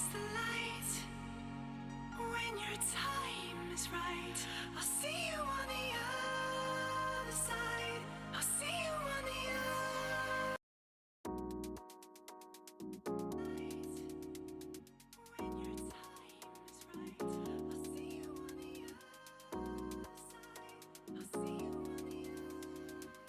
is the light. When your time is right, I'll see you on the other side. I'll see you on the other side. When your time is right, I'll see you on the other side. I'll see you on the other side.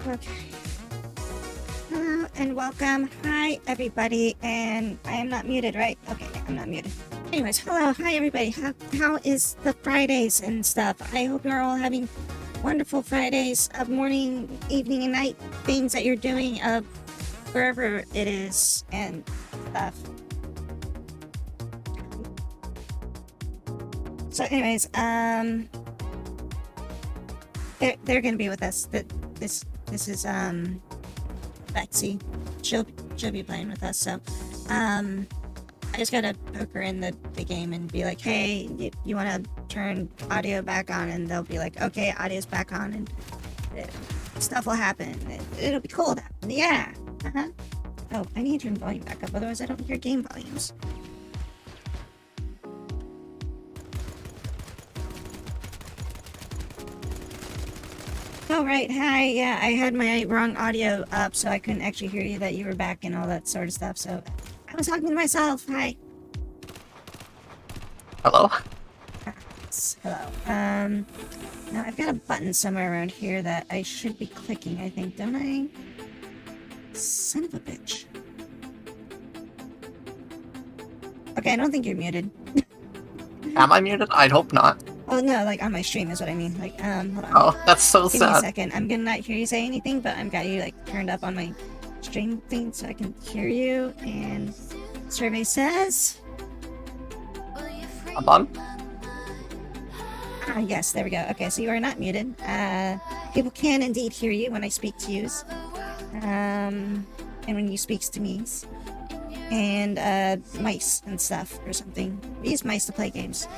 Okay. Hello and welcome. Hi, everybody. And I am not muted, right? Okay, yeah, I'm not muted. Anyways, hello, hi everybody. How is the Fridays and stuff? I hope you're all having wonderful Fridays of morning, evening, and night things that you're doing wherever it is and stuff. So, anyways, they're gonna be with us. This is Betsy. She'll be playing with us. So, I just gotta poke her in the game and be like, hey, you want to turn audio back on? And they'll be like, okay, audio's back on, and stuff will happen. It'll be cool. Yeah. Oh, I need to turn volume back up, otherwise I don't hear game volumes. Oh, right. Hi. Yeah, I had my wrong audio up, so I couldn't actually hear you, that you were back and all that sort of stuff. So I was talking to myself. Hi. Hello? Hello. Now I've got a button somewhere around here that I should be clicking, I think, don't I? Son of a bitch. Okay, I don't think you're muted. Am I muted? I'd hope not. Oh, no, like on my stream is what I mean. Like, hold on. Oh, that's so Give me a sad. second. I'm gonna not hear you say anything, but I've got you, like, turned up on my stream thing so I can hear you. And survey says... I'm on? Ah, yes, there we go. Okay, so you are not muted. People can indeed hear you when I speak to you. And when you speak to me. And, mice and stuff or something. We use mice to play games.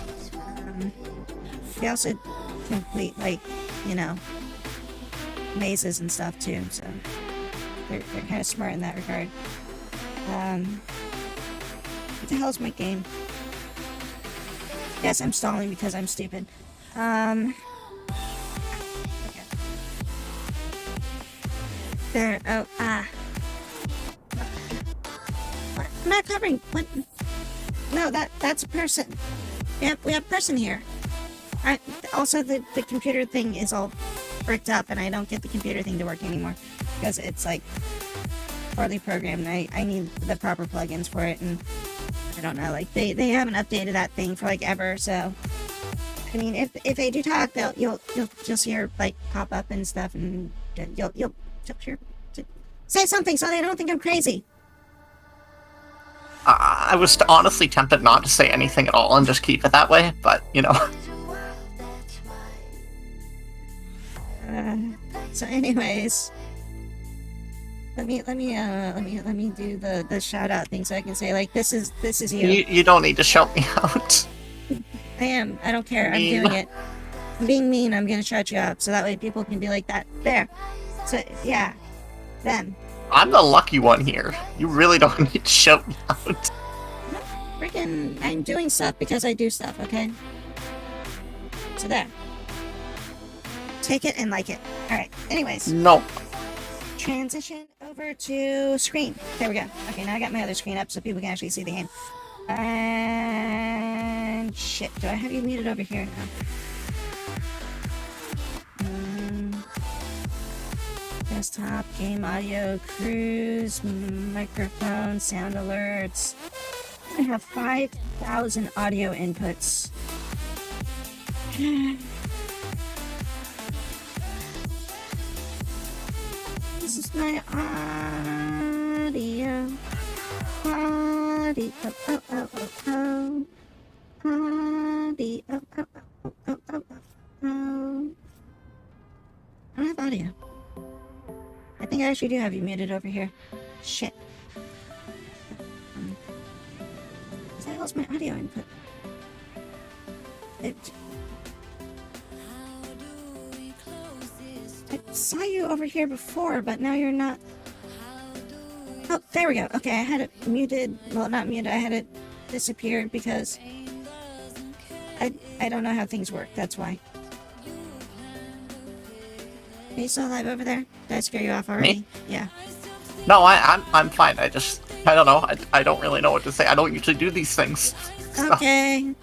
They also complete, like, you know, mazes and stuff too, so they're kind of smart in that regard. What the hell is my game? Yes, I'm stalling because I'm stupid. Okay. There, what? I'm not covering, what? No, that's a person. We have person here. Also, the computer thing is all bricked up, and I don't get the computer thing to work anymore because it's like poorly programmed. I need the proper plugins for it, and I don't know. Like they haven't updated that thing for like ever. So, I mean, if they do talk, you'll see her like pop up and stuff, and you'll sure say something so they don't think I'm crazy. I was honestly tempted not to say anything at all and just keep it that way, but you know. So anyways, let me do the shout out thing so I can say like this is you. You don't need to shout me out. I am. I don't care. I'm doing it. I'm being mean. I'm gonna shout you out so that way people can be like that. There. So yeah, them. I'm the lucky one here. You really don't need to shout me out. Freaking, I'm doing stuff because I do stuff. Okay. So there. Take it and like it. Alright, anyways. No. Transition over to screen. There we go. Okay, now I got my other screen up so people can actually see the game. And... shit, do I have you muted over here now? Desktop, game audio, cruise, microphone, sound alerts. I have 5,000 audio inputs. This is my audio. Audio. Audio. I don't have audio. I think I actually do have you muted over here. Shit. What the hell's my audio input? I saw you over here before, but now you're not. Oh, there we go. Okay, I had it muted. Well, not muted. I had it disappeared because I don't know how things work. That's why. Are you still alive over there? Did I scare you off already? Me? Yeah. No, I'm fine. I don't know. I don't really know what to say. I don't usually do these things. Okay.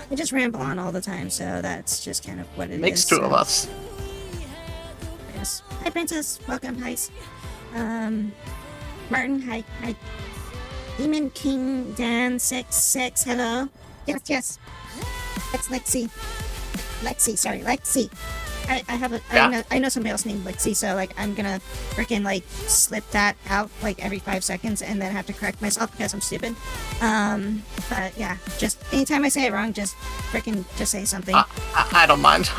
I just ramble on all the time, so that's just kind of what it Makes is. two of us. Yes. Hi, Princess. Welcome. Hi. Martin. Hi. Demon King Dan 66. Hello. Yes. That's Lexi. Lexi. I have a I know somebody else named Lexi, so like I'm gonna freaking like slip that out like every 5 seconds and then have to correct myself because I'm stupid. But yeah, just anytime I say it wrong, just say something. I don't mind.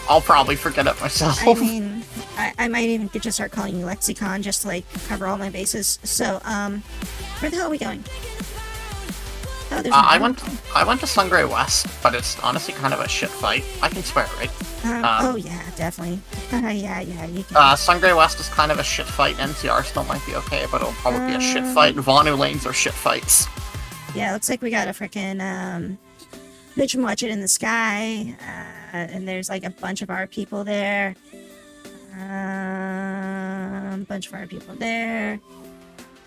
I'll probably forget it myself. I mean, I might even just start calling you Lexicon just to like cover all my bases. So where the hell are we going? Oh, there's I went to Sungray West, but it's honestly kind of a shit fight. I can swear, right? Oh yeah, definitely. Yeah, you can. Sungray West is kind of a shit fight. NCR still might be okay, but it'll probably be a shit fight. Vonu lanes are shit fights. Yeah, looks like we got a freaking bitch and watch it in the sky, and there's like a bunch of our people there. Bunch of our people there.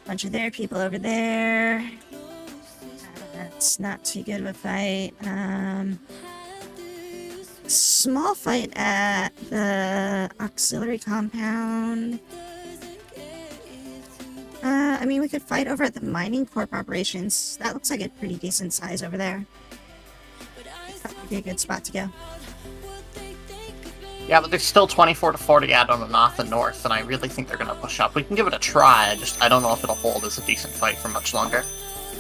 Bunch of their people over there. That's not too good of a fight. Small fight at the auxiliary compound. I mean, we could fight over at the mining corp operations. That looks like a pretty decent size over there. That would be a good spot to go. Yeah, but there's still 24 to 40 out on the north and north, and I really think they're gonna push up. We can give it a try. I don't know if it'll hold as a decent fight for much longer.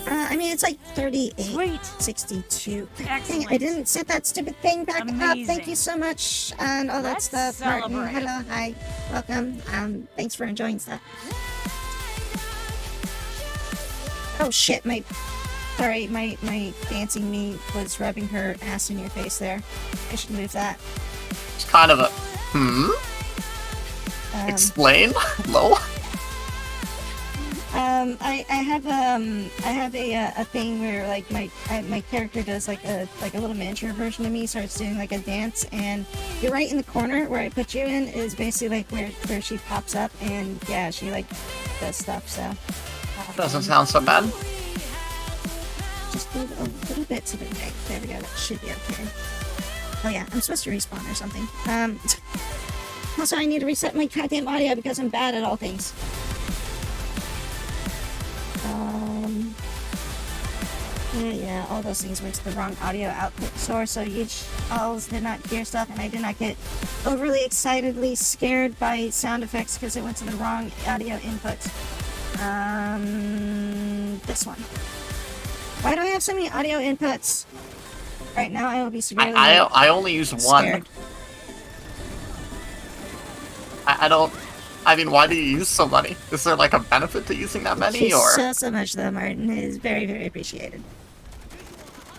I mean, it's like 38, Sweet. 62. Excellent. Dang, I didn't set that stupid thing back up. Amazing. Thank you so much. And oh, that's Let's the part. celebrate. Hello, hi, welcome. Thanks for enjoying stuff. Oh shit, my dancing me was rubbing her ass in your face there. I should move that. It's kind of a explain. Low. I have a thing where like my character does like a little miniature version of me starts doing like a dance, and you're right in the corner where I put you in is basically like where she pops up, and yeah, she like does stuff. So Doesn't sound so bad. just move a little bit to the right. There we go. That should be okay. Oh yeah, I'm supposed to respawn or something. Also I need to reset my goddamn audio because I'm bad at all things. Yeah, all those things went to the wrong audio output source, so each alls did not hear stuff, and I did not get overly excitedly scared by sound effects because it went to the wrong audio input. This one. Why do I have so many audio inputs? Right now I will be severely I only use one. scared. I don't. I mean, why do you use so many? Is there like a benefit to using that many, Thank you or? so much though, Martin. It is very, very appreciated.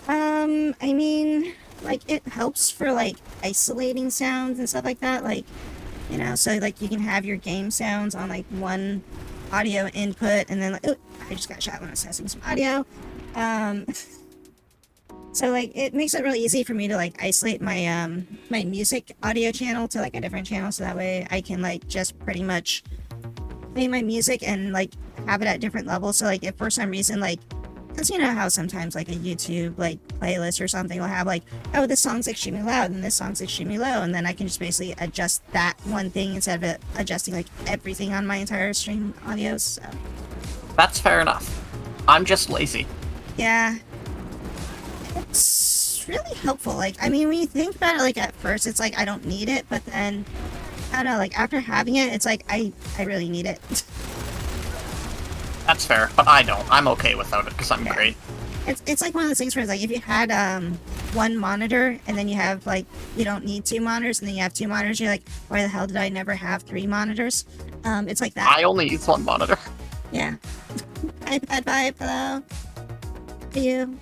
I mean, like, it helps for, like, isolating sounds and stuff like that, like, you know, so, like, you can have your game sounds on, like, one audio input, and then, like, oh, I just got shot when I was testing some audio. So, like, it makes it really easy for me to, like, isolate my, my music audio channel to, like, a different channel, so that way I can, like, just pretty much play my music and, like, have it at different levels, so, like, if for some reason, like, because you know how sometimes, like, a YouTube, like, playlist or something will have, like, oh, this song's extremely loud and this song's extremely low, and then I can just basically adjust that one thing instead of adjusting, like, everything on my entire stream audio, so. That's fair enough. I'm just lazy. Yeah. It's really helpful. Like, I mean, when you think about it, like, at first, it's like, I don't need it, but then, I don't know, like, after having it, it's like, I really need it. That's fair, but I don't. I'm okay without it because I'm Yeah. great. It's like one of those things where it's like, if you had one monitor and then you have, like, you don't need two monitors and then you have two monitors, you're like, why the hell did I never have three monitors? It's like that. I only use one monitor. Yeah. iPad vibe, hello. How are you?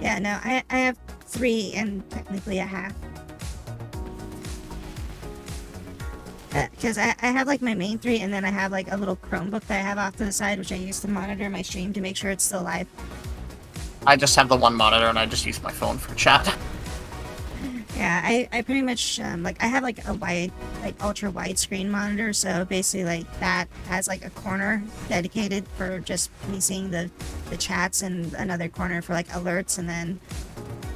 Yeah, no, I have three and technically a half. Because I have, like, my main three, and then I have, like, a little Chromebook that I have off to the side, which I use to monitor my stream to make sure it's still live. I just have the one monitor and I just use my phone for chat. Yeah, I pretty much, like, I have, like, a wide, like, ultra wide screen monitor, so basically, like, that has, like, a corner dedicated for just me seeing the chats, and another corner for, like, alerts, and then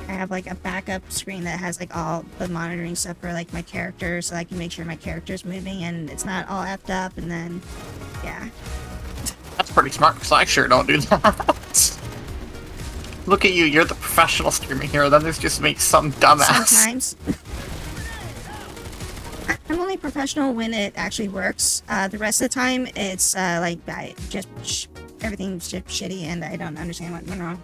I I have like a backup screen that has like all the monitoring stuff for like my character, so I can make sure my character's moving and it's not all effed up. And then, yeah. That's pretty smart, because I sure don't do that. Look at you, you're the professional streamer here, then there's just me, some dumbass. Sometimes. I'm only professional when it actually works. The rest of the time, it's like everything's just shitty and I don't understand what went wrong.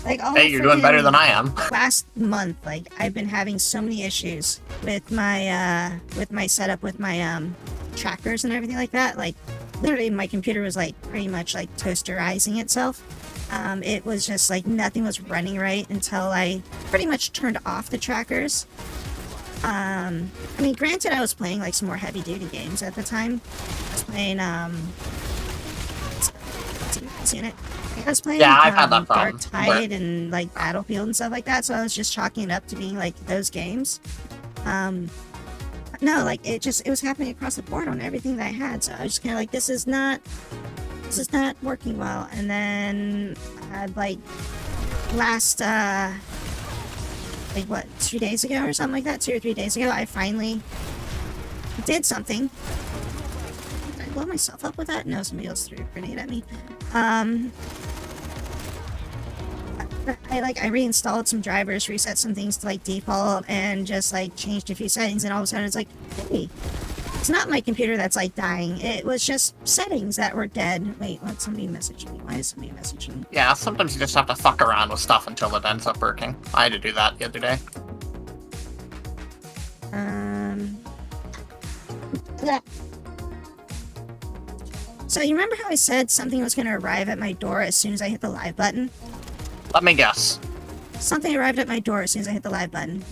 Like, hey, you're doing better than I am. Last month, like, I've been having so many issues with my setup, with my trackers and everything like that. Like, literally, my computer was like pretty much like toasterizing itself. It was just like nothing was running right until I pretty much turned off the trackers. I mean, granted, I was playing like some more heavy duty games at the time. I was playing Unit. I was playing I've had that problem, Dark Tide and like Battlefield and stuff like that, so I was just chalking it up to being like those games. No, like it was happening across the board on everything that I had, so I was just kind of like, this is not working well. And then like last like what, 2 days ago or something like that, 2 or 3 days ago, I finally did something. Did I blow myself up with that? No, somebody else threw a grenade at me. I reinstalled some drivers, reset some things to like default, and just like changed a few settings, and all of a sudden it's like, hey, it's not my computer that's like dying. It was just settings that were dead. Wait, what? Somebody messaged me. Why is somebody messaging me? Yeah, sometimes you just have to fuck around with stuff until it ends up working. I had to do that the other day. Yeah. So you remember how I said something was going to arrive at my door as soon as I hit the live button? Let me guess. Something arrived at my door as soon as I hit the live button.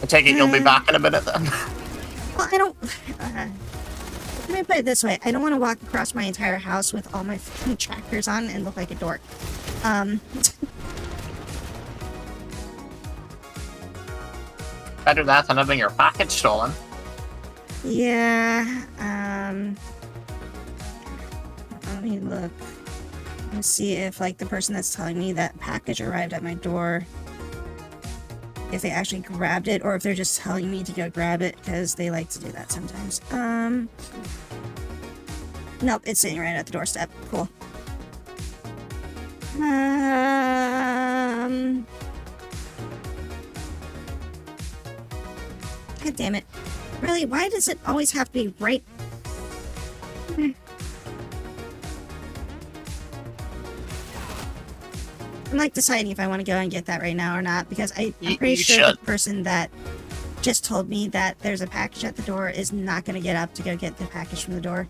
I take it you'll be back in a minute then. Well, I don't... let me put it this way. I don't want to walk across my entire house with all my fucking trackers on and look like a dork. Better that than having your package stolen. Yeah, let me look. Let's see if, like, the person that's telling me that package arrived at my door, if they actually grabbed it, or if they're just telling me to go grab it, because they like to do that sometimes. Nope, it's sitting right at the doorstep. Cool. God damn it. Really, why does it always have to be right? I'm like deciding if I want to go and get that right now or not, because I'm pretty sure the person that just told me that there's a package at the door is not going to get up to go get the package from the door.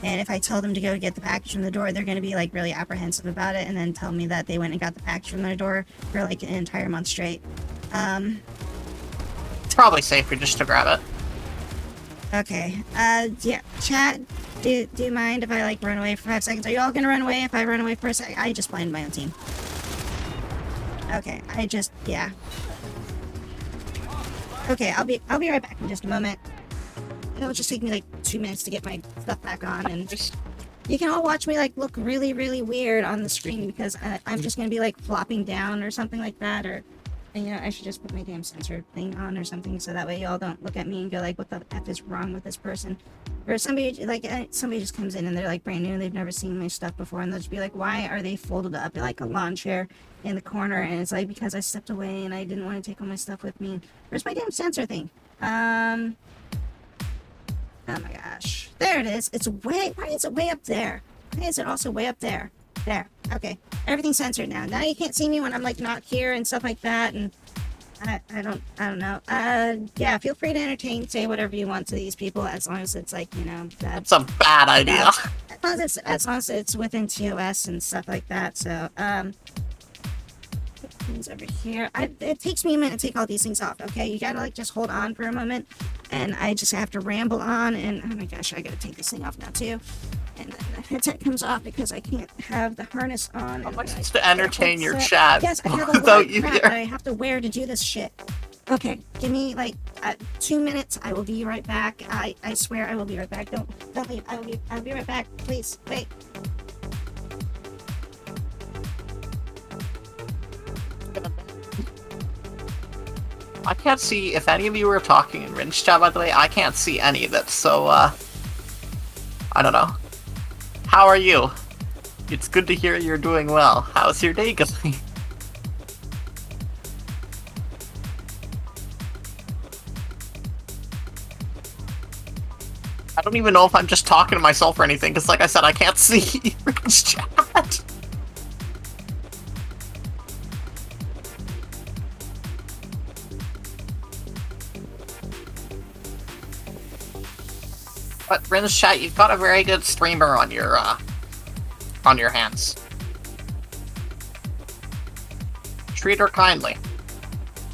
And if I tell them to go get the package from the door, they're going to be like really apprehensive about it and then tell me that they went and got the package from their door for like an entire month straight. It's probably safer just to grab it. Okay. Yeah. Chat, do you mind if I like run away for 5 seconds? Are you all gonna run away if I run away for a second? I just blinded my own team. Okay. Yeah. Okay. I'll be right back in just a moment. It'll just take me like 2 minutes to get my stuff back on, and you can all watch me like look really, really weird on the screen because I'm just gonna be like flopping down or something like that, or. You know, I should just put my damn sensor thing on or something so that way y'all don't look at me and go like, what the F is wrong with this person? Or somebody just comes in and they're like brand new and they've never seen my stuff before, and they'll just be like, why are they folded up like a lawn chair in the corner? And it's like, because I stepped away and I didn't want to take all my stuff with me. Where's my damn sensor thing? Oh my gosh. There it is. Why is it way up there? Why is it also way up there? There. Okay. Everything's censored now. Now you can't see me when I'm like not here and stuff like that, and I don't know. Yeah, feel free to entertain, say whatever you want to these people as long as it's like, you know, that's a bad idea. As long as it's within TOS and stuff like that. So, things over here. It takes me a minute to take all these things off, okay? You gotta like just hold on for a moment, and I just have to ramble on, and oh my gosh, I gotta take this thing off now too. And then the headset comes off because I can't have the harness on. I'm supposed to entertain your chat. Yes, I have a lot of crap that I have to wear to do this shit. Okay, give me like 2 minutes. I will be right back. I swear I will be right back. Don't leave. I'll be right back. Please, wait. I can't see if any of you were talking in Ringe chat, by the way. I can't see any of it, so, I don't know. How are you? It's good to hear you're doing well. How's your day going? I don't even know if I'm just talking to myself or anything, because like I said, I can't see Ringe chat. But Ringe chat, you've got a very good streamer on your hands. Treat her kindly,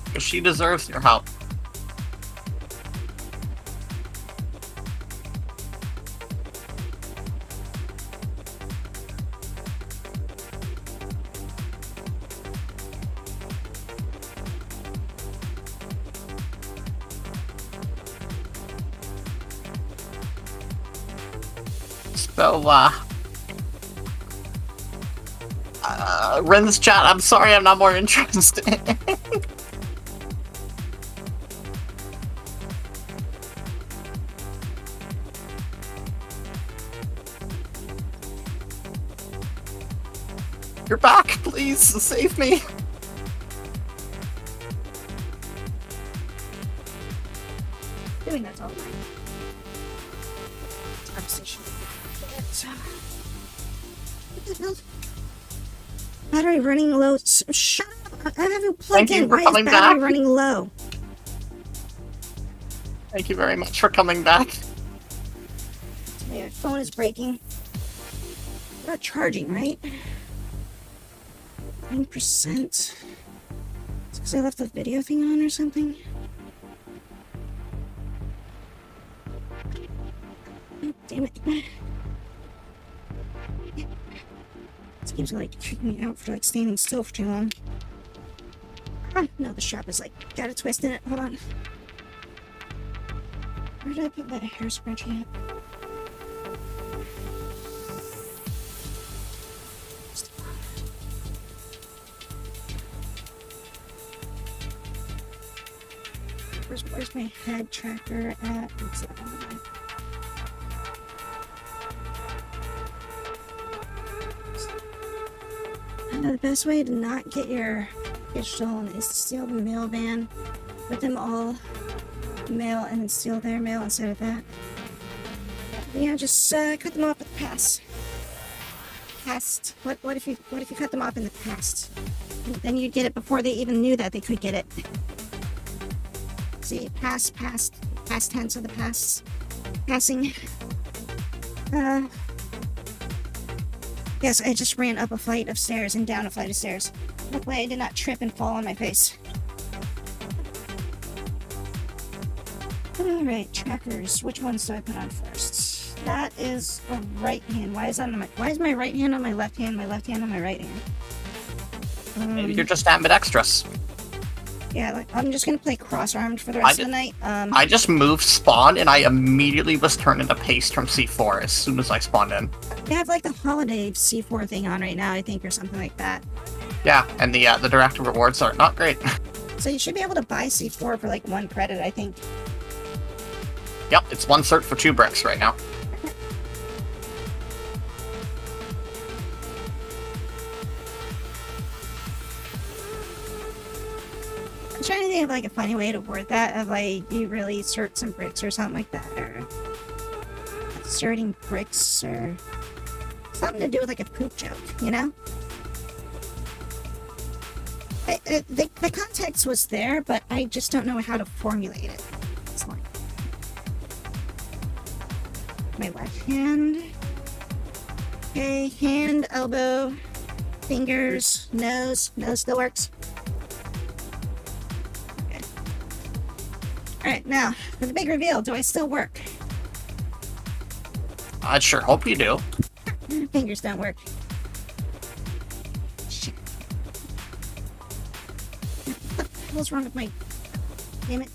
because she deserves your help. So, Ren's chat, I'm sorry I'm not more interested. You're back, please, save me. Doing that's all right. Conversation. What the hell? Battery running low. Shut up! I haven't plugged in. Why is battery running low? Thank you very much for coming back. My phone is breaking. Not charging, right? 9%. It's because I left the video thing on or something. Oh, damn it. This game's like kicking me out for like standing still for too long. Ah, no, the strap is like got a twist in it. Hold on. Where did I put that hairspray at? Where's my head tracker at? It's the best way to not get your stolen is to steal the mail van, put them all mail, and then steal their mail instead of that. Yeah, just cut them off at the pass. Past. What if you cut them off in the past? Then you'd get it before they even knew that they could get it. See, past tense of the past. Passing. Yes, I just ran up a flight of stairs and down a flight of stairs. Luckily, I did not trip and fall on my face. Alright, trackers. Which ones do I put on first? That is a right hand. Why is my right hand on my left hand, my left hand on my right hand? Maybe you're just ambidextrous. Yeah, like, I'm just gonna play cross-armed for the rest of the night. I just moved spawn and I immediately was turned into paste from C4 as soon as I spawned in. They have like the holiday C4 thing on right now, I think, or something like that. Yeah, and the director rewards are not great. So you should be able to buy C4 for like 1 credit, I think. Yep, it's 1 cert for 2 bricks right now. I'm trying to think of like a funny way to word that, of like you really cert some bricks or something like that, or certing bricks, or something to do with like a poop joke, you know? The context was there, but I just don't know how to formulate it. It's like my left hand. Okay, hand, elbow, fingers, nose. Nose still works. Okay. Alright, now, for the big reveal, do I still work? I sure hope you do. Fingers don't work. Shit. What the hell's wrong with my... Damn it.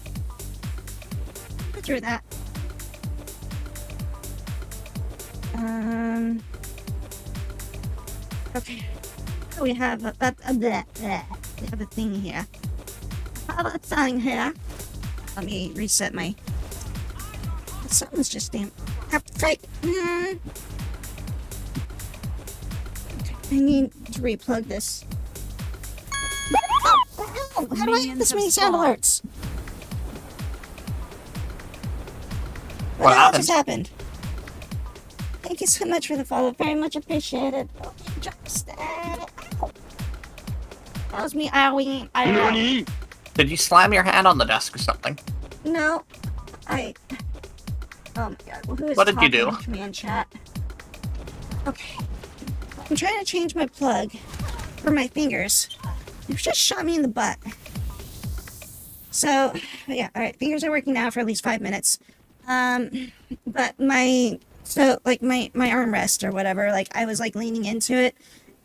Go through that. Okay. Oh, we have we have a thing here. other thing here. Let me reset my... Something's just damn... I need to replug this. Oh, how do I have this many sound alerts? What the hell just happened? Thank you so much for the follow. Very much appreciated. Just that was me owing. Did you slam your hand on the desk or something? No. Oh my god. Well, who is What did you do? talking to me in chat? Okay. I'm trying to change my plug for my fingers. You've just shot me in the butt. So, yeah, alright. Fingers are working now for at least 5 minutes. But my armrest or whatever, like, I was, like, leaning into it,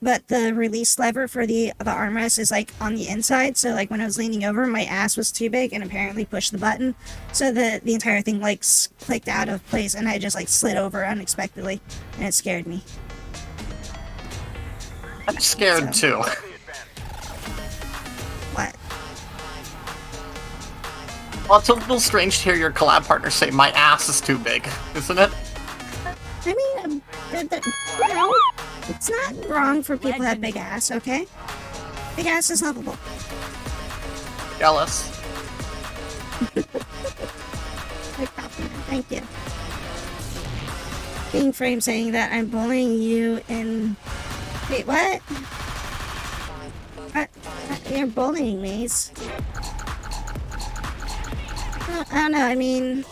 but the release lever for the armrest is, like, on the inside, so, like, when I was leaning over, my ass was too big and apparently pushed the button, so the entire thing, like, clicked out of place, and I just, like, slid over unexpectedly, and it scared me. I'm scared, too. What? Well, it's a little strange to hear your collab partner say, my ass is too big, isn't it? I mean, no, it's not wrong for people to have big ass, okay? Big ass is lovable. Jealous. Thank you. Being framed saying that I'm bullying you in... Wait, what? You're bullying me. I don't know, I mean...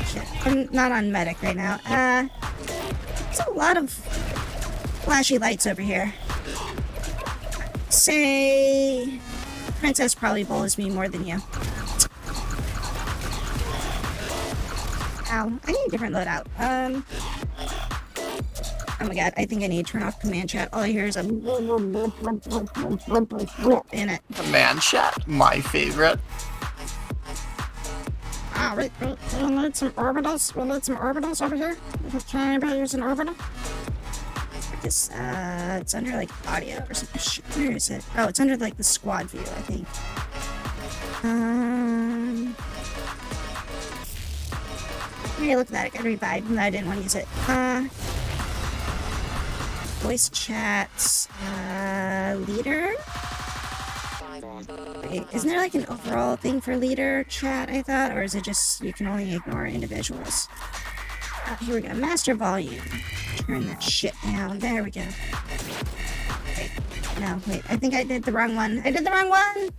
Shit, I'm not on medic right now. There's a lot of flashy lights over here. Say... Princess probably bullies me more than you. Ow, I need a different loadout. Oh my god, I think I need to turn off command chat. All I hear is a in it. Command chat, my favorite. We need some orbitals. We need some orbitals over here. Can anybody use an orbital? It's under like audio or something. Where is it? Oh, it's under like the squad view, I think. Hey, look at that. I got revived and I didn't want to use it. Voice chats, leader? Wait, isn't there like an overall thing for leader chat, I thought? Or is it just you can only ignore individuals? Here we go. Master volume. Turn that shit down. There we go. Wait. No, wait. I think I did the wrong one. I did the wrong one!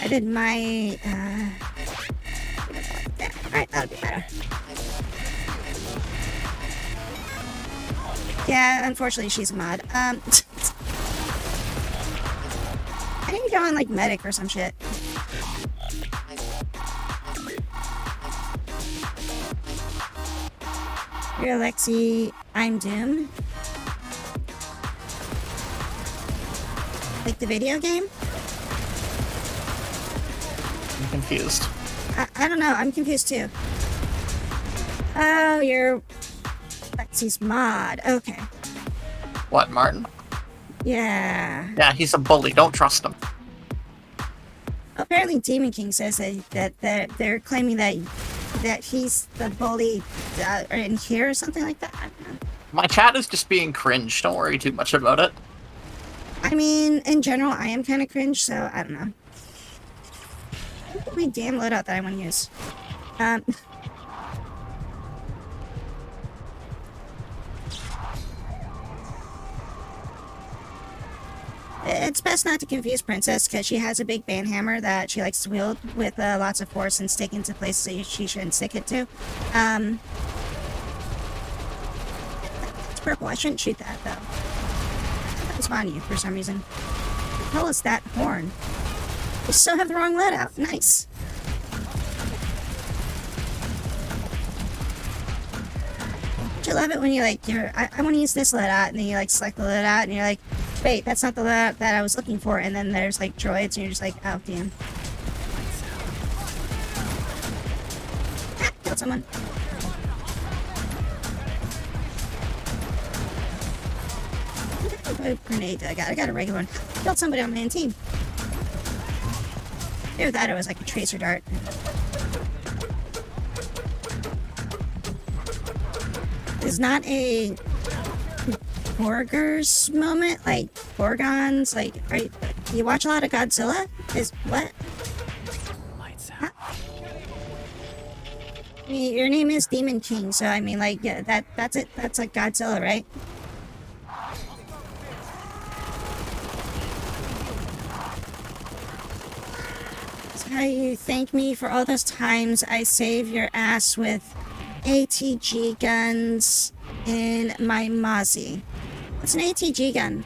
I did my, Alright, that'll be better. Yeah, unfortunately she's a mod. I need to go on like medic or some shit. You're Alexi, I'm Doom. Like the video game? I'm confused. I don't know, I'm confused too. Oh, you're Lexi's mod. Okay. What, Martin? Yeah. Yeah, he's a bully. Don't trust him. Apparently Demon King says that they're claiming that he's the bully in here or something like that. I don't know. My chat is just being cringe. Don't worry too much about it. I mean, in general, I am kind of cringe, so I don't know. My damn loadout that I want to use. It's best not to confuse Princess, because she has a big banhammer that she likes to wield with lots of force and stick into places that she shouldn't stick it to. It's purple. I shouldn't shoot that, though. That was on you for some reason. What the hell is that horn? We still have the wrong loadout. Nice. Don't you love it when you like, I want to use this loadout, and then you like select the loadout, and you're like, wait, that's not the loadout that I was looking for, and then there's like droids, and you're just like, oh damn. Ah, killed someone. What grenade I got a regular one. Killed somebody on my own team. Either that or it was like a tracer dart. It's not a Borgers moment, like Gorgons, like you watch a lot of Godzilla? Is what? Lights Huh? I mean, your name is Demon King, so I mean, like, yeah, that's it. That's like Godzilla, right? That's how you thank me for all those times I save your ass with ATG guns in my Mozzie. What's an ATG gun?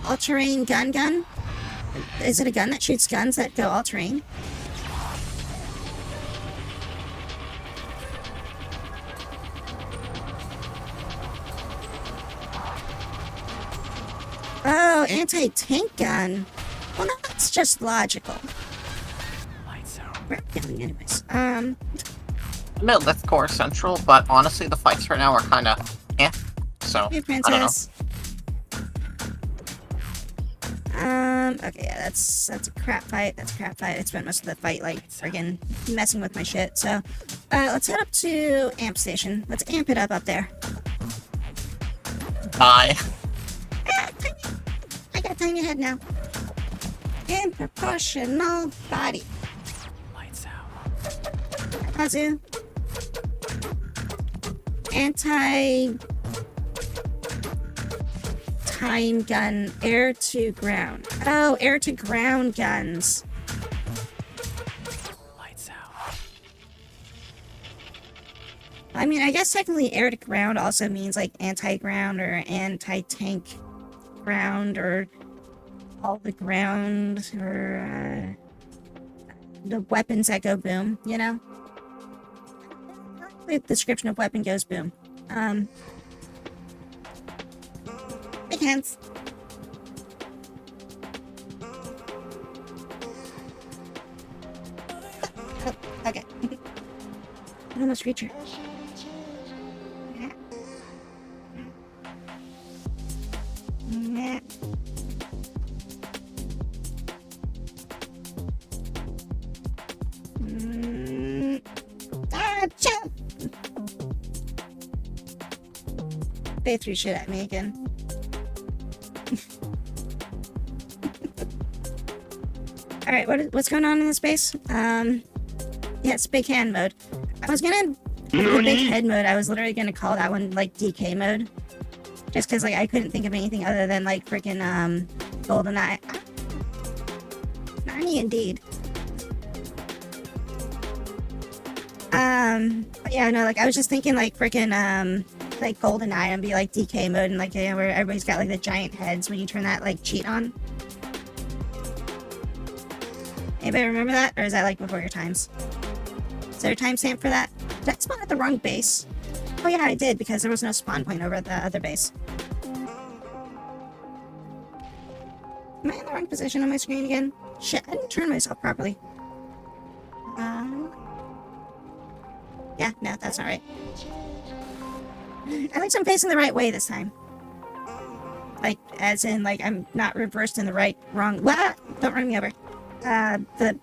All-terrain gun? Is it a gun that shoots guns that go all-terrain? Oh, anti-tank gun. Well, that's just logical. Lights out. Where are we going anyways? No, that's core central, but honestly, the fights right now are kind of so Hey, I don't know. princess. Okay, yeah, that's a crap fight. That's a crap fight. I spent most of the fight, like, friggin' messing with my shit, so... let's head up to Amp Station. Let's amp it up there. Bye. I got tiny head now. In proportional body. Lights out. Pazu. Anti-time gun, air to ground. Oh, air to ground guns. Lights out. I mean, I guess technically air to ground also means like anti-ground or anti-tank ground or all the ground or the weapons that go boom, you know? The description of weapon goes boom. Big hands. Oh, okay. I almost reach her. Jump! They threw shit at me again. Alright, what's going on in this base? Yeah, it's big hand mode. I was gonna the big head mode, I was literally gonna call that one like DK mode. Just cause like I couldn't think of anything other than like freaking GoldenEye. Nani indeed. But yeah, no, like I was just thinking like freaking like GoldenEye and be like DK mode and like, you know, where everybody's got like the giant heads when you turn that like cheat on. Anybody remember that? Or is that like before your times? Is there a timestamp for that? Did I spawn at the wrong base? Oh yeah, I did, because there was no spawn point over at the other base. Am I in the wrong position on my screen again? Shit, I didn't turn myself properly. Yeah, no, that's not right. At least I'm facing the right way this time. Like, as in, like, I'm not reversed in the wrong... What? Don't run me over. The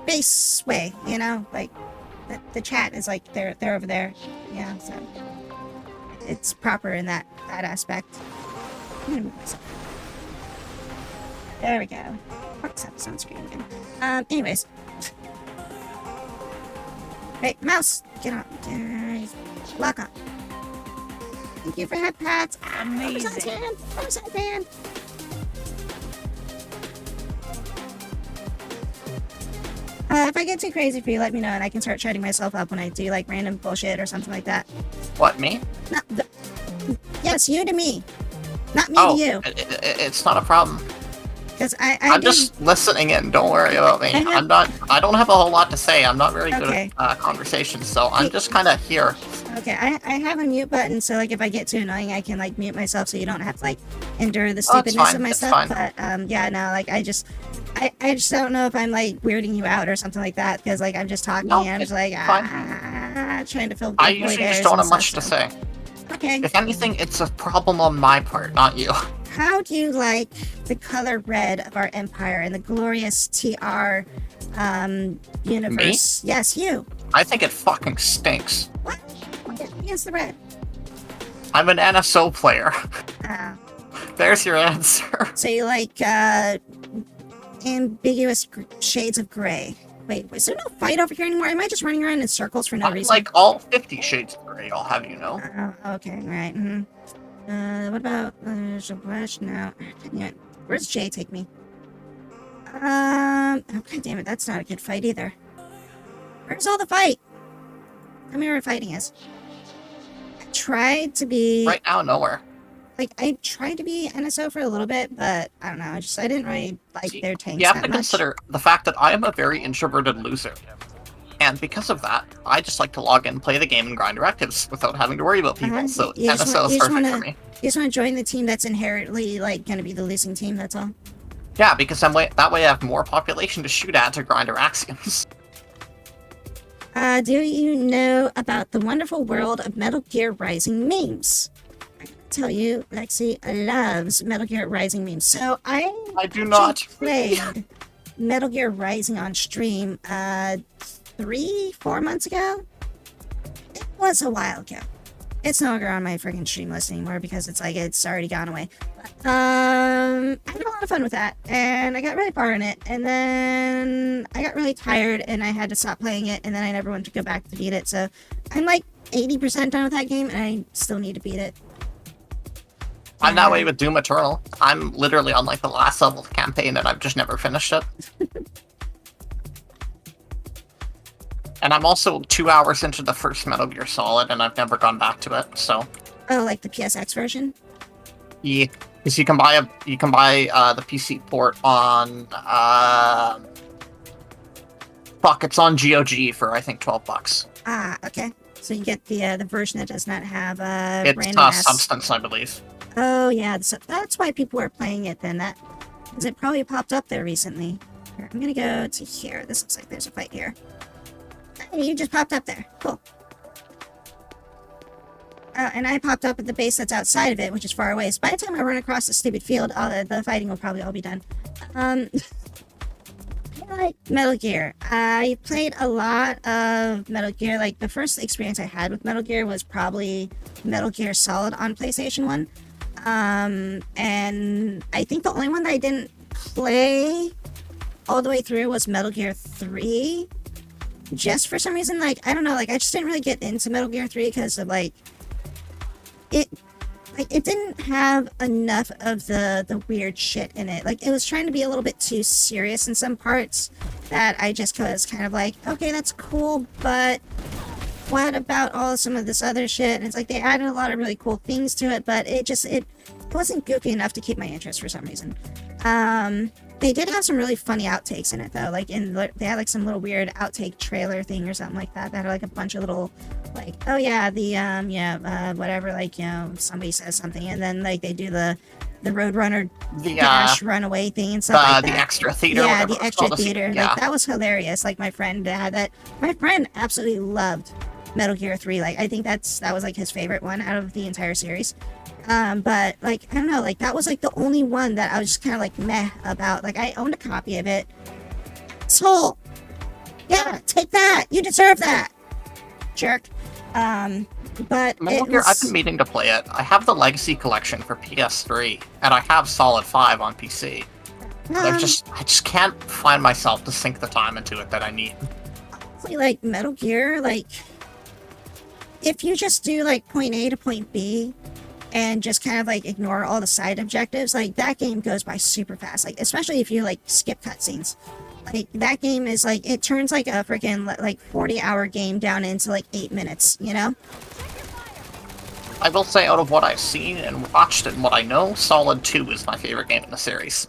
base way, you know? Like, the chat is, like, they're over there. Yeah, so... It's proper in that aspect. I'm gonna move myself. There we go. What's up on screen again? Anyways. Hey, mouse! Get on. Lock on. Thank you for head pats. Amazing. Upside down. If I get too crazy for you, let me know and I can start shutting myself up when I do like random bullshit or something like that. What, me? No, yes, you to me. Not me Oh, to you. it's not a problem. Because I'm just listening in. Don't worry about me. I don't have a whole lot to say. I'm not very good at conversations, so I'm just kind of here. Okay, I have a mute button, so like if I get too annoying, I can like mute myself, so you don't have to like endure the stupidness of my stuff. But yeah, no, like I just don't know if I'm like weirding you out or something like that, because like I'm just talking and I'm just like trying to fill. I usually just don't have much to say. Okay. If anything, it's a problem on my part, not you. how do you like the color red of our empire and the glorious TR universe? Me? Yes, you. I think it fucking stinks. What? Against the red. I'm an NSO player. Uh, There's your answer. so you like ambiguous shades of gray. Wait, is there no fight over here anymore? Am I just running around in circles for no I reason? like all 50 Shades of Grey, I'll have you know. Oh, okay, right. What about Flash now? Where's Jay take me? Oh, god damn it, that's not a good fight either. Where's all the fight? Tell me where fighting is. I tried to be... Right now, nowhere. Like, I tried to be NSO for a little bit, but I don't know, I didn't really like their tanks You have that to much. consider the fact that I am a very introverted loser. And because of that, I just like to log in, play the game, and grind directives without having to worry about people, so You just NSO is perfect for me. You just want to join the team that's inherently, like, going to be the losing team, that's all. Yeah, because that way I have more population to shoot at to grind our axioms. Do you know about the wonderful world of Metal Gear Rising memes? I can tell you, Lexi loves Metal Gear Rising memes. So I do not. played Metal Gear Rising on stream 3-4 months ago. It was a while ago. It's no longer on my freaking stream list anymore because it's already gone away. I had a lot of fun with that, and I got really far in it, and then I got really tired, and I had to stop playing it, and then I never wanted to go back to beat it, so I'm like 80% done with that game, and I still need to beat it. I'm that way with Doom Eternal. I'm literally on like the last level of the campaign, and I've just never finished it. And I'm also 2 hours into the first Metal Gear Solid, and I've never gone back to it, so... Oh, like the PSX version? Yeah, because you can buy the PC port on it's on GOG for I think $12. Ah, okay. So you get the version that does not have It's random Substance, I believe. Oh yeah, so that's why people were playing it then. Because it probably popped up there recently. Here, I'm gonna go to here. This looks like there's a fight here. Hey, you just popped up there. Cool. And I popped up at the base that's outside of it, which is far away. So by the time I run across the stupid field, the fighting will probably all be done. I like Metal Gear. I played a lot of Metal Gear. Like, the first experience I had with Metal Gear was probably Metal Gear Solid on PlayStation 1. And I think the only one that I didn't play all the way through was Metal Gear 3. Just for some reason, like, I don't know, like, I just didn't really get into Metal Gear 3 because of, like, it didn't have enough of the weird shit in it. Like, it was trying to be a little bit too serious in some parts that I just was kind of like, okay, that's cool, but what about some of this other shit? And it's like, they added a lot of really cool things to it, but it wasn't goofy enough to keep my interest for some reason. They did have some really funny outtakes in it, though. Like, they had, like, some little weird outtake trailer thing or something like that. That had, like, a bunch of little, like, oh, yeah, whatever, like, you know, somebody says something, and then, like, they do the Roadrunner dash runaway thing and stuff like that. The extra theater. Yeah, the extra theater. Yeah. Like, that was hilarious. Like, my friend had that. My friend absolutely loved Metal Gear 3. Like, I think that was, like, his favorite one out of the entire series. But, like, I don't know, like, that was, like, the only one that I was just kind of, like, meh about. Like, I owned a copy of it. Soul! Yeah, take that! You deserve that! Jerk. But Metal Gear, I've been meaning to play it. I have the Legacy Collection for PS3, and I have Solid 5 on PC. I just can't find myself to sink the time into it that I need. Like, Metal Gear, like, if you just do, like, point A to point B, and just kind of, like, ignore all the side objectives, like, that game goes by super fast. Like, especially if you, like, skip cutscenes. Like, that game is, like, it turns, like, a freaking, like, 40-hour game down into, like, 8 minutes, you know? I will say, out of what I've seen and watched and what I know, Solid 2 is my favorite game in the series.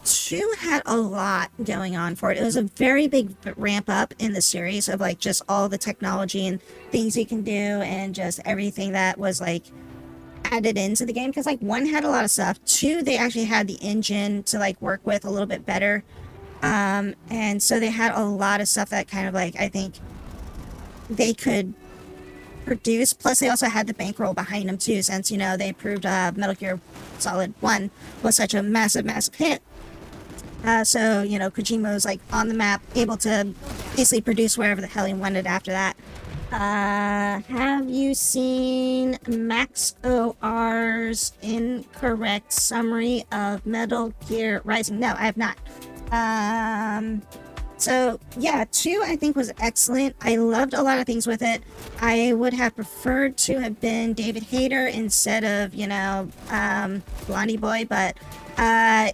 2 had a lot going on for it. It was a very big ramp up in the series of, like, just all the technology and things you can do and just everything that was, like, added into the game. Because, like, 1 had a lot of stuff. 2, they actually had the engine to, like, work with a little bit better. And so they had a lot of stuff that kind of, like, I think they could produce. Plus, they also had the bankroll behind them too, since they proved Metal Gear Solid 1 was such a massive hit. So Kojima was like on the map, able to basically produce wherever the hell he wanted after that. Have you seen Max OR's incorrect summary of Metal Gear Rising? No, I have not. So yeah, 2 I think was excellent. I loved a lot of things with it. I would have preferred to have been David Hayter instead of, Blondie Boy, but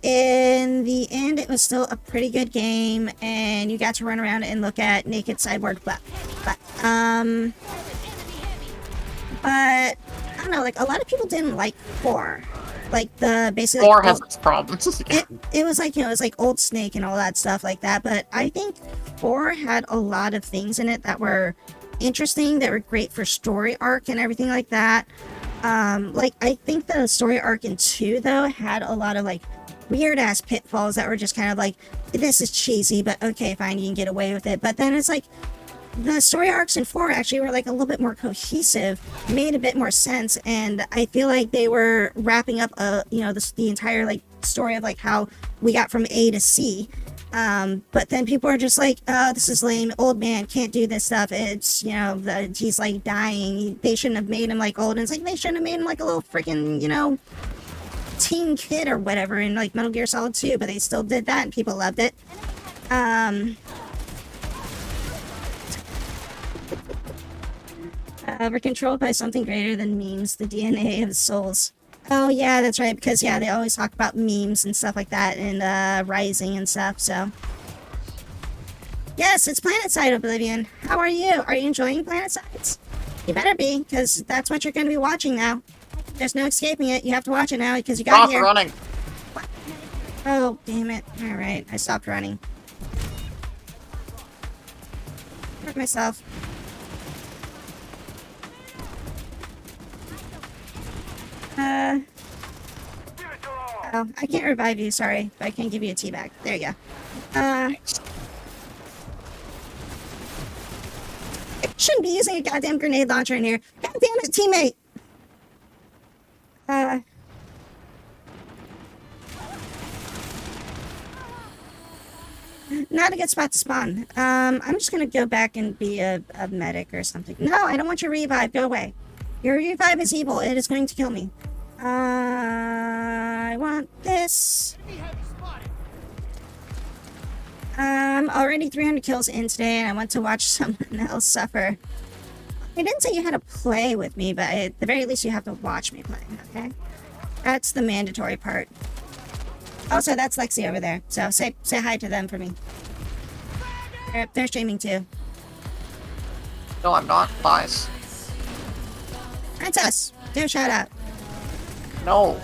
in the end, it was still a pretty good game, and you got to run around and look at naked cyborg butt. But I don't know, like, a lot of people didn't like 4. Like, the basically... 4 has its problems. It was like, it was like Old Snake and all that stuff like that, but I think 4 had a lot of things in it that were interesting, that were great for story arc and everything like that. Like, I think the story arc in 2, though, had a lot of, like, weird-ass pitfalls that were just kind of like, this is cheesy, but okay, fine, you can get away with it. But then it's like, the story arcs in 4 actually were, like, a little bit more cohesive, made a bit more sense, and I feel like they were wrapping up, the entire, like, story of, like, how we got from A to C. But then people are just like, oh, this is lame, old man can't do this stuff, it's, he's like dying, they shouldn't have made him like old, and it's like, they shouldn't have made him like a little freaking, teen kid or whatever in like Metal Gear Solid 2, but they still did that and people loved it. We're controlled by something greater than memes, the DNA of souls. Oh yeah, that's right, because yeah, they always talk about memes and stuff like that, and Rising and stuff, so. Yes, it's PlanetSide, Oblivion. How are you? Are you enjoying PlanetSides? You better be, because that's what you're going to be watching now. There's no escaping it. You have to watch it now, because you got Stop here. running! What? Oh, damn it. Alright, I stopped running. Hurt myself. Oh, I can't revive you, sorry, but I can give you a teabag. There you go. I shouldn't be using a goddamn grenade launcher in here. God damn it, teammate! Not a good spot to spawn. I'm just gonna go back and be a medic or something. No, I don't want your revive. Go away. Your revive is evil. It is going to kill me. I want this. I'm already 300 kills in today, and I want to watch someone else suffer. I didn't say you had to play with me, but at the very least you have to watch me play, okay? That's the mandatory part. Also, that's Lexi over there, so say hi to them for me. They're streaming too. No, I'm not. Lies. Princess, do a shout out. No.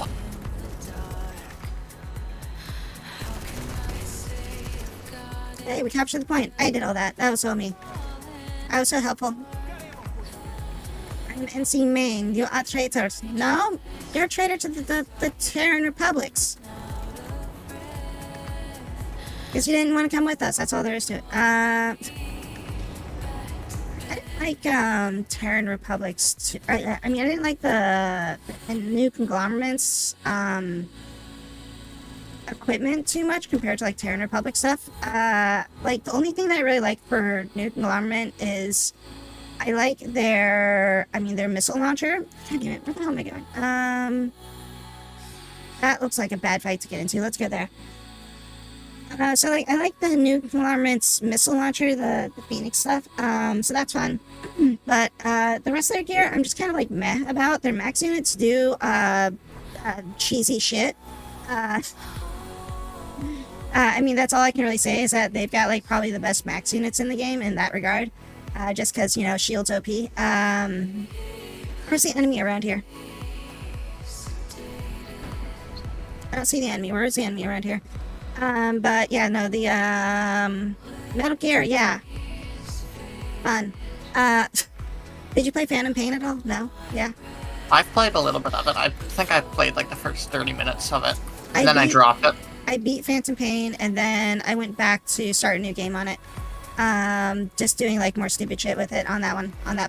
Hey, we captured the point. I did all that. That was so me. I was so helpful. I'm NC Main. You are traitors. No, you're a traitor to the Terran Republics. Because you didn't want to come with us. That's all there is to it. I didn't like Terran Republics. I mean, I didn't like the new conglomerates equipment too much compared to like Terran Republic stuff. Like the only thing that I really like for new conglomerate is I like their missile launcher. God damn it, where the hell am I going? That looks like a bad fight to get into. Let's go there. So like I like the new conglomerate's missile launcher, the Phoenix stuff. So that's fun. But the rest of their gear, I'm just kind of like meh about. Their max units do cheesy shit. I mean, that's all I can really say is that they've got like probably the best max units in the game in that regard. Just because, you know, shield's OP. Where's the enemy around here? I don't see the enemy. Where is the enemy around here? But yeah, no, the Metal Gear, yeah. Fun. Did you play Phantom Pain at all? No? Yeah. I've played a little bit of it. I think I played like the first 30 minutes of it. And then I dropped it. I beat Phantom Pain, and then I went back to start a new game on it. just doing like more stupid shit with it on that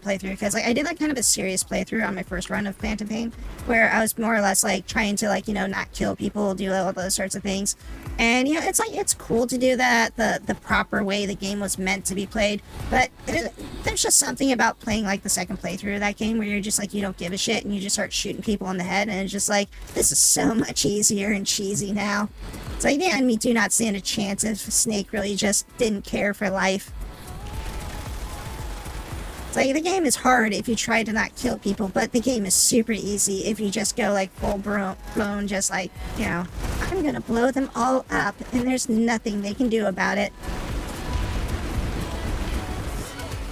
playthrough, because like I did like kind of a serious playthrough on my first run of Phantom Pain, where I was more or less like trying to like, you know, not kill people, do all those sorts of things. And you know, it's like, it's cool to do that the proper way the game was meant to be played, but there's just something about playing like the second playthrough of that game where you're just like, you don't give a shit and you just start shooting people in the head, and it's just like, this is so much easier and cheesy now. It's like the enemy do not stand a chance if Snake really just didn't care for life. It's like, the game is hard if you try to not kill people, but the game is super easy if you just go like full blown, just like, you know, I'm gonna blow them all up and there's nothing they can do about it.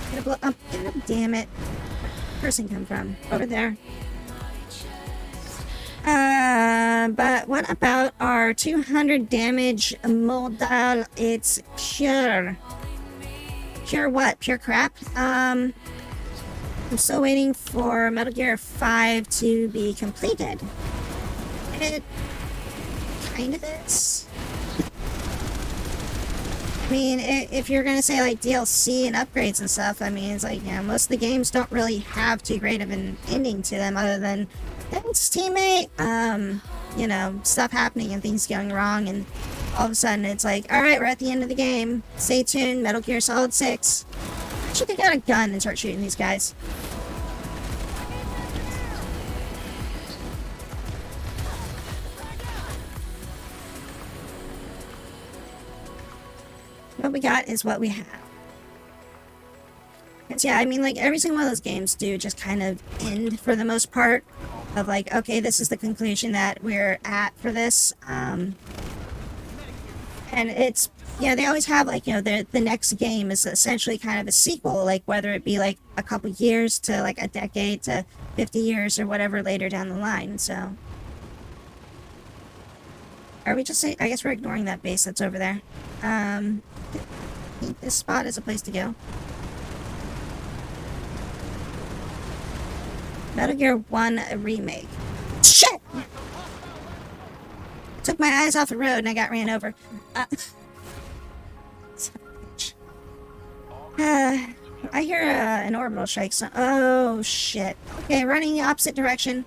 I'm gonna blow up. God damn it. Where'd the person come from? Over there. But what about our 200 damage Moldal? It's pure. Pure what? Pure crap? I'm still waiting for Metal Gear 5 to be completed. It kind of is. I mean, if you're gonna say like DLC and upgrades and stuff, I mean, it's like, yeah, most of the games don't really have too great of an ending to them, other than thanks, teammate. You know, stuff happening and things going wrong, and all of a sudden it's like, alright, we're at the end of the game. Stay tuned, Metal Gear Solid 6. I should get out a gun and start shooting these guys. What we got is what we have. Because, yeah, I mean, like, every single one of those games do just kind of end for the most part. Of like, okay, this is the conclusion that we're at for this. And it's, you know, they always have, like, you know, the next game is essentially kind of a sequel, like, whether it be, like, a couple years to, like, a decade to 50 years or whatever later down the line, so. Are we just saying, I guess we're ignoring that base that's over there. I think this spot is a place to go. Metal Gear 1 Remake. Shit! Took my eyes off the road and I got ran over. I hear an orbital strike. So, oh, shit. Okay, running the opposite direction.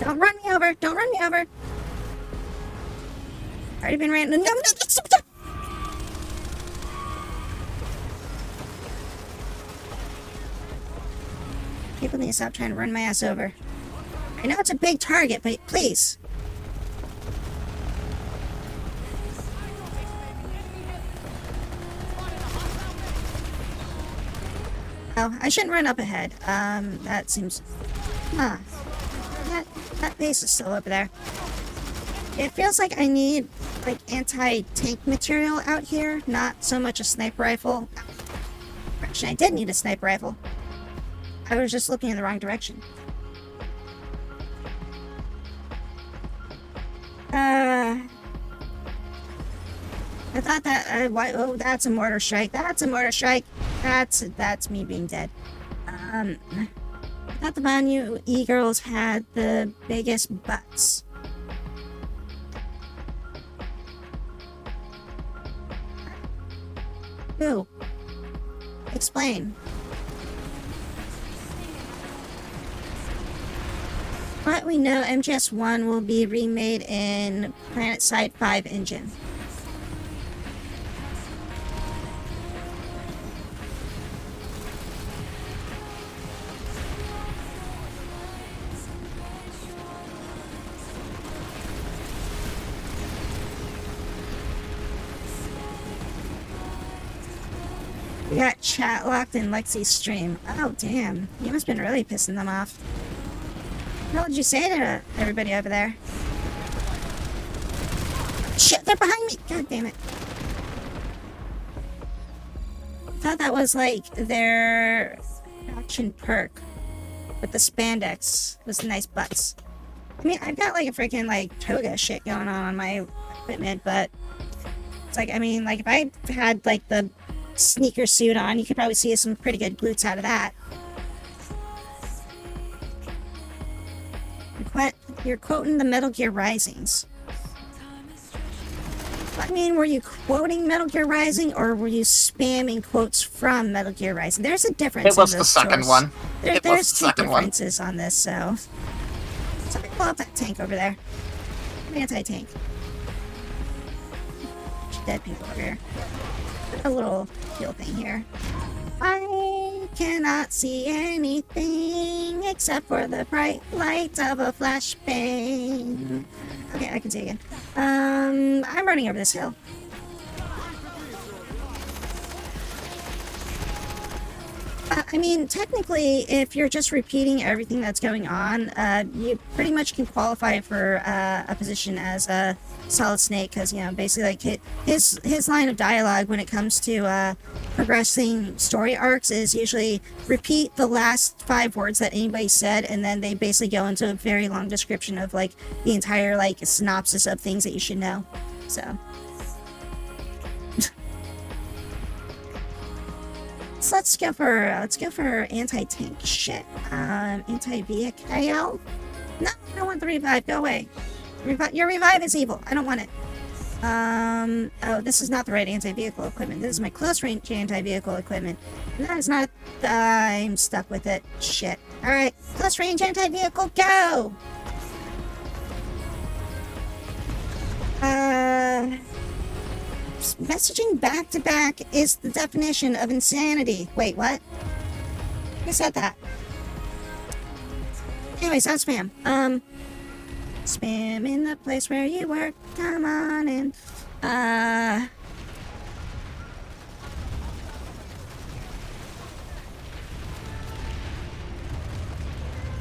Don't run me over. Don't run me over. Already been ran. No, that's... People need to stop trying to run my ass over. I know it's a big target, but please. Oh, I shouldn't run up ahead. That seems... Huh. That base is still over there. It feels like I need, like, anti-tank material out here, not so much a sniper rifle. Actually, I did need a sniper rifle. I was just looking in the wrong direction. I thought that, oh, that's a mortar strike. That's a mortar strike. That's me being dead. I thought the Banyu E-girls had the biggest butts. Who? Explain. But we know MGS1 will be remade in PlanetSide 5 engine. We got chat locked in Lexi's stream. Oh, damn. You must have been really pissing them off. What did you say to everybody over there? Shit, they're behind me! God damn it. I thought that was like their action perk with the spandex. It was nice butts. I mean, I've got like a freaking like toga shit going on my equipment, but it's like, I mean, like if I had like the sneaker suit on, you could probably see some pretty good glutes out of that. You're quoting the Metal Gear Risings. I mean, were you quoting Metal Gear Rising, or were you spamming quotes from Metal Gear Rising? There's a difference. It was in the second source. one. There's two differences on this, so... Somebody pull up that tank over there. Anti-tank. Dead people over here. A little heal thing here. I cannot see anything except for the bright light of a flashbang. Okay, I can see again. I'm running over this hill. I mean, technically, if you're just repeating everything that's going on, you pretty much can qualify for a position as a Solid Snake, because, you know, basically, like, his line of dialogue when it comes to progressing story arcs is usually repeat the last 5 words that anybody said, and then they basically go into a very long description of, like, the entire, like, synopsis of things that you should know. So... let's go for anti-tank shit. Anti-vehicle? No, I don't want the revive. Go away. Your revive is evil. I don't want it. Oh, this is not the right anti-vehicle equipment. This is my close-range anti-vehicle equipment. That is not... I'm stuck with it. Shit. Alright, close-range anti-vehicle, go! Messaging back-to-back is the definition of insanity. Wait, what? Who said that? Anyways, that's spam. Spam in the place where you work. Come on in.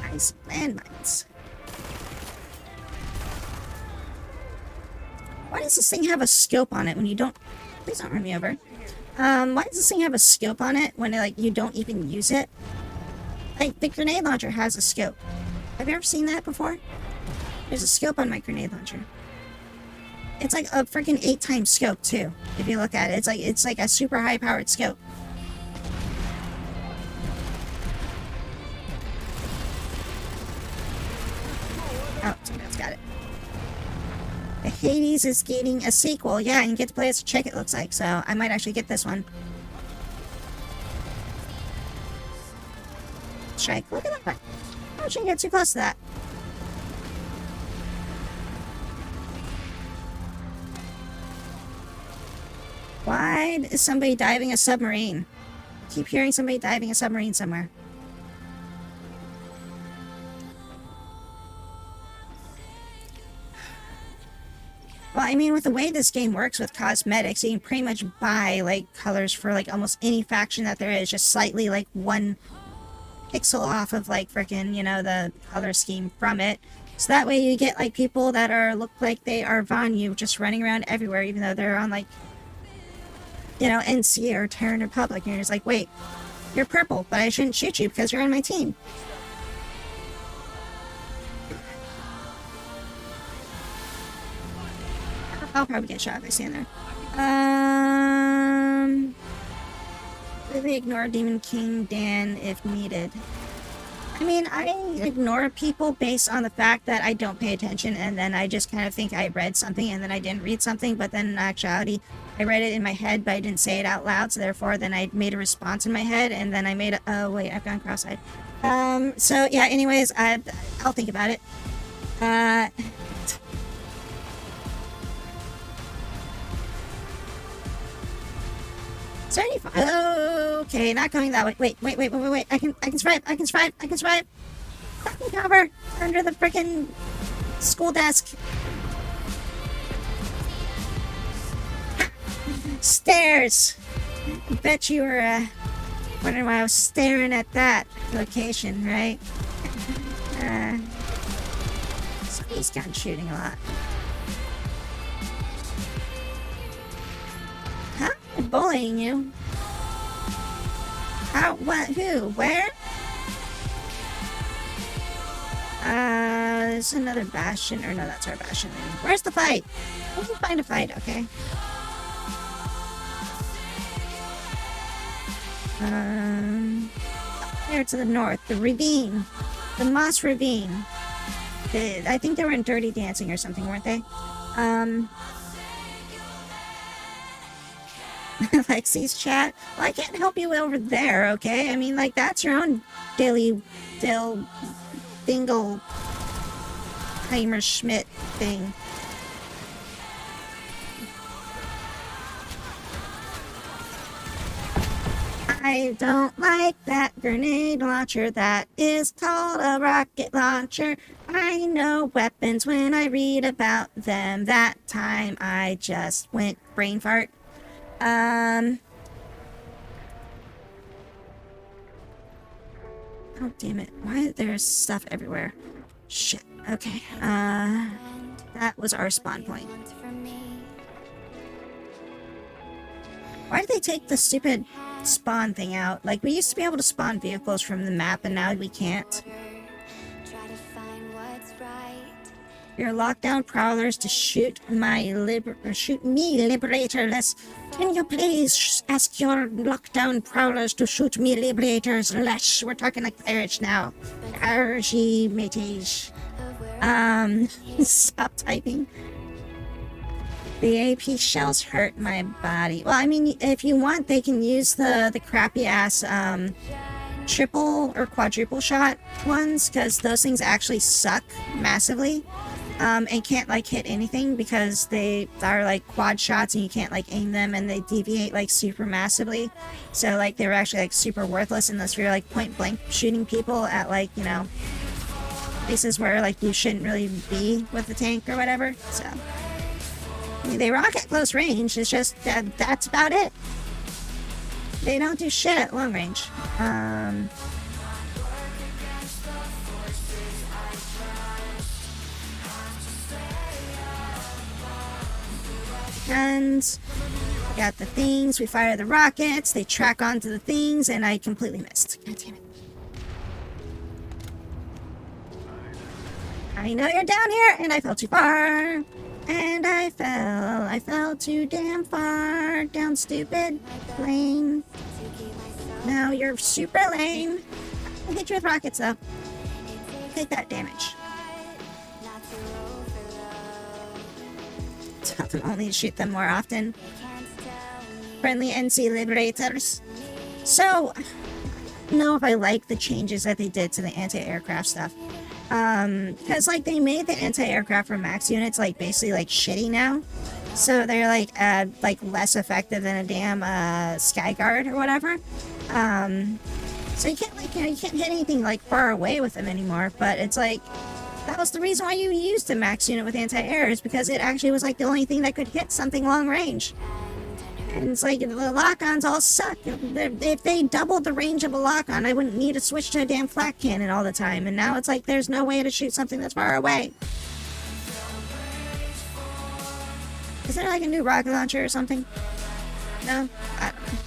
Nice landmines. Why does this thing have a scope on it when you don't... Please don't run me over. Why does this thing have a scope on it when, like, you don't even use it? Like, the grenade launcher has a scope. Have you ever seen that before? There's a scope on my grenade launcher. It's like a freaking 8-time scope, too. If you look at it, it's like a super high-powered scope. Oh, somebody's got it. Hades is getting a sequel. Yeah, and you get to play as a chick, it looks like. So I might actually get this one. Strike. Look at that. I shouldn't get too close to that. Why is somebody diving a submarine? I keep hearing somebody diving a submarine somewhere. Well, I mean, with the way this game works with cosmetics, you can pretty much buy, like, colors for, like, almost any faction that there is, just slightly, like, 1 pixel off of, like, frickin', you know, the color scheme from it. So that way you get, like, people that look like they are Vanyu just running around everywhere, even though they're on, like, you know, NC or Terran Republic, and you're just like, wait, you're purple, but I shouldn't shoot you because you're on my team. I'll probably get shot if I stand there. Really ignore Demon King Dan if needed. I mean, I ignore people based on the fact that I don't pay attention, and then I just kind of think I read something, and then I didn't read something, but then in actuality, I read it in my head, but I didn't say it out loud, so therefore, then I made a response in my head, and then I made a... Oh, wait, I've gone cross-eyed. So, yeah, anyways, I'll think about it. 75. Okay, not going that way. Wait. I can survive. I can survive. Fucking cover under the freaking school desk. Stairs. I bet you were wondering why I was staring at that location, right? Somebody's gun shooting a lot. Huh? I'm bullying you. How? What? Who? Where? There's another bastion. Or no, that's our bastion. Where's the fight? We can find a fight, okay. There to the north. The ravine. The Moss Ravine. I think they were in Dirty Dancing or something, weren't they? Lexi's chat. Well, I can't help you over there, okay? I mean, like, that's your own dingle Heimer Schmidt thing. I don't like that grenade launcher. That is called a rocket launcher. I know weapons when I read about them. That time I just went brain fart. Oh, damn it. Why there's stuff everywhere? Shit. Okay. That was our spawn point. Why did they take the stupid spawn thing out? Like, we used to be able to spawn vehicles from the map, and now we can't. Your lockdown prowlers to shoot me liberatorless. Can you please ask your lockdown prowlers to shoot me liberators less? We're talking like pirates now. Argy mateys. Stop typing. The AP shells hurt my body. Well, I mean, if you want, they can use the crappy ass triple or quadruple shot ones, because those things actually suck massively. And can't like hit anything because they are like quad shots and you can't like aim them, and they deviate like super massively. So like they're actually like super worthless unless you're like point blank shooting people at like, you know, places where like you shouldn't really be with the tank or whatever. So I mean, they rock at close range. It's just that's about it. They don't do shit at long range. Guns. Got the things. We fire the rockets. They track onto the things, and I completely missed. God damn it. I know you're down here, and I fell too far. And I fell too damn far. Down, stupid. Lame. Now you're super lame. I'll hit you with rockets, though. Take that damage. Tell them only to shoot them more often. Friendly NC liberators. So, I don't know if I like the changes that they did to the anti-aircraft stuff. Because like they made the anti-aircraft for max units like basically like shitty now, so they're like less effective than a damn Skyguard or whatever. So you can't like, you know, you can't hit anything like far away with them anymore. But it's like that was the reason why you used a max unit with anti-air, is because it actually was like the only thing that could hit something long range. And it's like, the lock-ons all suck. If they doubled the range of a lock-on, I wouldn't need to switch to a damn flak cannon all the time. And now it's like, there's no way to shoot something that's far away. Is there like a new rocket launcher or something? No? I don't know.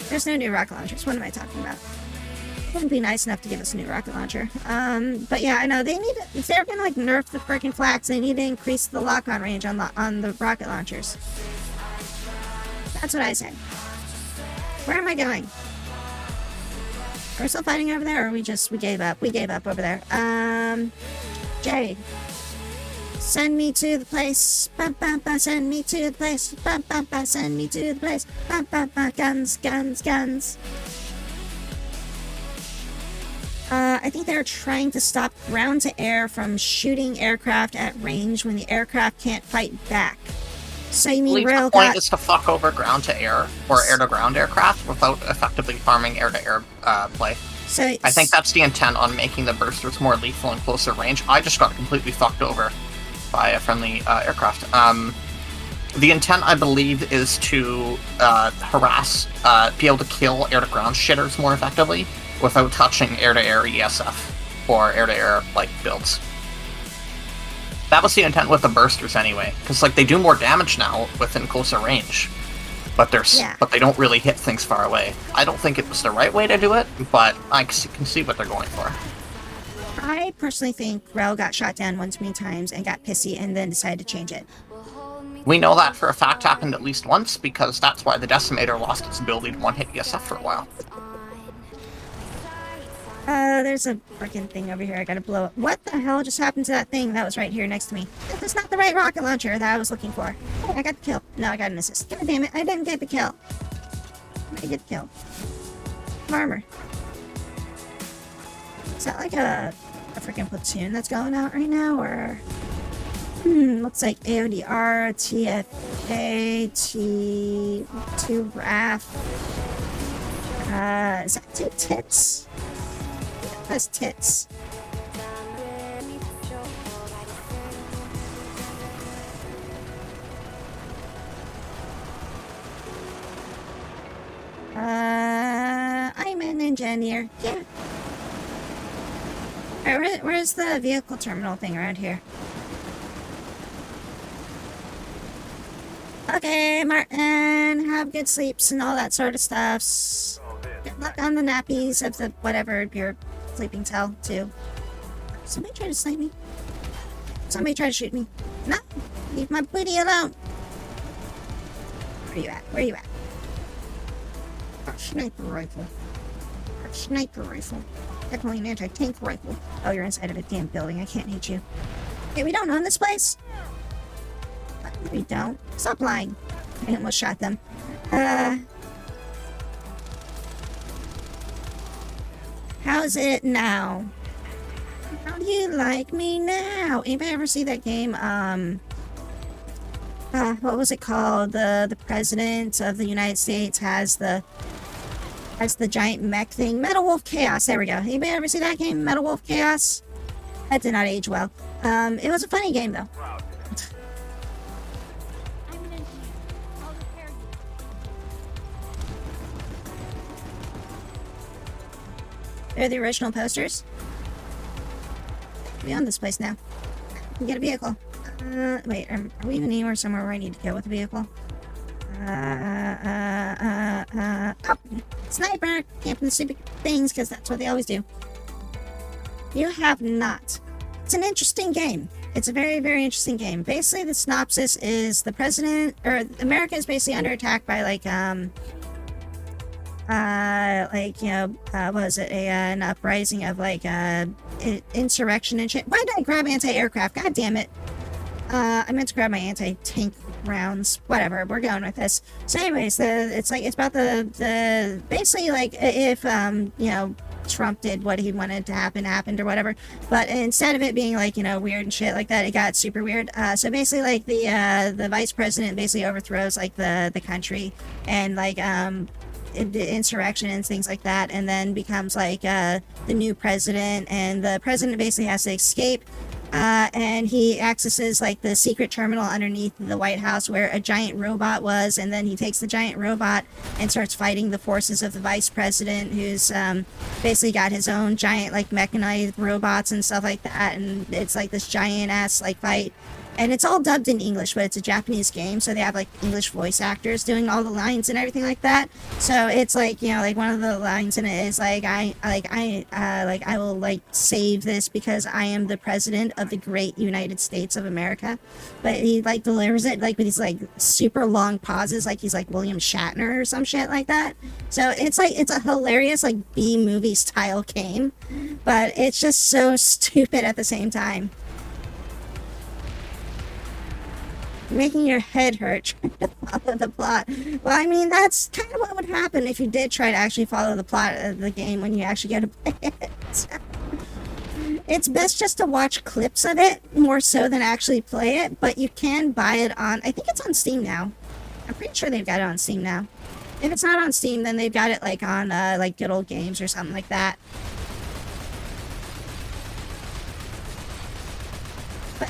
There's no new rocket launchers. What am I talking about? It wouldn't be nice enough to give us a new rocket launcher. But yeah, I know they need to, if they're gonna like nerf the freaking flaks, they need to increase the lock-on range on the rocket launchers. That's what I say. Where am I going? Are we still fighting over there, or we gave up? We gave up over there. Jade. Send me to the place. Ba, ba, ba, send me to the place. Ba, ba, ba, send me to the place. Ba, ba, ba, guns, guns, guns. I think they're trying to stop ground-to-air from shooting aircraft at range when the aircraft can't fight back. So you mean the point is to fuck over ground-to-air or air-to-ground aircraft without effectively farming air-to-air play. So I think that's the intent on making the boosters more lethal and closer range. I just got completely fucked over by a friendly aircraft. The intent, I believe, is to harass, be able to kill air-to-ground shitters more effectively without touching air-to-air ESF or air-to-air like builds. That was the intent with the bursters anyway, because like they do more damage now within closer range, but they don't really hit things far away. I don't think it was the right way to do it, but I can see what they're going for. I personally think Rel got shot down one too many times and got pissy and then decided to change it. We know that for a fact happened at least once, because that's why the Decimator lost its ability to one-hit ESF for a while. There's a freaking thing over here I gotta blow up. What the hell just happened to that thing that was right here next to me? That's not the right rocket launcher that I was looking for. Oh, I got the kill. No, I got an assist. God damn it, I didn't get the kill. I get the kill. Armor. Is that like a freaking platoon that's going out right now, or... looks like AODR, TFA, T2 RAF. Is that two tits? Yeah, that's tits. I'm an engineer. Yeah. Alright, where's the vehicle terminal thing around here? Okay, Martin, have good sleeps and all that sort of stuff. Good luck on the nappies of the whatever you're sleeping till, too. Somebody try to snipe me? Somebody try to shoot me? No! Leave my booty alone! Where you at? Where you at? A sniper rifle. A sniper rifle. Definitely an anti-tank rifle. Oh, you're inside of a damn building. I can't hit you. Hey, we don't own this place? We don't. Stop lying. I almost shot them. How's it now? How do you like me now? Anybody ever see that game? What was it called? The president of the United States has the giant mech thing. Metal Wolf Chaos. There we go. Anybody ever see that game? Metal Wolf Chaos? That did not age well. It was a funny game though. They're the original posters. We own this place now. We can get a vehicle. Wait, are we even anywhere somewhere where I need to go with the vehicle? Oh, sniper! Camping the stupid things, because that's what they always do. You have not. It's an interesting game. It's a very, very interesting game. Basically, the synopsis is the president, or America is basically under attack by, what was it? An uprising of, insurrection and shit. Why did I grab anti-aircraft? God damn it. I meant to grab my anti-tank rounds. Whatever, we're going with this. So anyways, it's about the basically, if, Trump did what he wanted to happened or whatever. But instead of it being, weird and shit like that, it got super weird. So basically, the vice president basically overthrows, the country and, the insurrection and things like that, and then becomes the new president, and the president basically has to escape, and he accesses the secret terminal underneath the White House where a giant robot was, and then he takes the giant robot and starts fighting the forces of the vice president, who's basically got his own giant mechanized robots and stuff like that, and it's this giant ass fight. And it's all dubbed in English, but it's a Japanese game, so they have English voice actors doing all the lines and everything like that. So it's one of the lines in it is I will save this because I am the president of the great United States of America. But he delivers it with these super long pauses, he's William Shatner or some shit like that. So it's a hilarious B movie style game, but it's just so stupid at the same time. Making your head hurt trying to follow the plot. Well, I mean, that's kind of what would happen if you did try to actually follow the plot of the game when you actually get to play it. It's best just to watch clips of it more so than actually play it, but you can buy it on, I think it's on Steam now. I'm pretty sure they've got it on Steam now. If it's not on Steam, then they've got it on Good Old Games or something like that.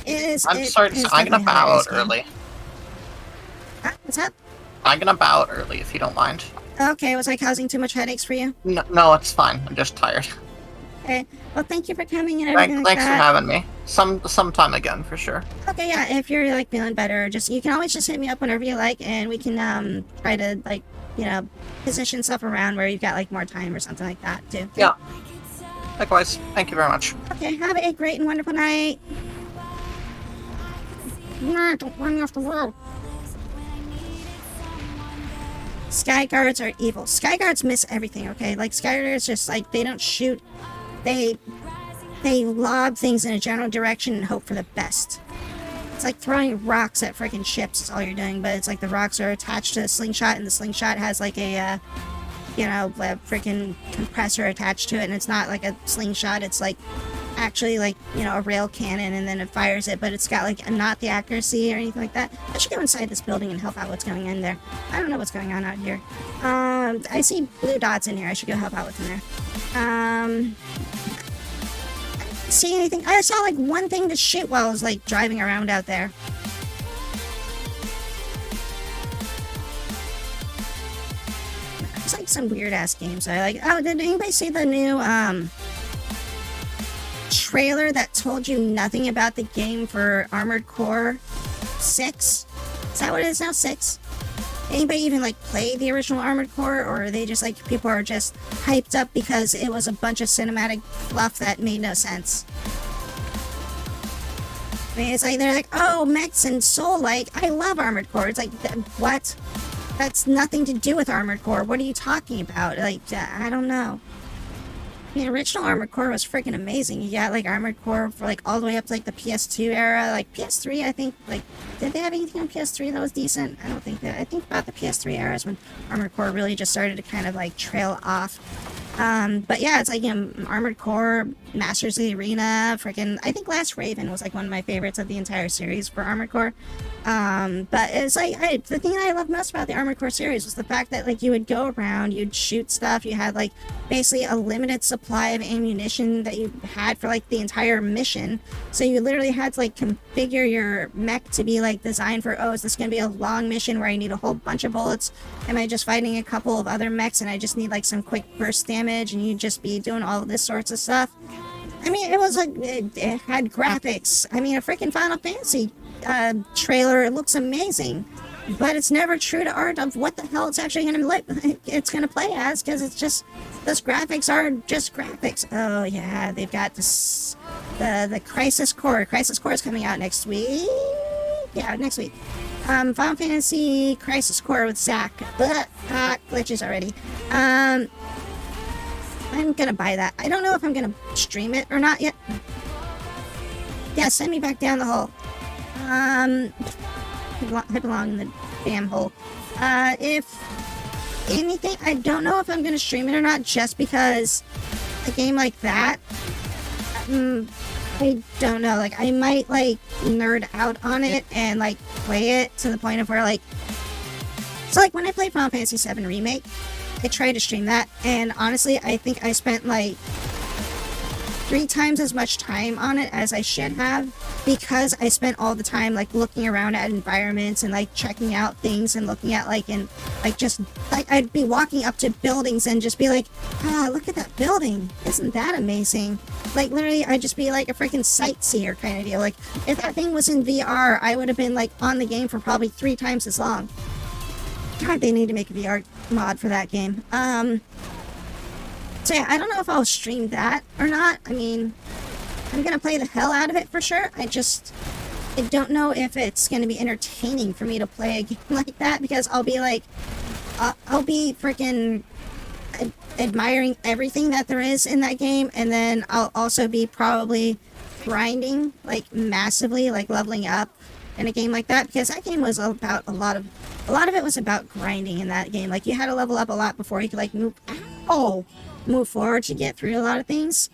I'm sorry, I'm gonna bow out early. What's up? I'm gonna bow out early if you don't mind. Okay, was I causing too much headaches for you? No, it's fine. I'm just tired. Okay, well, thank you for coming and everything Thanks for having me. Sometime again, for sure. Okay, yeah, if you're feeling better, you can always just hit me up whenever you like, and we can try to position stuff around where you've got more time or something like that too. Yeah. Likewise. Thank you very much. Okay, have a great and wonderful night. No, don't run me off the road. Sky guards are evil. Sky guards miss everything, okay? Sky guards just, they don't shoot they lob things in a general direction and hope for the best. It's like throwing rocks at freaking ships is all you're doing, but it's like the rocks are attached to a slingshot, and the slingshot has like a freaking compressor attached to it, and it's not like a slingshot, it's like actually like, a rail cannon, and then it fires it, but it's got like not the accuracy or anything like that. I should go inside this building and help out what's going in there. I don't know what's going on out here. I see blue dots in here. I should go help out what's in there. See anything? I saw like one thing to shoot while I was like driving around out there. It's like some weird ass games I like. Oh, did anybody see the new trailer that told you nothing about the game for Armored Core 6? Is that what it is now? 6? Anybody even like play the original Armored Core, or are they just like people are just hyped up because it was a bunch of cinematic fluff that made no sense? I mean, it's like they're like, oh, mechs and soul-like. I love Armored Core. It's like, what? That's nothing to do with Armored Core. What are you talking about? Like, I don't know. The original Armored Core was freaking amazing. You got like Armored Core for like all the way up to like the PS2 era, like PS3. I think like, did they have anything on PS3 that was decent? I don't think that. I think about the PS3 era is when Armored Core really just started to kind of like trail off. But yeah, it's like, Armored Core, Masters of the Arena, freaking, I think Last Raven was like one of my favorites of the entire series for Armored Core. But it's like, the thing that I love most about the Armored Core series was the fact that like you would go around, you'd shoot stuff, you had like basically a limited supply of ammunition that you had for like the entire mission. So you literally had to like configure your mech to be like designed for, oh, is this going to be a long mission where I need a whole bunch of bullets? Am I just fighting a couple of other mechs and I just need like some quick burst damage, and you'd just be doing all of this sorts of stuff? I mean, it was like, it had graphics. I mean, a freaking Final Fantasy trailer, it looks amazing, but it's never true to art of what the hell it's actually going to play as, because it's just, those graphics are just graphics. Oh yeah, they've got this, the Crisis Core. Crisis Core is coming out next week. Yeah, next week. Final Fantasy Crisis Core with Zack. Glitches already. I'm gonna buy that. I don't know if I'm gonna stream it or not yet. Yeah, send me back down the hole. I belong in the damn hole. If anything, I don't know if I'm gonna stream it or not, just because a game like that, I don't know, like, I might, like, nerd out on it and, like, play it to the point of where, like, so, like, when I played Final Fantasy VII Remake, I tried to stream that, and honestly, I think I spent, like, 3 times as much time on it as I should have, because I spent all the time, like, looking around at environments and, like, checking out things and looking at, like, and, like, just, like, I'd be walking up to buildings and just be like, ah, look at that building. Isn't that amazing? Like, literally, I'd just be, like, a freaking sightseer kind of deal. Like, if that thing was in VR, I would have been, like, on the game for probably 3 times as long. God, they need to make a VR mod for that game. So yeah, I don't know if I'll stream that or not. I mean, I'm gonna play the hell out of it for sure. I don't know if it's gonna be entertaining for me to play a game like that, because I'll be like, I'll be freaking admiring everything that there is in that game, and then I'll also be probably grinding, like, massively, like, leveling up in a game like that, because that game was about a lot of it was about grinding in that game. Like, you had to level up a lot before you could, like, move forward to get through a lot of things.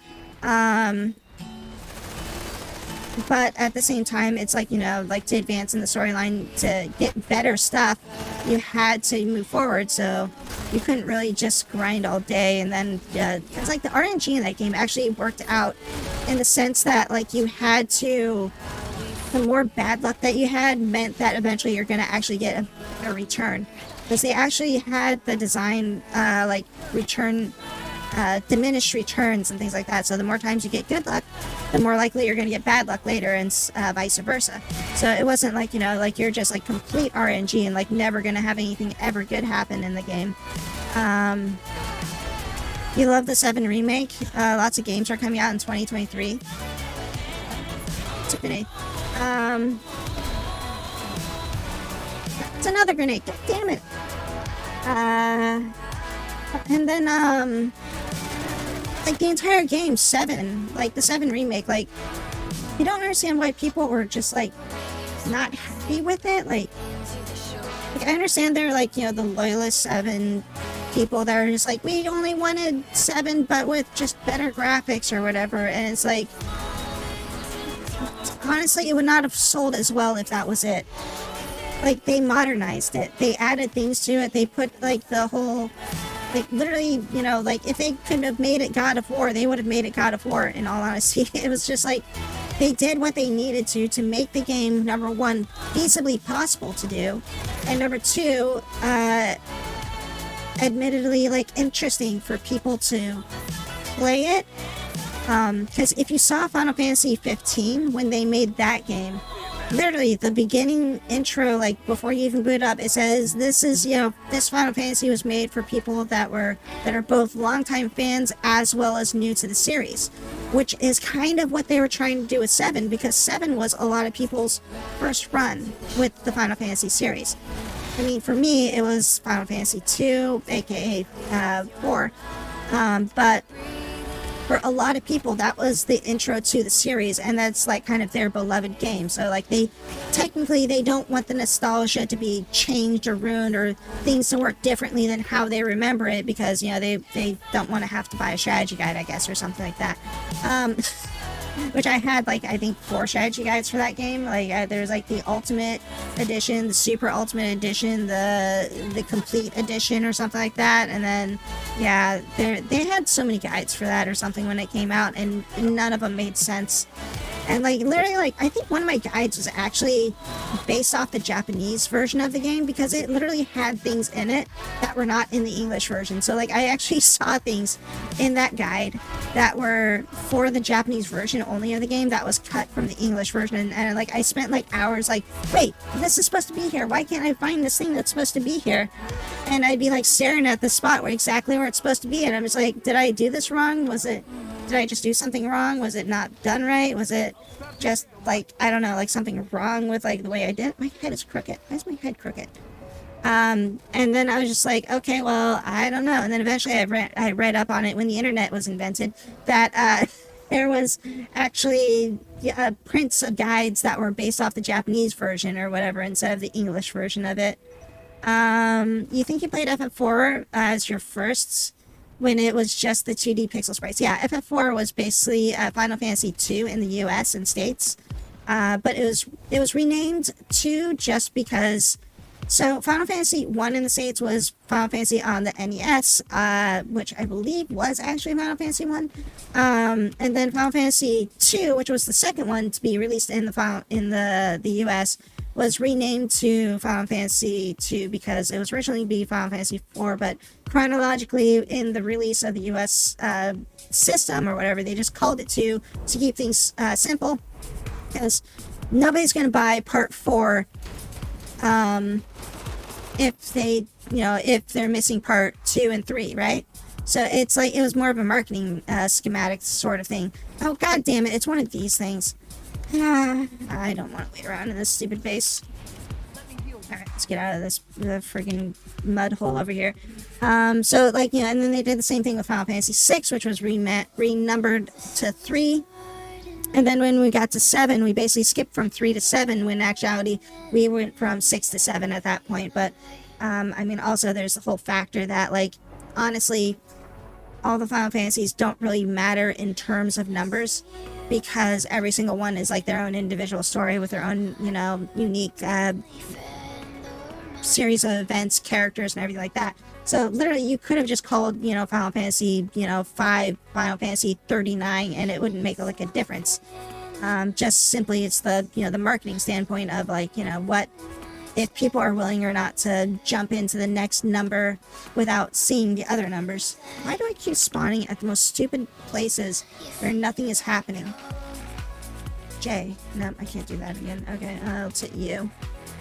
But at the same time, it's like, like, to advance in the storyline, to get better stuff, you had to move forward, so you couldn't really just grind all day. And then, because, like, the RNG in that game actually worked out in the sense that, like, you had to, the more bad luck that you had meant that eventually you're going to actually get a return. Because they actually had the design, like, return, diminished returns and things like that. So the more times you get good luck, the more likely you're going to get bad luck later, and vice versa. So it wasn't like, like, you're just, like, complete RNG and, like, never going to have anything ever good happen in the game. You love the 7 remake. Lots of games are coming out in 2023. It's a grenade. It's another grenade. God damn it. And then, like the entire game, 7, like the 7 remake, like you don't understand why people were just like not happy with it. Like I understand they're like, you know, the loyalist 7 people that are just like, we only wanted 7 but with just better graphics or whatever, and it's like, honestly, it would not have sold as well if that was it. Like, they modernized it, they added things to it, they put like the whole, like literally, you know, like if they could have made it God of War, they would have made it God of War, in all honesty. It was just like they did what they needed to make the game, number one, feasibly possible to do, and number two, admittedly, like, interesting for people to play it. Because if you saw Final Fantasy 15 when they made that game, literally the beginning intro, like before you even boot up, it says this is, you know, this Final Fantasy was made for people that are both longtime fans as well as new to the series, which is kind of what they were trying to do with 7, because 7 was a lot of people's first run with the Final Fantasy series. I mean, for me, it was Final Fantasy 2, aka 4, but for a lot of people, that was the intro to the series, and that's like kind of their beloved game. So like they don't want the nostalgia to be changed or ruined or things to work differently than how they remember it, because, you know, they don't want to have to buy a strategy guide, I guess, or something like that. Which I had, like, I think 4 strategy guides for that game. Like, there's like the Ultimate Edition, the Super Ultimate Edition, the Complete Edition, or something like that. And then, yeah, they had so many guides for that or something when it came out, and none of them made sense. And like literally, like, I think one of my guides was actually based off the Japanese version of the game, because it literally had things in it that were not in the English version. So like I actually saw things in that guide that were for the Japanese version only of the game that was cut from the English version, and like I spent like hours like, wait, this is supposed to be here, why can't I find this thing that's supposed to be here? And I'd be like staring at the spot where exactly where it's supposed to be, and I'm just like, did I do this wrong? Did I just do something wrong? Was it not done right? Was it just like, I don't know, like something wrong with like the way I did it? My head is crooked. Why is my head crooked? And then I was just like, okay, well, I don't know. And then eventually I read up on it when the internet was invented, that there was actually prints of guides that were based off the Japanese version or whatever instead of the English version of it. You think you played FF4 as your firsts when it was just the 2D pixel sprites? Yeah, FF4 was basically Final Fantasy 2 in the US and States, but it was renamed 2 just because. So Final Fantasy 1 in the States was Final Fantasy on the NES, which I believe was actually Final Fantasy 1, and then Final Fantasy 2, which was the second one to be released in the US, was renamed to Final Fantasy 2 because it was originally be Final Fantasy 4, but chronologically in the release of the US system or whatever, they just called it 2 to keep things simple, because nobody's going to buy Part 4 if they're missing Part 2 and 3, right? So it's like, it was more of a marketing schematic sort of thing. Oh, god damn it, it's one of these things. I don't want to wait around in this stupid base. Alright, let's get out of this friggin' mud hole over here. So, like, you know, and then they did the same thing with Final Fantasy 6, which was renumbered to 3. And then when we got to 7, we basically skipped from 3 to 7, when in actuality we went from 6 to 7 at that point. But, I mean, also there's the whole factor that, like, honestly, all the Final Fantasies don't really matter in terms of numbers, because every single one is like their own individual story with their own, you know, unique series of events, characters, and everything like that. So literally, you could have just called, you know, Final Fantasy, you know, 5, Final Fantasy 39, and it wouldn't make like a difference. Just simply, it's the, you know, the marketing standpoint of like, you know, what if people are willing or not to jump into the next number without seeing the other numbers. Why do I keep spawning at the most stupid places where nothing is happening? J. No, I can't do that again. Okay, I'll hit you.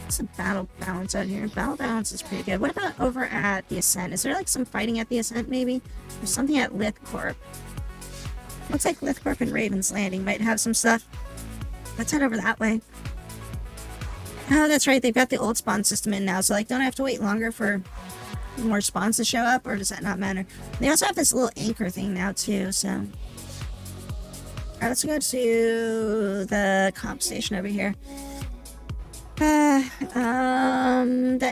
What's the battle balance out here? Battle balance is pretty good. What about over at the Ascent? Is there like some fighting at the Ascent maybe? There's something at Lithcorp. Looks like Lithcorp and Raven's Landing might have some stuff. Let's head over that way. Oh, that's right. They've got the old spawn system in now, so like don't have to wait longer for more spawns to show up, or does that not matter? They also have this little anchor thing now too, so. Alright, let's go to the comp station over here. That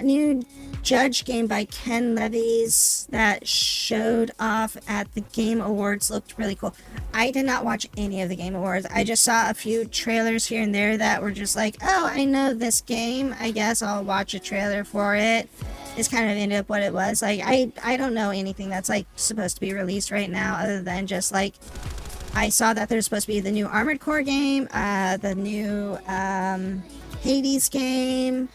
new Judge game by Ken Levy's that showed off at the Game Awards looked really cool. I did not watch any of the Game Awards. I just saw a few trailers here and there that were just like, oh, I know this game. I guess I'll watch a trailer for it. It's kind of ended up what it was. Like, I don't know anything that's like supposed to be released right now other than just like, I saw that there's supposed to be the new Armored Core game, the new Hades game,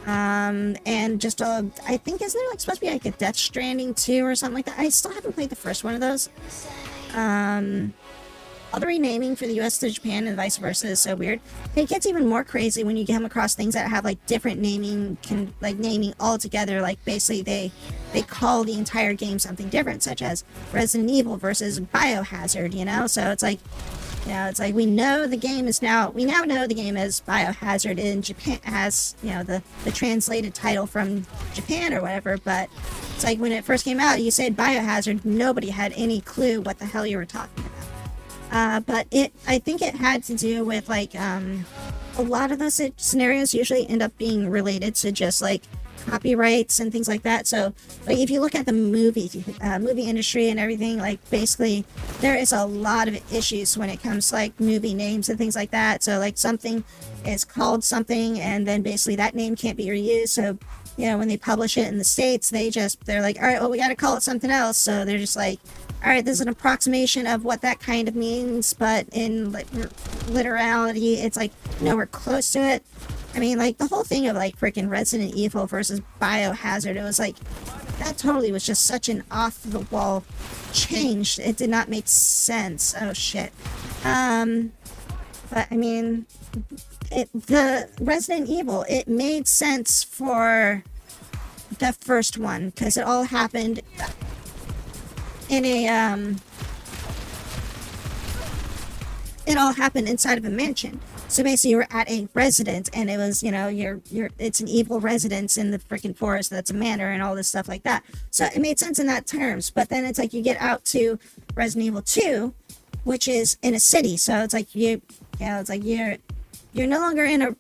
and just I think isn't there like supposed to be like a Death Stranding 2 or something like that? I still haven't played the first one of those. All the renaming for the US to Japan and vice versa is so weird. It gets even more crazy when you come across things that have like different naming, naming all together. Like basically they call the entire game something different, such as Resident Evil versus Biohazard, you know? So it's like, you know, it's like we now know the game is Biohazard in Japan, has, you know, the translated title from Japan or whatever, but it's like when it first came out, you said Biohazard, nobody had any clue what the hell you were talking about. But I think it had to do with like, a lot of those scenarios usually end up being related to just like copyrights and things like that. So like if you look at the movie industry and everything, like basically there is a lot of issues when it comes to like movie names and things like that. So like something is called something and then basically that name can't be reused. So, you know, when they publish it in the States, they're like, all right, well, we got to call it something else. So they're just like, all right, this is an approximation of what that kind of means, but in literality, it's like nowhere close to it. I mean, like the whole thing of like freaking Resident Evil versus Biohazard, it was like, that totally was just such an off the wall change. It did not make sense. Oh shit. But I mean, the Resident Evil, it made sense for the first one because it all happened in it all happened inside of a mansion. So basically you were at a residence and it was, you know, it's an evil residence in the freaking forest that's a manor and all this stuff like that. So it made sense in that terms, but then it's like you get out to Resident Evil 2, which is in a city. So it's like you're no longer in a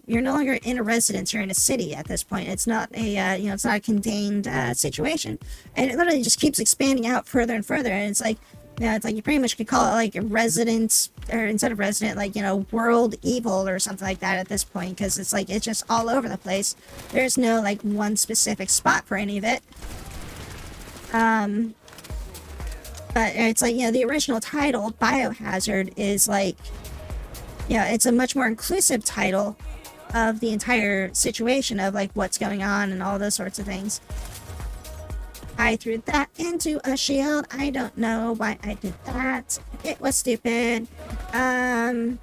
residence, you're in a city at this point. It's not a it's not a contained situation. And it literally just keeps expanding out further and further, and it's like, you know, it's like you pretty much could call it like a residence, or instead of resident, like, you know, world evil or something like that at this point, because it's like it's just all over the place. There's no like one specific spot for any of it. But it's like, you know, the original title, Biohazard, is like, yeah, it's a much more inclusive title of the entire situation of like what's going on and all those sorts of things. I threw that into a shield. I don't know why I did that. It was stupid. And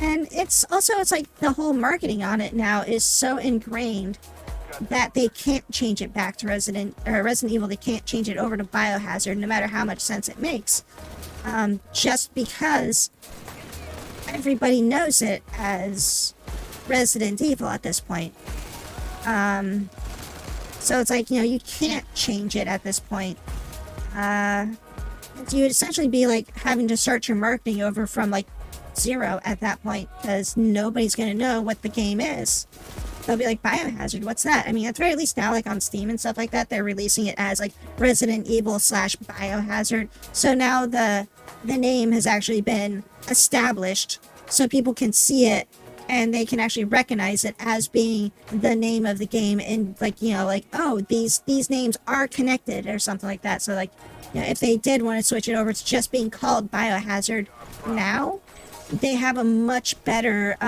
it's like the whole marketing on it now is so ingrained that they can't change it back to Resident Evil. They can't change it over to Biohazard, no matter how much sense it makes. Just because everybody knows it as Resident Evil at this point. So it's like, you know, you can't change it at this point. You would essentially be like having to start your marketing over from like zero at that point, because nobody's going to know what the game is. They'll be like, Biohazard, what's that? I mean, at the very least now, like on Steam and stuff like that, they're releasing it as like Resident Evil / Biohazard. So now the name has actually been established so people can see it and they can actually recognize it as being the name of the game, and like, you know, like, oh, these names are connected or something like that. So like, you know, if they did want to switch it over to just being called Biohazard now, they have a much better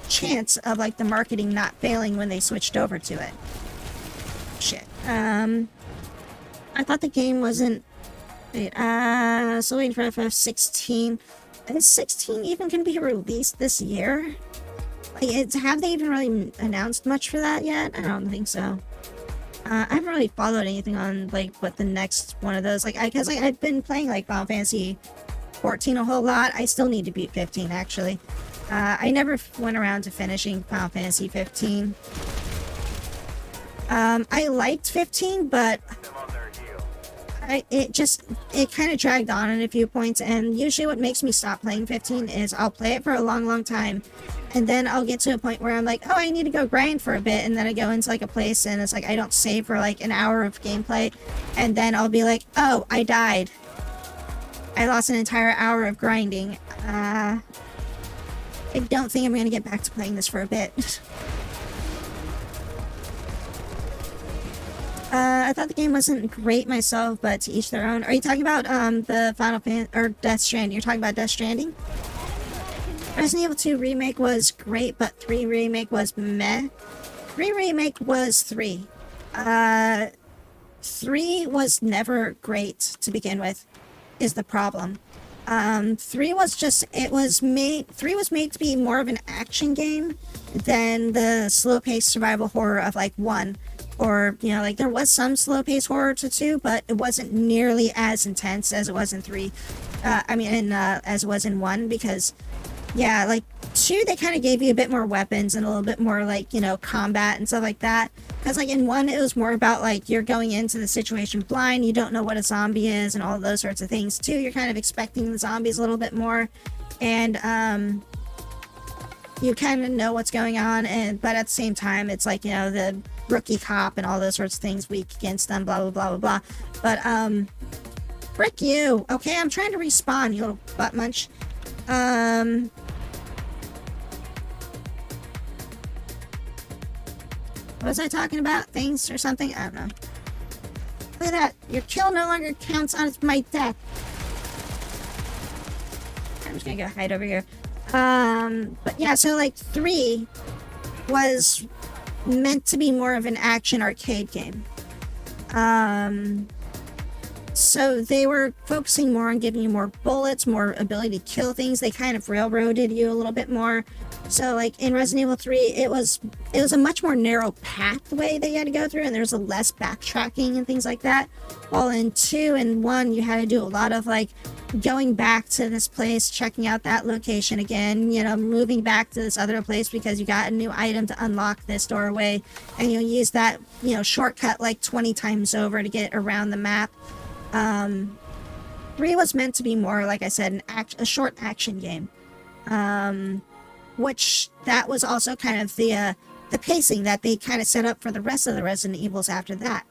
chance of like the marketing not failing when they switched over to it. Shit. I thought the game wasn't. Wait, so waiting for FF16. Is 16 even going to be released this year? Like, have they even really announced much for that yet? I don't think so. I haven't really followed anything on like what the next one of those, like, because I've been playing like Final Fantasy 14 a whole lot. I still need to beat 15 actually. I never went around to finishing Final Fantasy 15. I liked 15, but it kind of dragged on at a few points, and usually what makes me stop playing 15 is I'll play it for a long time, and then I'll get to a point where I'm like, oh, I need to go grind for a bit, and then I go into like a place and it's like I don't save for like an hour of gameplay, and then I'll be like, oh, I died. I lost an entire hour of grinding. I don't think I'm going to get back to playing this for a bit. I thought the game wasn't great myself, but to each their own. Are you talking about the Final Fantasy or Death Stranding? You're talking about Death Stranding? Resident Evil 2 Remake was great, but 3 Remake was meh. 3 Remake was 3. 3 was never great to begin with, is the problem. 3 was just, 3 was made to be more of an action game than the slow-paced survival horror of like 1. Or, you know, like there was some slow-paced horror to 2, but it wasn't nearly as intense as it was in 3. As it was in 1, because, yeah, like 2, they kind of gave you a bit more weapons and a little bit more, like, you know, combat and stuff like that. Because, like, in 1, it was more about, like, you're going into the situation blind, you don't know what a zombie is and all those sorts of things. 2, you're kind of expecting the zombies a little bit more, and, you kind of know what's going on, but at the same time, it's like, you know, the rookie cop and all those sorts of things, weak against them, blah, blah, blah, blah, blah. But, frick you. Okay, I'm trying to respawn, you little butt munch. What was I talking about? Things or something? I don't know. Look at that. Your kill no longer counts on my death. I'm just gonna go hide over here. But yeah, so like 3 was meant to be more of an action arcade game. So they were focusing more on giving you more bullets, more ability to kill things. They kind of railroaded you a little bit more. So like in Resident Evil 3, it was a much more narrow pathway that you had to go through, and there's a less backtracking and things like that. While in 2 and 1, you had to do a lot of like going back to this place, checking out that location again, you know, moving back to this other place because you got a new item to unlock this doorway, and you'll use that, you know, shortcut like 20 times over to get around the map. 3 was meant to be more, like I said, a short action game. Which that was also kind of the pacing that they kind of set up for the rest of the Resident Evils after that.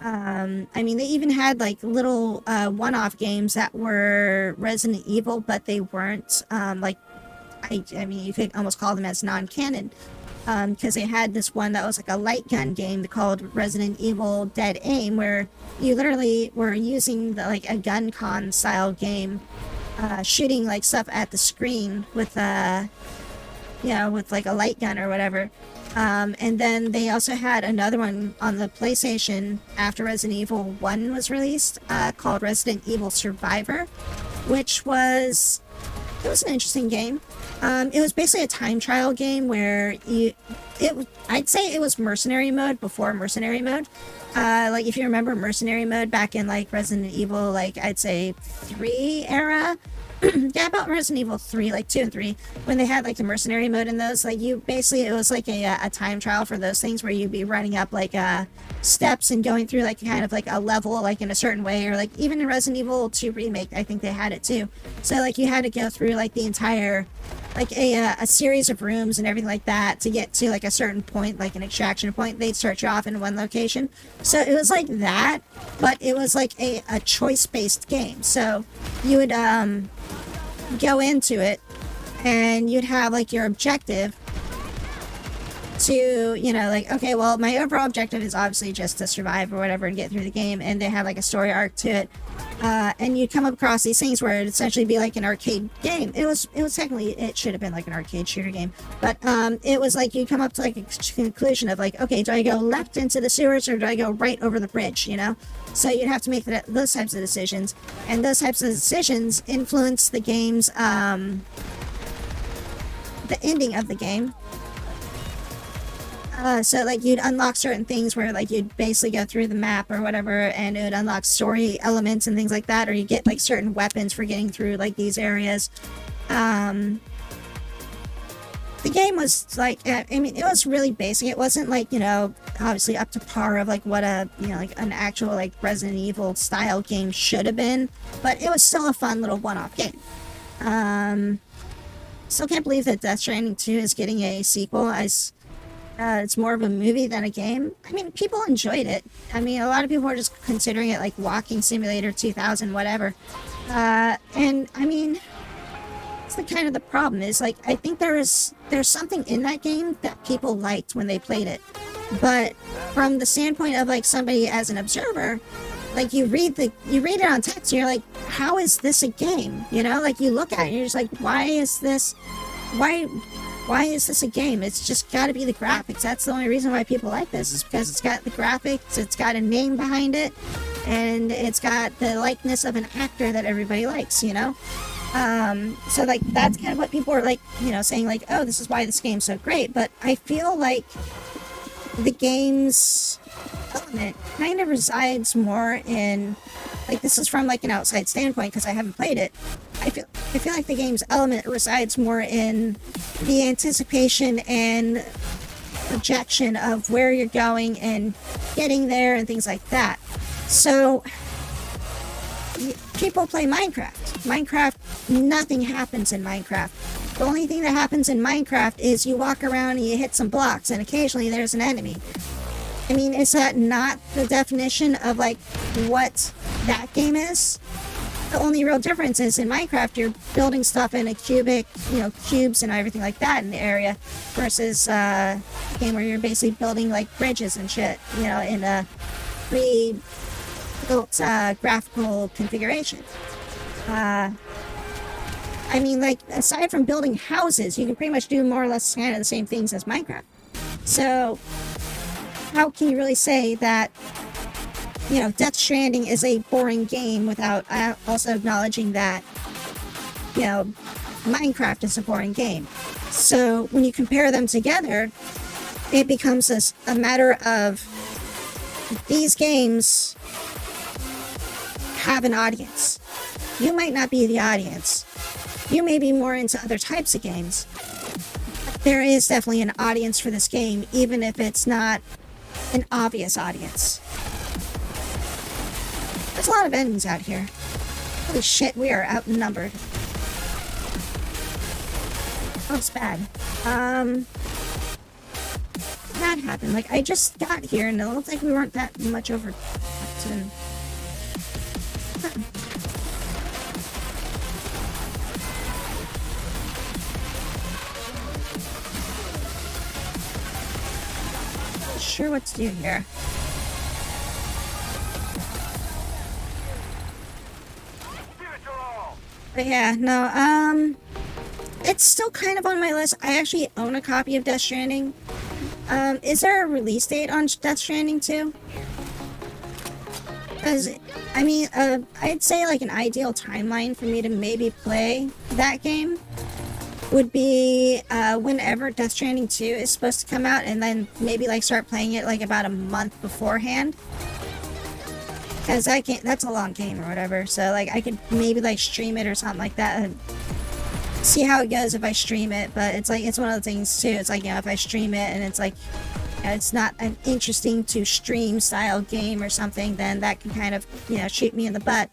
I mean, they even had like little one-off games that were Resident Evil, but they weren't I mean, you could almost call them as non-canon, because they had this one that was like a light gun game called Resident Evil Dead Aim, where you literally were using like a gun con style game, shooting like stuff at the screen with with like a light gun or whatever. And then they also had another one on the PlayStation after Resident Evil 1 was released, called Resident Evil Survivor, which was an interesting game. It was basically a time trial game where I'd say it was mercenary mode before mercenary mode. Like if you remember mercenary mode back in like Resident Evil, like I'd say 3 era. Yeah, about Resident Evil 3, like 2 and 3, when they had like the mercenary mode in those, like it was like a time trial for those things where you'd be running up like steps and going through like kind of like a level like in a certain way, or like even in Resident Evil 2 Remake, I think they had it too. So like you had to go through like the entire, like a series of rooms and everything like that to get to like a certain point, like an extraction point. They'd start you off in one location. So it was like that, but it was like a choice-based game. So you would go into it and you'd have like your objective to, you know, like, okay, well, my overall objective is obviously just to survive or whatever and get through the game, and they have like a story arc to it, and you come across these things where it'd essentially be like an arcade game. It was technically, it should have been like an arcade shooter game, but it was like you come up to like a conclusion of like, okay, do I go left into the sewers or do I go right over the bridge, you know? So you'd have to make those types of decisions, and those types of decisions influence the game's the ending of the game. So like you'd unlock certain things where like you'd basically go through the map or whatever, and it would unlock story elements and things like that, or you get like certain weapons for getting through like these areas. The the game was like, I mean, it was really basic. It wasn't like, you know, obviously up to par of like what a, you know, like an actual like Resident Evil style game should have been, but it was still a fun little one-off game. Still can't believe that Death Stranding 2 is getting a sequel. It's more of a movie than a game. I mean, people enjoyed it. I mean, a lot of people are just considering it like Walking Simulator 2000, whatever. And I mean, it's the kind of the problem is like, I think there's something in that game that people liked when they played it. But from the standpoint of like somebody as an observer, like you read it on text and you're like, how is this a game? You know, like you look at it and you're just like, why is this a game? It's just got to be the graphics. That's the only reason why people like this, is because it's got the graphics, it's got a name behind it, and it's got the likeness of an actor that everybody likes, you know? So like that's kind of what people are like, you know, saying like, oh, this is why this game's so great. But I feel like the game's element kind of resides more in, like, this is from like an outside standpoint because I haven't played it. I feel like the game's element resides more in the anticipation and projection of where you're going and getting there and things like that. So people play Minecraft, nothing happens in Minecraft. The only thing that happens in Minecraft is you walk around and you hit some blocks and occasionally there's an enemy. I mean, is that not the definition of like what that game is? The only real difference is in Minecraft, you're building stuff in a cubic, you know, cubes and everything like that in the area, versus a game where you're basically building like bridges and shit, you know, in a pre-built graphical configuration. I mean, like, aside from building houses, you can pretty much do more or less kind of the same things as Minecraft. So, how can you really say that, you know, Death Stranding is a boring game without also acknowledging that, you know, Minecraft is a boring game? So when you compare them together, it becomes a matter of these games have an audience. You might not be the audience. You may be more into other types of games. There is definitely an audience for this game, even if it's not an obvious audience. There's a lot of enemies out here. Holy shit, we are outnumbered. Oh, it's bad. That happened. Like, I just got here and it looked like we weren't that much over. Not sure what to do here. But yeah, no, it's still kind of on my list. I actually own a copy of Death Stranding. Is there a release date on Death Stranding 2? Because, I mean, I'd say like an ideal timeline for me to maybe play that game would be whenever Death Stranding 2 is supposed to come out, and then maybe like start playing it like about a month beforehand. Because that's a long game or whatever, so like I could maybe like stream it or something like that and see how it goes if I stream it. But it's like, it's one of the things too, it's like, you know, if I stream it and it's like, you know, it's not an interesting to stream style game or something, then that can kind of, you know, shoot me in the butt.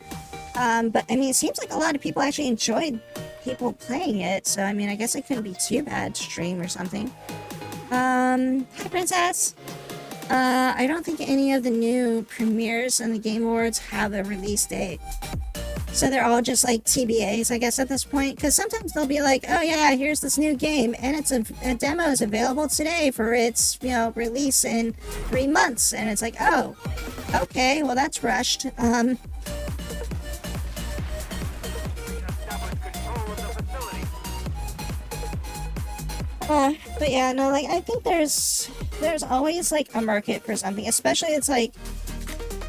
But I mean, it seems like a lot of people actually enjoyed people playing it, so I mean, I guess it couldn't be too bad to stream or something. Hi Princess! I don't think any of the new premieres and the Game Awards have a release date. So they're all just like TBAs, I guess, at this point. Because sometimes they'll be like, oh yeah, here's this new game, and it's a demo is available today for its, you know, release in 3 months. And it's like, oh, okay, well that's rushed. But yeah, no, like, I think there's always like a market for something, especially it's like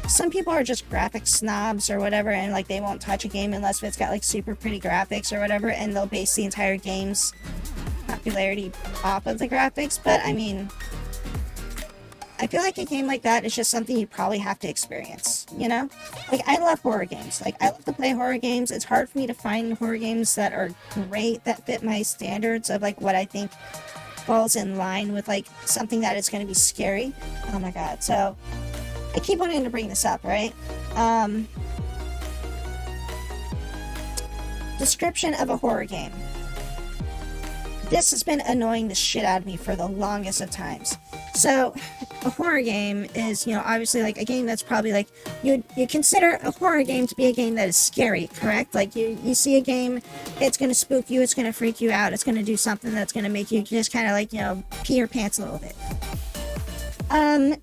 some people are just graphic snobs or whatever, and like they won't touch a game unless it's got like super pretty graphics or whatever, and they'll base the entire game's popularity off of the graphics. But I mean, I feel like a game like that is just something you probably have to experience, you know? Like, I love horror games. Like, I love to play horror games. It's hard for me to find horror games that are great, that fit my standards of, like, what I think falls in line with, like, something that is going to be scary. Oh my god. So, I keep wanting to bring this up, right? Description of a horror game. This has been annoying the shit out of me for the longest of times. So, a horror game is, you know, obviously like a game that's probably like, you consider a horror game to be a game that is scary, correct? Like you see a game, it's going to spook you, it's going to freak you out, it's going to do something that's going to make you just kind of like, you know, pee your pants a little bit.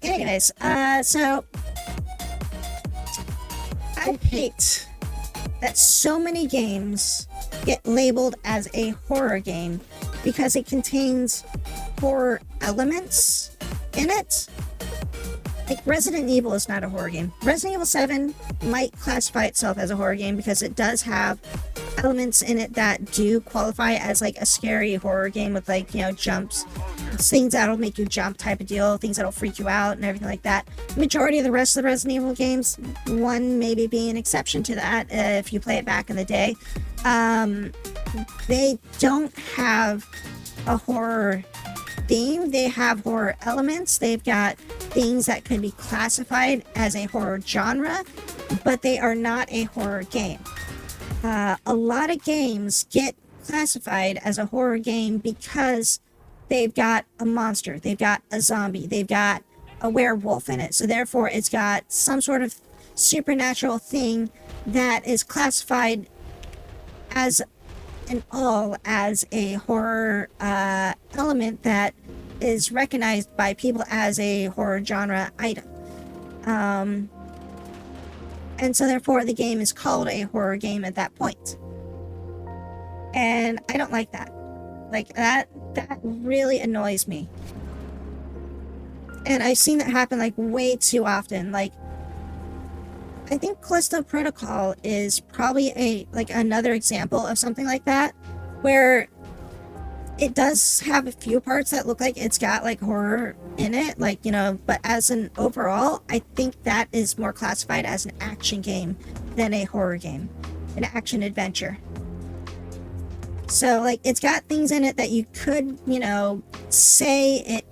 Anyways, so I hate that so many games get labeled as a horror game because it contains horror elements in it. Like, Resident Evil is not a horror game. Resident Evil 7 might classify itself as a horror game because it does have elements in it that do qualify as like a scary horror game with, like, you know, jumps, things that'll make you jump type of deal, things that'll freak you out and everything like that. Majority of the rest of the Resident Evil games, one maybe being an exception to that, if you play it back in the day, they don't have a horror theme. They have horror elements. They've got things that could be classified as a horror genre, but they are not a horror game. A lot of games get classified as a horror game because they've got a monster, they've got a zombie, they've got a werewolf in it. So therefore it's got some sort of supernatural thing that is classified as as a horror element that is recognized by people as a horror genre item. And so therefore the game is called a horror game at that point. And I don't like that. Like, that really annoys me. And I've seen that happen like way too often. Like, I think Callisto Protocol is probably another example of something like that, where it does have a few parts that look like it's got like horror in it, like, you know, but as an overall, I think that is more classified as an action game than a horror game, an action adventure. So, like, it's got things in it that you could, you know, say it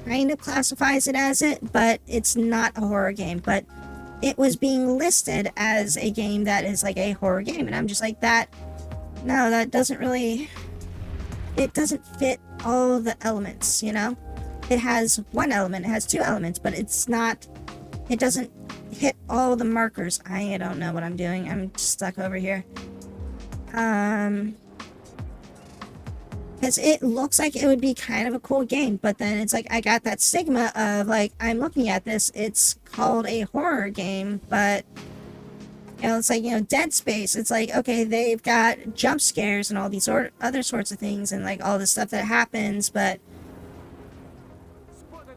kind of classifies it as it, but it's not a horror game. But it was being listed as a game that is like a horror game, and I'm just like, that doesn't really, it doesn't fit all the elements, you know? It has one element, it has two elements, but it doesn't hit all the markers. I don't know what I'm doing. I'm stuck over here. Because it looks like it would be kind of a cool game, but then it's like, I got that stigma of like, I'm looking at this, it's called a horror game, but, you know, it's like, you know, Dead Space, it's like, okay, they've got jump scares and all these other sorts of things and like all this stuff that happens, but,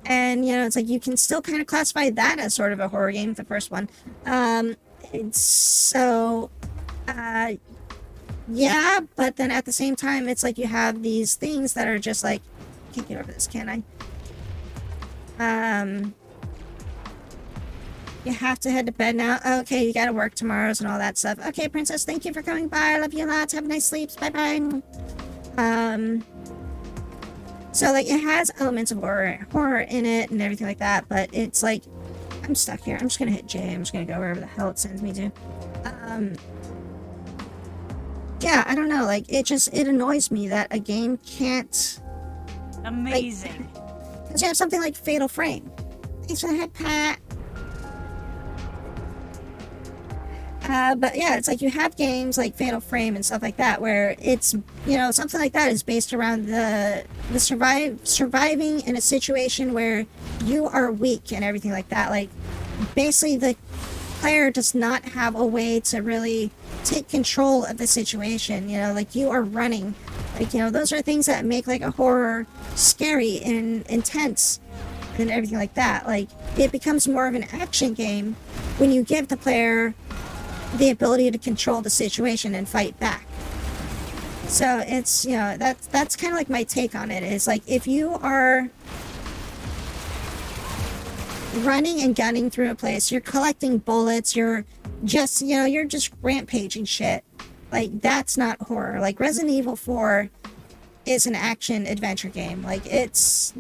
and, you know, it's like, you can still kind of classify that as sort of a horror game, the first one. Yeah, but then at the same time, it's like you have these things that are just like, I can't get over this, can I? You have to head to bed now. Okay, you gotta work tomorrows and all that stuff. Okay, Princess, thank you for coming by. I love you lots. Have a nice sleep. Bye-bye. So, like, it has elements of horror in it and everything like that, but it's like, I'm stuck here. I'm just gonna hit J. I'm just gonna go wherever the hell it sends me to. Yeah, I don't know, like, it annoys me that a game can't... Amazing. Because you have something like Fatal Frame. Thanks for the head pat. But yeah, it's like you have games like Fatal Frame and stuff like that where it's, you know, something like that is based around the surviving in a situation where you are weak and everything like that. Like, basically the player does not have a way to really take control of the situation, you know, like you are running, like, you know, those are things that make like a horror scary and intense and everything like that. Like, it becomes more of an action game when you give the player the ability to control the situation and fight back. So it's, you know, that's kind of like my take on it, is like, if you are running and gunning through a place. You're collecting bullets. You're just, you're just rampaging shit. Like, that's not horror. Like, Resident Evil 4 is an action adventure game. Like, it's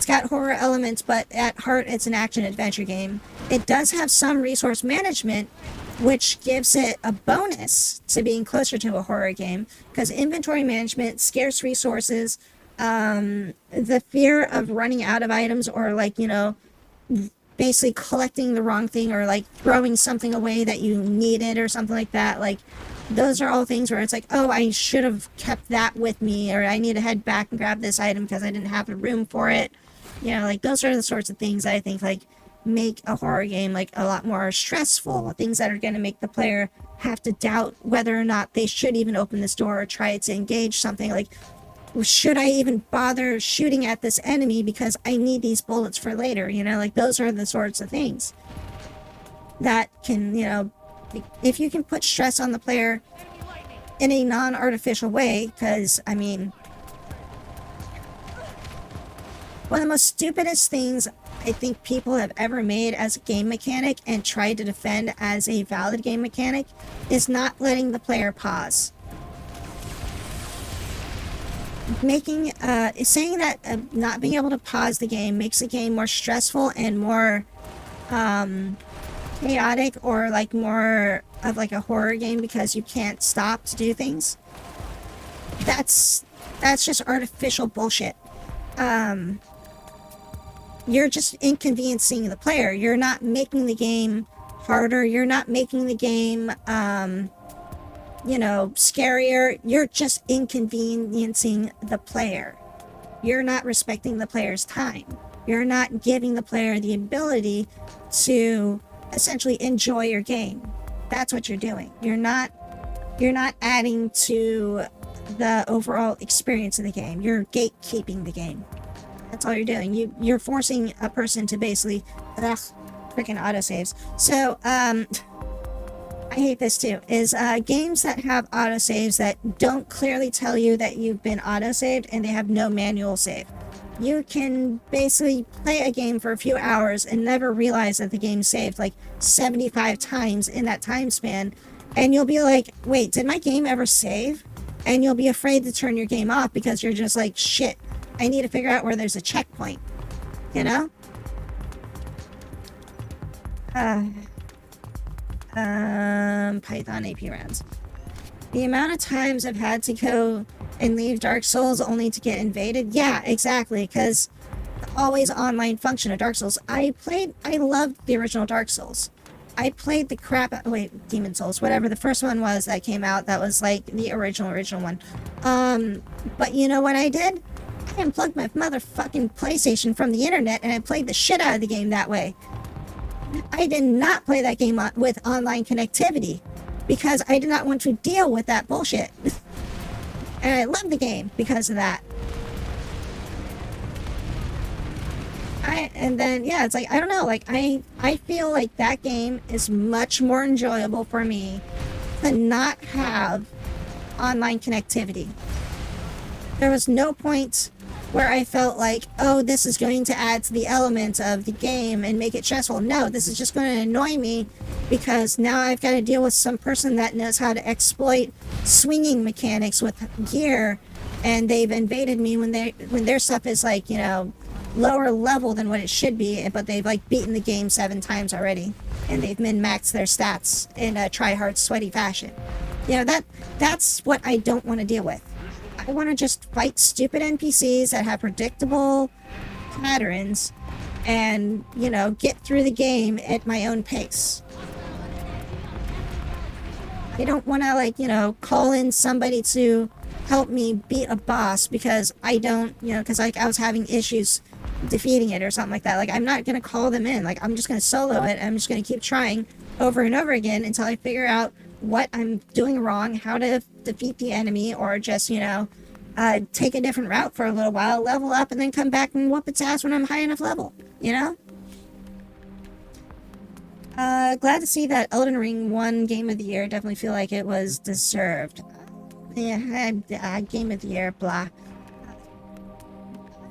got horror elements, but at heart, it's an action adventure game. It does have some resource management, which gives it a bonus to being closer to a horror game, because inventory management, scarce resources, the fear of running out of items, or like, basically collecting the wrong thing, or like throwing something away that you needed or something like that. Like, those are all things where it's like, oh, I should have kept that with me, or I need to head back and grab this item because I didn't have the room for it. Like, those are the sorts of things I think like make a horror game like a lot more stressful. Things that are going to make the player have to doubt whether or not they should even open this door or try to engage something. Like, should I even bother shooting at this enemy because I need these bullets for later? Like, those are the sorts of things that can, if you can put stress on the player in a non-artificial way, because, I mean, one of the most stupidest things I think people have ever made as a game mechanic and tried to defend as a valid game mechanic is not letting the player pause. Saying that not being able to pause the game makes the game more stressful and more chaotic, or like more of like a horror game because you can't stop to do things. That's just artificial bullshit. You're just inconveniencing the player. You're not making the game harder. You're not making the game, scarier. You're just inconveniencing the player. You're not respecting the player's time. You're not giving the player the ability to essentially enjoy your game. That's what you're doing. You're not adding to the overall experience of the game. You're gatekeeping the game. That's all you're doing. You're forcing a person to basically freaking autosaves. So I hate this too, is games that have autosaves that don't clearly tell you that you've been autosaved, and they have no manual save. You can basically play a game for a few hours and never realize that the game saved like 75 times in that time span, and you'll be like, wait, did my game ever save? And you'll be afraid to turn your game off because you're just like, shit, I need to figure out where there's a checkpoint, Python AP rounds. The amount of times I've had to go and leave Dark Souls only to get invaded. Yeah, exactly, because the always online function of Dark Souls. I loved the original Dark Souls. I played the crap out, Demon Souls, whatever the first one was that came out, that was like the original one. But you know what I did? I unplugged my motherfucking PlayStation from the internet and I played the shit out of the game that way. I did not play that game with online connectivity because I did not want to deal with that bullshit. And I love the game because of that. It's like, I don't know, like, I feel like that game is much more enjoyable for me to not have online connectivity. There was no point where I felt like, oh, this is going to add to the element of the game and make it stressful. No, this is just going to annoy me because now I've got to deal with some person that knows how to exploit swinging mechanics with gear, and they've invaded me when their stuff is like, lower level than what it should be, but they've like beaten the game 7 times already, and they've min-maxed their stats in a try-hard, sweaty fashion. That's what I don't want to deal with. I want to just fight stupid NPCs that have predictable patterns and, get through the game at my own pace. I don't want to, call in somebody to help me beat a boss because I don't, because I was having issues defeating it or something like that. Like, I'm not going to call them in. Like, I'm just going to solo it. I'm just going to keep trying over and over again until I figure out what I'm doing wrong, how to defeat the enemy, or just, take a different route for a little while, level up, and then come back and whoop its ass when I'm high enough level, Glad to see that Elden Ring won Game of the Year. Definitely feel like it was deserved. Game of the Year, blah.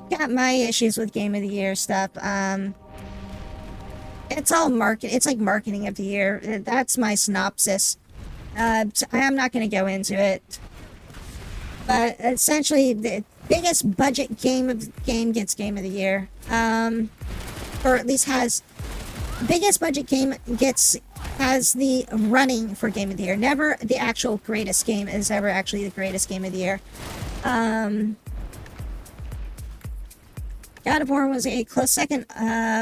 Got my issues with Game of the Year stuff. It's all market. It's like marketing of the year. That's my synopsis. So I am not going to go into it, but essentially, the biggest budget game gets game of the year, or at least has biggest budget game has the running for game of the year. Never the actual greatest game is ever actually the greatest game of the year. God of War was a close second,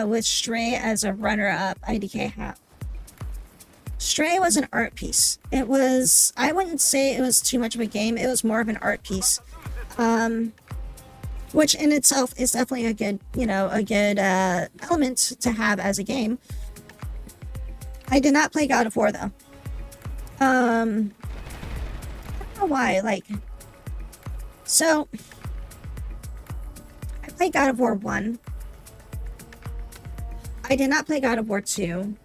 with Stray as a runner-up. IDK hat. Stray was an art piece. It was, I wouldn't say it was too much of a game. It was more of an art piece. Which in itself is definitely a good, element to have as a game. I did not play God of War though. I don't know why, so I played God of War 1. I did not play God of War 2.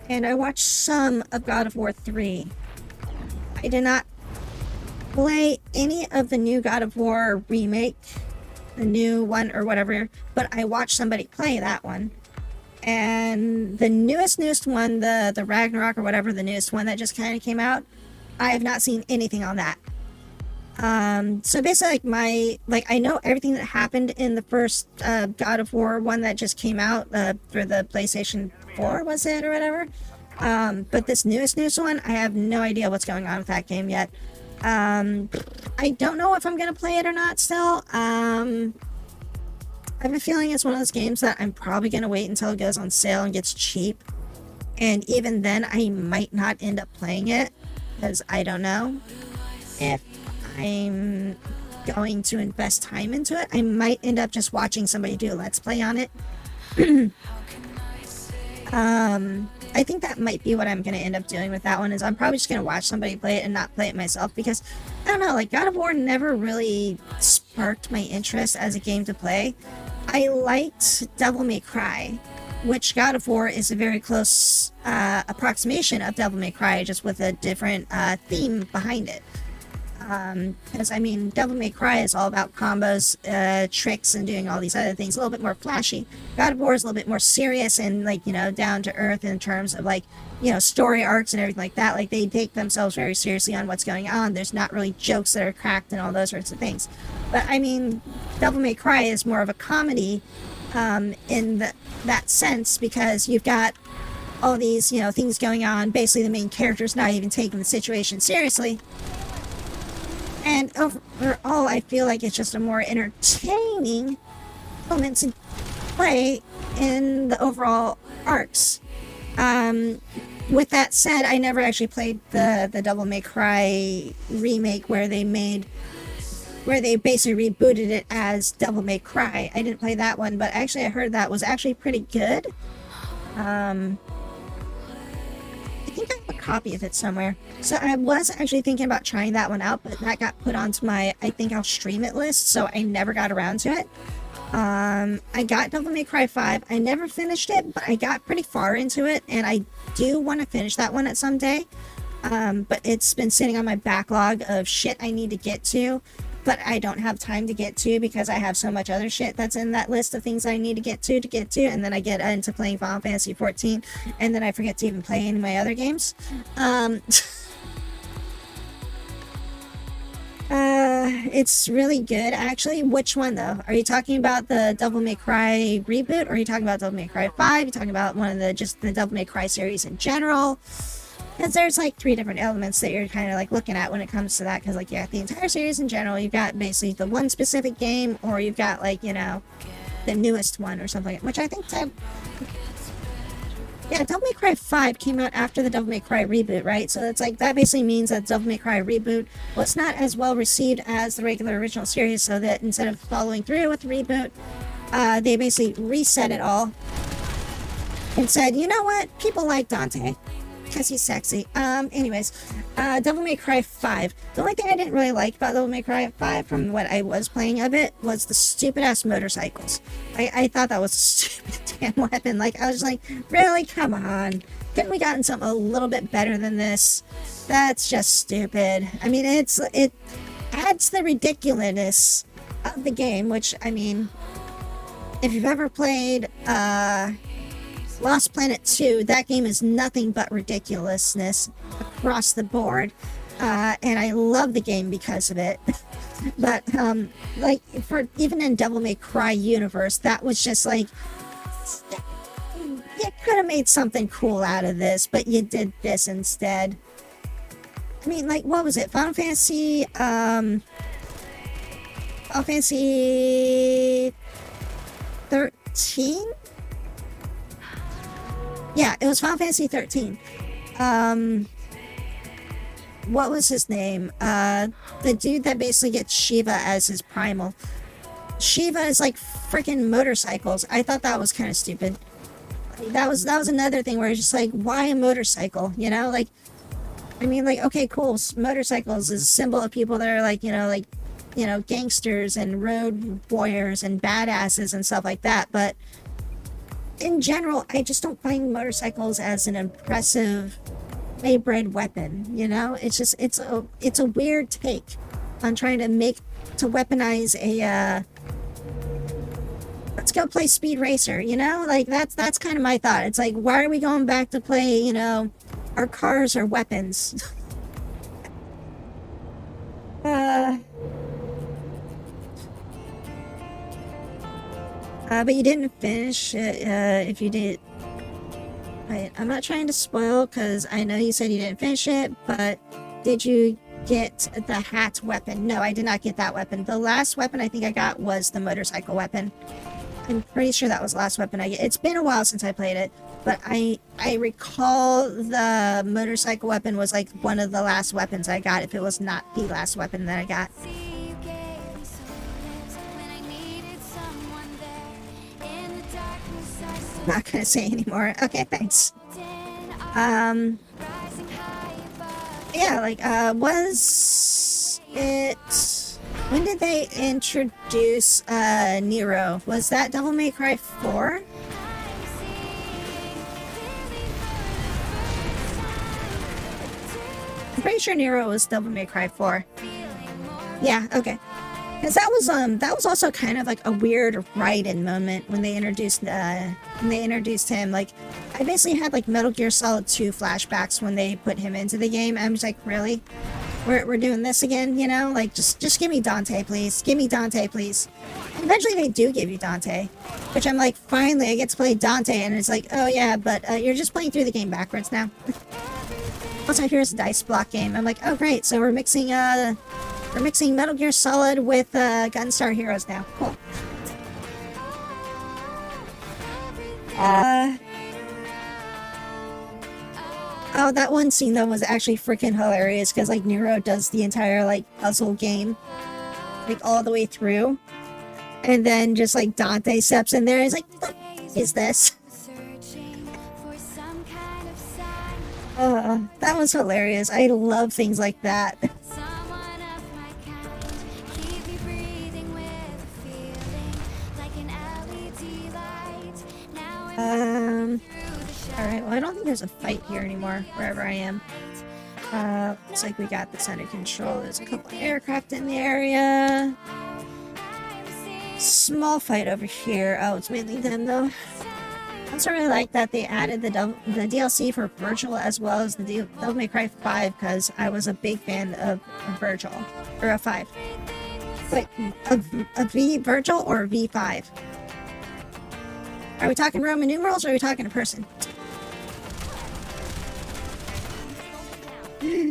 And I watched some of God of War 3. I did not play any of the new God of War remake, the new one or whatever, but I watched somebody play that one. And the newest one, the Ragnarok or whatever, the newest one that just kind of came out, I have not seen anything on that. So basically, I know everything that happened in the first God of War one that just came out for the PlayStation 4, was it, or whatever? But this newest one, I have no idea what's going on with that game yet. I don't know if I'm gonna play it or not still. I have a feeling it's one of those games that I'm probably gonna wait until it goes on sale and gets cheap. And even then, I might not end up playing it, because I don't know if I'm going to invest time into it. I might end up just watching somebody do a Let's Play on it. I think that might be what I'm going to end up doing with that one, is I'm probably just going to watch somebody play it and not play it myself, because, I don't know, God of War never really sparked my interest as a game to play. I liked Devil May Cry, which God of War is a very close approximation of Devil May Cry, just with a different theme behind it. Because, Devil May Cry is all about combos, tricks, and doing all these other things, a little bit more flashy. God of War is a little bit more serious and, down to earth in terms of, story arcs and everything like that. They take themselves very seriously on what's going on. There's not really jokes that are cracked and all those sorts of things. But, Devil May Cry is more of a comedy, in that sense, because you've got all these, things going on. Basically, the main character's not even taking the situation seriously. And overall, I feel like it's just a more entertaining element to play in the overall arcs. With that said, I never actually played the Devil May Cry remake where they basically rebooted it as Devil May Cry. I didn't play that one, but actually I heard that was actually pretty good. I think I have a copy of it somewhere. So I was actually thinking about trying that one out, but that got put onto my I think I'll stream it list, so I never got around to it. I got Devil May Cry 5. I never finished it, but I got pretty far into it, and I do want to finish that one at some day. But it's been sitting on my backlog of shit I need to get to, but I don't have time to get to because I have so much other shit that's in that list of things I need to get to, and then I get into playing Final Fantasy 14, and then I forget to even play any of my other games. It's really good, actually. Which one, though? Are you talking about the Devil May Cry reboot, or are you talking about Devil May Cry 5? Are you talking about one of the Devil May Cry series in general? Because there's 3 different elements that you're kind of looking at when it comes to that. Because the entire series in general, you've got basically the one specific game, or you've got the newest one or something. Which I think Devil May Cry 5 came out after the Devil May Cry reboot, right? So it's that basically means that Devil May Cry reboot was not as well received as the regular original series, so that instead of following through with the reboot, they basically reset it all and said, you know what? People like Dante because he's sexy. Anyways, Devil May Cry 5. The only thing I didn't really like about Devil May Cry 5 from what I was playing of it was the stupid-ass motorcycles. I thought that was a stupid damn weapon. I was really? Come on. Couldn't we gotten something a little bit better than this? That's just stupid. It adds the ridiculousness of the game, which, if you've ever played, Lost Planet 2, that game is nothing but ridiculousness across the board. And I love the game because of it. But, like, for even in Devil May Cry universe, that was just like, you could have made something cool out of this, but you did this instead. I mean, like, what was it? Final Fantasy 13? Yeah, it was Final Fantasy 13. What was his name? The dude that basically gets Shiva as his primal. Shiva is like freaking motorcycles. I thought that was kind of stupid. That was another thing where it's just like, why a motorcycle? You know, like, I mean, like, okay, cool. Motorcycles is a symbol of people that are like, gangsters and road warriors and badasses and stuff like that. But in general, I just don't find motorcycles as an impressive hybrid weapon. You know, it's just it's a weird take on trying to weaponize a let's go play Speed Racer. You know, like that's kind of my thought. It's like, why are we going back to play? Our cars are weapons. But you didn't finish it, if you did. Right, I'm not trying to spoil, because I know you said you didn't finish it, but did you get the hat weapon? No, I did not get that weapon. The last weapon I think I got was the motorcycle weapon. I'm pretty sure that was the last weapon I get. It's been a while since I played it, but I recall the motorcycle weapon was like one of the last weapons I got, if it was not the last weapon that I got. Not gonna say anymore. Okay, thanks. Yeah, like, was it... When did they introduce, Nero? Was that Devil May Cry 4? I'm pretty sure Nero was Devil May Cry 4. Yeah, okay. Because that was also kind of like a weird write-in moment when they introduced him. Like, I basically had like Metal Gear Solid 2 flashbacks when they put him into the game. I'm just like, really? We're doing this again, you know? Like, just give me Dante, please. Give me Dante, please. And eventually they do give you Dante, which I'm like, finally I get to play Dante, and it's like, oh yeah, but you're just playing through the game backwards now. Also, here's a dice block game. I'm like, oh great, so we're mixing Metal Gear Solid with Gunstar Heroes now. Cool. Oh, that one scene though was actually freaking hilarious, because like Nero does the entire like puzzle game, like all the way through, and then just like Dante steps in there and he's like, what is this? That was hilarious. I love things like that. Alright, well I don't think there's a fight here anymore, wherever I am. Looks like we got this under control. There's a couple aircraft in the area. Small fight over here. Oh, it's mainly them though. I also really like that they added the DLC for Virgil as well as the Devil May Cry 5, because I was a big fan of Virgil. Or a 5. Wait, a V Virgil or a V5? Are we talking Roman numerals or are we talking a person?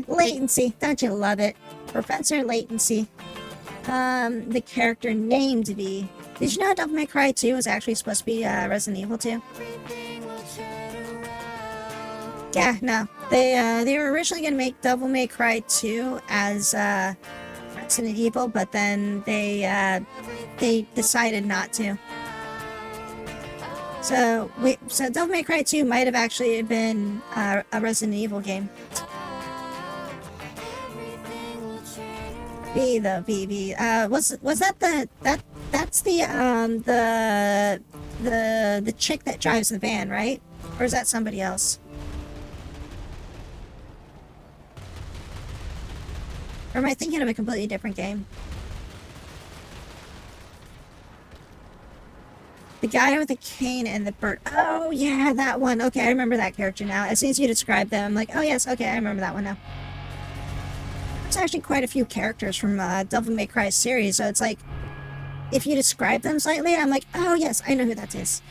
Latency. Don't you love it? Professor Latency. The character named V. Did you know Devil May Cry 2 was actually supposed to be Resident Evil 2? Yeah, no. They were originally going to make Devil May Cry 2 as Resident Evil, but then they decided not to. So Devil May Cry 2 might have actually been a Resident Evil game. V though, V. Was that that's the chick that drives the van, right? Or is that somebody else? Or am I thinking of a completely different game? The guy with the cane and the bird. Oh, yeah, that one. Okay, I remember that character now. As soon as you described them, I'm like, oh, yes, okay, I remember that one now. There's actually quite a few characters from Devil May Cry series, so it's like, if you describe them slightly, I'm like, oh, yes, I know who that is.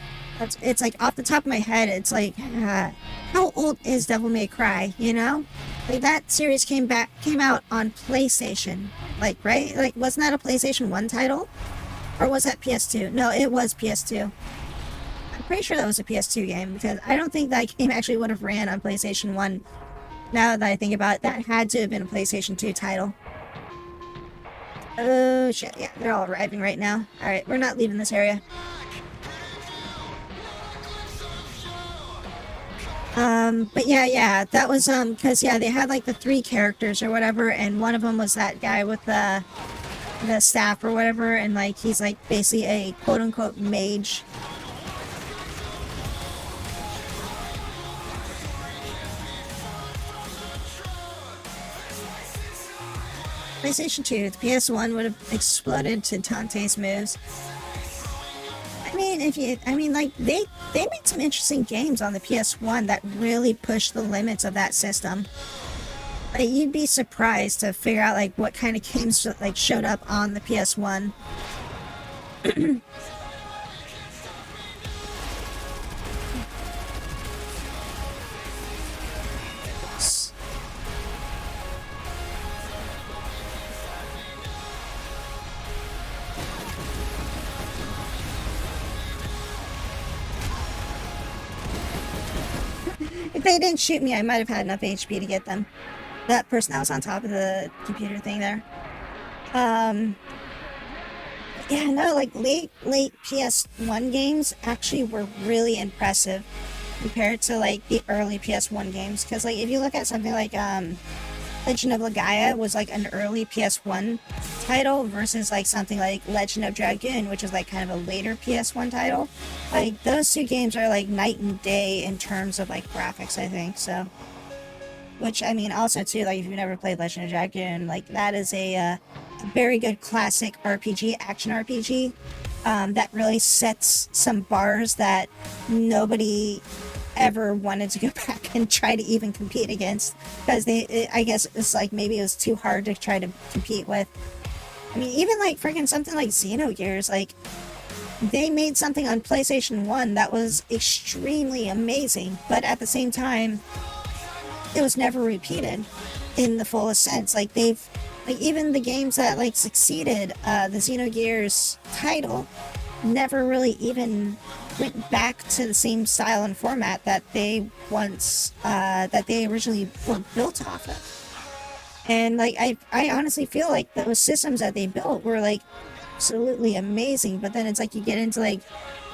It's like, off the top of my head, it's like, how old is Devil May Cry, you know? Like, that series came out on PlayStation, like, right? Like, wasn't that a PlayStation 1 title? Or was that PS2? No, it was PS2. I'm pretty sure that was a PS2 game, because I don't think that game actually would have ran on PlayStation 1. Now that I think about it, that had to have been a PlayStation 2 title. Oh, shit. Yeah, they're all arriving right now. Alright, we're not leaving this area. But yeah, that was, because, yeah, they had, like, the 3 characters or whatever, and one of them was that guy with the staff or whatever, and, like, he's, like, basically a quote-unquote mage. PlayStation 2, the PS1 would have exploded to Dante's moves. Like, they made some interesting games on the PS1 that really pushed the limits of that system. Like, you'd be surprised to figure out, like, what kind of games, like, showed up on the PS1. If they didn't shoot me, I might have had enough HP to get them. That person that was on top of the computer thing there. Yeah, no, like, late PS1 games actually were really impressive compared to, like, the early PS1 games. Because, like, if you look at something like, Legend of Legaia was, like, an early PS1 title versus, like, something like Legend of Dragoon, which is, like, kind of a later PS1 title. Like, those 2 games are, like, night and day in terms of, like, graphics, I think, so. Which, I mean, also, too, like, if you've never played Legend of Dragoon, like, that is a very good classic RPG, action RPG, that really sets some bars that nobody ever wanted to go back and try to even compete against, because I guess it's like, maybe it was too hard to try to compete with. I mean, even like freaking something like Xenogears, like, they made something on PlayStation 1 that was extremely amazing, but at the same time, it was never repeated in the fullest sense. Like, even the games that, like, succeeded, the Xenogears title, never really even went back to the same style and format that they originally were built off of. And, like, I honestly feel like those systems that they built were, like, absolutely amazing, but then it's like you get into, like,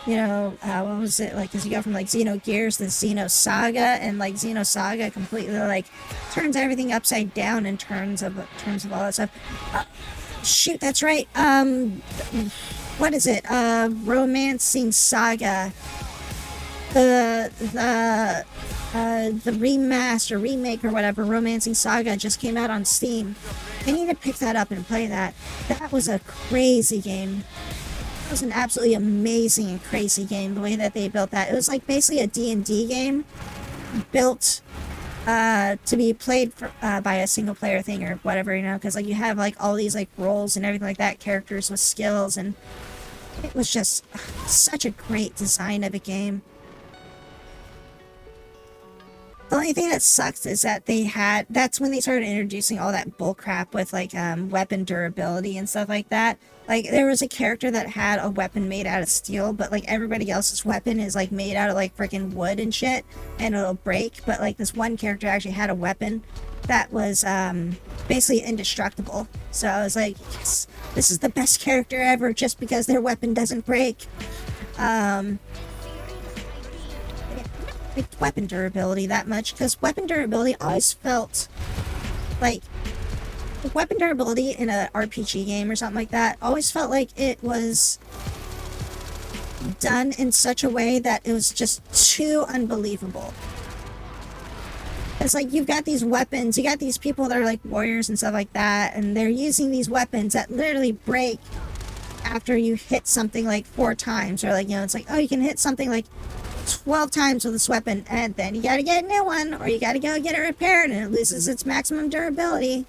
you know, what was it, like, because you go from, like, Xenogears to Xenosaga, and, like, Xenosaga completely, like, turns everything upside down in terms of all that stuff. Shoot, that's right, what is it, Romancing Saga, the remaster, remake, or whatever, Romancing Saga, just came out on Steam. I need to pick that up and play that. That was a crazy game. It was an absolutely amazing and crazy game, the way that they built that. It was like basically a D&D game built to be played by a single player thing or whatever, you know, because, like, you have, like, all these, like, roles and everything like that, characters with skills, and it was just such a great design of a game. The only thing that sucks is that that's when they started introducing all that bullcrap with, like, weapon durability and stuff like that. Like, there was a character that had a weapon made out of steel, but, like, everybody else's weapon is, like, made out of, like, freaking wood and shit, and it'll break. But, like, this one character actually had a weapon that was, basically indestructible. So I was like, yes, this is the best character ever, just because their weapon doesn't break. Like, weapon durability that much, because weapon durability always felt like weapon durability in a RPG game or something like that always felt like it was done in such a way that it was just too unbelievable. It's like, you've got these weapons, you got these people that are like warriors and stuff like that, and they're using these weapons that literally break after you hit something like 4 times, or like, you know, it's like, oh, you can hit something like 12 times with this weapon, and then you gotta get a new one, or you gotta go get it repaired, and it loses its maximum durability.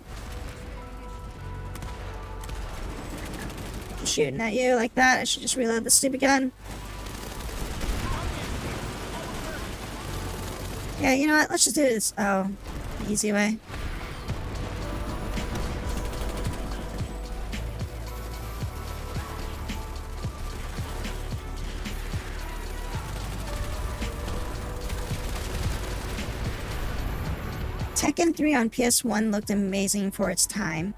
Shooting at you like that. I should just reload the stupid gun. Yeah, you know what? Let's just do this. Oh, the easy way. Tekken 3 on PS1 looked amazing for its time.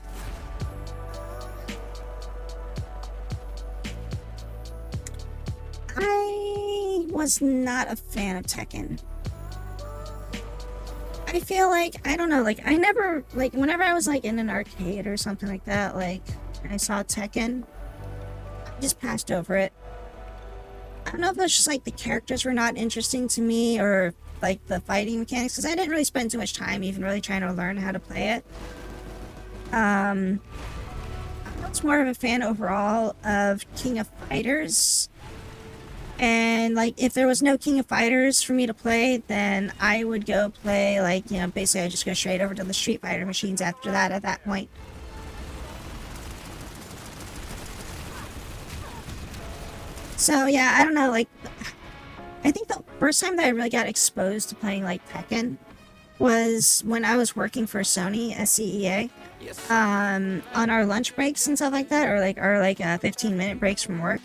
I was not a fan of Tekken. I feel like, I don't know, like, I never, like, whenever I was, like, in an arcade or something like that, like, and I saw Tekken, I just passed over it. I don't know if it was just, like, the characters were not interesting to me, or, like, the fighting mechanics, because I didn't really spend too much time even really trying to learn how to play it. I was more of a fan overall of King of Fighters. And, like, if there was no King of Fighters for me to play, then I would go play, like, you know, basically I just go straight over to the Street Fighter machines after that at that point. So, yeah, I don't know, like, I think the first time that I really got exposed to playing, like, Tekken was when I was working for Sony as CEA. On our lunch breaks and stuff like that, or, like, our, like, 15-minute breaks from work.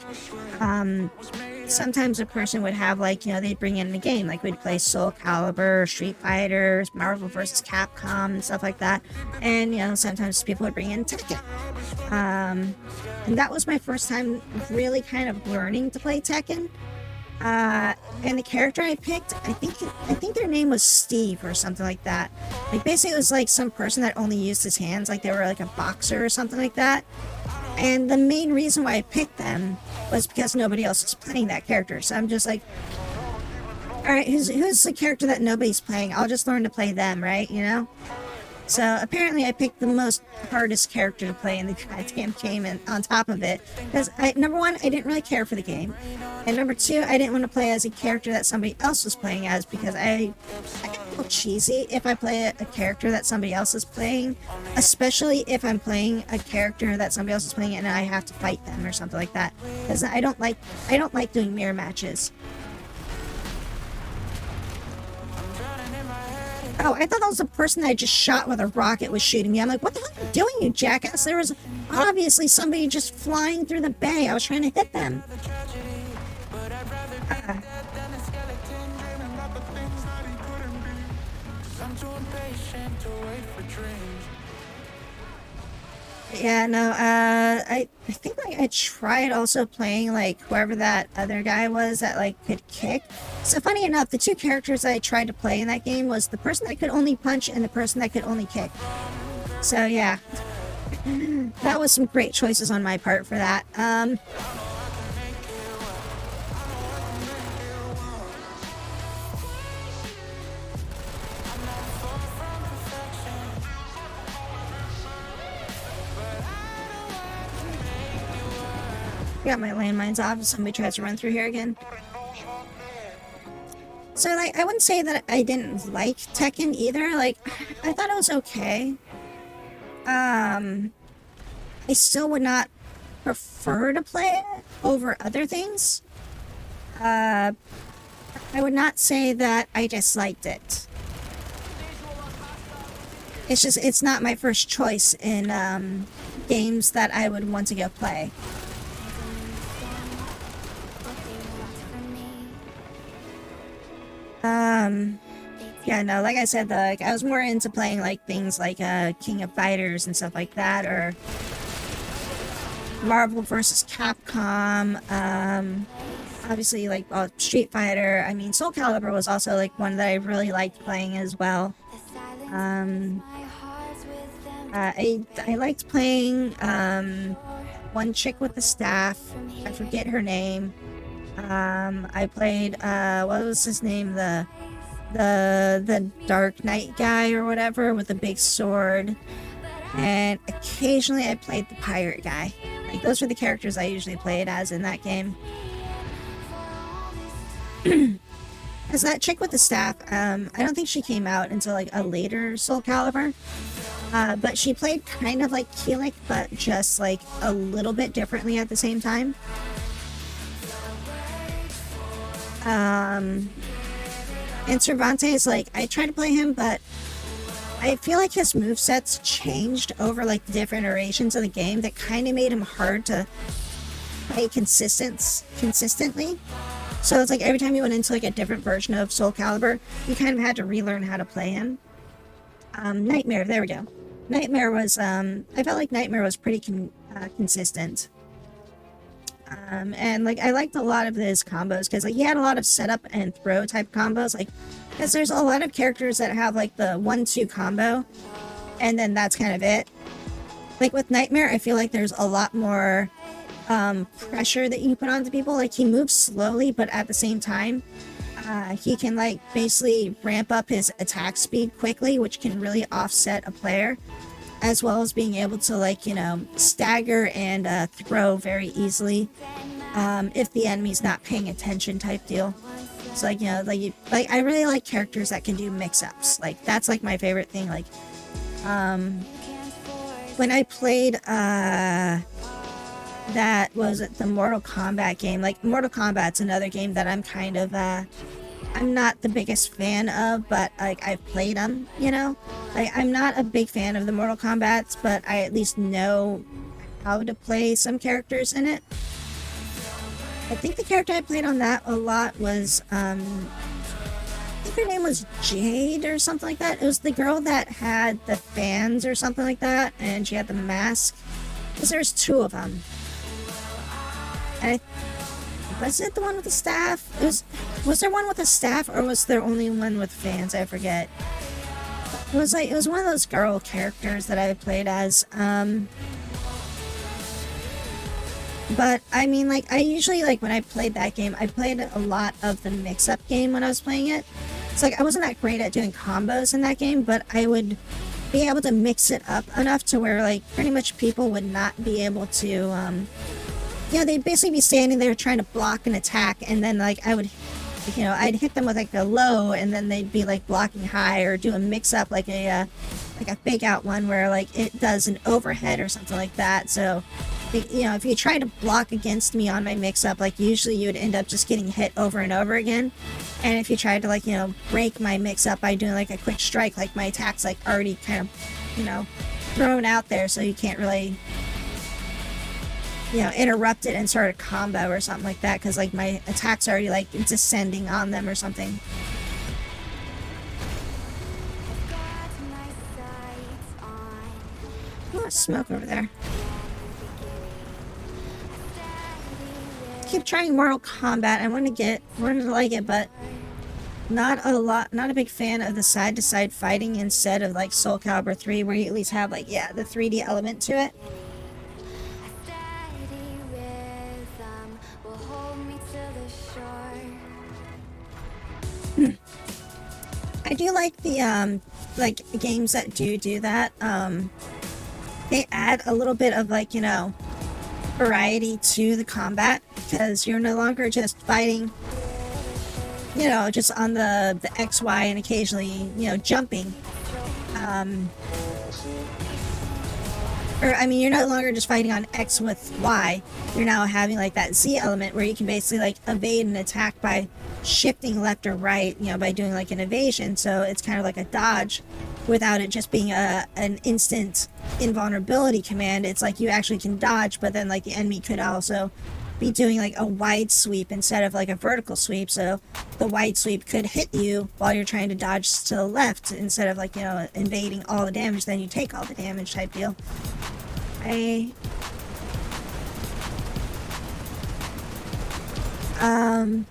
Sometimes a person would have, like, you know, they'd bring in a game, like we'd play Soul Calibur, Street Fighter, Marvel vs. Capcom, and stuff like that. And, you know, sometimes people would bring in Tekken. And that was my first time really kind of learning to play Tekken. And the character I picked, I think their name was Steve or something like that. Like, basically it was like some person that only used his hands, like they were like a boxer or something like that. And the main reason why I picked them was because nobody else was playing that character. So I'm just like, alright, who's the character that nobody's playing? I'll just learn to play them, right? You know? So apparently I picked the most hardest character to play in the goddamn game, and on top of it, because number one, I didn't really care for the game, and number two, I didn't want to play as a character that somebody else was playing as, because I feel cheesy if I play a character that somebody else is playing, especially if I'm playing a character that somebody else is playing and I have to fight them or something like that, because I don't like doing mirror matches. Oh, I thought that was the person that I just shot with a rocket was shooting me. I'm like, what the hell are you doing, you jackass? There was obviously somebody just flying through the bay. I was trying to hit them. Yeah, no, I think, like, I tried also playing, like, whoever that other guy was that, like, could kick. So funny enough, the two characters that I tried to play in that game was the person that could only punch and the person that could only kick. So, yeah. That was some great choices on my part for that. Got my landmines off if somebody tries to run through here again. So, like, I wouldn't say that I didn't like Tekken either. Like, I thought it was okay. I still would not prefer to play it over other things. I would not say that I disliked it. It's just, it's not my first choice in games that I would want to go play. Yeah, no, like I said, like, I was more into playing, like, things like, King of Fighters and stuff like that, or Marvel vs. Capcom, obviously, like, Street Fighter. I mean, Soul Calibur was also, like, one that I really liked playing as well. I liked playing, one chick with the staff. I forget her name. I played, what was his name? The Dark Knight guy or whatever with the big sword. And occasionally I played the pirate guy. Like, those were the characters I usually played as in that game. Because that chick with the staff, I don't think she came out until like a later Soul Calibur. But she played kind of like Keelik, but just like a little bit differently at the same time. And Cervantes, like, I tried to play him, but I feel like his movesets changed over like the different iterations of the game that kind of made him hard to play consistently. So it's like every time you went into like a different version of Soul Calibur, you kind of had to relearn how to play him. Nightmare, there we go. Nightmare was, I felt like Nightmare was pretty consistent. And like I liked a lot of his combos because like he had a lot of setup and throw type combos, like because there's a lot of characters that have like the 1-2 combo and then that's kind of it. Like with Nightmare, I feel like there's a lot more pressure that you put onto people. Like he moves slowly, but at the same time he can like basically ramp up his attack speed quickly, which can really offset a player, as well as being able to like, you know, stagger and throw very easily if the enemy's not paying attention type deal. So like, you know, like I really like characters that can do mix-ups. Like that's like my favorite thing. Like when I played that was the Mortal Kombat game. Like Mortal Kombat's another game that I'm kind of I'm not the biggest fan of, but like I've played them, you know. Like I'm not a big fan of the Mortal Kombats, but I at least know how to play some characters in it. I think the character I played on that a lot was I think her name was Jade or something like that. It was the girl that had the fans or something like that, and she had the mask. Because there's two of them. And was it the one with the staff? Was there one with the staff, or was there only one with fans? I forget. It was one of those girl characters that I played as. But I mean, like I usually like when I played that game, I played a lot of the mix-up game when I was playing it. It's like I wasn't that great at doing combos in that game, but I would be able to mix it up enough to where like pretty much people would not be able to you know, they'd basically be standing there trying to block an attack, and then like I would, you know, I'd hit them with like a low, and then they'd be like blocking high, or do a mix up like a fake out one where like it does an overhead or something like that. So you know, if you try to block against me on my mix up, like usually you would end up just getting hit over and over again. And if you tried to like, you know, break my mix up by doing like a quick strike, like my attack's like already kind of, you know, thrown out there, so you can't really, you know, interrupt it and start a combo or something like that, because like my attack's already like descending on them or something. Oh, smoke over there. Keep trying Mortal Kombat. I want to like it, but not a big fan of the side-to-side fighting instead of like Soul Calibur 3, where you at least have like, yeah, the 3D element to it. I do like the like games that do that. They add a little bit of like, you know, variety to the combat, because you're no longer just fighting, you know, just on the X, Y, and occasionally, you know, jumping. Or, I mean, you're no longer just fighting on X with Y. You're now having like that Z element where you can basically like evade an attack by shifting left or right, you know, by doing like an evasion. So it's kind of like a dodge without it just being an instant invulnerability command. It's like you actually can dodge, but then like the enemy could also be doing like a wide sweep instead of like a vertical sweep. So the wide sweep could hit you while you're trying to dodge to the left instead of like, you know, invading all the damage, then you take all the damage type deal. I don't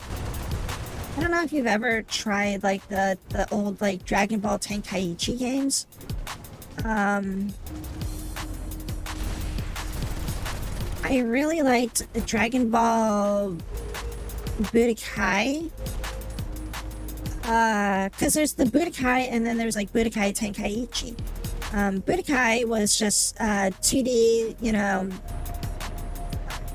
know if you've ever tried like the old like Dragon Ball Tenkaichi games. I really liked Dragon Ball Budokai. Because there's the Budokai and then there's like Budokai Tenkaichi. Budokai was just 2D, you know,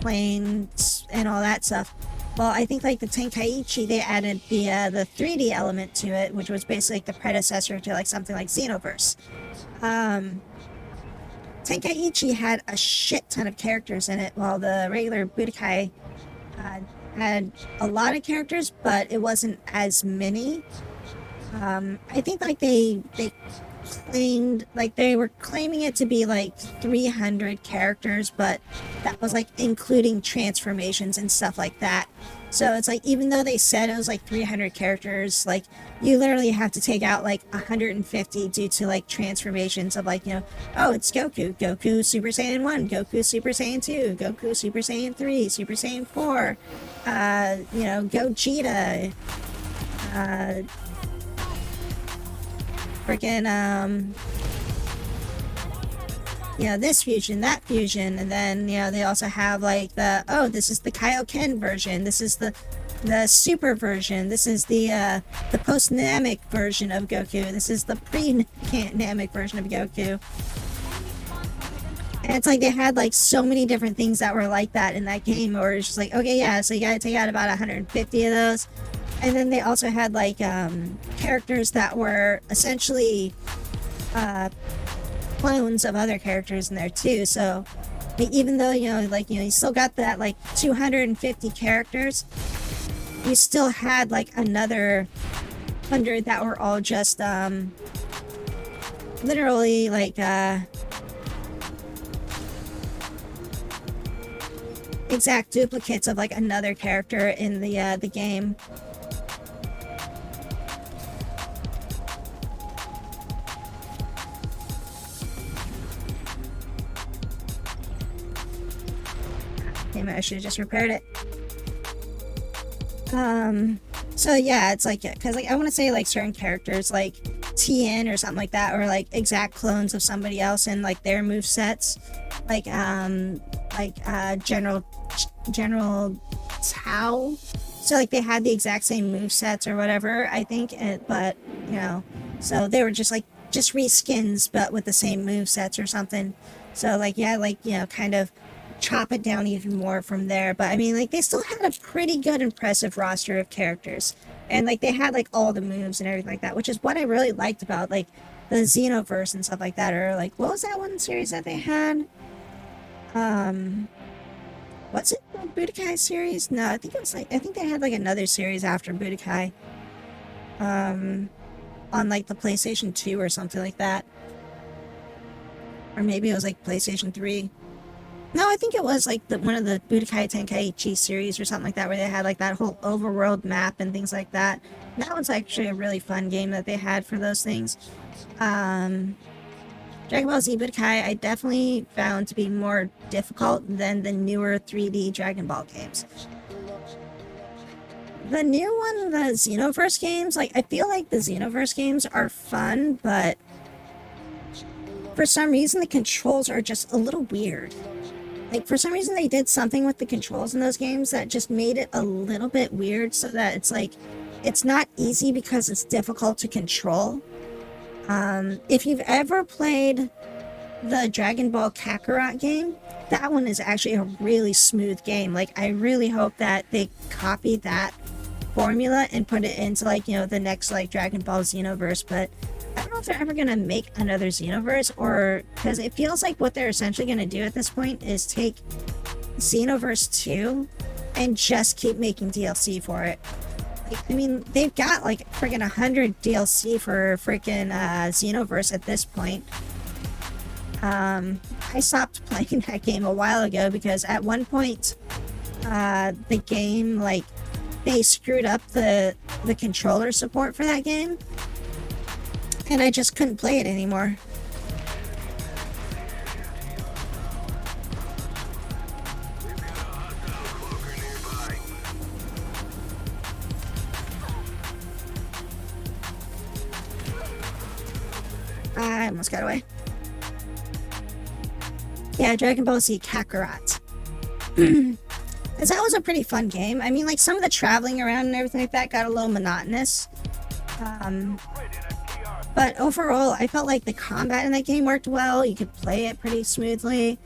planes and all that stuff. Well, I think like the Tenkaichi, they added the 3D element to it, which was basically like the predecessor to like something like Xenoverse. Tenkaichi had a shit ton of characters in it, while the regular Budokai had a lot of characters, but it wasn't as many. I think like they claimed, like they were claiming it to be like 300 characters, but that was like including transformations and stuff like that. So it's like, even though they said it was like 300 characters, like you literally have to take out like 150 due to like transformations of like, you know, oh, it's Goku Super Saiyan 1, Goku Super Saiyan 2, Goku Super Saiyan 3, Super Saiyan 4, you know, Gogeta, freaking, you know, this fusion, that fusion, and then, you know, they also have like the, oh, this is the Kaioken version, this is the super version, this is the post-Namek version of Goku, this is the pre-Namek version of Goku. And it's like they had like so many different things that were like that in that game, or it's just like, okay, yeah, so you gotta take out about 150 of those. And then they also had like characters that were essentially clones of other characters in there too. So even though, you know, like, you know, you still got that like 250 characters, you still had like another 100 that were all just literally like exact duplicates of like another character in the game. Damn it, I should have just repaired it. So yeah, it's like, because like I want to say like certain characters like Tien or something like that, or like exact clones of somebody else in like their move sets, like General Tao. So like they had the exact same move sets or whatever, I think, but you know, so they were just reskins but with the same move sets or something. So like, yeah, like, you know, kind of chop it down even more from there. But I mean, like, they still had a pretty good, impressive roster of characters, and like they had like all the moves and everything like that, which is what I really liked about like the Xenoverse and stuff like that. Or like, what was that one series that they had? What's it? The Budokai series? No, I think it was like, I think they had like another series after Budokai, on like the PlayStation 2 or something like that, or maybe it was like PlayStation 3. No, I think it was like one of the Budokai Tenkaichi series or something like that, where they had like that whole overworld map and things like that. That was actually a really fun game that they had for those things. Dragon Ball Z Budokai I definitely found to be more difficult than the newer 3D Dragon Ball games. The new one, the Xenoverse games, like I feel like the Xenoverse games are fun, but for some reason the controls are just a little weird. Like, for some reason, they did something with the controls in those games that just made it a little bit weird, so that it's like, it's not easy because it's difficult to control. If you've ever played the Dragon Ball Kakarot game, that one is actually a really smooth game. Like, I really hope that they copy that formula and put it into, like, you know, the next, like, Dragon Ball Xenoverse, but I don't know if they're ever going to make another Xenoverse, or because it feels like what they're essentially going to do at this point is take Xenoverse 2 and just keep making DLC for it. Like, I mean, they've got like friggin' 100 DLC for freaking Xenoverse at this point. I stopped playing that game a while ago because at one point the game, like, they screwed up the controller support for that game, and I just couldn't play it anymore. I almost got away. Yeah, Dragon Ball Z Kakarot. Because that was a pretty fun game. I mean, like, some of the traveling around and everything like that got a little monotonous. But overall, I felt like the combat in that game worked well. You could play it pretty smoothly.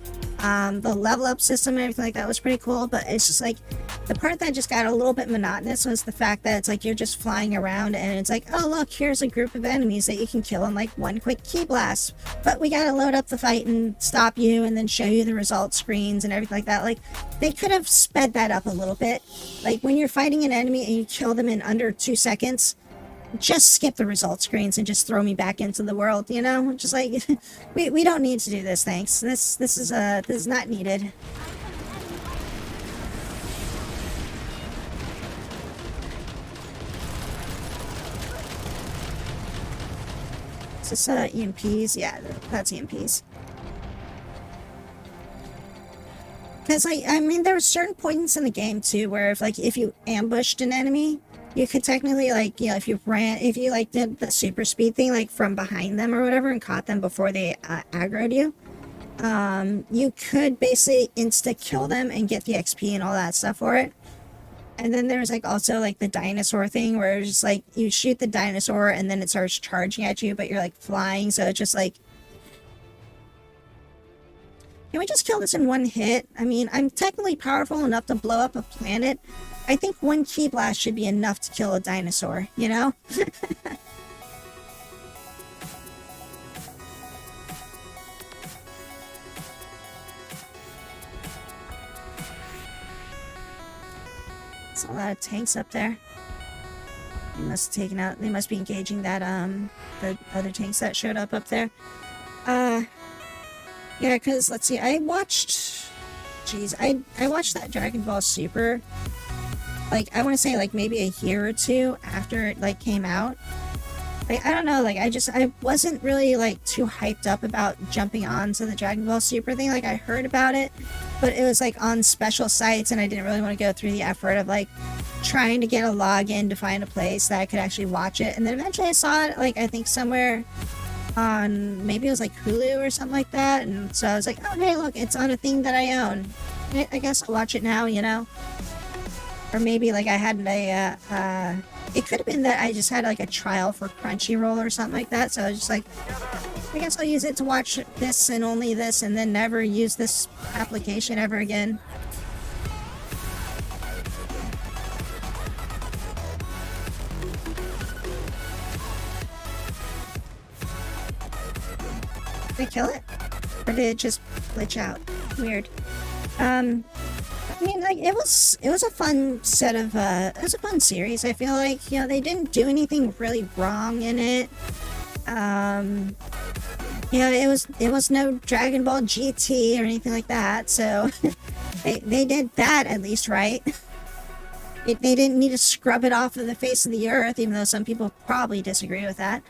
The level up system and everything like that was pretty cool, but it's just like the part that just got a little bit monotonous was the fact that it's like you're just flying around and it's like, oh look, here's a group of enemies that you can kill in like one quick key blast, but we gotta load up the fight and stop you and then show you the result screens and everything like that. Like, they could have sped that up a little bit. Like, when you're fighting an enemy and you kill them in under 2 seconds, just skip the result screens and just throw me back into the world, you know? Just like, we don't need to do this, thanks. This is not needed. Is this EMPs? Yeah, that's EMPs. Because, like, I mean, there were certain points in the game too where if you ambushed an enemy, you could technically, like, you know, if you like did the super speed thing, like from behind them or whatever, and caught them before they aggroed you, you could basically insta kill them and get the XP and all that stuff for it. And then there's like also like the dinosaur thing where it's just like you shoot the dinosaur and then it starts charging at you, but you're like flying, so it's just like, can we just kill this in one hit? I mean, I'm technically powerful enough to blow up a planet. I think one key blast should be enough to kill a dinosaur, you know? There's a lot of tanks up there. They must have taken out, they must be engaging that, the other tanks that showed up there. Yeah, because, let's see, I watched that Dragon Ball Super, like, I want to say, like, maybe a year or two after it, like, came out. Like, I don't know, like, I wasn't really, like, too hyped up about jumping on to the Dragon Ball Super thing. Like, I heard about it, but it was, like, on special sites, and I didn't really want to go through the effort of, like, trying to get a login to find a place that I could actually watch it. And then eventually I saw it, like, I think somewhere on, maybe it was, like, Hulu or something like that, and so I was like, oh, hey, look, it's on a thing that I own. I guess I'll watch it now, you know? Or maybe, like, I had it could have been that I just had, like, a trial for Crunchyroll or something like that, so I was just like, I guess I'll use it to watch this and only this, and then never use this application ever again. Did I kill it? Or did it just glitch out? Weird. I mean, like, it was a fun set of, it was a fun series. I feel like, you know, they didn't do anything really wrong in it. You know, it was no Dragon Ball GT or anything like that, so they did that at least right. They didn't need to scrub it off of the face of the earth, even though some people probably disagree with that.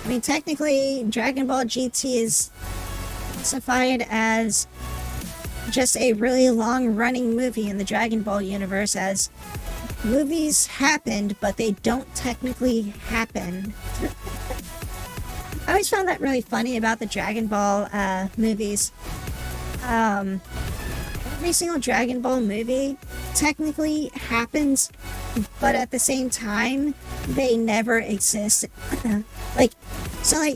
I mean, technically, Dragon Ball GT is classified as just a really long-running movie in the Dragon Ball universe, as movies happened, but they don't technically happen. I always found that really funny about the Dragon Ball movies. Every single Dragon Ball movie technically happens, but at the same time, they never exist. Like,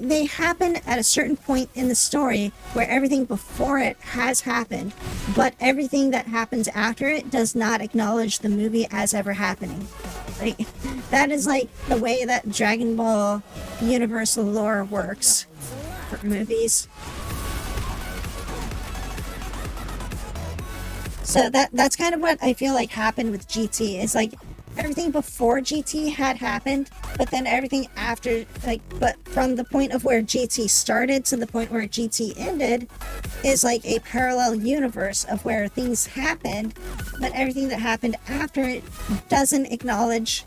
they happen at a certain point in the story where everything before it has happened, but everything that happens after it does not acknowledge the movie as ever happening. Like, that is, like, the way that Dragon Ball universal lore works for movies. So that's kind of what I feel like happened with GT. Is like everything before GT had happened, but then everything after, like, but from the point of where GT started to the point where GT ended is like a parallel universe of where things happened, but everything that happened after it doesn't acknowledge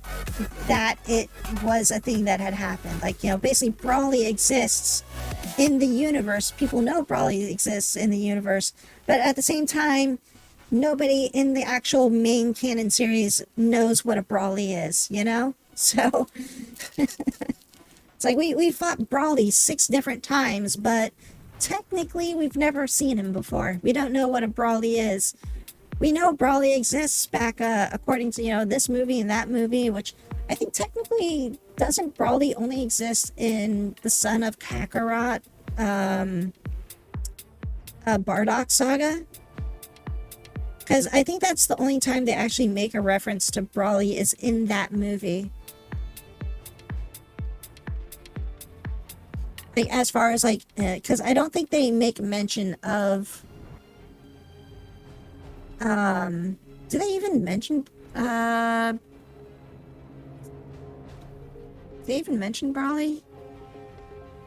that it was a thing that had happened. Like, you know, basically Brawly exists in the universe. People know Brawly exists in the universe, but at the same time, nobody in the actual main canon series knows what a Brawly is, you know? So, it's like, we fought Brawly 6 different times, but technically we've never seen him before. We don't know what a Brawly is. we know Brawly exists back, according to, this movie and that movie, which I think technically doesn't Brawly only exist in the Son of Kakarot, Bardock saga? Because I think that's the only time they actually make a reference to Brawly is in that movie. Like, as far as, like, because I don't think they make mention of, do they even mention, did they even mention Brawly?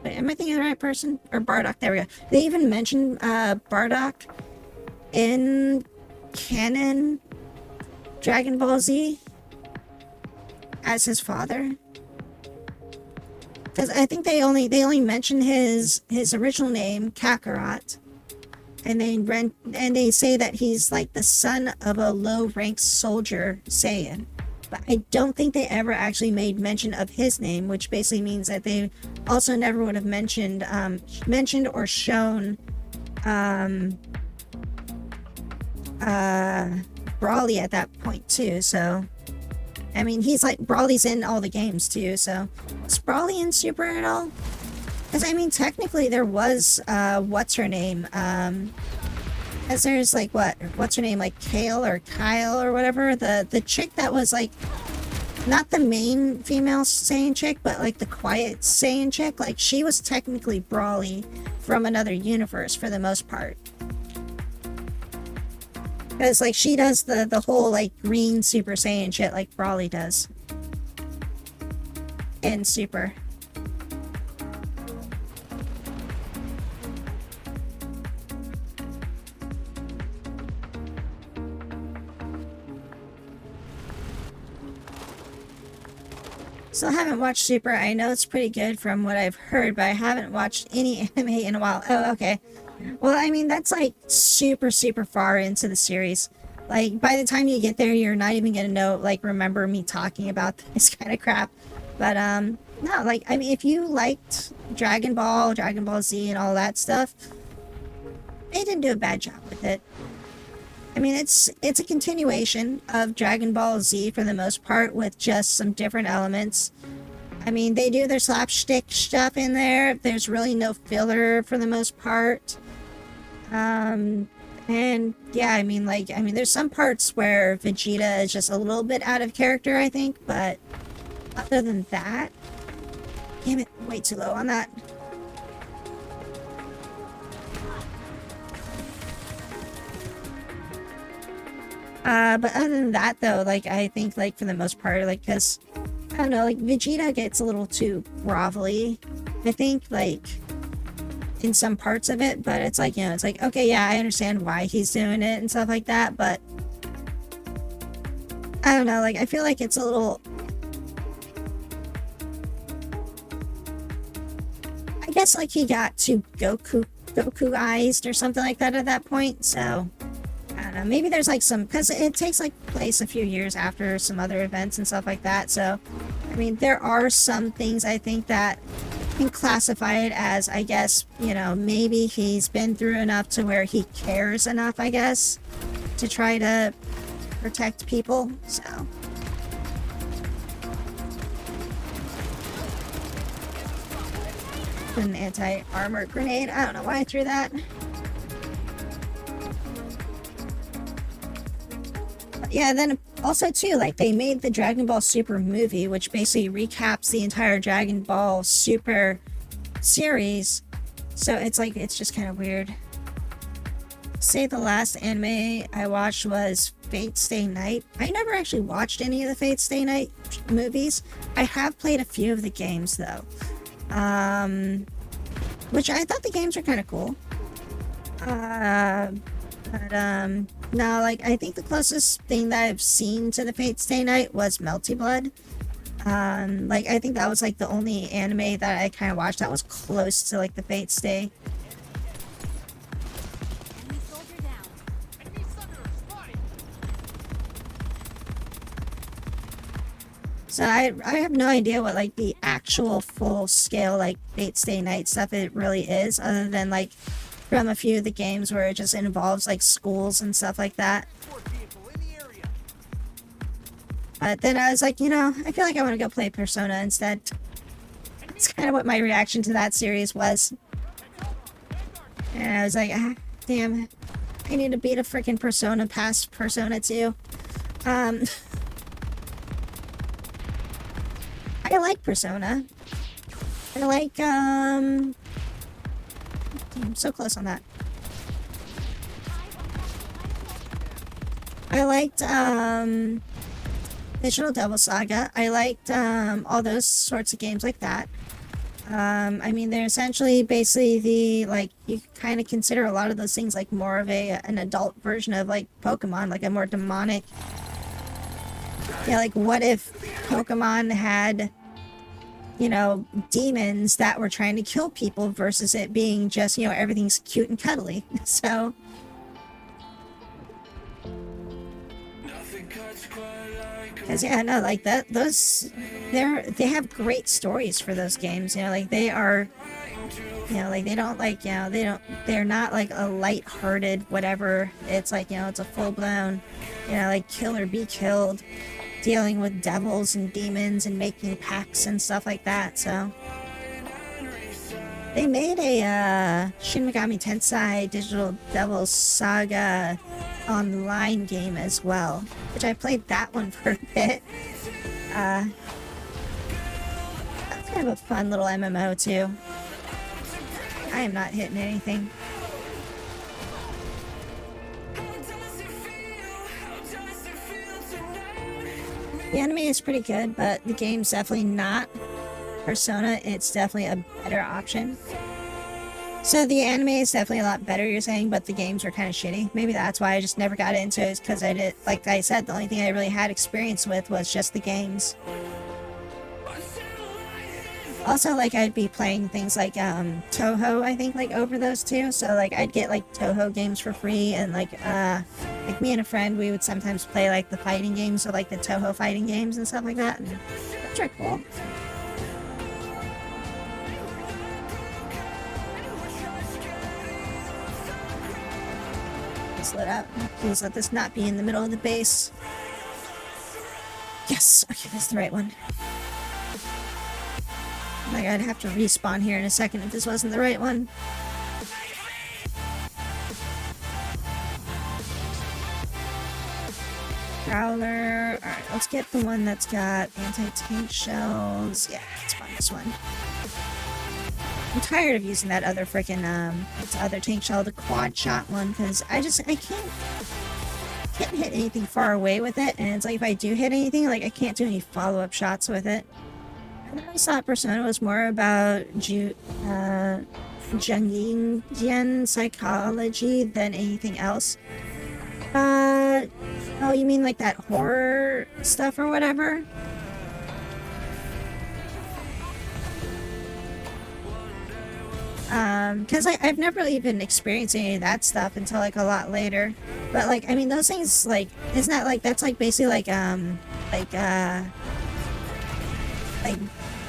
Wait, am I thinking of the right person? Or Bardock, there we go. They even mention, Bardock in canon Dragon Ball Z as his father, because I think they only mention his original name, Kakarot, and they say that he's like the son of a low-ranked soldier Saiyan, but I don't think they ever actually made mention of his name, which basically means that they also never would have mentioned or shown Brawly at that point too. So I mean, he's like, Brawly's in all the games too, so was Brawly in Super at all? Because I mean, technically there was what's her name, as there's like what's her name, like Kale or Kyle or whatever, the chick that was like not the main female Saiyan chick, but like the quiet Saiyan chick, like she was technically Brawly from another universe for the most part. Because, like, she does the whole, like, green Super Saiyan shit like Brawly does. In Super. Still haven't watched Super. I know it's pretty good from what I've heard, but I haven't watched any anime in a while. Oh, okay. Well, I mean, that's like super, super far into the series. Like, by the time you get there, you're not even gonna know, like, remember me talking about this kind of crap. But, no, like, I mean, if you liked Dragon Ball Z, and all that stuff, they didn't do a bad job with it. I mean, it's a continuation of Dragon Ball Z for the most part, with just some different elements. I mean, they do their slapstick stuff in there. There's really no filler for the most part. And yeah, I mean, there's some parts where Vegeta is just a little bit out of character, I think, but other than that, damn it, way too low on that. But other than that, though, like, I think, like, for the most part, like, because, I don't know, like, Vegeta gets a little too grovelly, I think, like, in some parts of it, but it's like, it's like, okay, yeah, I understand why he's doing it and stuff like that, but I don't know, like, I feel like it's a little, I guess, like, he got too Goku-ized or something like that at that point, so I don't know, maybe there's like some, because it takes like place a few years after some other events and stuff like that, so I mean, there are some things I think that can classify it as, I guess, maybe he's been through enough to where he cares enough, I guess, to try to protect people, so. An anti-armor grenade, I don't know why I threw that. But yeah, then also too, like, they made the Dragon Ball Super movie, which basically recaps the entire Dragon Ball Super series. So it's like, it's just kind of weird. Say the last anime I watched was Fate Stay Night. I never actually watched any of the Fate Stay Night movies. I have played a few of the games though. Which I thought the games were kind of cool. No, like, I think the closest thing that I've seen to the Fate Stay Night was Melty Blood. Like, I think that was, like, the only anime that I kind of watched that was close to, like, the Fate Stay. So I have no idea what, like, the actual full-scale, like, Fate Stay Night stuff it really is, other than, like, from a few of the games where it just involves, like, schools and stuff like that. But then I was like, you know, I feel like I want to go play Persona instead. That's kind of what my reaction to that series was. And I was like, ah, damn, I need to beat a freaking Persona past Persona 2. I like Persona. I like, damn, I'm so close on that. I liked, Digital Devil Saga. I liked, all those sorts of games like that. I mean, they're essentially basically the, like, you kind of consider a lot of those things like more of an adult version of, like, Pokemon, like a more demonic. Yeah, like, what if Pokemon had, you know, demons that were trying to kill people versus it being just, you know, everything's cute and cuddly. So, because yeah, no, like that, those, they have great stories for those games. You know, like they are, you know, like they don't like, you know, they're not like a light-hearted whatever. It's like, you know, it's a full-blown, you know, like kill or be killed, dealing with devils and demons and making pacts and stuff like that. So they made a Shin Megami Tensei Digital Devil Saga online game as well, which I played that one for a bit. That's kind of a fun little MMO too. I am not hitting anything. The anime is pretty good, but the game's definitely not Persona. It's definitely a better option. So the anime is definitely a lot better, you're saying, but the games were kind of shitty. Maybe that's why I just never got into it, because I did, like I said, the only thing I really had experience with was just the games. Also, like, I'd be playing things like, Toho, I think, like, over those two. So, like, I'd get, like, Toho games for free, and, like me and a friend, we would sometimes play, like, the fighting games, so, like, the Toho fighting games and stuff like that. And that's pretty cool. Lit up. Please let this not be in the middle of the base. Yes! Okay, that's the right one. Like, I'd have to respawn here in a second if this wasn't the right one. Prowler. Alright, let's get the one that's got anti-tank shells. Yeah, let's find this one. I'm tired of using that other freaking, other tank shell, the quad shot one, because I can't hit anything far away with it, and it's like if I do hit anything, like I can't do any follow-up shots with it. I always thought Persona was more about Jungian psychology than anything else. Oh, you mean like that horror stuff or whatever? Because I've never really even experienced any of that stuff until like a lot later. But like, I mean, those things, like, isn't that like, that's like basically like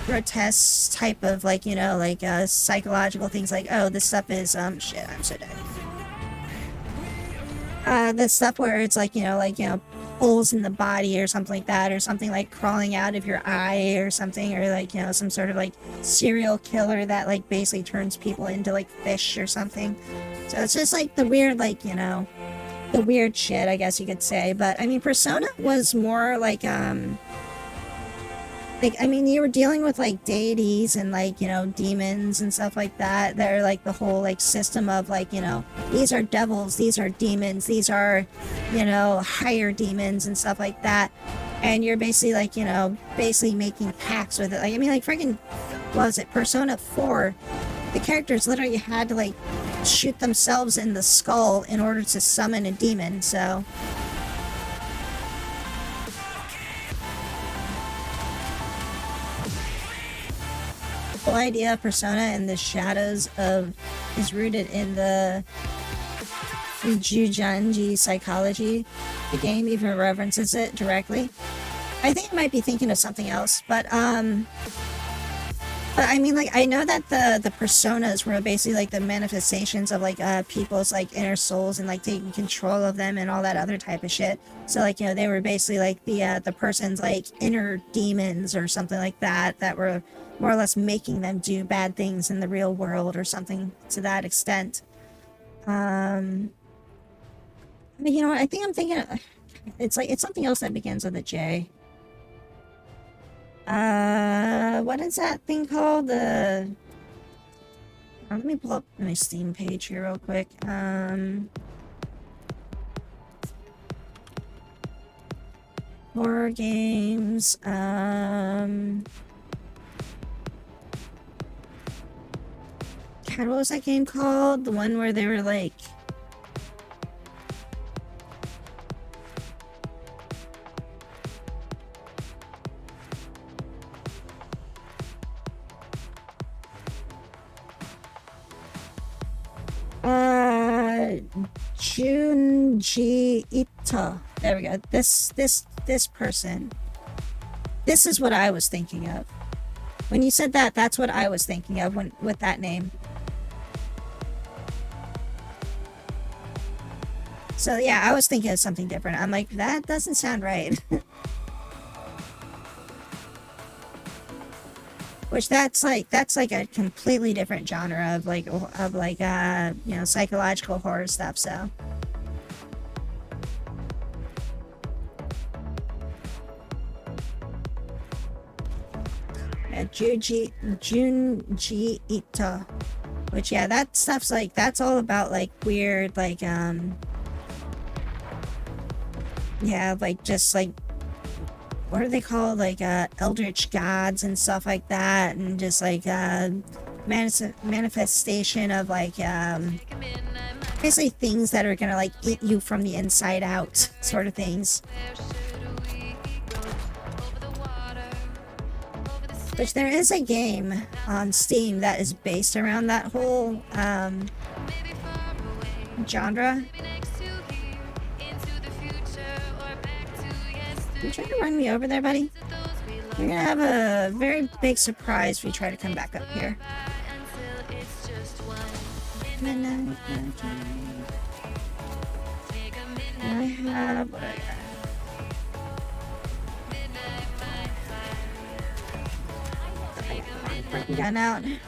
grotesque type of like, you know, like psychological things like, oh, this stuff is shit, I'm so dead. The stuff where it's like, you know, holes in the body or something like that, or something like crawling out of your eye or something, or like, you know, some sort of like serial killer that like basically turns people into like fish or something. So it's just like the weird, like, you know, the weird shit, I guess you could say. But I mean, Persona was more like I mean, you were dealing with like deities and like, you know, demons and stuff like that. They're like the whole like system of like, you know, these are devils, these are demons, these are, you know, higher demons and stuff like that. And you're basically like, you know, basically making pacts with it. Like, I mean, like freaking, what was it, Persona 4? The characters literally had to like shoot themselves in the skull in order to summon a demon, so. The whole idea of Persona and the shadows of is rooted in the Jujanji psychology. The game even references it directly. I think I might be thinking of something else, but But I mean, like, I know that the personas were basically like the manifestations of like people's like inner souls and like taking control of them and all that other type of shit. So like, you know, they were basically like the person's like inner demons or something like that that were more or less making them do bad things in the real world or something to that extent. But you know what? I think I'm thinking it's something else that begins with a J. What is that thing called? Let me pull up my Steam page here real quick. Horror games. God, what was that game called? The one where they were like. Junji Ito. There we go. This person. This is what I was thinking of. When you said that, that's what I was thinking of with that name. So yeah, I was thinking of something different. I'm like, that doesn't sound right. Which that's like a completely different genre of like you know, psychological horror stuff. So yeah, Junji Ito. Which yeah, that stuff's like, that's all about like weird like yeah, like just like, what are they called, like eldritch gods and stuff like that, and just like manifestation of like basically things that are gonna like eat you from the inside out, sort of things. Which there is a game on Steam that is based around that whole genre. You trying to run me over there, buddy? You're gonna have a very big surprise if you try to come back up here. I have what I got. Bring the gun out. I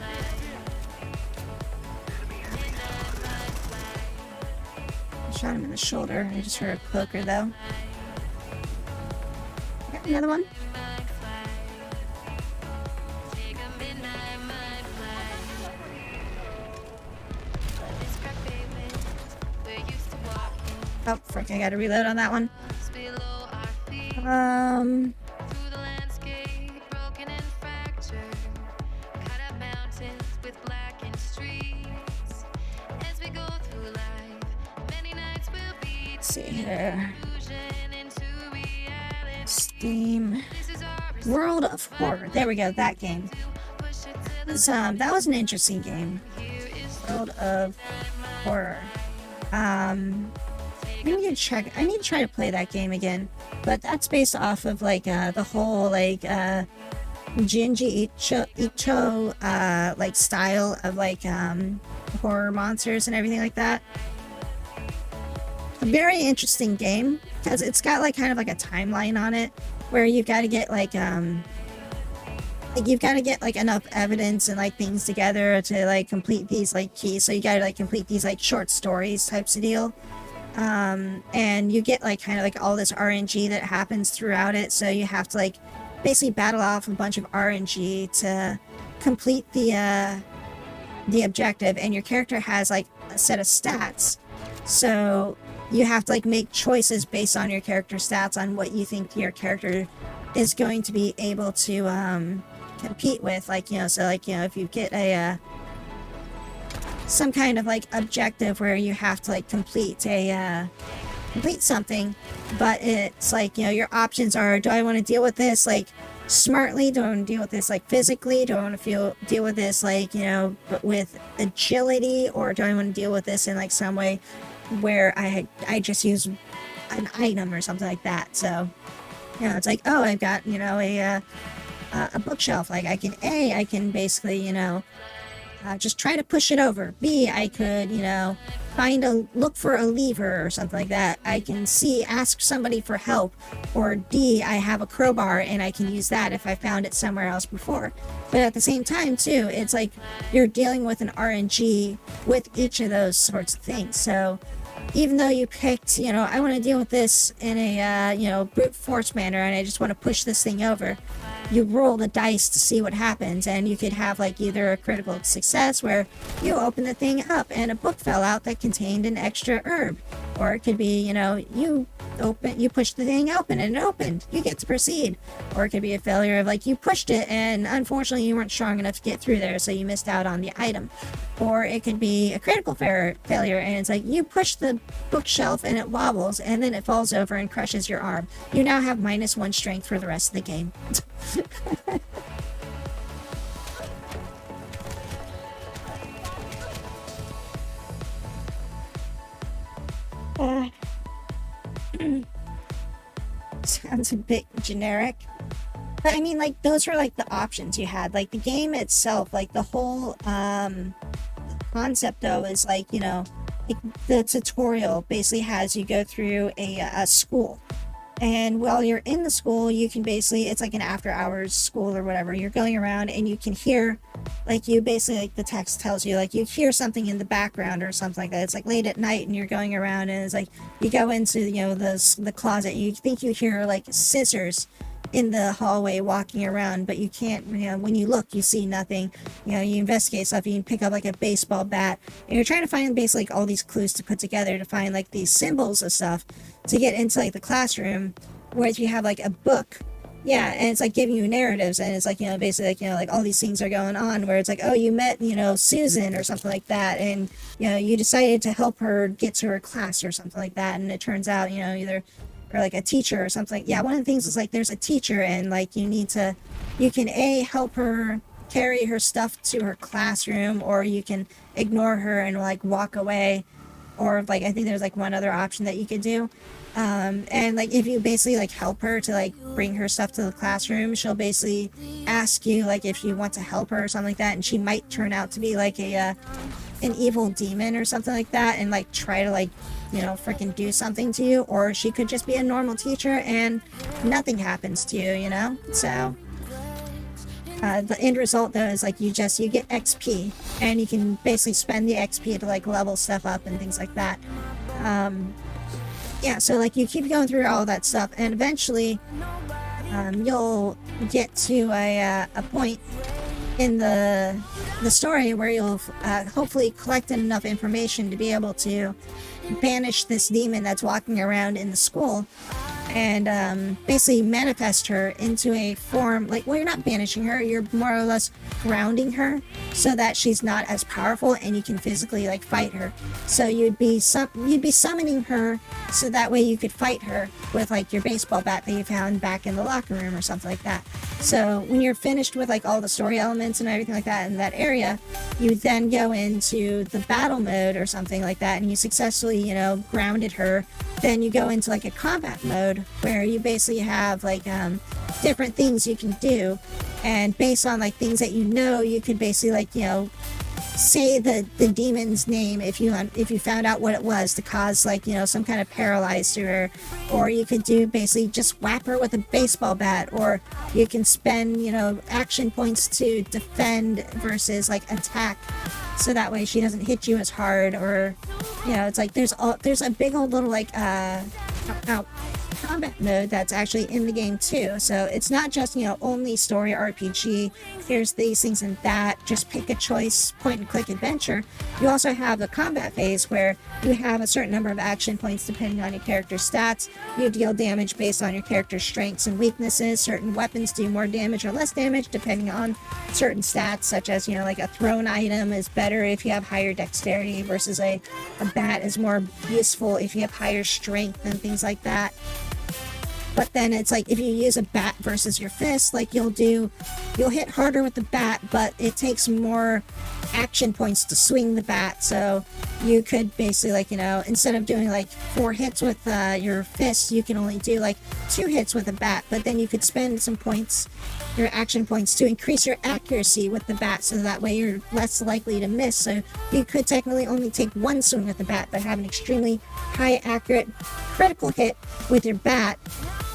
shot him in the shoulder. I just heard a poker though. Another one. Oh, frick, I gotta reload on that one. Let's see here. Steam World of Horror. There we go, that game. That was an interesting game. World of Horror. I need to try to play that game again. But that's based off of like the whole like Junji Ito like style of like horror monsters and everything like that. A very interesting game because it's got like kind of like a timeline on it where you've got to get like you've got to get like enough evidence and like things together to like complete these like keys. So you got to like complete these like short stories types of deal. And you get like kind of like all this RNG that happens throughout it. So you have to like basically battle off a bunch of RNG to complete the objective. And your character has like a set of stats. So you have to like make choices based on your character stats on what you think your character is going to be able to compete with. Like, you know, so like, you know, if you get a some kind of like objective where you have to like complete something, but it's like, you know, your options are, do I want to deal with this like smartly, do I want to deal with this like physically, do I want to deal with this like, you know, but with agility, or do I want to deal with this in like some way where I just use an item or something like that. So, you know, it's like, oh, I've got, you know, a bookshelf. Like I can basically, just try to push it over. B, I could, look for a lever or something like that. I can ask somebody for help. Or D, I have a crowbar and I can use that if I found it somewhere else before. But at the same time, too, it's like you're dealing with an RNG with each of those sorts of things. So even though you picked, I want to deal with this in a, brute force manner and I just want to push this thing over, you roll the dice to see what happens, and you could have like either a critical success where you open the thing up and a book fell out that contained an extra herb, or it could be, you push the thing open and it opened, you get to proceed. Or it could be a failure of like you pushed it and unfortunately you weren't strong enough to get through there, so you missed out on the item. Or it could be a critical failure and it's like you push the bookshelf and it wobbles and then it falls over and crushes your arm. You now have -1 strength for the rest of the game. Sounds a bit generic. But I mean, like, those were like the options you had. Like the game itself, like the whole concept though is like, the tutorial basically has you go through a school. And while you're in the school, you can basically, it's like an after hours school or whatever. You're going around and you can hear, like you basically, like the text tells you, like you hear something in the background or something like that. It's like late at night and you're going around and it's like, you go into, the closet and you think you hear like scissors in the hallway walking around, but you can't, when you look, you see nothing. You investigate stuff, you can pick up like a baseball bat and you're trying to find basically like all these clues to put together to find like these symbols of stuff to get into like the classroom, whereas you have like a book, and it's like giving you narratives and it's like, basically like, like all these things are going on where it's like, oh, you met, Susan or something like that, and you decided to help her get to her class or something like that, and it turns out, either or like a teacher or something. One of the things is like there's a teacher and like you can help her carry her stuff to her classroom, or you can ignore her and like walk away, or like I think there's like one other option that you could do. And like if you basically like help her to like bring her stuff to the classroom, she'll basically ask you like if you want to help her or something like that, and she might turn out to be like an evil demon or something like that and like try to like freaking do something to you, or she could just be a normal teacher and nothing happens to you, so the end result though is like you get XP and you can basically spend the XP to like level stuff up and things like that. So like you keep going through all that stuff and eventually you'll get to a point in the story where you'll hopefully collect enough information to be able to banish this demon that's walking around in the school and basically manifest her into a form, like, well, you're not banishing her, you're more or less grounding her so that she's not as powerful and you can physically like fight her. So you'd be summoning her so that way you could fight her with like your baseball bat that you found back in the locker room or something like that. So when you're finished with like all the story elements and everything like that in that area, you then go into the battle mode or something like that and you successfully, grounded her. Then you go into like a combat mode where you basically have like different things you can do, and based on like things that you could basically like say the demon's name if you found out what it was to cause like some kind of paralyze to her, or you could do basically just whap her with a baseball bat, or you can spend action points to defend versus like attack, so that way she doesn't hit you as hard, or it's like there's a big old little like combat mode that's actually in the game too. So it's not just only story RPG, here's these things and that, just pick a choice, point and click adventure. You also have the combat phase where you have a certain number of action points depending on your character's stats. You deal damage based on your character's strengths and weaknesses. Certain weapons do more damage or less damage depending on certain stats, such as like a thrown item is better if you have higher dexterity versus a bat is more useful if you have higher strength and things like that. But then it's like if you use a bat versus your fist, like you'll hit harder with the bat, but it takes more action points to swing the bat. So you could basically, like, you know, instead of doing like 4 hits with your fist, you can only do like 2 hits with a bat. But then you could spend some points, your action points, to increase your accuracy with the bat, so that way you're less likely to miss. So you could technically only take 1 swing with the bat, but have an extremely high accurate critical hit with your bat,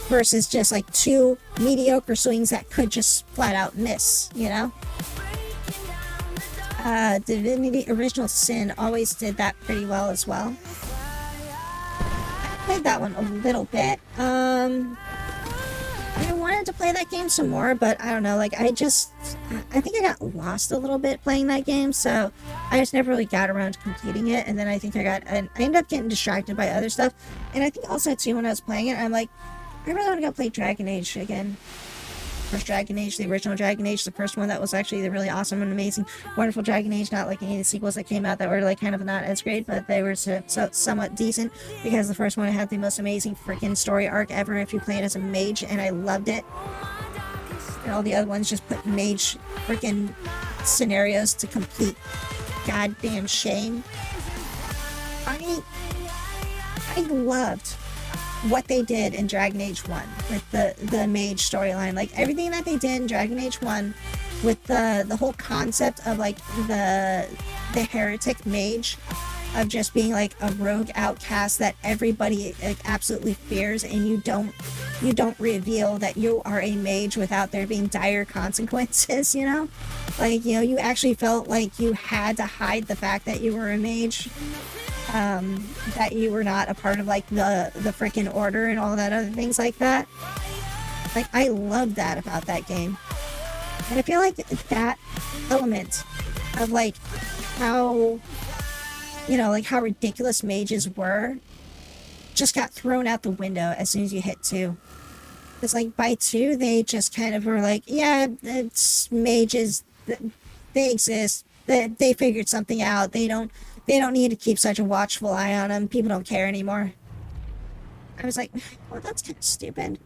versus just like 2 mediocre swings that could just flat out miss, you know? Divinity Original Sin always did that pretty well as well. I played that one a little bit. I wanted to play that game some more, but I don't know, like I think I got lost a little bit playing that game, so I just never really got around to completing it. And then I think I ended up getting distracted by other stuff. And I think also too, when I was playing it, I'm like, I really want to go play Dragon Age again. First Dragon Age, the original Dragon Age, the first one that was actually the really awesome and amazing, wonderful Dragon Age, not like any of the sequels that came out that were like kind of not as great, but they were somewhat decent, because the first one had the most amazing freaking story arc ever if you play it as a mage, and I loved it. And all the other ones just put mage freaking scenarios to complete goddamn shame. I loved what they did in Dragon Age 1 with the mage storyline. Like everything that they did in Dragon Age 1 with the whole concept of like the heretic mage, of just being like a rogue outcast that everybody like absolutely fears, and you don't reveal that you are a mage without there being dire consequences, you know? Like, you know, you actually felt like you had to hide the fact that you were a mage. That you were not a part of like the freaking order and all that other things like that. Like I love that about that game. And I feel like that element of like how, you know, like how ridiculous mages were just got thrown out the window as soon as you hit 2. It's like by 2 they just kind of were like, yeah, it's mages, they exist, they figured something out, they don't need to keep such a watchful eye on them. People don't care anymore. I was like, well, that's kind of stupid.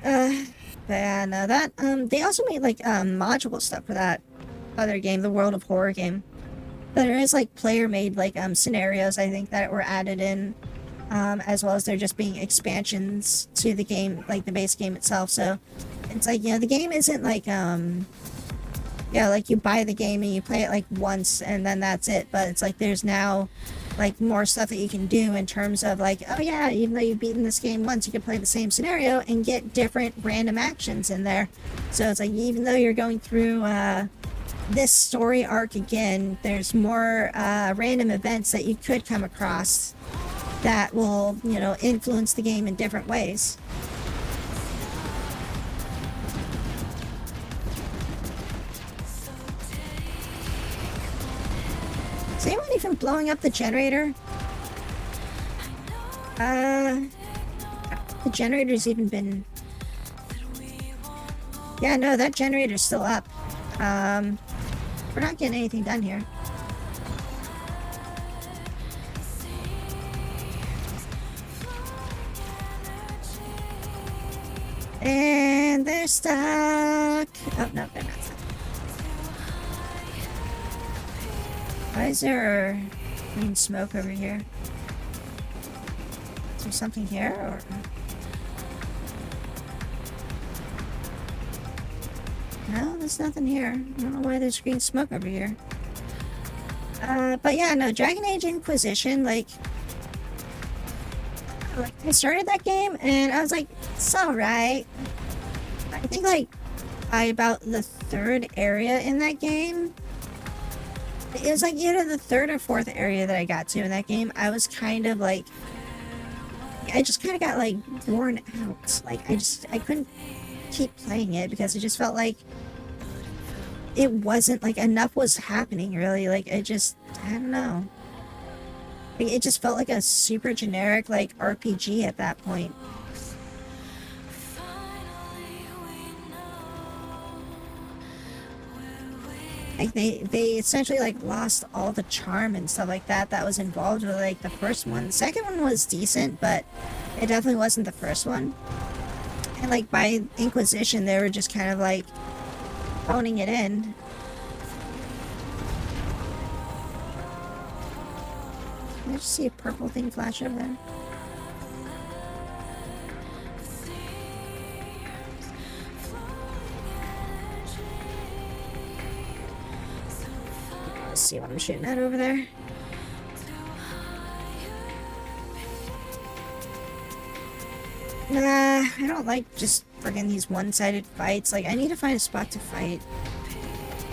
But yeah, no, that, they also made, like, module stuff for that other game, the World of Horror game. But there is, like, player-made, like, scenarios, I think, that were added in, as well as there just being expansions to the game, like, the base game itself. So, it's like, you know, the game isn't, like, yeah, like you buy the game and you play it like once and then that's it. But it's like there's now like more stuff that you can do in terms of like, oh yeah, even though you've beaten this game once, you can play the same scenario and get different random actions in there. So it's like even though you're going through this story arc again, there's more random events that you could come across that will, you know, influence the game in different ways. Is anyone even blowing up the generator? The generator's even been... Yeah, no, that generator's still up. We're not getting anything done here. And they're stuck. Oh, no, they're not stuck. Why is there green smoke over here? Is there something here, or...? No, there's nothing here. I don't know why there's green smoke over here. But yeah, no, Dragon Age Inquisition, like I started that game, and I was like, it's alright. I think, like, by about the 3rd area in that game, it was like either the 3rd or 4th area that I got to in that game, I was kind of like, I just kind of got like worn out. Like I couldn't keep playing it because it just felt like it wasn't like enough was happening really. Like I don't know. Like, it just felt like a super generic like RPG at that point. Like they essentially like lost all the charm and stuff like that was involved with like the first one. The second one was decent, but it definitely wasn't the first one. And like by Inquisition, they were just kind of like phoning it in. I just see a purple thing flash over there. Let's see what I'm shooting at over there. Nah, I don't like just friggin' these one-sided fights. Like, I need to find a spot to fight.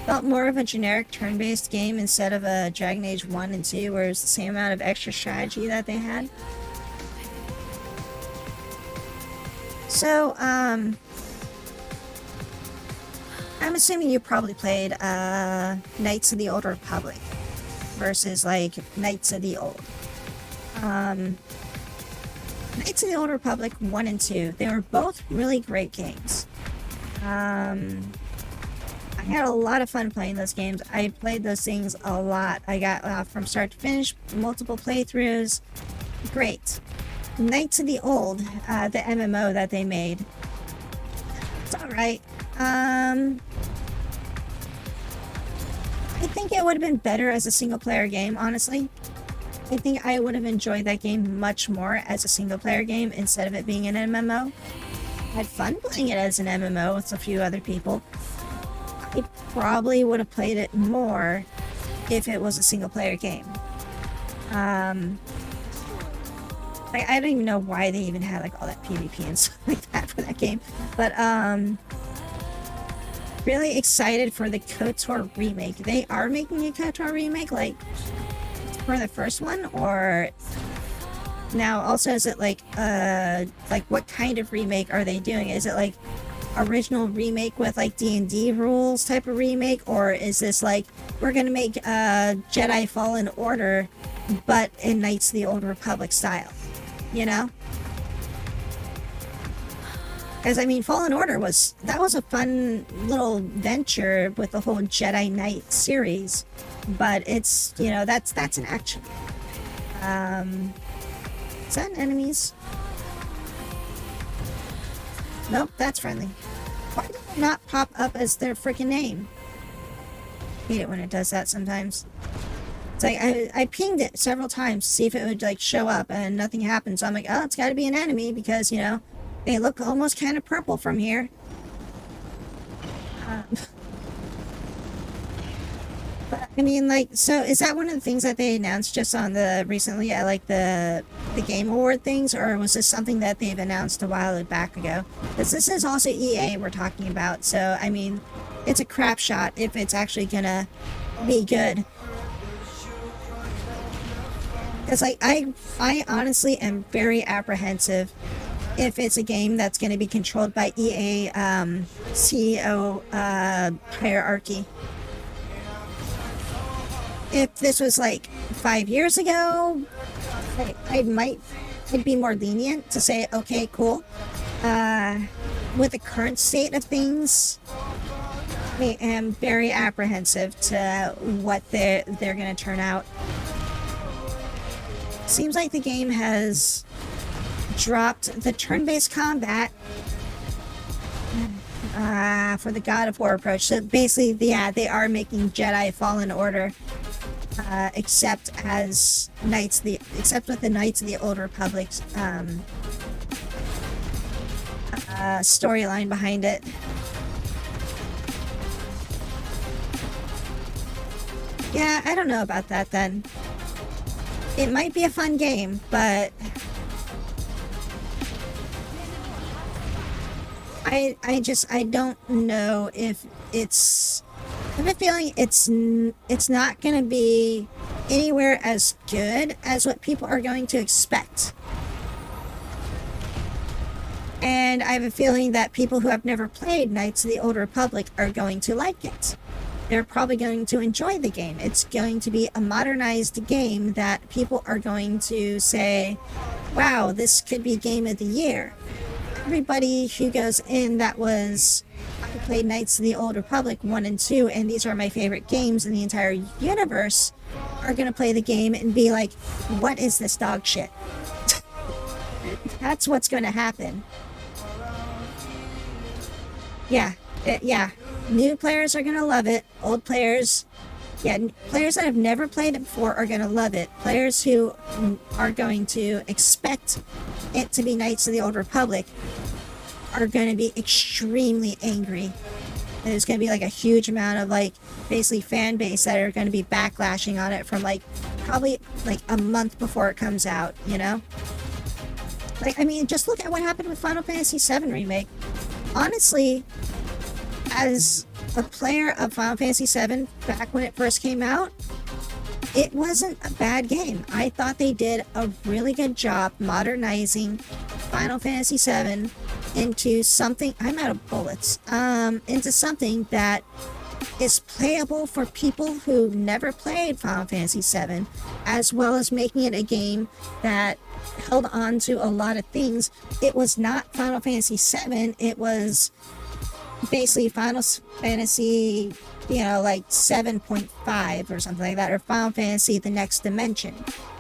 Felt more of a generic turn-based game instead of a Dragon Age 1 and 2, where it was the same amount of extra strategy that they had. So, I'm assuming you probably played Knights of the Old Republic versus like Knights of the Old. Knights of the Old Republic 1 and 2, they were both really great games. I had a lot of fun playing those games. I played those things a lot. I got from start to finish, multiple playthroughs. Great. Knights of the Old, the MMO that they made, it's alright. I think it would have been better as a single player game, honestly. I think I would have enjoyed that game much more as a single player game instead of it being an MMO. I had fun playing it as an MMO with a few other people. I probably would have played it more if it was a single player game. Like, I don't even know why they even had like all that PvP and stuff like that for that game. But really excited for the KOTOR remake. They are making a KOTOR remake, like for the first one, or now also is it like what kind of remake are they doing? Is it like original remake with like D&D rules type of remake, or is this like we're gonna make Jedi Fallen Order but in Knights of the Old Republic style, you know? Because I mean, Fallen Order was a fun little venture with the whole Jedi Knight series, but it's, you know, that's an action. Is that enemies? Nope, that's friendly. Why did it not pop up as their freaking name? I hate it when it does that sometimes. It's like I pinged it several times to see if it would like show up, and nothing happened. So I'm like, oh, it's got to be an enemy because, you know, they look almost kind of purple from here. But I mean, like, so is that one of the things that they announced just on the recently at like the Game Award things, or was this something that they've announced a while back ago? Because this is also EA we're talking about, so I mean, it's a crap shot if it's actually gonna be good. Because like I honestly am very apprehensive if it's a game that's going to be controlled by EA CEO hierarchy. If this was like 5 years ago, I'd be more lenient to say, okay, cool. With the current state of things, I am very apprehensive to what they're going to turn out. Seems like the game has dropped the turn-based combat for the God of War approach. So basically, yeah, they are making Jedi Fallen Order, except with the Knights of the Old Republic's storyline behind it. Yeah, I don't know about that then. It might be a fun game, but I don't know if it's... I have a feeling it's not going to be anywhere as good as what people are going to expect. And I have a feeling that people who have never played Knights of the Old Republic are going to like it. They're probably going to enjoy the game. It's going to be a modernized game that people are going to say, wow, this could be Game of the Year. everybody who goes in that was I played Knights of the Old Republic 1 and 2, and these are my favorite games in the entire universe, are gonna play the game and be like, what is this dog shit? That's what's gonna happen. Yeah, yeah. New players are gonna love it. Old players, yeah, players that have never played it before are gonna love it. Players who are going to expect it to be Knights of the Old Republic are gonna be extremely angry. There's gonna be like a huge amount of like basically fan base that are gonna be backlashing on it from like probably like a month before it comes out, you know? Like, I mean, just look at what happened with Final Fantasy VII Remake. Honestly, as a player of Final Fantasy VII back when it first came out, it wasn't a bad game. I thought they did a really good job modernizing Final Fantasy VII into something, I'm out of bullets, into something that is playable for people who never played Final Fantasy VII, as well as making it a game that held on to a lot of things. It was not Final Fantasy VII, it was basically Final Fantasy, you know, like 7.5 or something like that, or Final Fantasy The Next Dimension.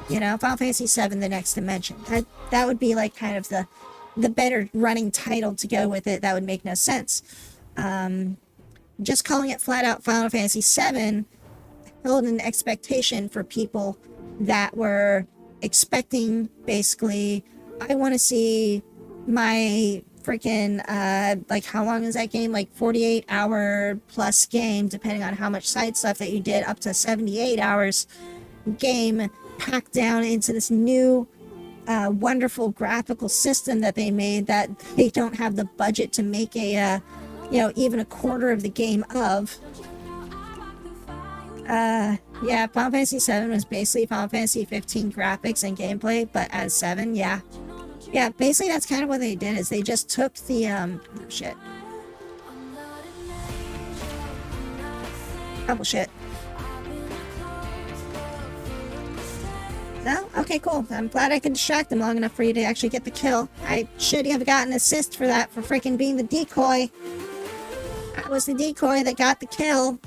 You know, Final Fantasy VII The Next Dimension. That would be like kind of the better running title to go with it. That would make no sense. Just calling it flat out Final Fantasy VII held an expectation for people that were expecting basically, I want to see my freaking like, how long is that game? Like 48-hour plus game, depending on how much side stuff that you did, up to 78 hours game packed down into this new wonderful graphical system that they made that they don't have the budget to make a you know, even a quarter of the game of. Yeah, Final Fantasy VII was basically Final Fantasy 15 graphics and gameplay, but as 7, yeah. Yeah, basically that's kind of what they did, is they just took the, shit. Oh, shit. No? Okay, cool. I'm glad I could distract them long enough for you to actually get the kill. I should have gotten an assist for that, for freaking being the decoy. I was the decoy that got the kill.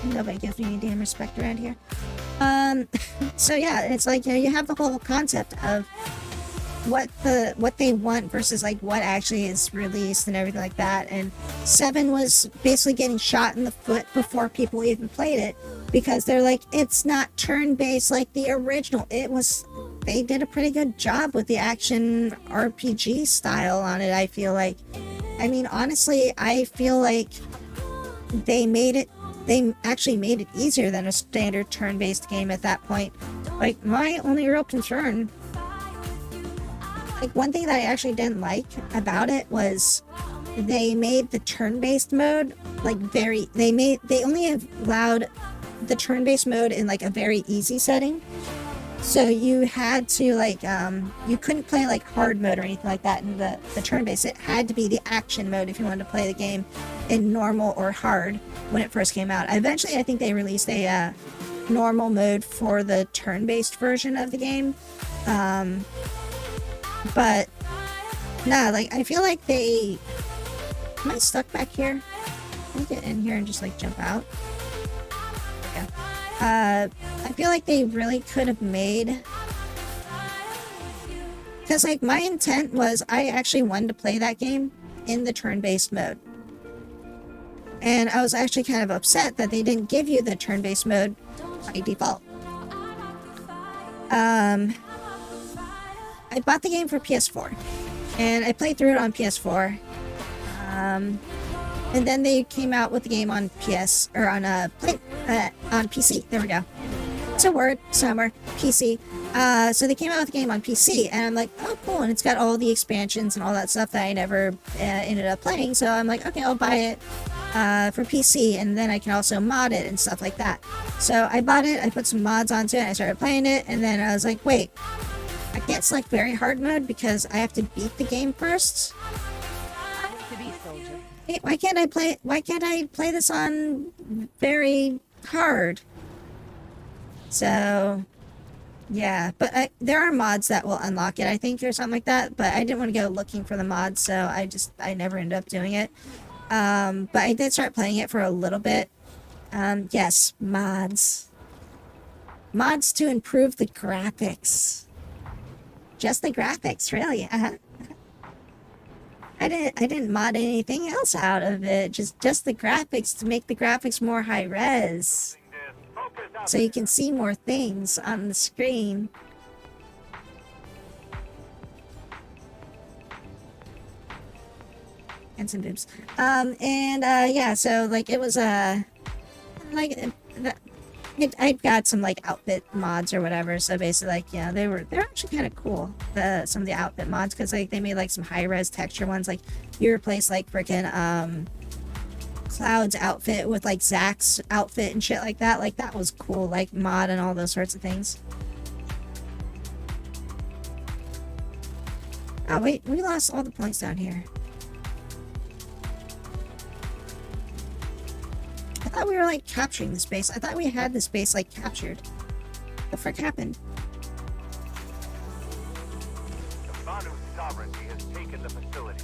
Nobody gives me any damn respect around here. So yeah, it's like, you know, you have the whole concept of what they want versus like what actually is released and everything like that. And 7 was basically getting shot in the foot before people even played it, because they're like, it's not turn-based like the original. They did a pretty good job with the action RPG style on it, I feel like. I mean, honestly, I feel like they actually made it easier than a standard turn-based game at that point. Like, my only real concern, like, one thing that I actually didn't like about it was they made the turn-based mode, like, they only allowed the turn-based mode in, like, a very easy setting. So you had to, like, you couldn't play, like, hard mode or anything like that in the turn-based. It had to be the action mode if you wanted to play the game in normal or hard when it first came out. Eventually, I think they released a normal mode for the turn-based version of the game. But, nah, like, I feel like they... Am I stuck back here? Can I get in here and just, like, jump out? Yeah. I feel like they really could have made... Because, like, my intent was I actually wanted to play that game in the turn-based mode. And I was actually kind of upset that they didn't give you the turn-based mode by default. I bought the game for PS4, and I played through it on PS4. And then they came out with the game on PS, or on PC. There we go. It's a word somewhere. PC. So they came out with the game on PC, and I'm like, oh, cool. And it's got all the expansions and all that stuff that I never ended up playing. So I'm like, okay, I'll buy it for PC, and then I can also mod it and stuff like that. So I bought it, I put some mods onto it, and I started playing it, and then I was like, wait, I can't select very hard mode because I have to beat the game first. Hey, why can't I play this on very hard? So Yeah, but there are mods that will unlock it, I think, or something like that. But I didn't want to go looking for the mods, so I never ended up doing it. But I did start playing it for a little bit. Yes, mods. Mods to improve the graphics. Just the graphics, really. I didn't mod anything else out of it. Just the graphics to make the graphics more high res, so you can see more things on the screen. And some boobs. Yeah, so like it was like I've got some like outfit mods or whatever. So basically, like, yeah, they're actually kind of cool. Some of the outfit mods, because like they made like some high res texture ones. Like you replace like freaking Cloud's outfit with like Zach's outfit and shit like that. Like that was cool. Like mod and all those sorts of things. Oh wait, we lost all the points down here. I thought we were like capturing the space. I thought we had the space like captured. What the frick happened? The Banu sovereignty has taken the facility.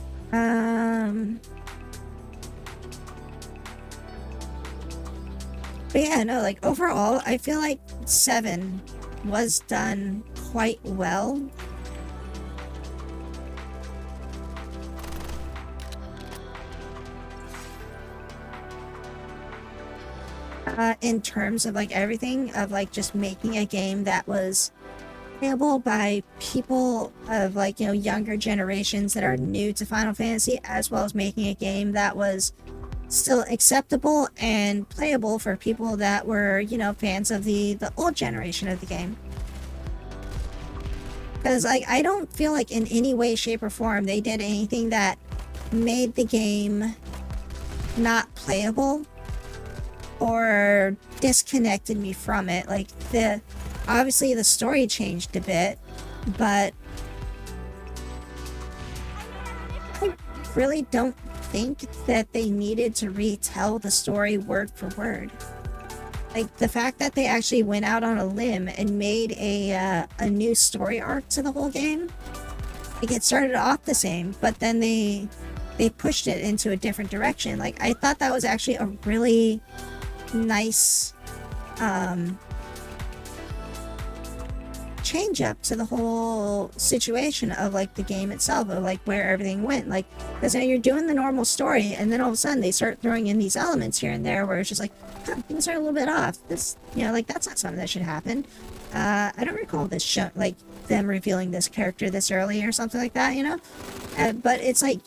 But yeah, no, like overall, I feel like 7 was done quite well. In terms of like everything, of like just making a game that was playable by people of like, you know, younger generations that are new to Final Fantasy, as well as making a game that was still acceptable and playable for people that were, you know, fans of the old generation of the game. Because like I don't feel like in any way, shape, or form they did anything that made the game not playable or disconnected me from it. Like obviously the story changed a bit, but I really don't think that they needed to retell the story word for word. Like the fact that they actually went out on a limb and made a new story arc to the whole game. Like it started off the same, but then they pushed it into a different direction. Like I thought that was actually a really nice change up to the whole situation of like the game itself, of like where everything went. Like, because now you're doing the normal story, and then all of a sudden they start throwing in these elements here and there where it's just like, huh, things are a little bit off. This, you know, like that's not something that should happen. I don't recall this show, like them revealing this character this early or something like that, you know. But it's like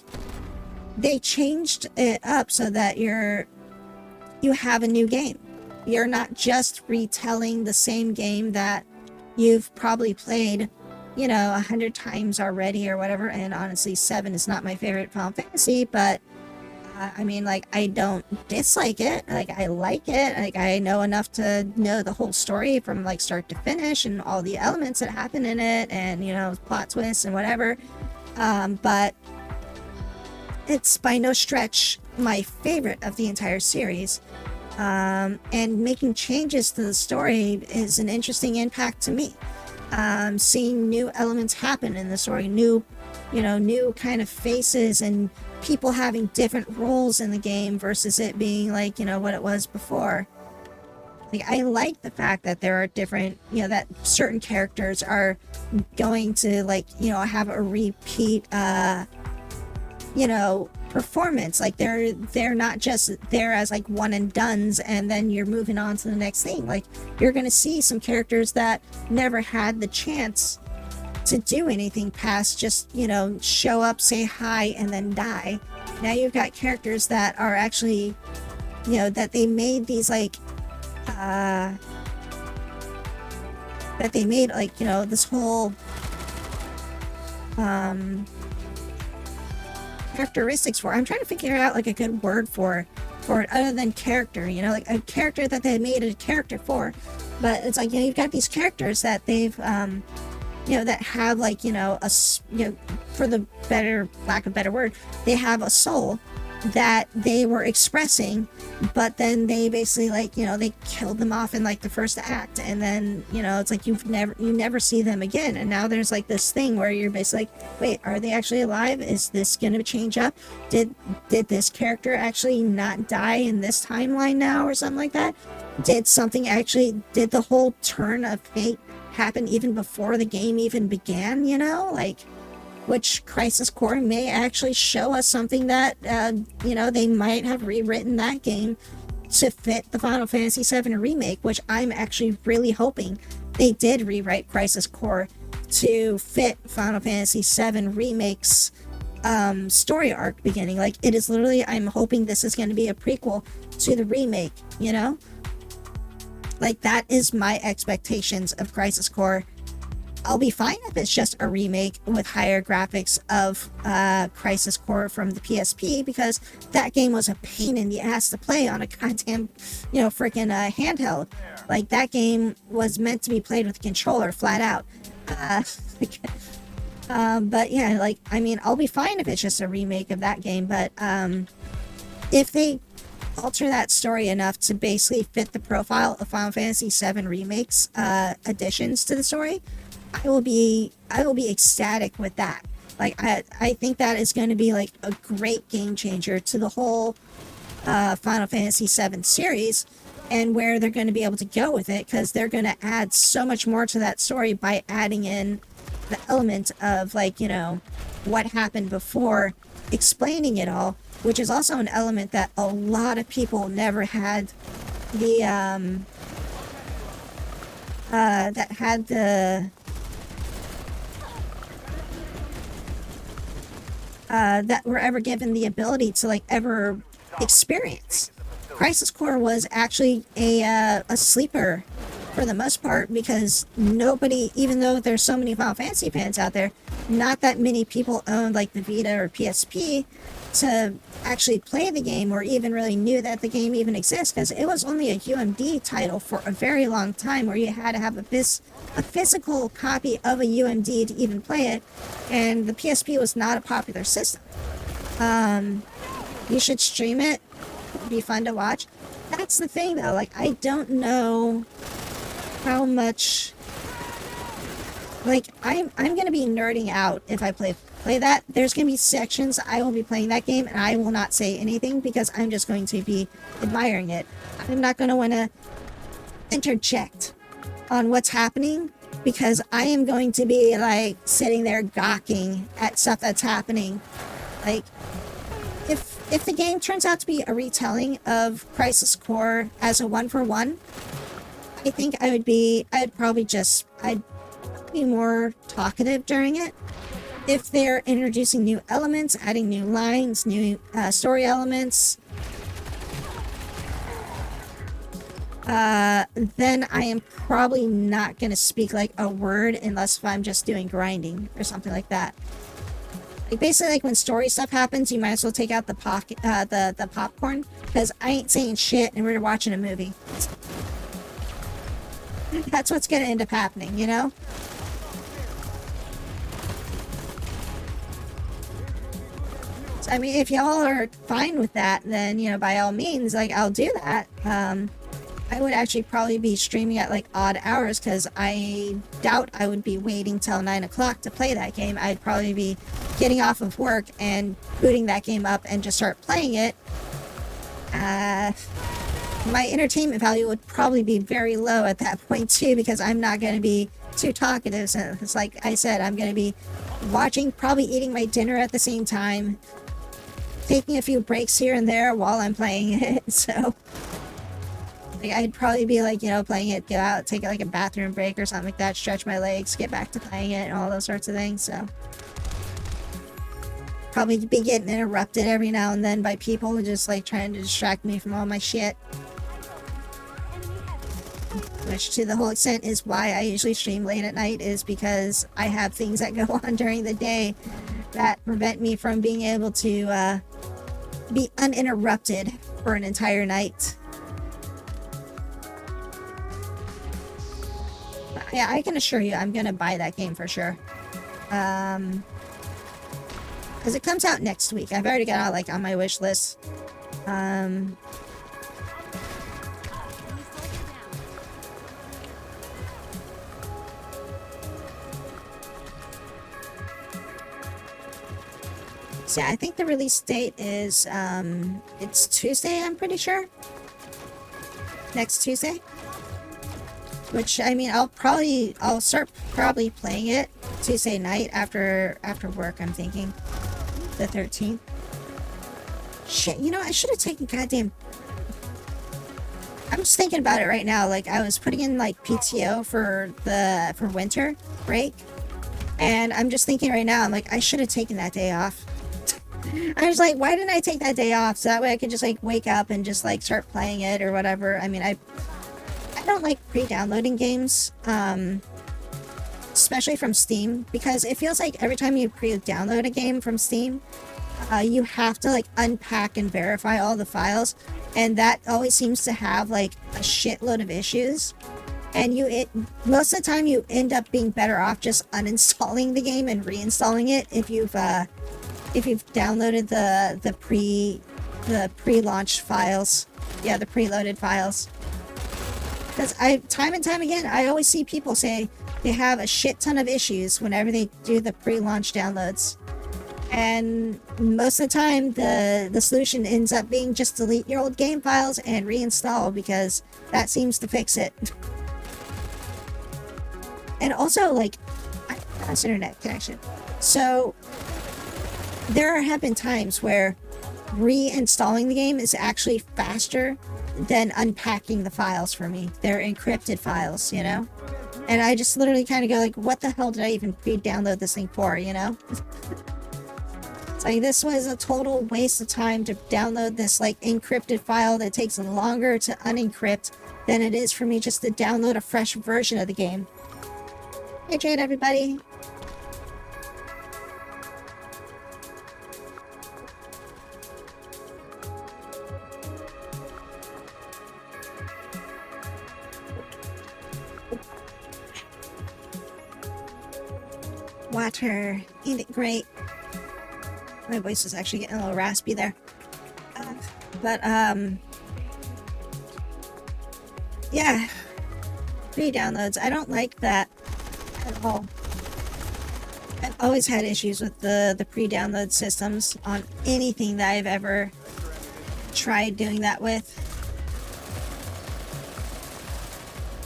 they changed it up so that you have a new game. You're not just retelling the same game that you've probably played, you know, 100 times already or whatever. And honestly, 7 is not my favorite Final Fantasy, but I mean, like, I don't dislike it. Like, I like it. Like, I know enough to know the whole story from like start to finish and all the elements that happen in it, and, you know, plot twists and whatever. But it's by no stretch my favorite of the entire series. And making changes to the story is an interesting impact to me. Seeing new elements happen in the story, new kind of faces and people having different roles in the game versus it being like, you know, what it was before. Like, I like the fact that there are different, you know, that certain characters are going to, like, you know, have a repeat, you know, performance. Like they're not just there as like one and dones and then you're moving on to the next thing. Like, you're gonna see some characters that never had the chance to do anything past just, you know, show up, say hi, and then die. Now you've got characters that are actually, you know, that they made these like that they made like, you know, this whole characteristics for. I'm trying to figure out like a good word for it other than character, you know, like a character that they made a character for. But it's like, you know, you've got these characters that they've you know, that have like, you know, you know, for the lack of a better word, they have a soul, that they were expressing, but then they basically like, you know, they killed them off in like the first act, and then, you know, it's like you never see them again, and now there's like this thing where you're basically like, wait, are they actually alive? Is this gonna change up? Did this character actually not die in this timeline now or something like that? Did the whole turn of fate happen even before the game even began, you know? Like, which Crisis Core may actually show us something that, you know, they might have rewritten that game to fit the Final Fantasy VII Remake, which I'm actually really hoping they did rewrite Crisis Core to fit Final Fantasy VII Remake's story arc beginning. Like, it is literally, I'm hoping this is going to be a prequel to the remake, you know? Like, that is my expectations of Crisis Core. I'll be fine if it's just a remake with higher graphics of Crisis Core from the PSP, because that game was a pain in the ass to play on a goddamn, you know, freaking handheld. Like, that game was meant to be played with a controller, flat out. But yeah, like, I mean, I'll be fine if it's just a remake of that game, but if they alter that story enough to basically fit the profile of Final Fantasy VII Remake's additions to the story, I will be ecstatic with that. Like, I think that is going to be like a great game changer to the whole Final Fantasy VII series, and where they're going to be able to go with it, because they're going to add so much more to that story by adding in the element of, like, you know, what happened before, explaining it all, which is also an element that a lot of people never had the that were ever given the ability to like ever experience. Crisis Core was actually a sleeper for the most part, because nobody, even though there's so many Final Fantasy fans out there, not that many people owned like the Vita or PSP to actually play the game, or even really knew that the game even exists, because it was only a UMD title for a very long time, where you had to have a physical copy of a UMD to even play it, and the PSP was not a popular system. You should stream it. It'd be fun to watch. That's the thing though, like, I don't know how much, like, I'm gonna be nerding out if I play that. There's gonna be sections I will be playing that game and I will not say anything, because I'm just going to be admiring it. I'm not gonna want to interject on what's happening, because I am going to be like sitting there gawking at stuff that's happening. Like, if the game turns out to be a retelling of Crisis Core as a 1-for-1, I think I'd be more talkative during it. If they're introducing new elements, adding new lines, new story elements, then I am probably not going to speak like a word, unless if I'm just doing grinding or something like that. Like, basically, like, when story stuff happens, you might as well take out the popcorn, because I ain't saying shit and we're watching a movie. That's what's gonna end up happening, you know? So, I mean, if y'all are fine with that, then, you know, by all means, like, I'll do that. I would actually probably be streaming at like odd hours, because I doubt I would be waiting till 9 o'clock to play that game. I'd probably be getting off of work and booting that game up and just start playing it. My entertainment value would probably be very low at that point too, because I'm not going to be too talkative. So it's like I said, I'm going to be watching, probably eating my dinner at the same time, taking a few breaks here and there while I'm playing it. So like, I'd probably be like, you know, playing it, go out, take like a bathroom break or something like that, stretch my legs, get back to playing it, and all those sorts of things. So probably be getting interrupted every now and then by people just like trying to distract me from all my shit. Which, to the whole extent, is why I usually stream late at night, is because I have things that go on during the day that prevent me from being able to be uninterrupted for an entire night. Yeah, I can assure you I'm gonna buy that game for sure. I because it comes out next week. I've already got it like on my wish list. So yeah, I think the release date is it's Tuesday, I'm pretty sure. Next Tuesday. Which, I mean, I'll start probably playing it Tuesday night after work, I'm thinking. The 13th. Shit, you know, I should have taken goddamn... I'm just thinking about it right now. Like, I was putting in, like, PTO for winter break. And I'm just thinking right now, I'm like, I should have taken that day off. I was like, why didn't I take that day off? So that way I could just, like, wake up and just, like, start playing it or whatever. I mean, I don't like pre-downloading games, especially from Steam, because it feels like every time you pre-download a game from Steam, you have to like unpack and verify all the files, and that always seems to have like a shitload of issues. And most of the time you end up being better off just uninstalling the game and reinstalling it if you've downloaded the pre-launch files, the preloaded files. Because time and time again, I always see people say they have a shit ton of issues whenever they do the pre-launch downloads. And most of the time, the solution ends up being just delete your old game files and reinstall, because that seems to fix it. And also, like, fast internet connection. So, there have been times where reinstalling the game is actually faster than unpacking the files for me. They're encrypted files, you know? And I just literally kind of go like, what the hell did I even pre-download this thing for, you know? It's like, this was a total waste of time to download this like encrypted file that takes longer to unencrypt than it is for me just to download a fresh version of the game. Hey Jade, everybody. Water. Eat it great. My voice is actually getting a little raspy there. Yeah. Pre-downloads. I don't like that at all. I've always had issues with the pre-download systems on anything that I've ever tried doing that with.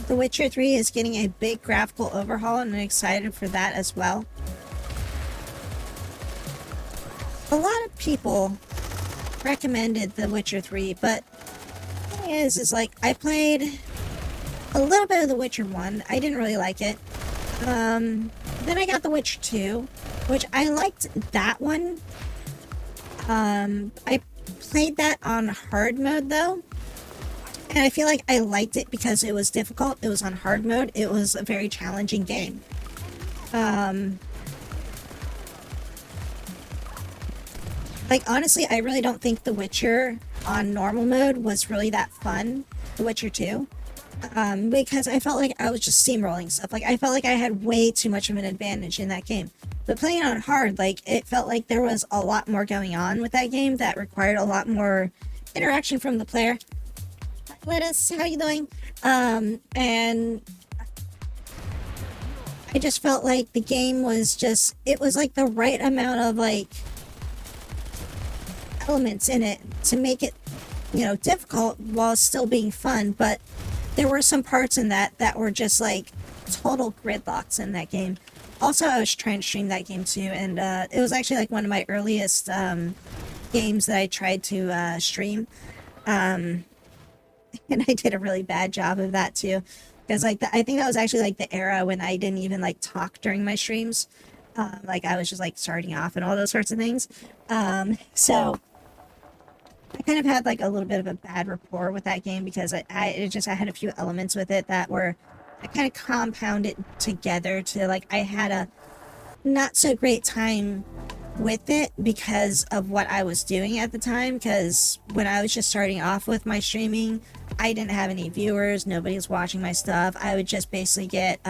The Witcher 3 is getting a big graphical overhaul, and I'm excited for that as well. A lot of people recommended The Witcher 3, but the thing is like, I played a little bit of The Witcher 1. I didn't really like it. Then I got The Witcher 2, which I liked that one. I played that on hard mode, though. And I feel like I liked it because it was difficult. It was on hard mode. It was a very challenging game. Like, honestly, I really don't think The Witcher on normal mode was really that fun. The Witcher 2. Because I felt like I was just steamrolling stuff. Like, I felt like I had way too much of an advantage in that game. But playing on hard, like, it felt like there was a lot more going on with that game that required a lot more interaction from the player. Lettuce, how you doing? And I just felt like the game was just, it was like the right amount of like elements in it to make it, you know, difficult while still being fun. But there were some parts in that were just like total gridlocks in that game. Also, I was trying to stream that game too, and it was actually like one of my earliest games that I tried to stream. And I did a really bad job of that too, because like I think that was actually like the era when I didn't even like talk during my streams. Like I was just like starting off and all those sorts of things. So I kind of had like a little bit of a bad rapport with that game, because I had a few elements with it that were, I kind of compounded together to like, I had a not so great time with it because of what I was doing at the time. Because when I was just starting off with my streaming, I didn't have any viewers, nobody was watching my stuff. I would just basically get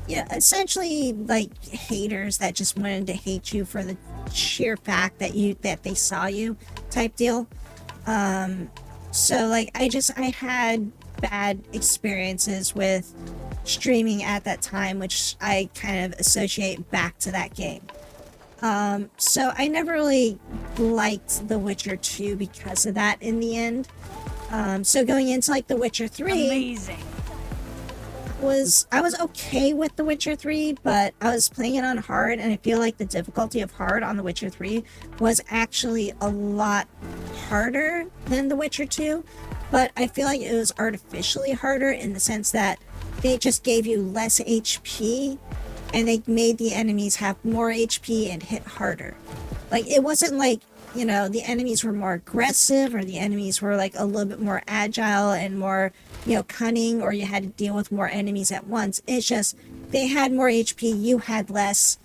yeah, essentially like haters that just wanted to hate you for the sheer fact that they saw you type deal. So like I had bad experiences with streaming at that time, which I kind of associate back to that game. So I never really liked The Witcher 2 because of that in the end. So going into like The Witcher 3, Amazing. I was okay with The Witcher 3, but I was playing it on hard, and I feel like the difficulty of hard on The Witcher 3 was actually a lot harder than The Witcher 2, but I feel like it was artificially harder in the sense that they just gave you less HP, and they made the enemies have more HP and hit harder. Like, it wasn't like, you know, the enemies were more aggressive, or the enemies were like a little bit more agile and more, you know, cunning, or you had to deal with more enemies at once. It's just they had more HP, you had less,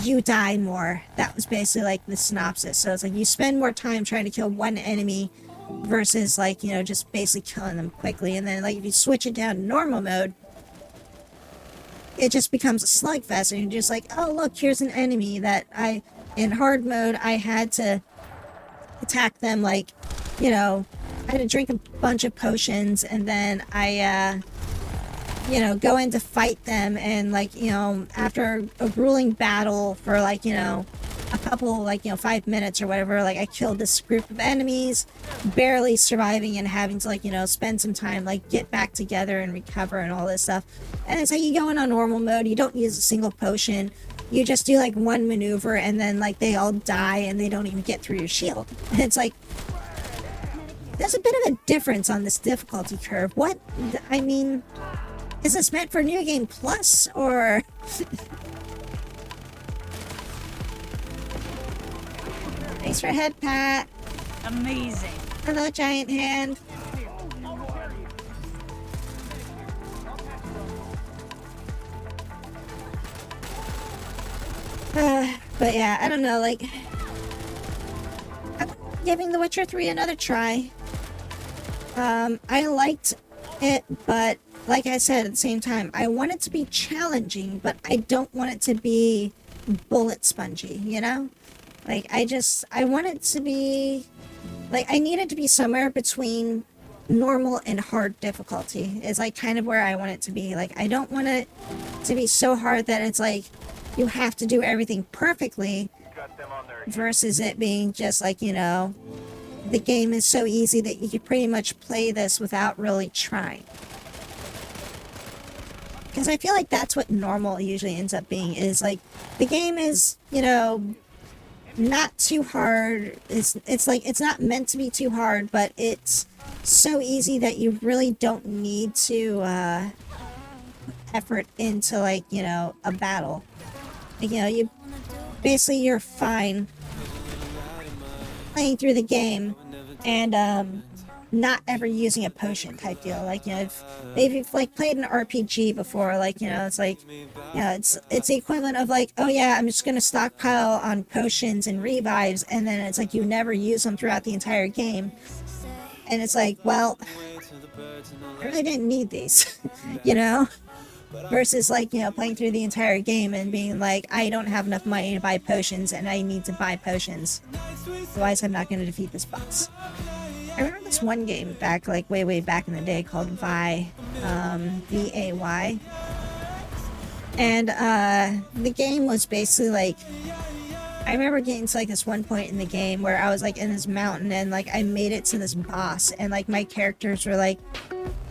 you die more. That was basically like the synopsis. So it's like you spend more time trying to kill one enemy versus like, you know, just basically killing them quickly. And then like if you switch it down to normal mode, it just becomes a slugfest, and you're just like, oh look, here's an enemy that in hard mode I had to attack them, like, you know, I had to drink a bunch of potions, and then I you know, go in to fight them, and like, you know, after a grueling battle for like, you know, a couple, like, you know, 5 minutes or whatever, like I killed this group of enemies, barely surviving and having to like, you know, spend some time like get back together and recover and all this stuff. And it's like you go in on normal mode, you don't use a single potion, you just do like one maneuver, and then like they all die and they don't even get through your shield. And it's like, there's a bit of a difference on this difficulty curve. What, I mean, is this meant for New Game Plus, or... Thanks for head pat. Amazing. Hello, giant hand. But yeah, I don't know, like, I'm giving The Witcher 3 another try. I liked it, but like I said, at the same time, I want it to be challenging, but I don't want it to be bullet spongy, you know? Like, I want it to be, like, I need it to be somewhere between normal and hard difficulty is like kind of where I want it to be. Like, I don't want it to be so hard that it's like you have to do everything perfectly, Got them on their versus it being just like, you know, the game is so easy that you could pretty much play this without really trying. Because I feel like that's what normal usually ends up being, is like the game is, you know, not too hard. It's like it's not meant to be too hard, but it's so easy that you really don't need to effort into, like, you know, a battle. Like, you know, you're fine playing through the game and not ever using a potion type deal. Like, you know, if you've like played an RPG before, like, you know, it's like, you know, it's the equivalent of like, oh yeah, I'm just gonna stockpile on potions and revives, and then it's like you never use them throughout the entire game, and it's like, well, I really didn't need these, you know. Versus like, you know, playing through the entire game and being like, I don't have enough money to buy potions, and I need to buy potions, otherwise I'm not going to defeat this boss. I remember this one game back, like way back in the day, called Vi, V-A-Y, and the game was basically like, I remember getting to like this one point in the game where I was like in this mountain, and like I made it to this boss, and like my characters were like,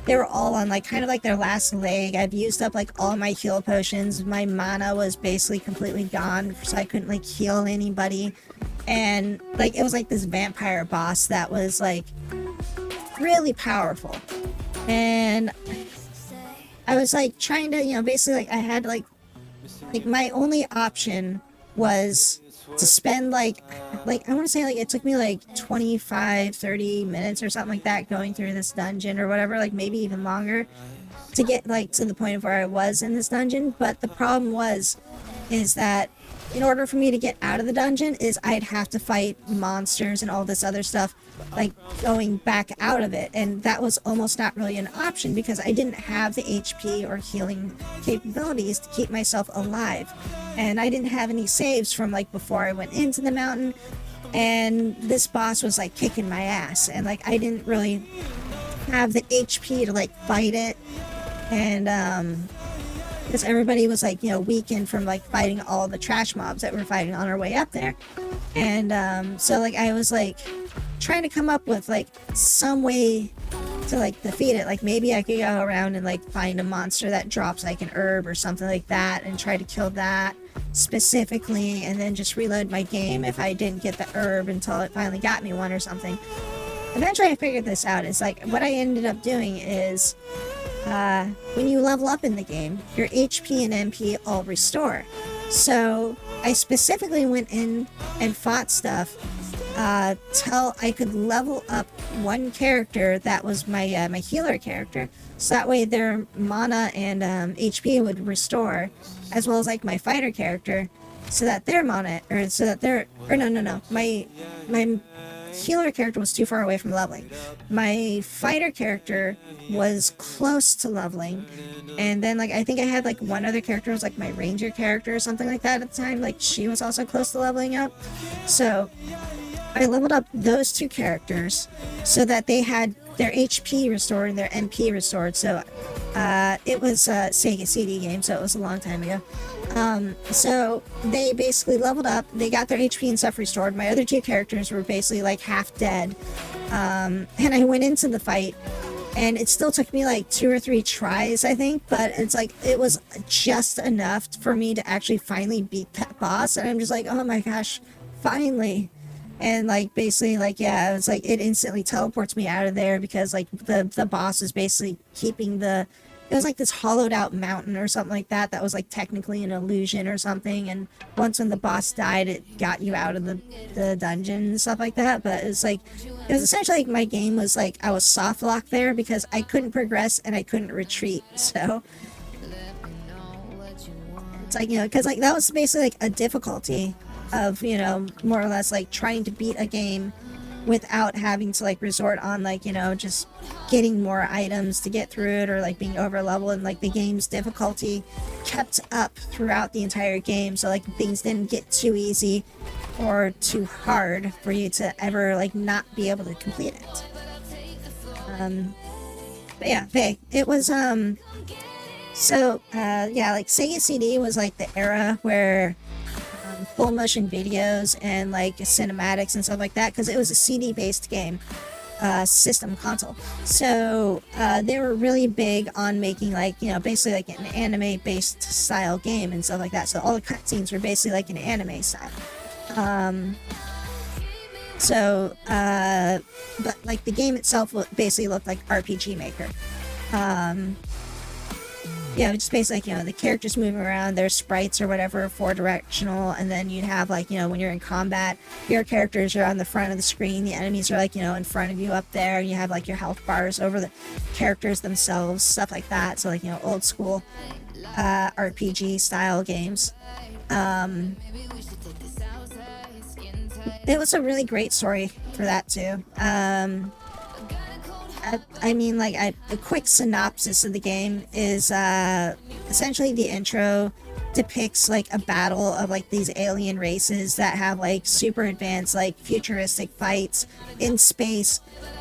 they were all on like kind of like their last leg. I've used up like all my heal potions. My mana was basically completely gone, so I couldn't like heal anybody. And like it was like this vampire boss that was like really powerful. And I was like trying to, you know, basically like I had like my only option was to spend like I want to say like it took me like 25-30 minutes or something like that going through this dungeon or whatever, like maybe even longer, to get like to the point of where I was in this dungeon. But the problem is that in order for me to get out of the dungeon is I'd have to fight monsters and all this other stuff, like going back out of it. And that was almost not really an option because I didn't have the HP or healing capabilities to keep myself alive. And I didn't have any saves from like before I went into the mountain. And this boss was like kicking my ass. And like I didn't really have the HP to like fight it. And because everybody was like, you know, weakened from like fighting all the trash mobs that were fighting on our way up there. And so like I was like trying to come up with like some way to like defeat it. Like maybe I could go around and like find a monster that drops like an herb or something like that and try to kill that specifically, and then just reload my game if I didn't get the herb until it finally got me one or something. Eventually I figured this out. It's like what I ended up doing is when you level up in the game, your HP and MP all restore. So I specifically went in and fought stuff till I could level up one character that was my my healer character. So that way their mana and HP would restore, as well as like my fighter character, so that their mana, or so that their, or no, my healer character was too far away from leveling. My fighter character was close to leveling, and then like I think I had like one other character was like my ranger character or something like that at the time. Like she was also close to leveling up, so I leveled up those two characters so that they had their HP restored and their MP restored. So it was a Sega CD game, so it was a long time ago. So they basically leveled up, they got their HP and stuff restored. My other two characters were basically like half dead. And I went into the fight, and it still took me like 2 or 3 tries, I think, but it's like it was just enough for me to actually finally beat that boss. And I'm just like, oh my gosh, finally. And like basically like, yeah, it was like it instantly teleports me out of there because like the boss is basically keeping it was like this hollowed out mountain or something like that was like technically an illusion or something, and once when the boss died it got you out of the dungeon and stuff like that. But it's like it was essentially like my game was like I was soft locked there because I couldn't progress and I couldn't retreat. So it's like, you know, because like that was basically like a difficulty of, you know, more or less like trying to beat a game without having to like resort on like, you know, just getting more items to get through it or like being over leveled, and like the game's difficulty kept up throughout the entire game, so like things didn't get too easy or too hard for you to ever like not be able to complete it. But yeah, hey, it was yeah, like Sega CD was like the era where full motion videos and like cinematics and stuff like that, because it was a CD based game, system console. So they were really big on making like, you know, basically like an anime based style game and stuff like that. So all the cutscenes were basically like an anime style. But like the game itself basically looked like RPG Maker. Yeah, just basically like, you know, the characters moving around, their sprites or whatever, 4-directional, and then you'd have like, you know, when you're in combat, your characters are on the front of the screen, the enemies are like, you know, in front of you up there, and you have like your health bars over the characters themselves, stuff like that. So like, you know, old school RPG style games. It was a really great story for that too. I mean, like, a quick synopsis of the game is essentially the intro depicts like a battle of like these alien races that have like super advanced like futuristic fights in space,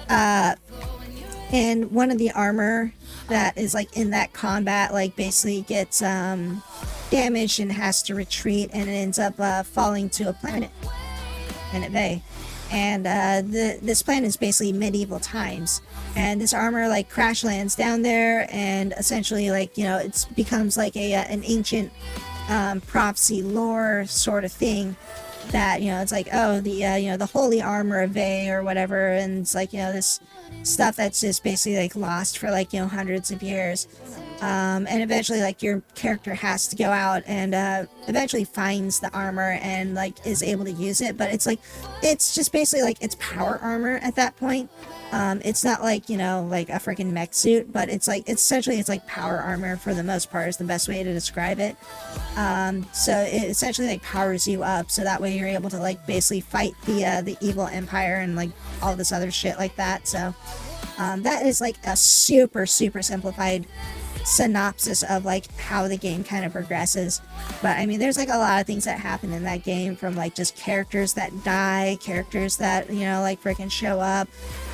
and one of the armor that is like in that combat like basically gets damaged and has to retreat, and it ends up falling to a planet Bay. And this planet is basically medieval times, and this armor like crash lands down there, and essentially like, you know, it becomes like an ancient prophecy lore sort of thing that, you know, it's like, oh, the you know, the holy armor of Ve or whatever, and it's like, you know, this stuff that's just basically like lost for like, you know, hundreds of years. And eventually, like, your character has to go out and eventually finds the armor and like is able to use it. But it's like, it's just basically like it's power armor at that point. It's not like, you know, like a freaking mech suit, but it's like, it's essentially, it's like power armor for the most part is the best way to describe it. So it essentially like powers you up, so that way you're able to like basically fight the evil empire and like all this other shit like that. So that is like a super simplified synopsis of like how the game kind of progresses. But I mean, there's like a lot of things that happen in that game, from like just characters that die, characters that, you know, like freaking show up,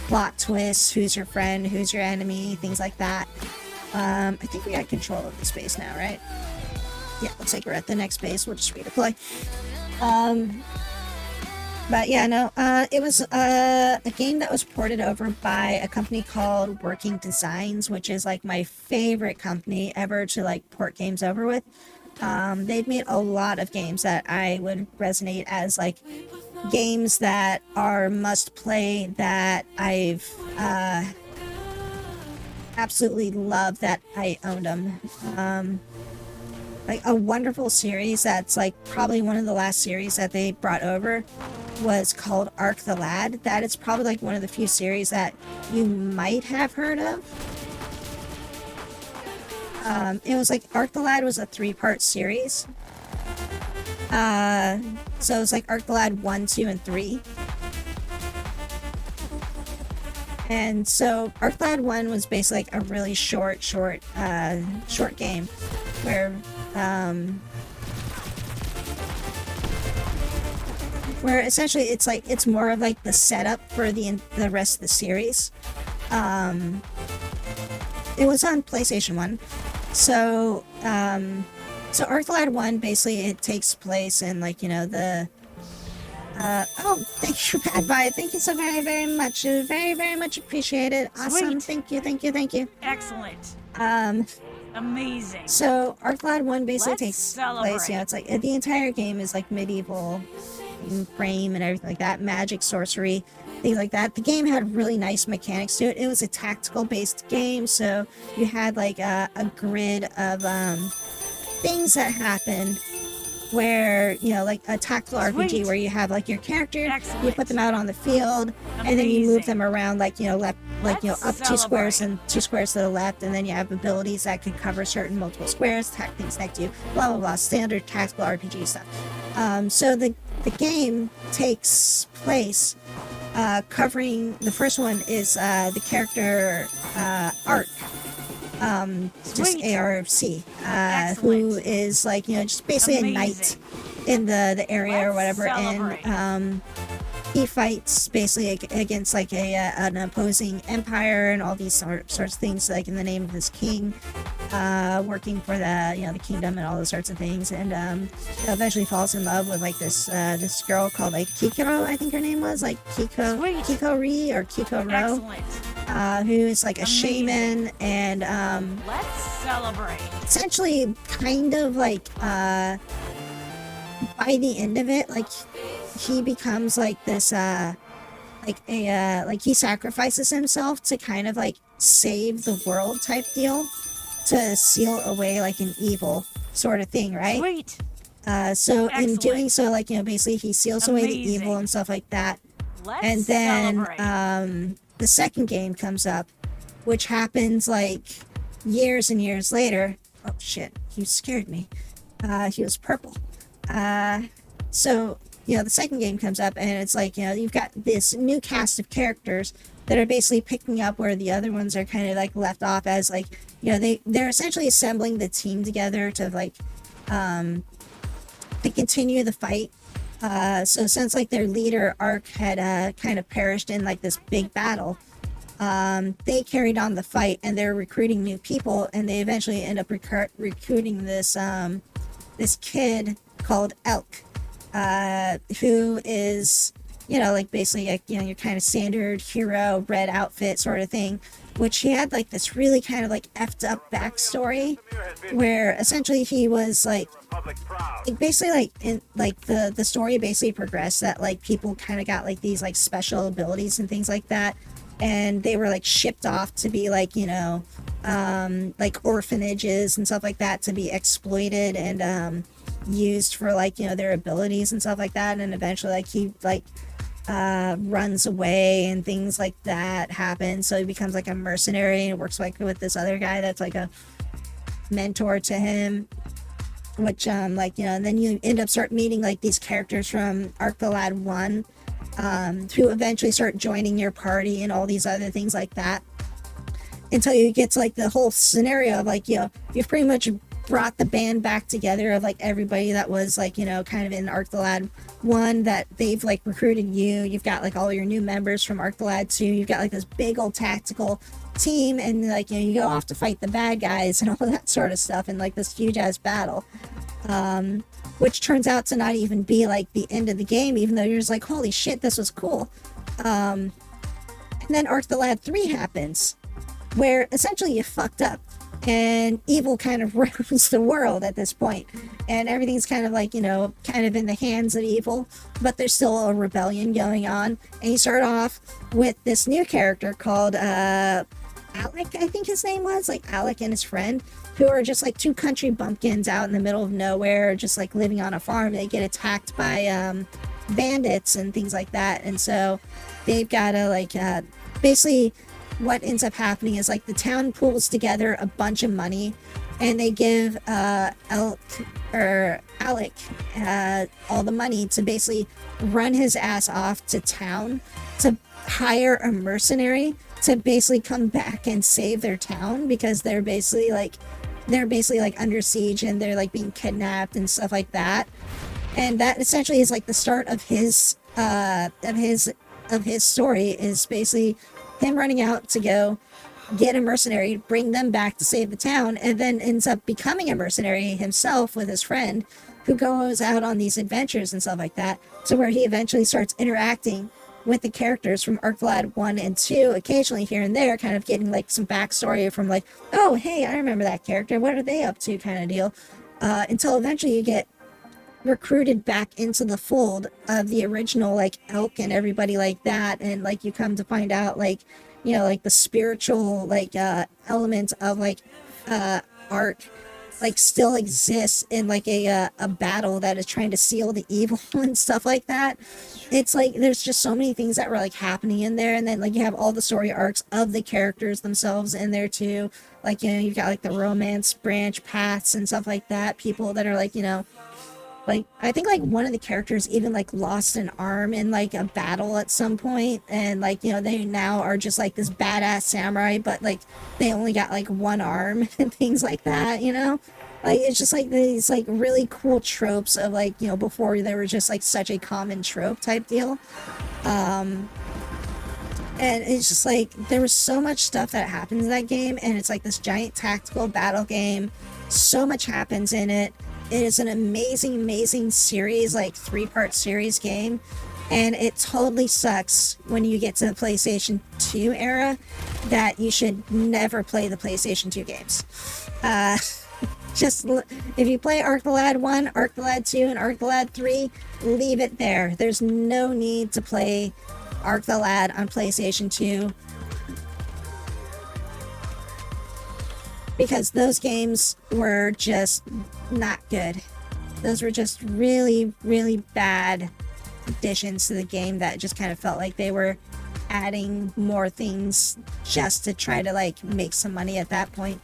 plot twists, who's your friend, who's your enemy, things like that. I think we got control of the space now, right? Yeah, looks like we're at the next base. We'll just redeploy. But yeah, no, it was a game that was ported over by a company called Working Designs, which is like my favorite company ever to like port games over with. They've made a lot of games that I would resonate as like games that are must play, that I've absolutely loved, that I owned them. Like a wonderful series that's like probably one of the last series that they brought over was called Ark the Lad. That is probably like one of the few series that you might have heard of. It was like Ark the Lad was a 3-part series. So it was like Ark the Lad 1, 2, and 3. And so Ark the Lad 1 was basically like a really short game where essentially it's like, it's more of like the setup for the rest of the series. It was on PlayStation 1. So Ark the Lad 1, basically it takes place in like, you know, the oh, thank you, Bad Bye. Thank you so very much. Very much appreciated. Awesome. Sweet. Thank you. Excellent. Amazing. So Ark the Lad 1 basically Let's takes celebrate. place, you know, it's like the entire game is like medieval frame and everything like that, magic, sorcery, things like that. The game had really nice mechanics to it. It was a tactical based game, so you had like a grid of things that happened where, you know, like a tactical RPG Sweet. where you have like your character, Excellent. you put them out on the field, and then you move Amazing. them around, like, you know, left, like, you know, Let's up 2 squares celebrate. and 2 squares to the left, and then you have abilities that can cover certain multiple squares, attack things next to you, blah blah blah, standard tactical RPG stuff. So the game takes place covering, the first one is the character Ark. Just Sweet. ARC, who Excellent. is like, you know, just basically a knight Amazing. in the area or Let's whatever, celebrate. and he fights basically against like an opposing empire and all these sorts of things, like in the name of this king, working for the, you know, the kingdom and all those sorts of things, and eventually falls in love with like this girl called like Kikoro, I think her name was, like Sweet. Kikori or Kikoro, Excellent. who is like a Amazing. shaman, and Let's celebrate. essentially kind of like by the end of it, like he becomes like this like he sacrifices himself to kind of like save the world type deal, to seal away like an evil sort of thing, right? Sweet. So in Excellent. doing so, like, you know, basically he seals away the Amazing. evil and stuff like that. Let's And then celebrate. the second game comes up, which happens like years and years later. Oh shit, you scared me. He was purple. So, you know, the second game comes up, and it's like, you know, you've got this new cast of characters that are basically picking up where the other ones are kind of like left off, as like, you know, they're essentially assembling the team together to like to continue the fight. So since like their leader Ark had kind of perished in like this big battle, they carried on the fight, and they're recruiting new people, and they eventually end up recruiting this this kid called Elk, who is, you know, like basically like, you know, your kind of standard hero, red outfit sort of thing, which he had like this really kind of like effed up backstory, where essentially he was like basically like in like the story basically progressed that like people kind of got like these like special abilities and things like that, and they were like shipped off to be like, you know, like orphanages and stuff like that, to be exploited and used for like, you know, their abilities and stuff like that. And eventually like he like runs away and things like that happen, so he becomes like a mercenary and works like with this other guy that's like a mentor to him, which like, you know, and then you end up start meeting like these characters from Arc the Lad 1, who eventually start joining your party and all these other things like that, until you get to like the whole scenario of like, you know, you've pretty much brought the band back together of like everybody that was like, you know, kind of in Arc the Lad 1, that they've like recruited you. You've got like all your new members from Arc the Lad 2. You've got like this big old tactical team, and like, you know, you go off to fight the bad guys and all that sort of stuff in like this huge ass battle, which turns out to not even be like the end of the game, even though you're just like, holy shit, this was cool. And then Arc the Lad 3 happens, where essentially you fucked up and evil kind of runs the world at this point, and everything's kind of like, you know, kind of in the hands of evil, but there's still a rebellion going on. And you start off with this new character called Alec, I think his name was, like Alec and his friend, who are just like two country bumpkins out in the middle of nowhere, just like living on a farm. They get attacked by bandits and things like that, and so they've got to like basically what ends up happening is like the town pulls together a bunch of money, and they give Alec all the money to basically run his ass off to town to hire a mercenary to basically come back and save their town, because they're basically like under siege and they're like being kidnapped and stuff like that. And that essentially is like the start of his story, is basically him running out to go get a mercenary, bring them back to save the town, and then ends up becoming a mercenary himself with his friend, who goes out on these adventures and stuff like that, to where he eventually starts interacting with the characters from Arc the Lad 1 and 2, occasionally here and there, kind of getting like some backstory from like, oh, hey, I remember that character, what are they up to, kind of deal, until eventually you get recruited back into the fold of the original like Elk and everybody like that, and like you come to find out like, you know, like the spiritual like element of like Arc like still exists in like a battle that is trying to seal the evil and stuff like that. It's like there's just so many things that were like happening in there, and then like you have all the story arcs of the characters themselves in there too. Like, you know, you've got like the romance branch paths and stuff like that, people that are like, you know, like I think like one of the characters even like lost an arm in like a battle at some point, and like, you know, they now are just like this badass samurai, but like they only got like one arm and things like that, you know. Like it's just like these like really cool tropes of like, you know, before they were just like such a common trope type deal. And it's just like there was so much stuff that happens in that game, and it's like this giant tactical battle game. So much happens in it. It is an amazing series, like 3-part series game, and it totally sucks when you get to the PlayStation 2 era that you should never play the PlayStation 2 games. Just if you play Arc the Lad 1, Arc the Lad 2, and Arc the Lad 3, leave it there. There's no need to play Arc the Lad on PlayStation 2, because those games were just not good. Those were just really bad additions to the game that just kind of felt like they were adding more things just to try to like make some money at that point.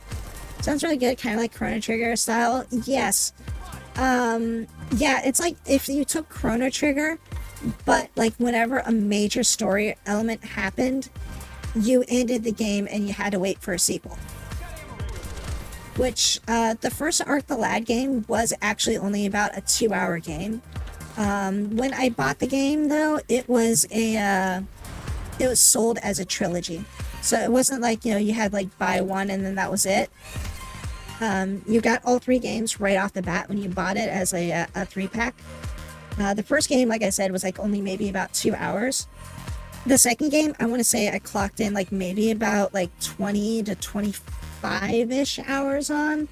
Sounds really good, kind of like Chrono Trigger style. Yes. Yeah, it's like if you took Chrono Trigger, but like whenever a major story element happened, you ended the game and you had to wait for a sequel. Which the first Arc the Lad game was actually only about a 2-hour game. When I bought the game, though, it was sold as a trilogy. So it wasn't like, you know, you had like buy one and then that was it. You got all 3 games right off the bat when you bought it as a 3-pack. The first game, like I said, was like only maybe about 2 hours. The second game, I want to say I clocked in like maybe about like 20 to 25-ish hours on.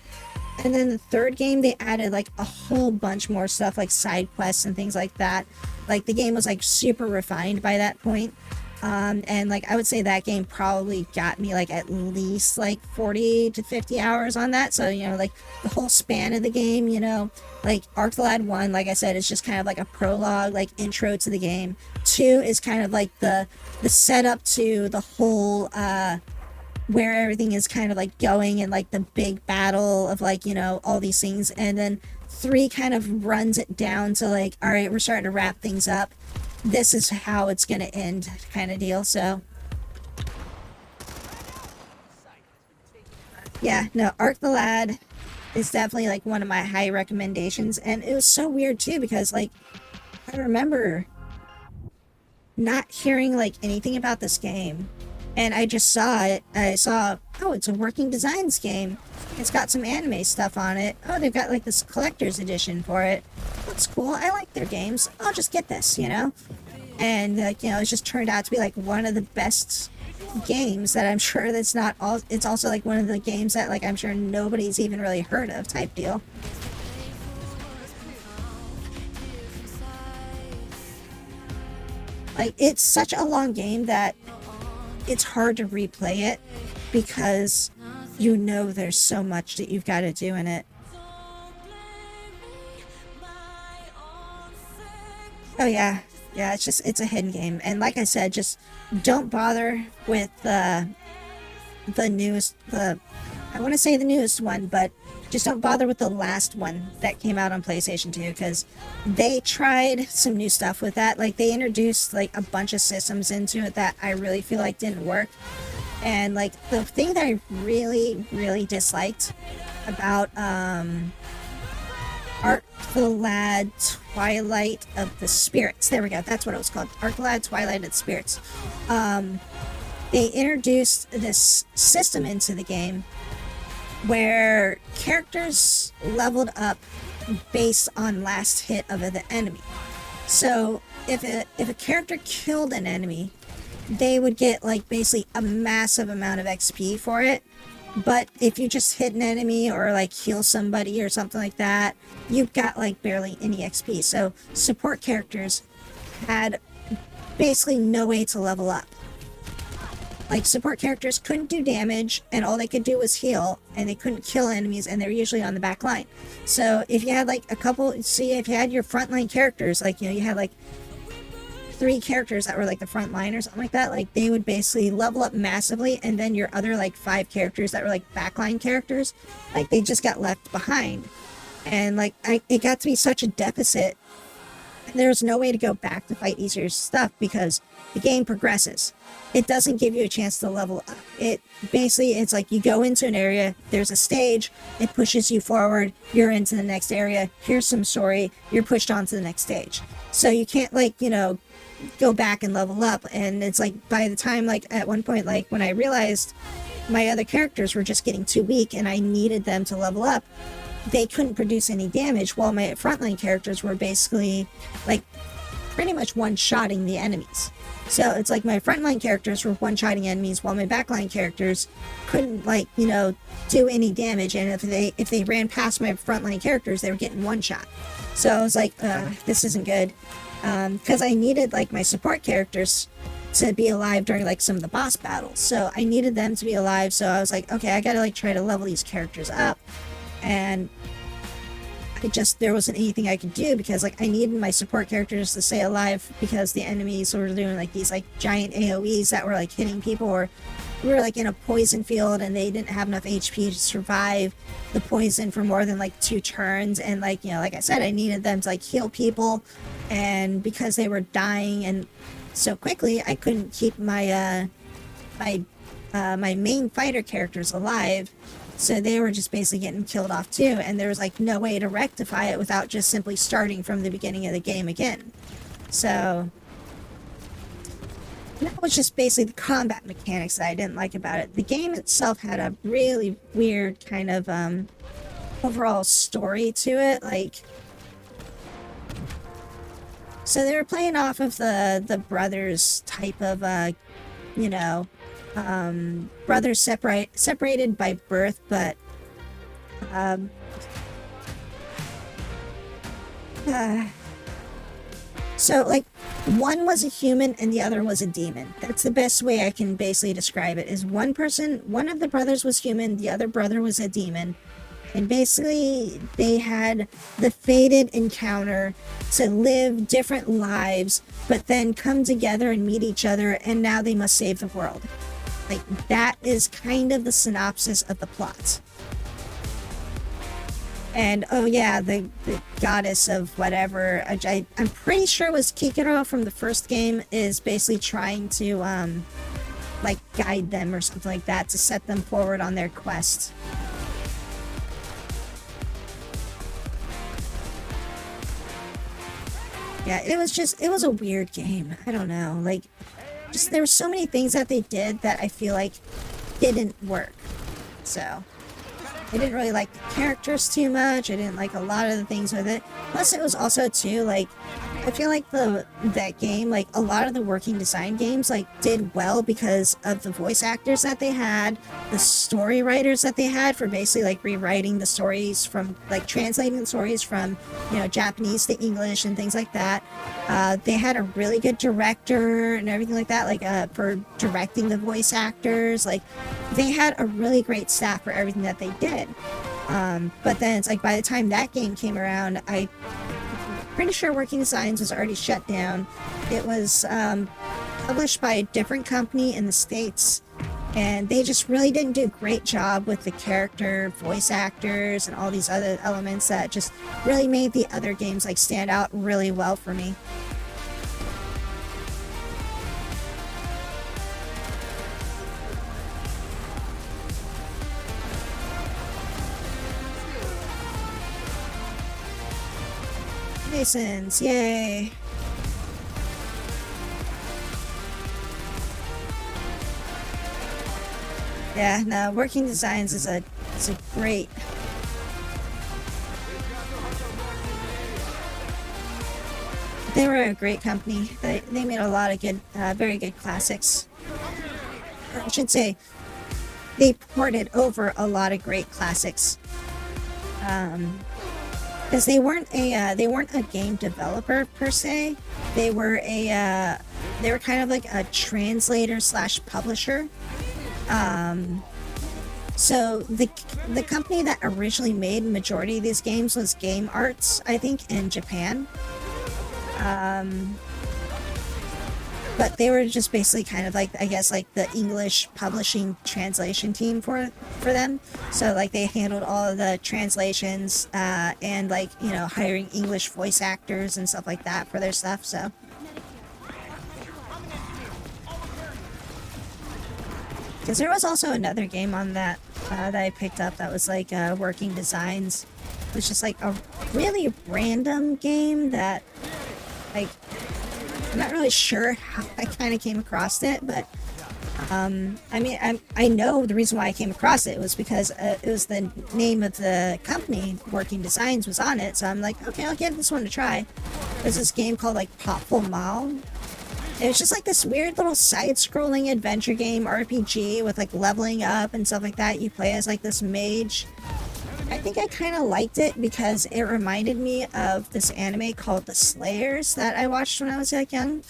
And then the third game, they added like a whole bunch more stuff, like side quests and things like that. Like the game was like super refined by that point. And like I would say that game probably got me like at least like 40 to 50 hours on that. So like the whole span of the game, like Arc the Lad 1, like I said, is just kind of like a prologue, like intro to the game. 2 is kind of like the setup to the whole where everything is kind of like going, and like the big battle of like all these things. And then 3 kind of runs it down to like, all right, we're starting to wrap things up, this is how it's gonna end, kind of deal. So yeah, no, Arc the Lad is definitely like one of my high recommendations. And it was so weird too, because like I remember not hearing like anything about this game, and I just saw it. I saw, oh, it's a working designs game, it's got some anime stuff on it, oh, they've got like this collector's edition for it, looks cool, I like their games, I'll just get this, and like it's just turned out to be like one of the best games that I'm sure that's not all, it's also like one of the games that like I'm sure nobody's even really heard of, type deal. Like it's such a long game that it's hard to replay it, because there's so much that you've got to do in it. Oh yeah, it's a hidden game. And like I said, just don't bother with the newest, I want to say the newest one, but just don't bother with the last one that came out on PlayStation 2, because they tried some new stuff with that. Like they introduced like a bunch of systems into it that I really feel like didn't work. And like the thing that I really, really disliked about Arc the Lad Twilight of the Spirits, there we go, that's what it was called, Arc the Lad Twilight of the Spirits. They introduced this system into the game where characters leveled up based on last hit of the enemy. So if a character killed an enemy, they would get like basically a massive amount of XP for it. But if you just hit an enemy or like heal somebody or something like that, you've got like barely any XP. So support characters had basically no way to level up. Like support characters couldn't do damage, and all they could do was heal, and they couldn't kill enemies, and they're usually on the back line. So if you had like if you had your frontline characters, like you had like 3 characters that were like the front line or something like that, like they would basically level up massively, and then your other like 5 characters that were like backline characters, like they just got left behind. And like it got to be such a deficit, and there was no way to go back to fight easier stuff, because the game progresses. It doesn't give you a chance to level up. It's like you go into an area, there's a stage, it pushes you forward, you're into the next area, here's some story, you're pushed on to the next stage. So you can't like, go back and level up. And it's like by the time like at one point, like when I realized my other characters were just getting too weak and I needed them to level up, they couldn't produce any damage, while my frontline characters were basically like pretty much one-shotting the enemies. So it's like my frontline characters were one-shotting enemies, while my backline characters couldn't like, do any damage. And if they ran past my frontline characters, they were getting one shot. So I was like, this isn't good. Because I needed like my support characters to be alive during like some of the boss battles. So I needed them to be alive. So I was like, okay, I gotta like try to level these characters up. And there wasn't anything I could do, because like I needed my support characters to stay alive, because the enemies were doing like these like giant AoEs that were like hitting people, or we were like in a poison field and they didn't have enough HP to survive the poison for more than like 2 turns. And like, like I said, I needed them to like heal people, and because they were dying and so quickly, I couldn't keep my my main fighter characters alive. So they were just basically getting killed off too, and there was like no way to rectify it without just simply starting from the beginning of the game again. So that was just basically the combat mechanics that I didn't like about it. The game itself had a really weird kind of overall story to it. Like, so they were playing off of the brothers type of brothers separated by birth, but so like one was a human and the other was a demon. That's the best way I can basically describe it. Is one of the brothers was human, the other brother was a demon. And basically, they had the fated encounter to live different lives, but then come together and meet each other, and now they must save the world. Like, that is kind of the synopsis of the plot. And, oh yeah, the goddess of whatever, I'm pretty sure it was Kikero from the first game, is basically trying to, like, guide them or something like that to set them forward on their quest. Yeah, it was a weird game. I don't know. Like, just there were so many things that they did that I feel like didn't work. So, I didn't really like the characters too much. I didn't like a lot of the things with it. Plus, it was also, too, like, I feel like that game, like, a lot of the working design games, like, did well because of the voice actors that they had, the story writers that they had for basically, like, rewriting the stories from, like, translating the stories from, you know, Japanese to English and things like that. They had a really good director and everything like that, like, for directing the voice actors. Like, they had a really great staff for everything that they did. But then it's like, by the time that game came around, I'm pretty sure Working Designs was already shut down. It was published by a different company in the States, and they just really didn't do a great job with the character, voice actors, and all these other elements that just really made the other games like stand out really well for me. Masons, yay! Yeah, no, Working Designs is a great. They were a great company. They made a lot of good, very good classics. Or I should say, they ported over a lot of great classics. Because they weren't a game developer per se. They were kind of like a translator / publisher. So the company that originally made the majority of these games was Game Arts, I think, in Japan. But they were just basically kind of like, I guess, like the English publishing translation team for them. So like they handled all of the translations and like, you know, hiring English voice actors and stuff like that for their stuff. So because there was also another game on that that I picked up that was like Working Designs. It was just like a really random game that, like, I'm not really sure how I kind of came across it, but I mean, I know the reason why I came across it was because it was the name of the company, Working Designs, was on it. So I'm like, okay, I'll give this one a try. There's this game called like Popful Mall. It was just like this weird little side-scrolling adventure game RPG with like leveling up and stuff like that. You play as like this mage. I think I kind of liked it because it reminded me of this anime called The Slayers that I watched when I was like young.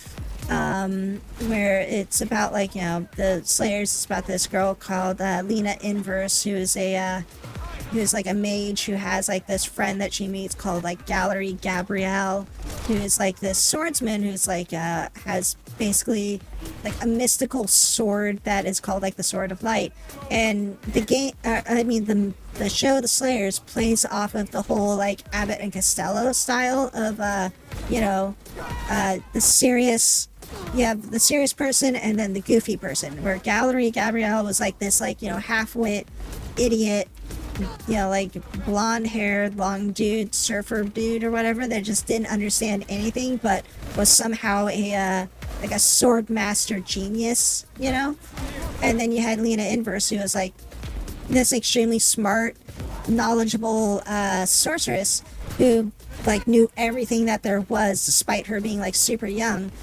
Where it's about like, you know, the Slayers is about this girl called Lena Inverse, who's like a mage who has like this friend that she meets called like Gallery Gabrielle, who is like this swordsman who's like has basically like a mystical sword that is called like the Sword of Light. And the game, the show The Slayers plays off of the whole like Abbott and Costello style of the serious. You have the serious person and then the goofy person, where Gallery Gabrielle was like this, like, you know, half-wit idiot, you know, like blonde-haired, long dude, surfer dude or whatever that just didn't understand anything, but was somehow a sword master genius, you know? And then you had Lena Inverse, who was like this extremely smart, knowledgeable sorceress who like knew everything that there was, despite her being like super young.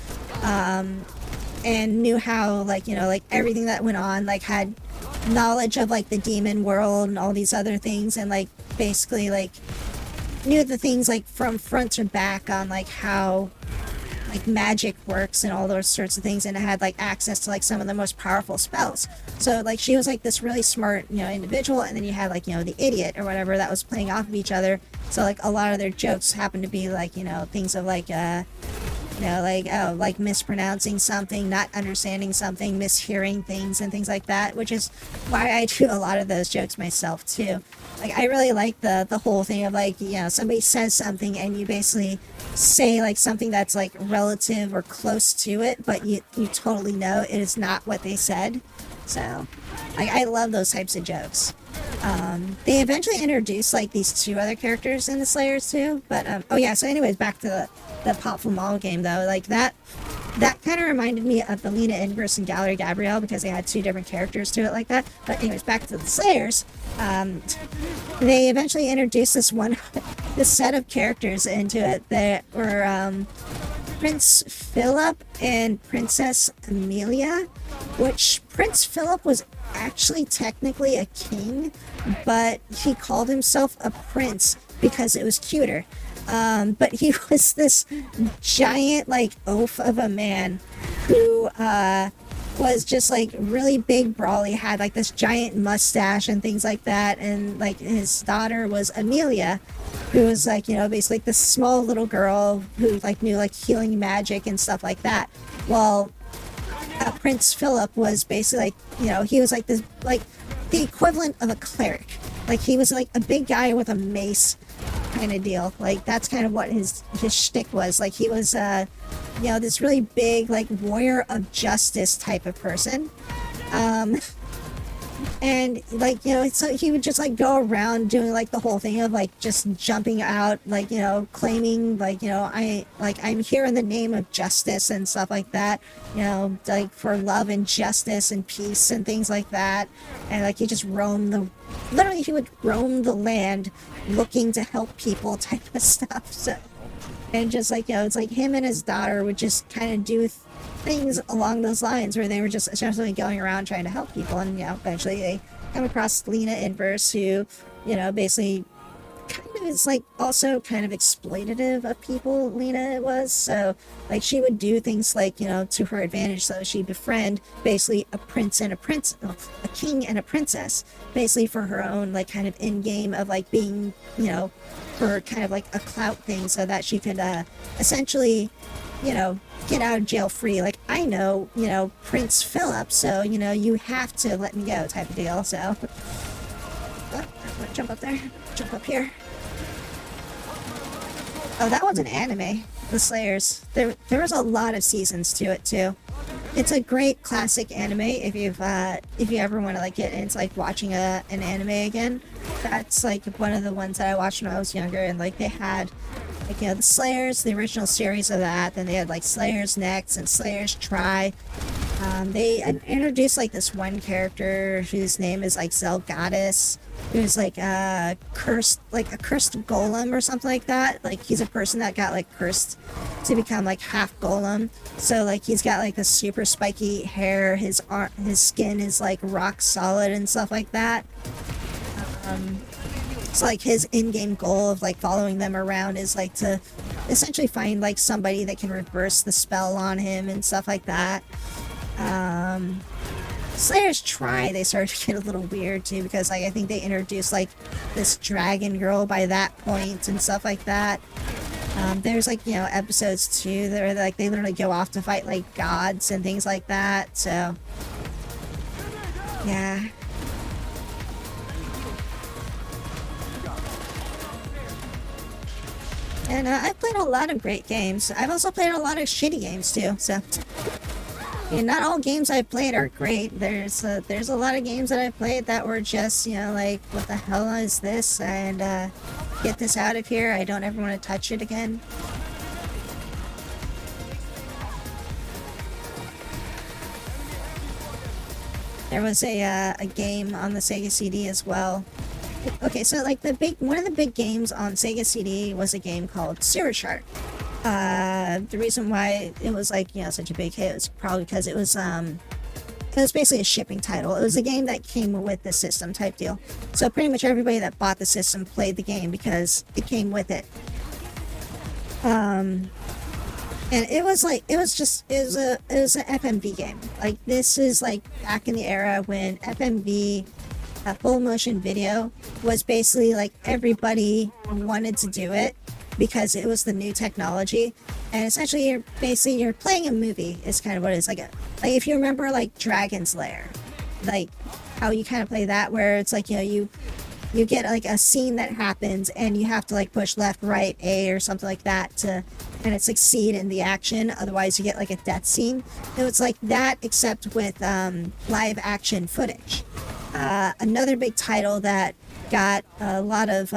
And knew how, like, you know, like everything that went on, like had knowledge of like the demon world and all these other things, and like basically like knew the things like from front to back on like how like magic works and all those sorts of things, and it had like access to like some of the most powerful spells. So like she was like this really smart, individual, and then you had like, the idiot or whatever that was playing off of each other. So like a lot of their jokes happen to be like, things of like like mispronouncing something, not understanding something, mishearing things and things like that, which is why I do a lot of those jokes myself too. Like I really like the whole thing of like, somebody says something and you basically say like something that's like relative or close to it, but you totally know it is not what they said. So like I love those types of jokes. They eventually introduced like these two other characters in the Slayers too, but so anyways, back to the Popful Mall game though, like that kind of reminded me of the Lena Inverse and Gallery Gabrielle because they had two different characters to it like that. But anyways, back to the Slayers. They eventually introduced this set of characters into it that were Prince Philip and Princess Amelia, which Prince Philip was actually technically a king, but he called himself a prince because it was cuter. But he was this giant like oaf of a man who was just like really big, brawly, had like this giant mustache and things like that, and like his daughter was Amelia, who was like, basically like this small little girl who like knew like healing magic and stuff like that. Well, Prince Philip was basically like, he was like this, like the equivalent of a cleric. Like he was like a big guy with a mace kind of deal. Like that's kind of what his shtick was. Like he was, this really big like warrior of justice type of person. And like, so he would just like go around doing like the whole thing of like just jumping out, like, claiming like, I'm here in the name of justice and stuff like that, like for love and justice and peace and things like that. And like he just literally he would roam the land looking to help people type of stuff. So, and just like, it's like him and his daughter would just kind of do things along those lines where they were just essentially going around trying to help people, and eventually they come across Lena Inverse, who basically kind of is like also kind of exploitative of people. Lena was, so like she would do things like to her advantage, so she'd befriend basically a king and a princess, basically for her own like kind of in game of like being for kind of like a clout thing, so that she could essentially get out of jail free. Like, I know, Prince Philip, so, you have to let me go type of deal. So, jump up there, jump up here. Oh, that was an anime, The Slayers. There was a lot of seasons to it too. It's a great classic anime if you ever want to like get into like watching an anime again. That's like one of the ones that I watched when I was younger, and like they had like the Slayers, the original series of that. Then they had like Slayers Next and Slayers Try. They introduced like this one character whose name is like Zelgoddess, who's like a cursed golem or something like that. Like he's a person that got like cursed to become like half golem. So like he's got like the super spiky hair. His skin is like rock solid and stuff like that. So like his in-game goal of like following them around is like to essentially find like somebody that can reverse the spell on him and stuff like that. Slayers Try, they started to get a little weird too, because like I think they introduced like this dragon girl by that point and stuff like that. There's like episodes too that are like they literally go off to fight like gods and things like that. So yeah. And I've played a lot of great games. I've also played a lot of shitty games too. So, not all games I've played are great. There's a lot of games that I've played that were just like, what the hell is this? And get this out of here. I don't ever want to touch it again. There was a game on the Sega CD as well. Okay, so like one of the big games on Sega CD was a game called Sewer Shark. The reason why it was like such a big hit was probably because it was basically a shipping title. It was a game that came with the system type deal. So pretty much everybody that bought the system played the game because it came with it. And it was like it was an FMV game. Like this is like back in the era when FMV, full motion video, was basically like everybody wanted to do it because it was the new technology. And essentially you're playing a movie is kind of what it is. Like if you remember like Dragon's Lair, like how you kind of play that, where it's like, you know, you get like a scene that happens and you have to like push left, right, A or something like that to kind of succeed in the action. Otherwise you get like a death scene. It was like that, except with live action footage. Another big title that got a lot of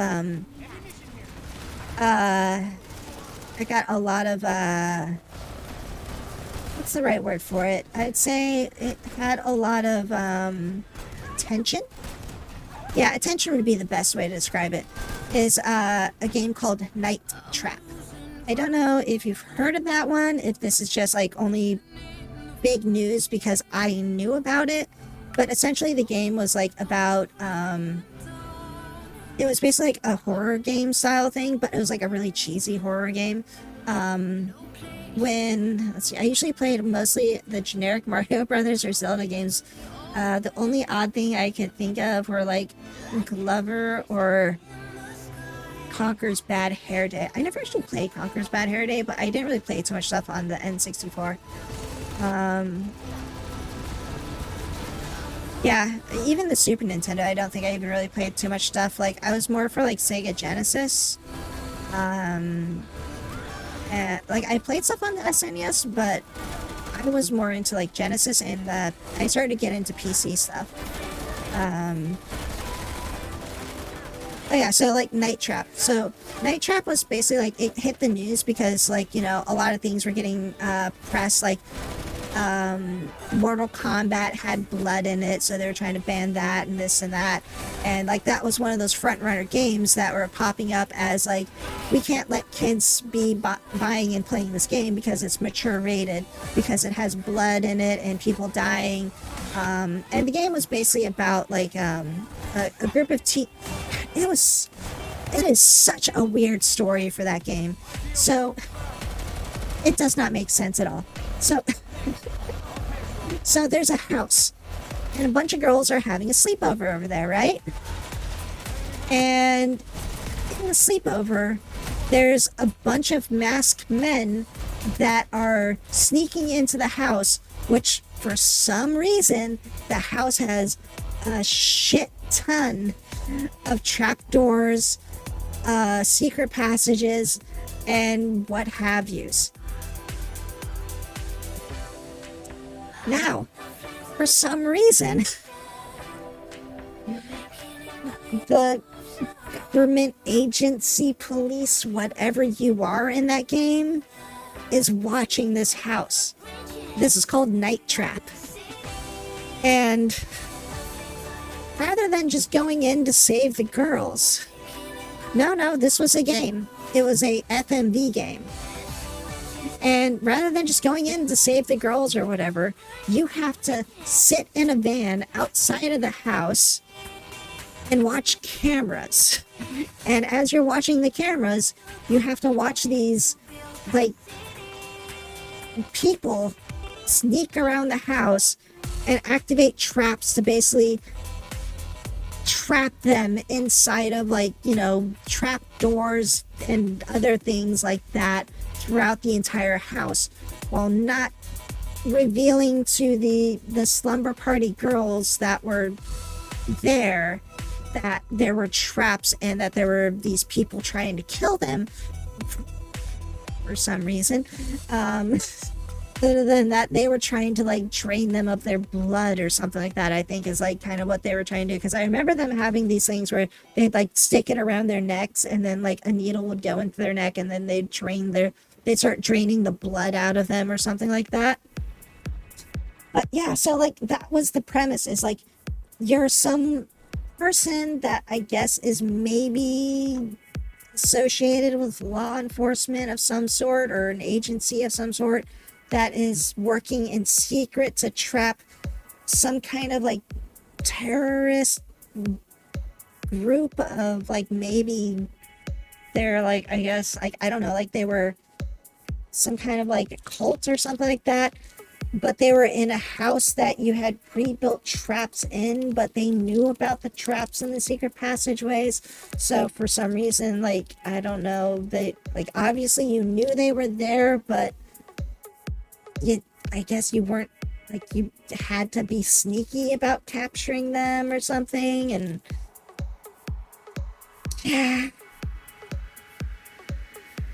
what's the right word for it? I'd say it had a lot of attention. Yeah, attention would be the best way to describe it. Is a game called Night Trap. I don't know if you've heard of that one, if this is just like only big news because I knew about it, but essentially the game was like about it was basically like a horror game style thing, but it was like a really cheesy horror game. Let's see, I usually played mostly the generic Mario Brothers or Zelda games. The only odd thing I could think of were like Glover or Conker's Bad Hair Day. I never actually played Conker's Bad Hair Day, but I didn't really play too much stuff on the N64. Yeah, even the Super Nintendo, I don't think I even really played too much stuff. Like, I was more for like Sega Genesis. And, like, I played stuff on the SNES, but I was more into like Genesis, and I started to get into PC stuff. Oh yeah, so like Night Trap. So Night Trap was basically like, it hit the news because like, you know, a lot of things were getting press, like Mortal Kombat had blood in it, so they were trying to ban that and this and that. And like that was one of those front runner games that were popping up as like, we can't let kids be buying and playing this game because it's mature rated, because it has blood in it and people dying. And the game was basically about like a group of it is such a weird story for that game. So it does not make sense at all. So there's a house and a bunch of girls are having a sleepover over there, right? And in the sleepover, there's a bunch of masked men that are sneaking into the house, which for some reason, the house has a shit ton of trapdoors, secret passages, and what have yous. Now, for some reason, the government agency, police, whatever you are in that game, is watching this house. This is called Night Trap. And rather than just going in to save the girls, no, this was a game. It was a FMV game. And rather than just going in to save the girls or whatever, you have to sit in a van outside of the house and watch cameras. And as you're watching the cameras, you have to watch these, like, people sneak around the house and activate traps to basically trap them inside of, like, you know, trap doors and other things like that throughout the entire house, while not revealing to the slumber party girls that were there that there were traps and that there were these people trying to kill them for some reason. Other than that, they were trying to like drain them of their blood or something like that, I think is like kind of what they were trying to do. Because I remember them having these things where they'd like stick it around their necks and then like a needle would go into their neck and then they'd start draining the blood out of them or something like that. But yeah, so like that was the premise, is like you're some person that I guess is maybe associated with law enforcement of some sort or an agency of some sort that is working in secret to trap some kind of like terrorist group of like, maybe they're like, I guess, like, I don't know, like they were some kind of like cult or something like that. But they were in a house that you had pre-built traps in, but they knew about the traps in the secret passageways. So for some reason, like, I don't know, they, like, obviously you knew they were there, but I guess you weren't, like, you had to be sneaky about capturing them or something, and yeah.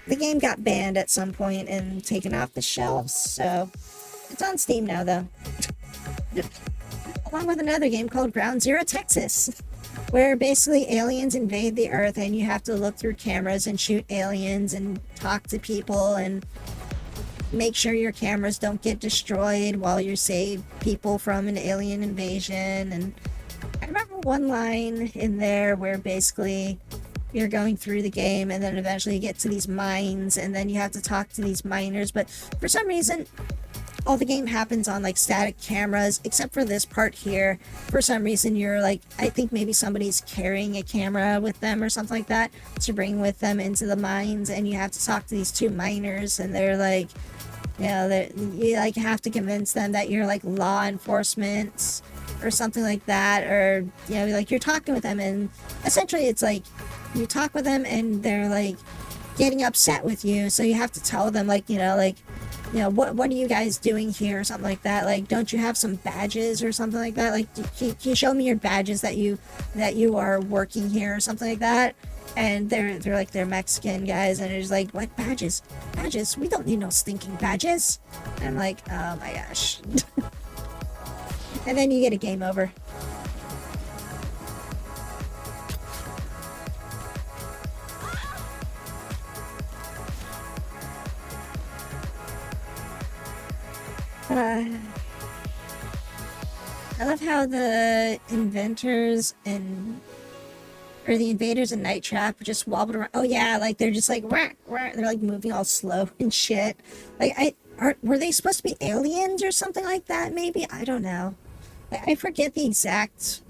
The game got banned at some point and taken off the shelves, so it's on Steam now, though. Along with another game called Ground Zero Texas, where basically aliens invade the Earth and you have to look through cameras and shoot aliens and talk to people and make sure your cameras don't get destroyed while you save people from an alien invasion. And I remember one line in there where basically you're going through the game and then eventually you get to these mines and then you have to talk to these miners, but for some reason all the game happens on like static cameras except for this part here. For some reason you're like, I think maybe somebody's carrying a camera with them or something like that to bring with them into the mines, and you have to talk to these two miners and they're like, you know, you like have to convince them that you're like law enforcement or something like that, or you know, like you're talking with them and essentially it's like you talk with them and they're like getting upset with you, so you have to tell them like, you know, what are you guys doing here or something like that, like don't you have some badges or something like that, like can you show me your badges that you are working here or something like that. And they're like, they're Mexican guys and it's like, what badges, we don't need no stinking badges. And I'm like, oh my gosh. And then you get a game over. I love how the inventors or the invaders in Night Trap just wobbled around. Oh yeah, like they're just like wah, wah. They're like moving all slow and shit. Like were they supposed to be aliens or something like that? Maybe, I don't know. I forget the exact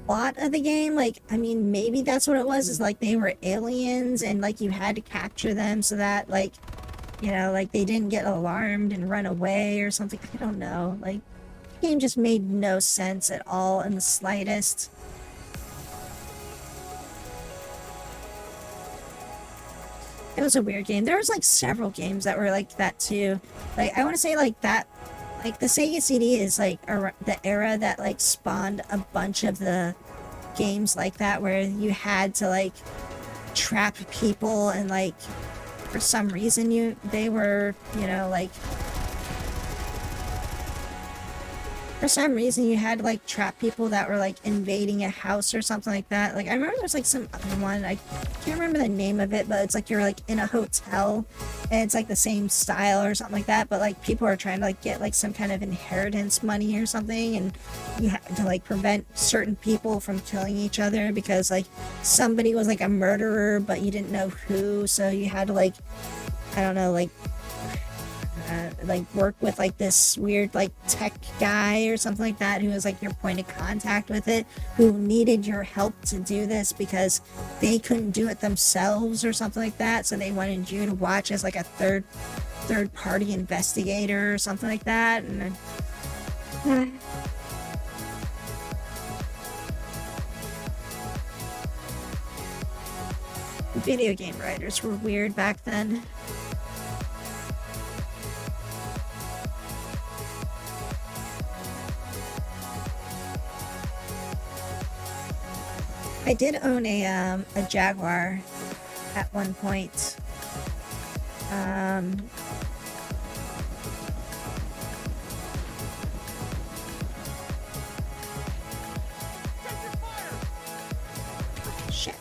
plot of the game. Like, I mean, maybe that's what it was. Is like they were aliens and like you had to capture them so that like, you know, like they didn't get alarmed and run away or something. I don't know. Like, the game just made no sense at all in the slightest. It was a weird game. There was like several games that were like that too. Like, I want to say like that, like the Sega CD is like the era that like spawned a bunch of the games like that, where you had to like trap people and like for some reason they were, you know, like for some reason you had to like trap people that were like invading a house or something like that. Like I remember there's like some other one, I can't remember the name of it, but it's like you're like in a hotel and it's like the same style or something like that, but like people are trying to like get like some kind of inheritance money or something, and you have to like prevent certain people from killing each other because like somebody was like a murderer but you didn't know who, so you had to like, I don't know, like work with like this weird like tech guy or something like that who was like your point of contact with it, who needed your help to do this because they couldn't do it themselves or something like that, so they wanted you to watch as like a third party investigator or something like that. And then video game writers were weird back then. I did own a Jaguar at one point. Shit.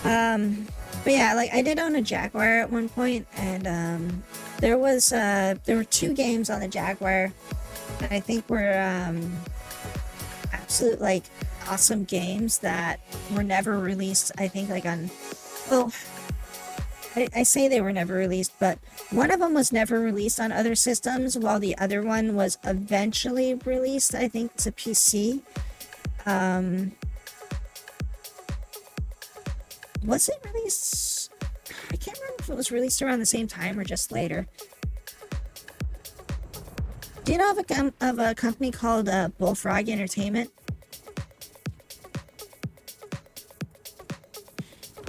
But yeah, like I did own a Jaguar at one point, and there were 2 games on the Jaguar that I think were absolute like awesome games that were never released. I think like on, well, I say they were never released, but one of them was never released on other systems while the other one was eventually released, I think, to PC. Was it released? I can't remember if it was released around the same time or just later. Do you know of a company called Bullfrog Entertainment?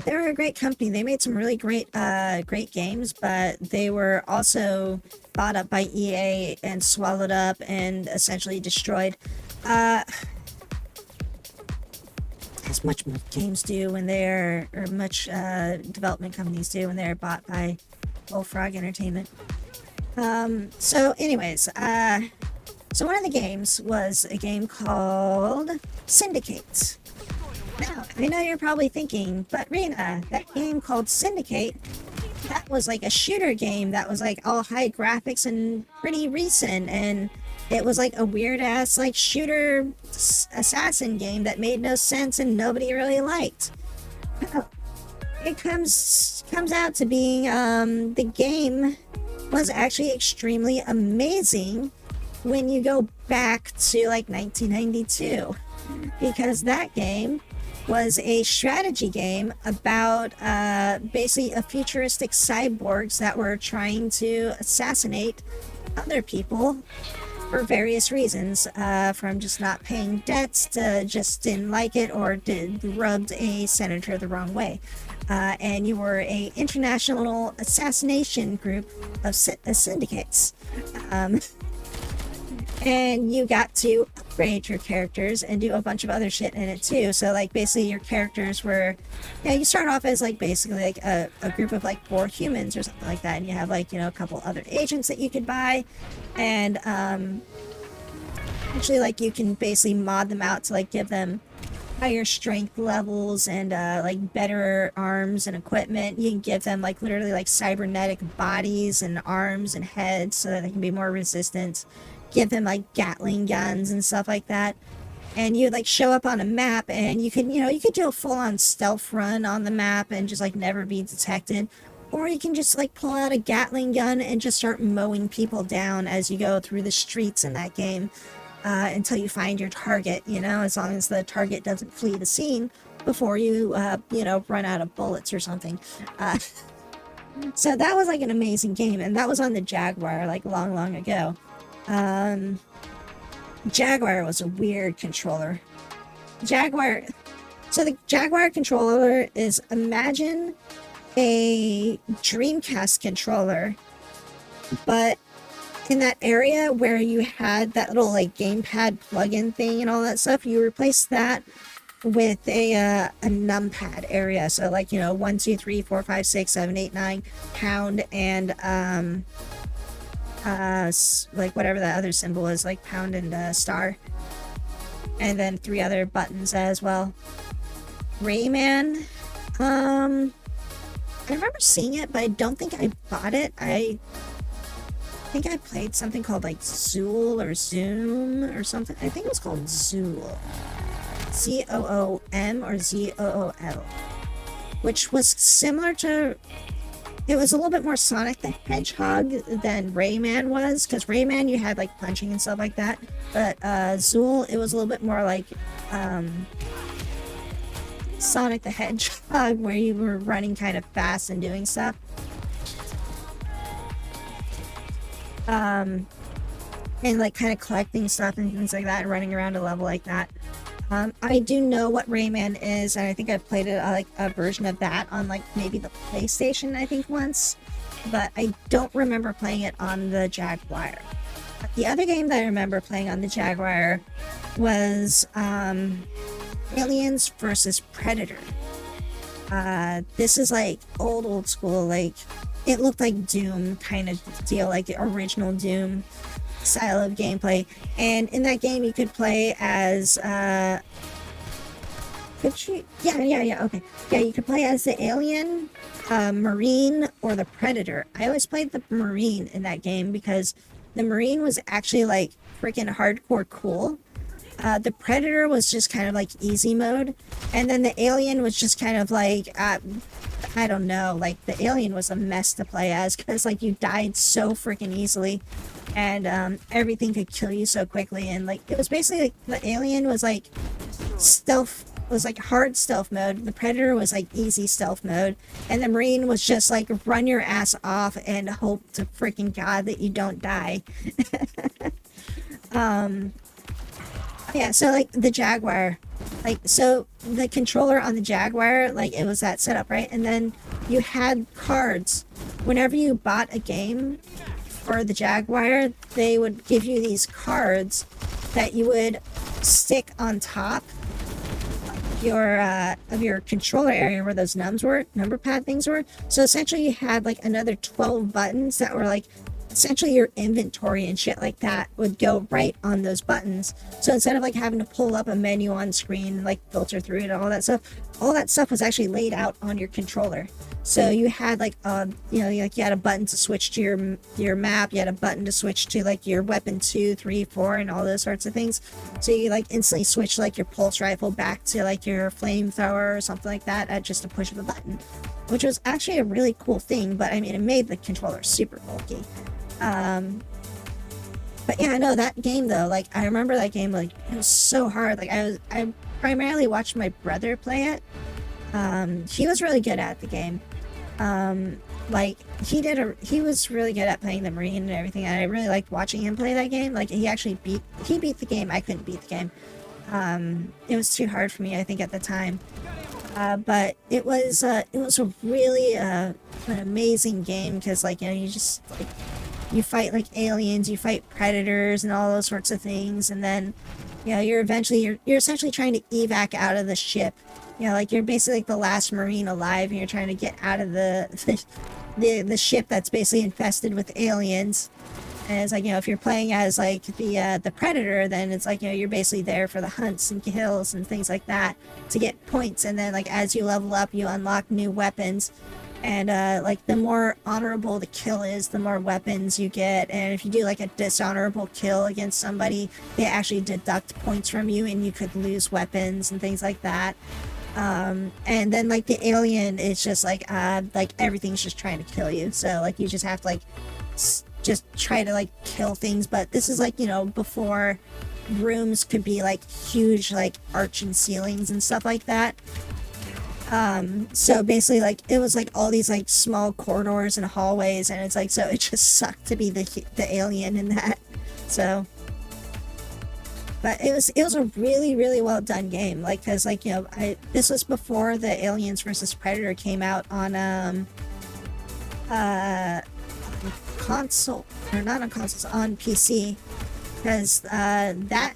They were a great company. They made some really great games, but they were also bought up by EA and swallowed up and essentially destroyed. As much games do when they're, or much development companies do when they're bought by Bullfrog Entertainment. So anyways, so one of the games was a game called Syndicate. Now, I know you're probably thinking, but Rena, that game called Syndicate, that was like a shooter game that was like all high graphics and pretty recent, and it was like a weird ass like shooter assassin game that made no sense and nobody really liked. It comes out to being the game was actually extremely amazing when you go back to like 1992, because that game was a strategy game about basically a futuristic cyborgs that were trying to assassinate other people for various reasons, from just not paying debts to just didn't like it or rubbed a senator the wrong way. And you were a international assassination group of syndicates. And you got to upgrade your characters and do a bunch of other shit in it too. So like basically your characters were, you start off as like basically like a group of like 4 humans or something like that, and you have like, a couple other agents that you could buy, and actually like you can basically mod them out to like give them higher strength levels and like better arms and equipment. You can give them like literally like cybernetic bodies and arms and heads so that they can be more resistant. Give them like Gatling guns and stuff like that, and you like show up on a map, and you could do a full-on stealth run on the map and just like never be detected, or you can just like pull out a Gatling gun and just start mowing people down as you go through the streets in that game, until you find your target, as long as the target doesn't flee the scene before you run out of bullets or something. So that was like an amazing game, and that was on the Jaguar like long ago. Jaguar was a weird controller. So the Jaguar controller is, imagine a Dreamcast controller, but in that area where you had that little like gamepad plug-in thing and all that stuff, you replace that with a numpad area. So like 1, 2, 3, 4, 5, 6, 7, 8, 9 pound, and like whatever that other symbol is, like pound and star, and then 3 other buttons as well. Rayman, I remember seeing it, but I don't think I bought it. I think I played something called like Zool or Zoom or something. I think it was called Zool, ZOOM or ZOOL, which was similar to, it was a little bit more Sonic the Hedgehog than Rayman was, because Rayman you had like punching and stuff like that, but Zool, it was a little bit more like Sonic the Hedgehog, where you were running kind of fast and doing stuff. And like kind of collecting stuff and things like that, and running around a level like that. I do know what Rayman is, and I think I've played it like a version of that on like maybe the PlayStation, I think once, but I don't remember playing it on the Jaguar. The other game that I remember playing on the Jaguar was Aliens versus Predator. This is like old school, like it looked like Doom kind of deal, like the original Doom style of gameplay. And in that game you could play as you could play as the alien, Marine, or the Predator. I always played the Marine in that game because the Marine was actually like freaking hardcore cool. The Predator was just kind of like easy mode, and then the alien was just kind of like I don't know, like the alien was a mess to play as, because like you died so freaking easily, and everything could kill you so quickly, and like it was basically like the alien was like stealth was like hard stealth mode. The Predator was like easy stealth mode, and the Marine was just like run your ass off and hope to freaking God that you don't die. Yeah, so like the Jaguar, like, so the controller on the Jaguar, like it was that setup, right? And then you had cards. Whenever you bought a game for the Jaguar, they would give you these cards that you would stick on top of your controller area where those number pad things were. So essentially you had like another 12 buttons that were like essentially your inventory and shit like that would go right on those buttons. So instead of like having to pull up a menu on screen and like filter through it and all that stuff was actually laid out on your controller. So you had like you know, like you had a button to switch to your map, you had a button to switch to like your weapon 2, 3, 4 and all those sorts of things. So you like instantly switch like your pulse rifle back to like your flamethrower or something like that at just a push of a button, which was actually a really cool thing. But I mean, it made the controller super bulky. But yeah, no, that game though, like I remember that game, like it was so hard. Like I primarily watched my brother play it. He was really good at the game. Like he was really good at playing the Marine and everything, and I really liked watching him play that game. Like he beat the game. I couldn't beat the game. It was too hard for me, I think, at the time. But it was a really an amazing game, because like, you know, you just like, you fight like aliens, you fight predators and all those sorts of things, and then, you know, you're essentially trying to evac out of the ship. You know, like you're basically like the last Marine alive, and you're trying to get out of the ship that's basically infested with aliens. And it's like, you know, if you're playing as like the Predator, then it's like, you know, you're basically there for the hunts and kills and things like that to get points. And then like as you level up, you unlock new weapons. And like the more honorable the kill is, the more weapons you get. And if you do like a dishonorable kill against somebody, they actually deduct points from you, and you could lose weapons and things like that. And then like the alien is just like everything's just trying to kill you. So like you just have to like just try to like kill things. But this is like, you know, before rooms could be like huge, like arching ceilings and stuff like that. So basically like it was like all these like small corridors and hallways, and it's like, so it just sucked to be the alien in that. So, but it was a really, really well done game. Like, cause like, you know, this was before the Aliens versus Predator came out on console, or not on consoles, on PC, because that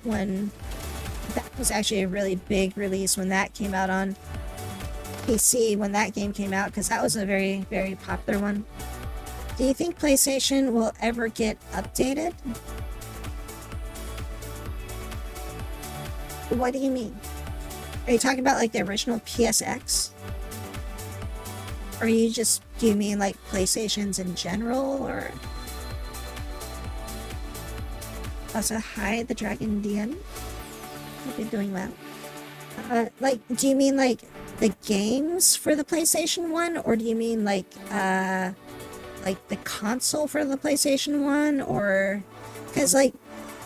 was actually a really big release when that came out on PC, when that game came out, because that was a very, very popular one. Do you think PlayStation will ever get updated? What do you mean? Are you talking about like the original PSX? Or do you mean like PlayStations in general, or? Also, hi, the Dragon DN. Hope you're doing well. Like, do you mean like the games for the PlayStation 1, or do you mean like the console for the PlayStation 1, or, because like,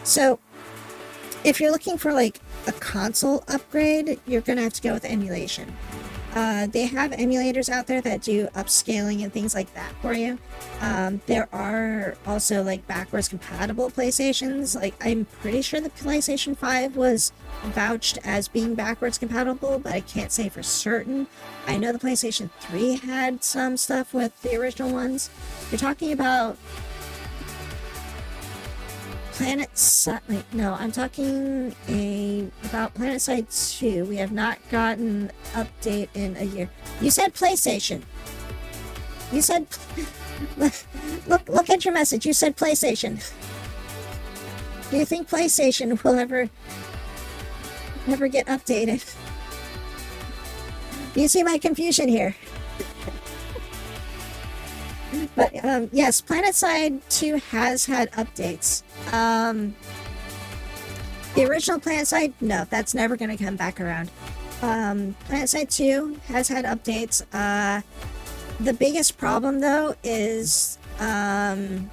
so if you're looking for like a console upgrade, you're gonna have to go with emulation. They have emulators out there that do upscaling and things like that for you. There are also like backwards compatible PlayStations. Like, I'm pretty sure the PlayStation 5 was vouched as being backwards compatible, but I can't say for certain. I know the PlayStation 3 had some stuff with the original ones. You're talking about PlanetSide. No, I'm talking about PlanetSide 2. We have not gotten an update in a year. You said PlayStation. You said look at your message. You said PlayStation. Do you think PlayStation will ever get updated? Do you see my confusion here? But yes, PlanetSide 2 has had updates. The original PlanetSide, no, that's never going to come back around. PlanetSide 2 has had updates. The biggest problem, though, is some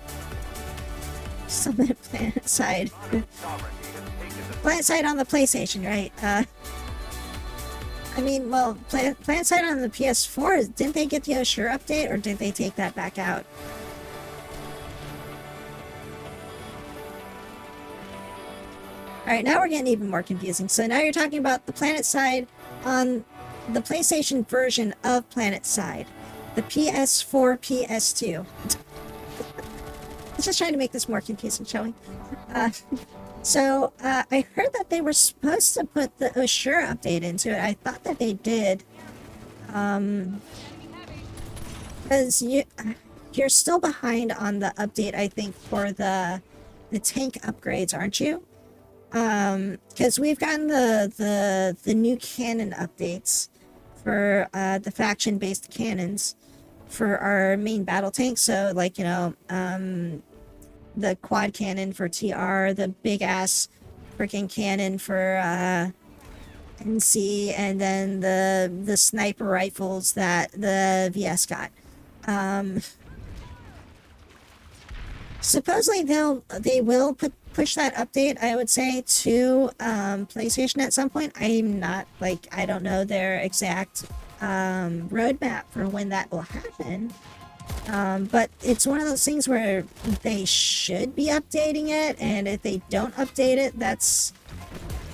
of PlanetSide. PlanetSide on the PlayStation, right? I mean, well, PlanetSide on the PS4, didn't they get the Oshure update, or did they take that back out? Alright, now we're getting even more confusing. So now you're talking about the PlanetSide on the PlayStation version of PlanetSide. The PS4, PS2. Let's just trying to make this more confusing, shall we? I heard that they were supposed to put the Oshure update into it. I thought that they did. Because you're still behind on the update, I think, for the tank upgrades, aren't you? Because we've gotten the new cannon updates for the faction-based cannons for our main battle tank. So, like, you know, the quad cannon for TR, the big-ass freaking cannon for NC, and then the sniper rifles that the VS got. Supposedly they will push that update, I would say, to PlayStation at some point. I'm not, like, I don't know their exact roadmap for when that will happen. But it's one of those things where they should be updating it, and if they don't update it, that's,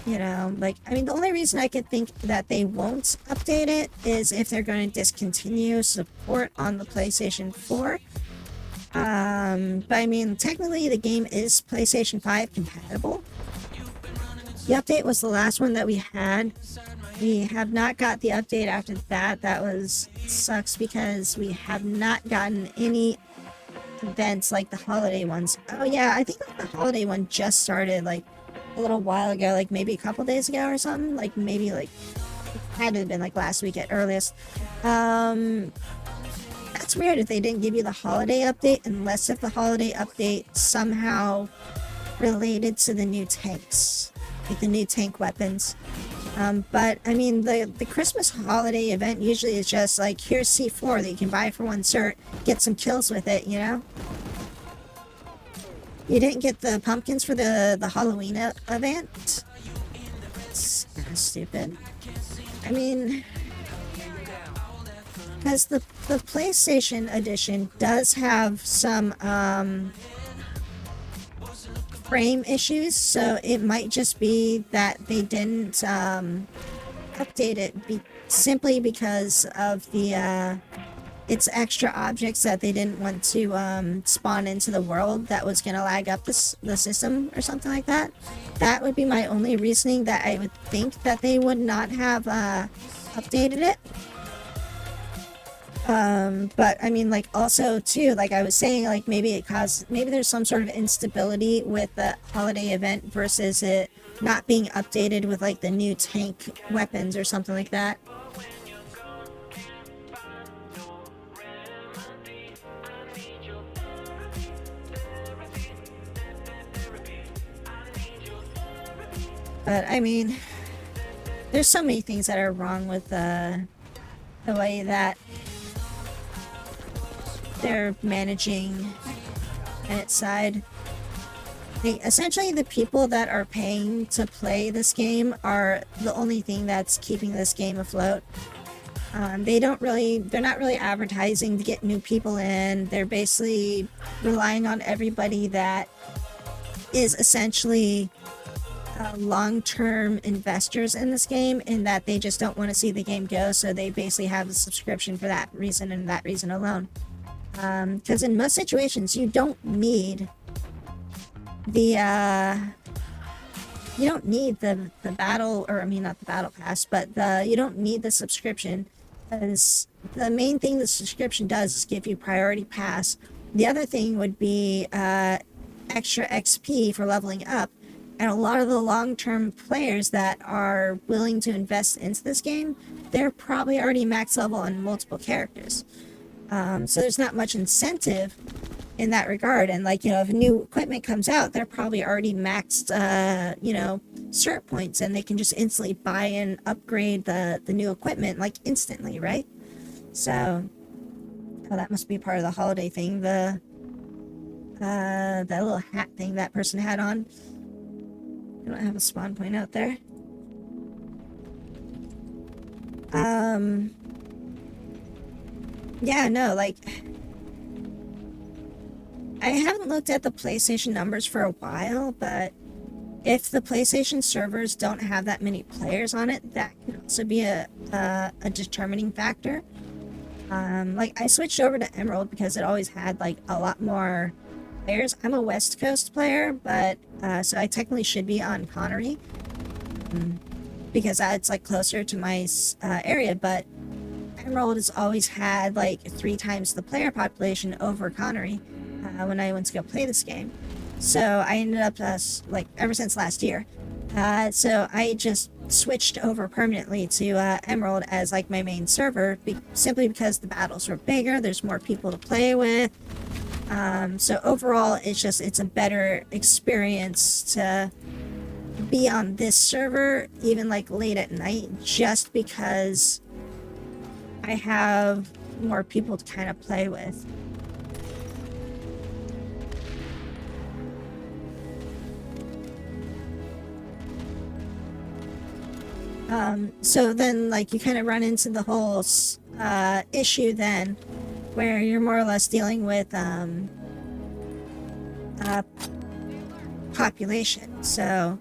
you know, like, I mean, the only reason I could think that they won't update it is if they're going to discontinue support on the PlayStation 4. But I mean, technically the game is PlayStation 5 compatible. The update was the last one that we had. We have not got the update after that. That sucks because we have not gotten any events like the holiday ones. Oh yeah, I think the holiday one just started like a little while ago, like maybe a couple days ago or something. Like maybe like it had to have been like last week at earliest. That's weird if they didn't give you the holiday update, unless if the holiday update somehow related to the new tanks, like the new tank weapons. But I mean, the Christmas holiday event usually is just like, here's C4 that you can buy for one cert, get some kills with it, you know? You didn't get the pumpkins for the Halloween event? It's stupid. I mean, because the PlayStation edition does have some frame issues, so it might just be that they didn't update it simply because of the its extra objects that they didn't want to spawn into the world that was going to lag up the system or something like that. That would be my only reasoning that I would think that they would not have updated it. But I mean, like, also too, like I was saying, like maybe there's some sort of instability with the holiday event versus it not being updated with like the new tank weapons or something like that. But I mean, there's so many things that are wrong with the way that they're managing PlanetSide. Essentially, the people that are paying to play this game are the only thing that's keeping this game afloat. They're not really advertising to get new people in. They're basically relying on everybody that is essentially long-term investors in this game, in that they just don't want to see the game go, so they basically have a subscription for that reason and that reason alone. Because in most situations, you don't need the battle, or I mean not the battle pass, but you don't need the subscription, because the main thing the subscription does is give you priority pass. The other thing would be extra XP for leveling up, and a lot of the long-term players that are willing to invest into this game, they're probably already max level on multiple characters. So there's not much incentive in that regard. And like, you know, if new equipment comes out, they're probably already maxed, cert points, and they can just instantly buy and upgrade the new equipment, like, instantly, right? So, that must be part of the holiday thing, that little hat thing that person had on. I don't have a spawn point out there. Yeah, no, like, I haven't looked at the PlayStation numbers for a while, but if the PlayStation servers don't have that many players on it, that could also be a determining factor. Like, I switched over to Emerald because it always had, like, a lot more players. I'm a West Coast player, but, so I technically should be on Connery, because it's, like, closer to my area, but Emerald has always had, like, 3 times the player population over Connery, when I went to go play this game. So I ended up, like, ever since last year. So I just switched over permanently to Emerald as, like, my main server, simply because the battles were bigger, there's more people to play with. So overall, it's a better experience to be on this server, even, like, late at night, just because I have more people to kind of play with. So then, like, you kind of run into the whole issue then, where you're more or less dealing with population. So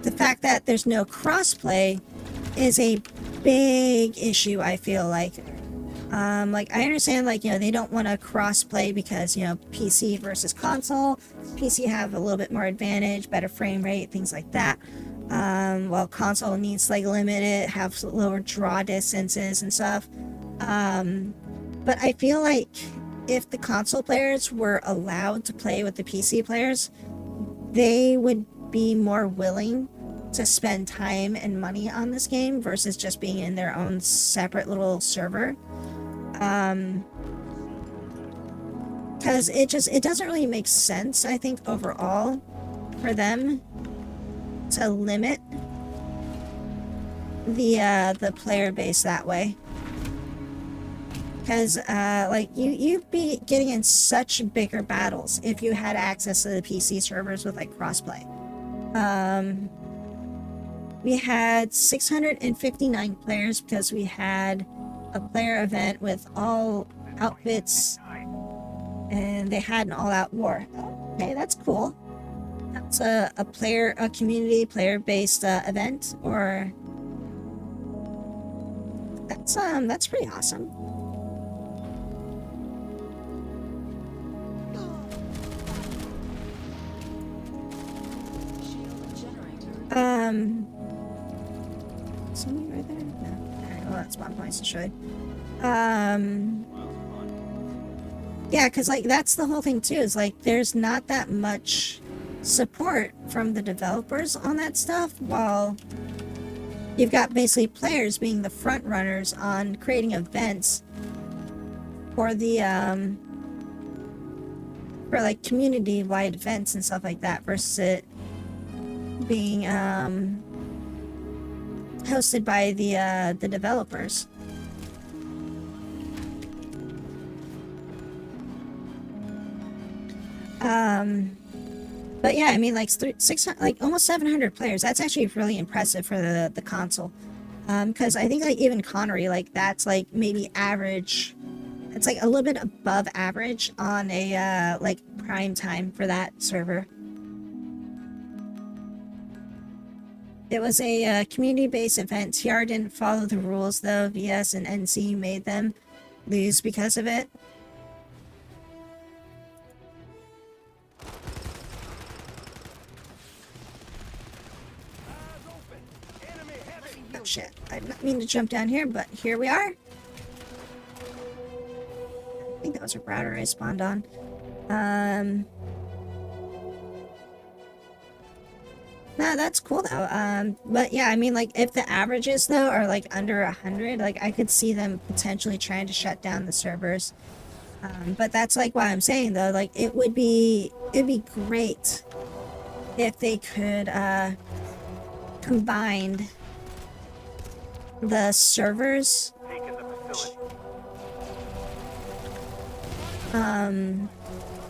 the fact that there's no crossplay is a big issue, I feel like. Like, I understand, like, you know, they don't want to crossplay because, you know, PC versus console. PC have a little bit more advantage, better frame rate, things like that. While console needs, like, limited, have lower draw distances and stuff. But I feel like if the console players were allowed to play with the PC players, they would be more willing to spend time and money on this game versus just being in their own separate little server. Because it doesn't really make sense, I think, overall, for them to limit the player base that way. Because like, you'd be getting in such bigger battles if you had access to the PC servers with, like, crossplay. We had 659 players because we had a player event with all outfits, and they had an all-out war. Okay, that's cool. That's a community player-based event, or that's pretty awesome. Something right there? No. Alright, well, that's spawn points to show you. Yeah, because, like, that's the whole thing, too, is, like, there's not that much support from the developers on that stuff, while you've got basically players being the front runners on creating events for the, for, like, community-wide events and stuff like that, versus it being, hosted by the developers. But yeah, I mean, like, 600, like, almost 700 players. That's actually really impressive for the console. Because I think, like, even Connery, like, that's, like, maybe average. It's, like, a little bit above average on a, like, prime time for that server. It was a community-based event. TR didn't follow the rules, though. VS and NC made them lose because of it. Oh shit, I did not mean to jump down here, but here we are. I think that was a router I spawned on. No, that's cool though. But yeah, I mean, like, if the averages though are, like, under 100, like, I could see them potentially trying to shut down the servers. But that's, like, why I'm saying though, like, it'd be great if they could combine the servers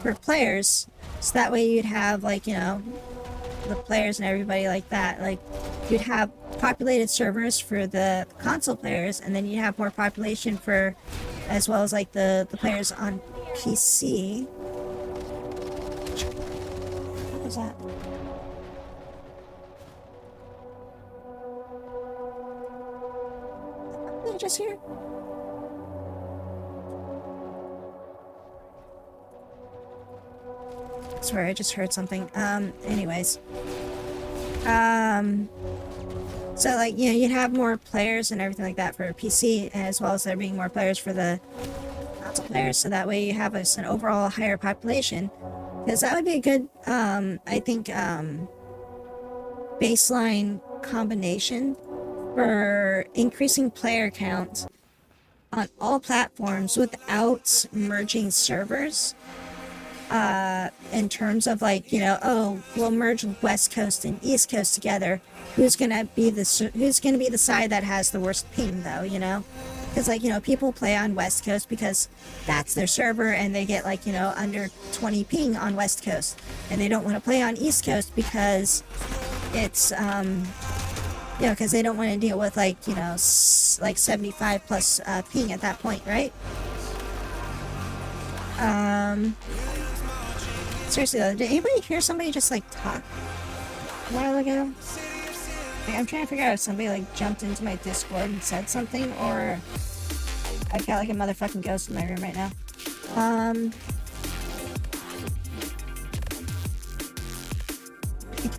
for players, so that way you'd have, like, you know, the players and everybody like that, like, you'd have populated servers for the console players, and then you have more population for, as well as like the players on PC. What was that? Did I just hear? I swear I just heard something. Anyways. So like, you know, you'd have more players and everything like that for PC, as well as there being more players for the console players, so that way you have an overall higher population. Because that would be a good, I think, baseline combination for increasing player count on all platforms without merging servers. In terms of like, you know, oh, we'll merge West Coast and East Coast together. Who's gonna be the side that has the worst ping, though? You know, because like, you know, people play on West Coast because that's their server, and they get like, you know, under 20 ping on West Coast, and they don't want to play on East Coast because it's you know, because they don't want to deal with like, you know, like 75 plus ping at that point, right? Seriously though, did anybody hear somebody just like talk a while ago? Like, I'm trying to figure out if somebody like jumped into my Discord and said something, or I've got like a motherfucking ghost in my room right now.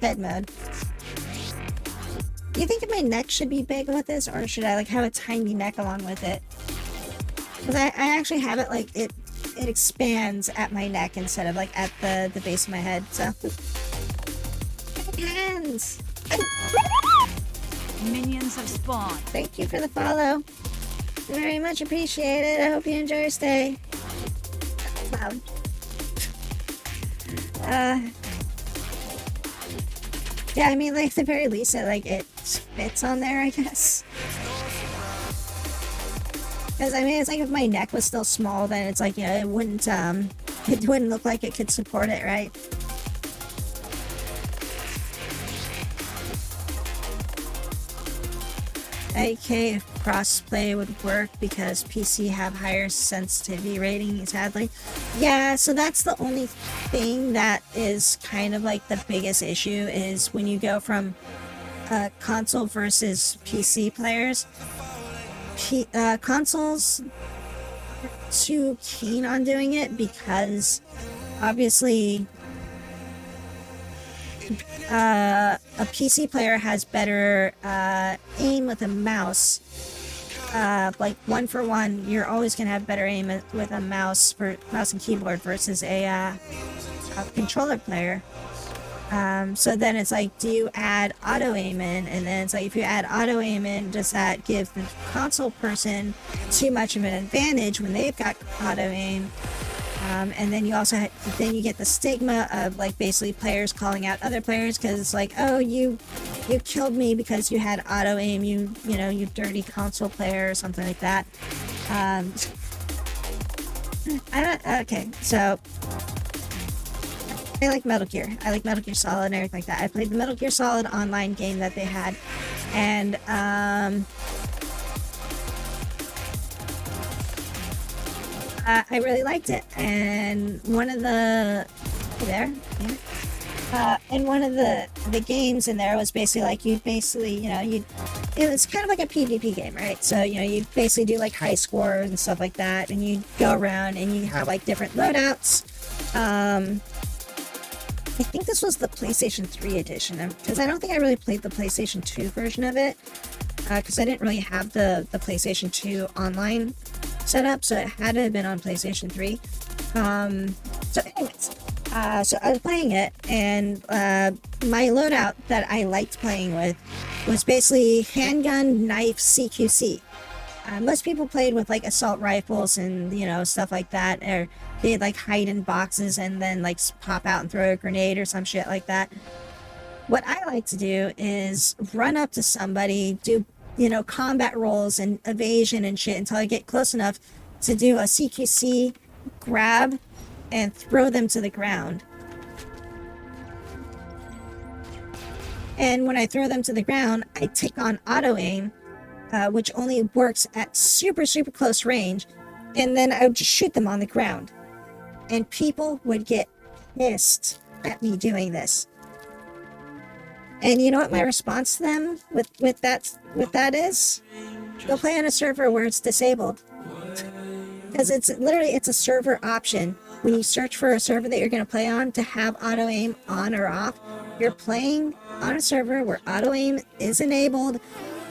Bed mode. Do you think my neck should be big with this, or should I like have a tiny neck along with it? Because I actually have it like it expands at my neck instead of like at the base of my head, so. Hands! Minions have spawned. Thank you for the follow. Very much appreciated. I hope you enjoy your stay. Loud. Yeah, I mean, like, at the very least, it fits on there, I guess. Because, I mean, it's like if my neck was still small, then it's like, you know, it wouldn't look like it could support it, right? AK if crossplay would work because PC have higher sensitivity rating, sadly. Yeah, so that's the only thing that is kind of like the biggest issue, is when you go from console versus PC players. Consoles aren't too keen on doing it because obviously a PC player has better aim with a mouse. Like 1-for-1, you're always gonna have better aim with a mouse and keyboard versus a controller player. So then it's like, do you add auto aim in? And then it's like, if you add auto aim in, does that give the console person too much of an advantage when they've got auto aim? And then you also then you get the stigma of like basically players calling out other players because it's like, oh, you killed me because you had auto aim, you know, you dirty console player or something like that. Okay, so I like Metal Gear. I like Metal Gear Solid and everything like that. I played the Metal Gear Solid online game that they had, and I really liked it. And one of the and one of the games in there was basically like, you basically, you know, it was kind of like a PvP game, right? So, you know, you basically do like high scores and stuff like that, and you go around and you have like different loadouts. I think this was the PlayStation 3 edition, because I don't think I really played the PlayStation 2 version of it, because I didn't really have the PlayStation 2 online set up, so it had to have been on PlayStation 3. So anyways, so I was playing it, and my loadout that I liked playing with was basically handgun, knife, CQC. Most people played with like assault rifles and, you know, stuff like that, or they'd like hide in boxes and then like pop out and throw a grenade or some shit like that. What I like to do is run up to somebody, do, you know, combat rolls and evasion and shit until I get close enough to do a CQC, grab, and throw them to the ground. And when I throw them to the ground, I tick on auto aim, which only works at super, super close range. And then I would just shoot them on the ground. And people would get pissed at me doing this. And you know what my response to them with that is? Go play on a server where it's disabled. Because it's a server option. When you search for a server that you're going to play on to have auto aim on or off, you're playing on a server where auto aim is enabled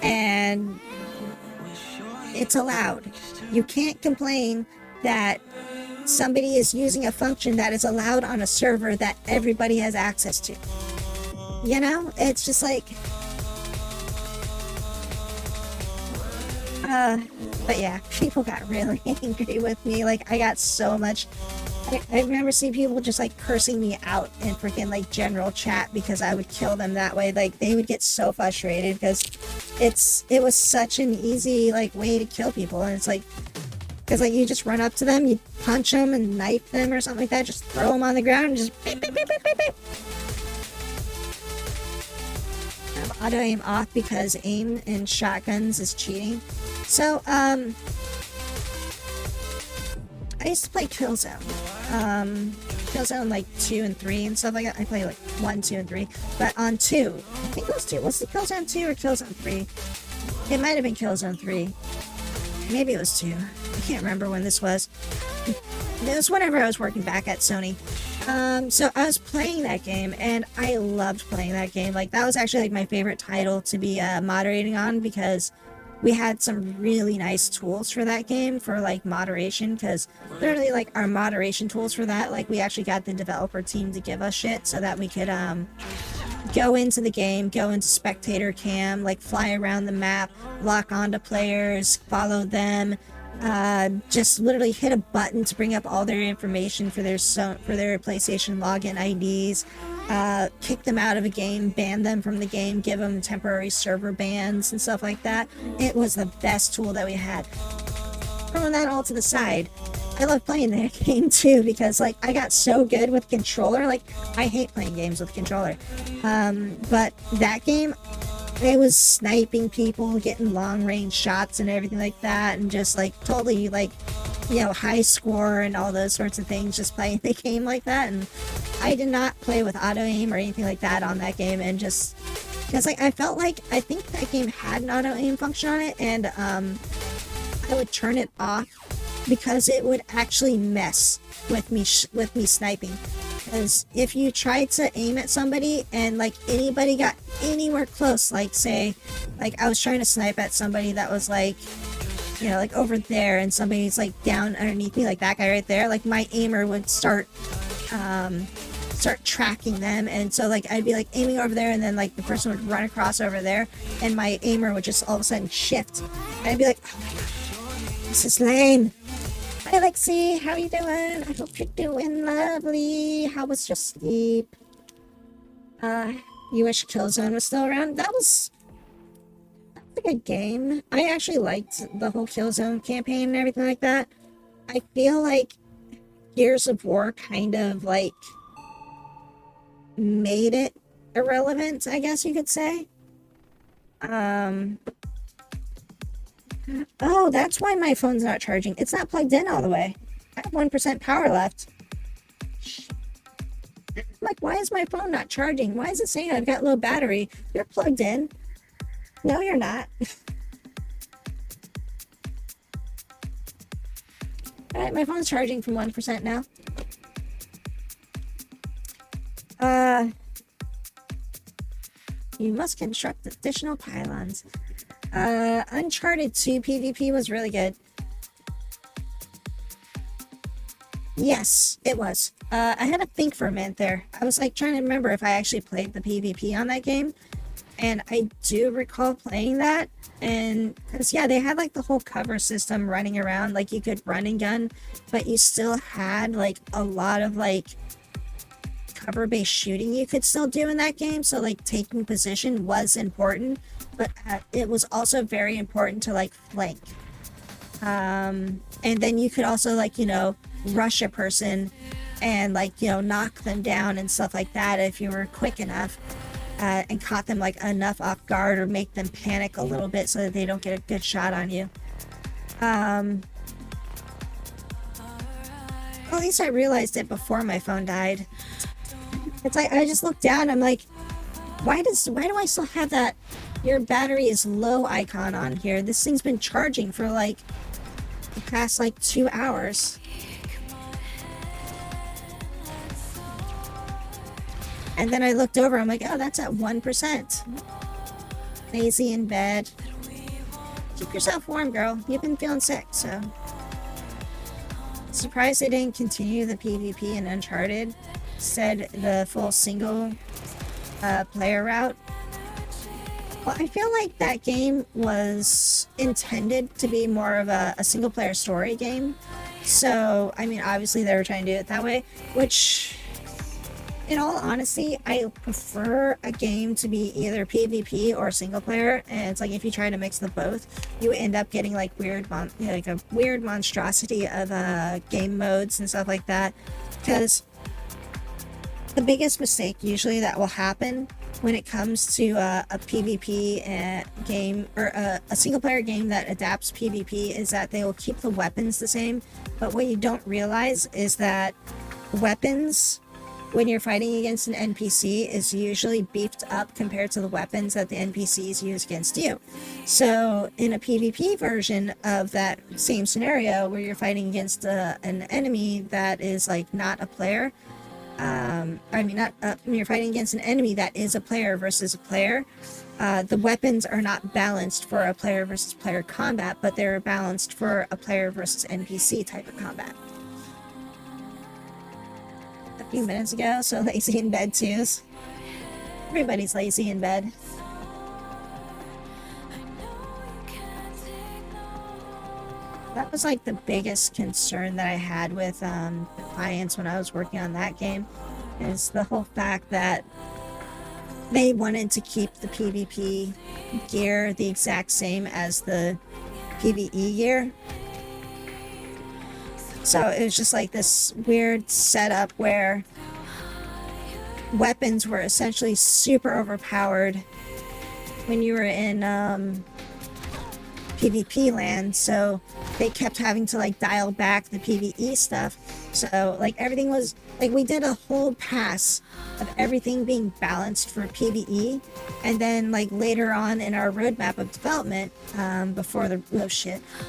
and it's allowed. You can't complain that somebody is using a function that is allowed on a server that everybody has access to. You know, it's just like, but yeah, people got really angry with me. Like, I got so much. I remember seeing people just like cursing me out in freaking like general chat because I would kill them that way. Like, they would get so frustrated because it was such an easy like way to kill people. And it's like, because like you just run up to them, you punch them and knife them or something like that, just throw them on the ground and just beep, beep, beep, beep, beep, beep. Auto aim off because aim in shotguns is cheating. So, I used to play Killzone. Killzone like 2 and 3 and stuff like that. I play like 1, 2, and 3. But on 2, I think it was 2. Was it Killzone 2 or Killzone 3? It might have been Killzone 3. Maybe it was 2. I can't remember when this was. It was whenever I was working back at Sony. So I was playing that game, and I loved playing that game. Like, that was actually like my favorite title to be moderating on, because we had some really nice tools for that game for like moderation, because literally like our moderation tools for that, like we actually got the developer team to give us shit so that we could go into the game, go into spectator cam, like fly around the map, lock onto players, follow them, just literally hit a button to bring up all their information for their PlayStation login IDs, kick them out of a game, ban them from the game, give them temporary server bans and stuff like that. It was the best tool that we had. Throwing that all to the side, I love playing that game too, because like I got so good with controller. Like, I hate playing games with controller, but that game, it was sniping people, getting long range shots and everything like that, and just like totally like, you know, high score and all those sorts of things, just playing the game like that. And I did not play with auto aim or anything like that on that game, and just because like I felt like, I think that game had an auto aim function on it, and I would turn it off because it would actually mess with me sniping. Because if you tried to aim at somebody and like anybody got anywhere close, like say, like I was trying to snipe at somebody that was like, you know, like over there, and somebody's like down underneath me, like that guy right there, like my aimer would start tracking them. And so like I'd be like aiming over there, and then like the person would run across over there, and my aimer would just all of a sudden shift. And I'd be like, oh my god, this is lame. Hi Lexi, how you doing? I hope you're doing lovely. How was your sleep? You wish Killzone was still around? That was a good game. I actually liked the whole Killzone campaign and everything like that. I feel like Gears of War kind of like made it irrelevant, I guess you could say. Oh, that's why my phone's not charging. It's not plugged in all the way. I have 1% power left. I'm like, why is my phone not charging? Why is it saying I've got low battery? You're plugged in. No, you're not. Alright, my phone's charging from 1% now. You must construct additional pylons. Uncharted 2 PvP was really good. Yes, it was. I had to think for a minute there. I was like trying to remember if I actually played the PvP on that game. And I do recall playing that. And, because yeah, they had like the whole cover system running around. Like you could run and gun, but you still had like a lot of like cover-based shooting you could still do in that game. So like taking position was important. But it was also very important to like flank. And then you could also like, you know, rush a person and like, you know, knock them down and stuff like that if you were quick enough. and caught them like enough off guard or make them panic a little bit so that they don't get a good shot on you. Well, at least I realized it before my phone died. It's like I just looked down. I'm like, why do I still have that your battery is low icon on here? This thing's been charging for like the past like 2 hours. And then I looked over, I'm like, oh, that's at 1%. Lazy in bed. Keep yourself warm, girl. You've been feeling sick, so. Surprised they didn't continue the PvP in Uncharted. Said the full single player route. Well, I feel like that game was intended to be more of a single player story game. So, I mean, obviously they were trying to do it that way, which, in all honesty, I prefer a game to be either PvP or single player. And it's like if you try to mix the both, you end up getting like a weird monstrosity of game modes and stuff like that. Because the biggest mistake usually that will happen when it comes to a PvP game or a single player game that adapts PvP is that they will keep the weapons the same. But what you don't realize is that weapons, when you're fighting against an NPC, is usually beefed up compared to the weapons that the NPCs use against you. So in a PvP version of that same scenario where you're fighting against an enemy that is like not a player, when you're fighting against an enemy that is a player versus a player, the weapons are not balanced for a player versus player combat, but they're balanced for a player versus NPC type of combat. A few minutes ago, so lazy in bed too. Everybody's lazy in bed. That was like the biggest concern that I had with the clients when I was working on that game, is the whole fact that they wanted to keep the PvP gear the exact same as the PvE gear. So it was just like this weird setup where weapons were essentially super overpowered when you were in PvP land, so they kept having to like dial back the PvE stuff. So like everything was like, we did a whole pass of everything being balanced for PvE, and then like later on in our roadmap of development, before the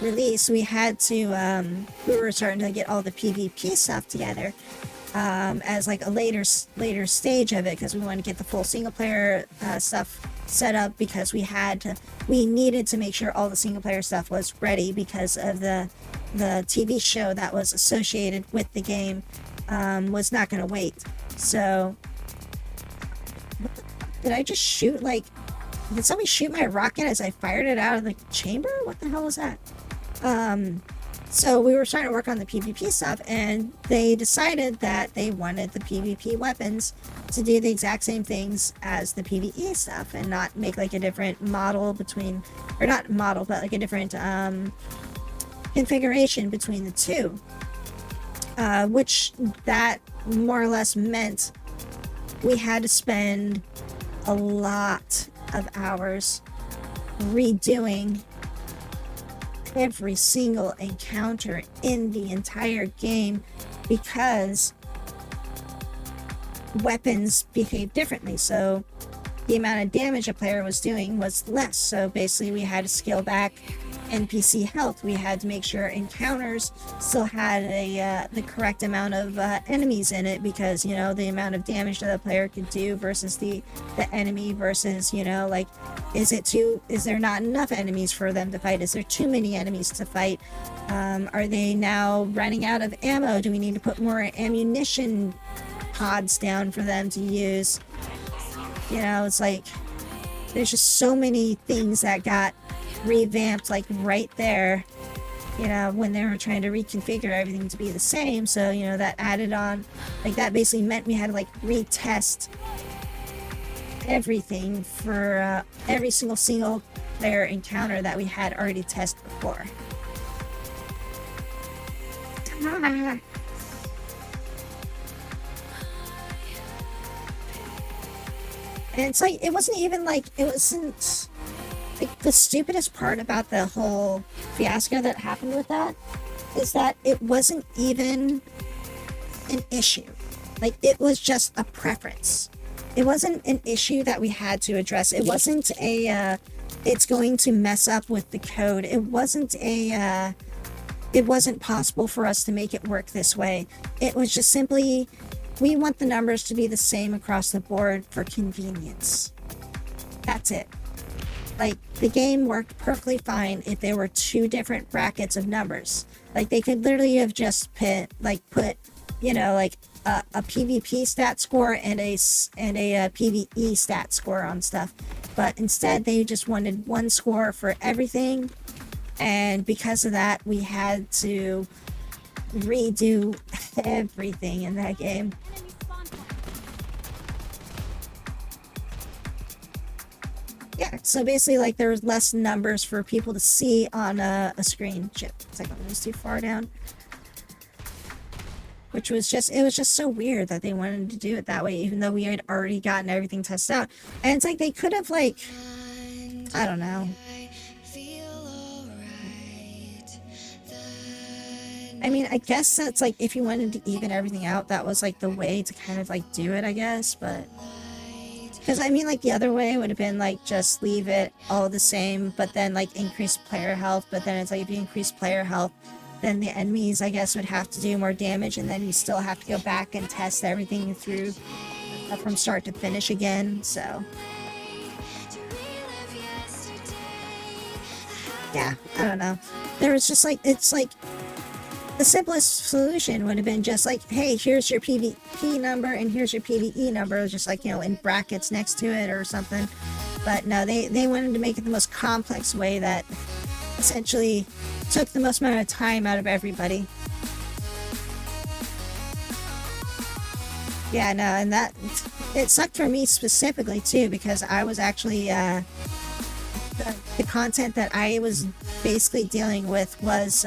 release, we had to we were starting to get all the PvP stuff together as like a later stage of it, because we wanted to get the full single player stuff set up, because we needed to make sure all the single player stuff was ready because of the TV show that was associated with the game was not going to wait. So did I just shoot, like, did somebody shoot my rocket as I fired it out of the chamber? What the hell was that? So we were starting to work on the PvP stuff, and they decided that they wanted the PvP weapons to do the exact same things as the PvE stuff, and not make like a different model between, or not model, but like a different configuration between the two. Which that more or less meant we had to spend a lot of hours redoing every single encounter in the entire game, because weapons behave differently. So the amount of damage a player was doing was less. So basically we had to scale back NPC health. We had to make sure encounters still had the correct amount of enemies in it, because, you know, the amount of damage that a player could do versus the enemy, versus, you know, like, is there not enough enemies for them to fight? Is there too many enemies to fight? Are they now running out of ammo? Do we need to put more ammunition pods down for them to use? You know, it's like there's just so many things that got revamped like right there, you know, when they were trying to reconfigure everything to be the same. So, you know, that added on, like, that basically meant we had to like retest everything for every single player encounter that we had already tested before. And it's like, it wasn't even like, it wasn't, like, the stupidest part about the whole fiasco that happened with that is that it wasn't even an issue. Like, it was just a preference. It wasn't an issue that we had to address. It wasn't it's going to mess up with the code. It wasn't it wasn't possible for us to make it work this way. It was just simply, we want the numbers to be the same across the board for convenience. That's it. Like, the game worked perfectly fine if there were two different brackets of numbers. Like, they could literally have just put, you know, like a PvP stat score and a PvE stat score on stuff. But instead, they just wanted one score for everything. And because of that, we had to redo everything in that game. Yeah, so basically, like, there was less numbers for people to see on a screen. Shit, it's like it was too far down. Which was just, it was just so weird that they wanted to do it that way, even though we had already gotten everything tested out. And it's like, they could have, like, I don't know. I mean, I guess that's, like, if you wanted to even everything out, that was, like, the way to kind of, like, do it, I guess, but... Because, I mean, like, the other way would have been, like, just leave it all the same, but then, like, increase player health. But then it's like, if you increase player health, then the enemies, I guess, would have to do more damage, and then you still have to go back and test everything through from start to finish again, so... Yeah, I don't know. There was just, like, it's, like... The simplest solution would have been just like, hey, here's your PvP number and here's your PvE number, just like, you know, in brackets next to it or something. But no, they wanted to make it the most complex way that essentially took the most amount of time out of everybody. Yeah, no, and that, it sucked for me specifically too, because I was actually, the content that I was basically dealing with was,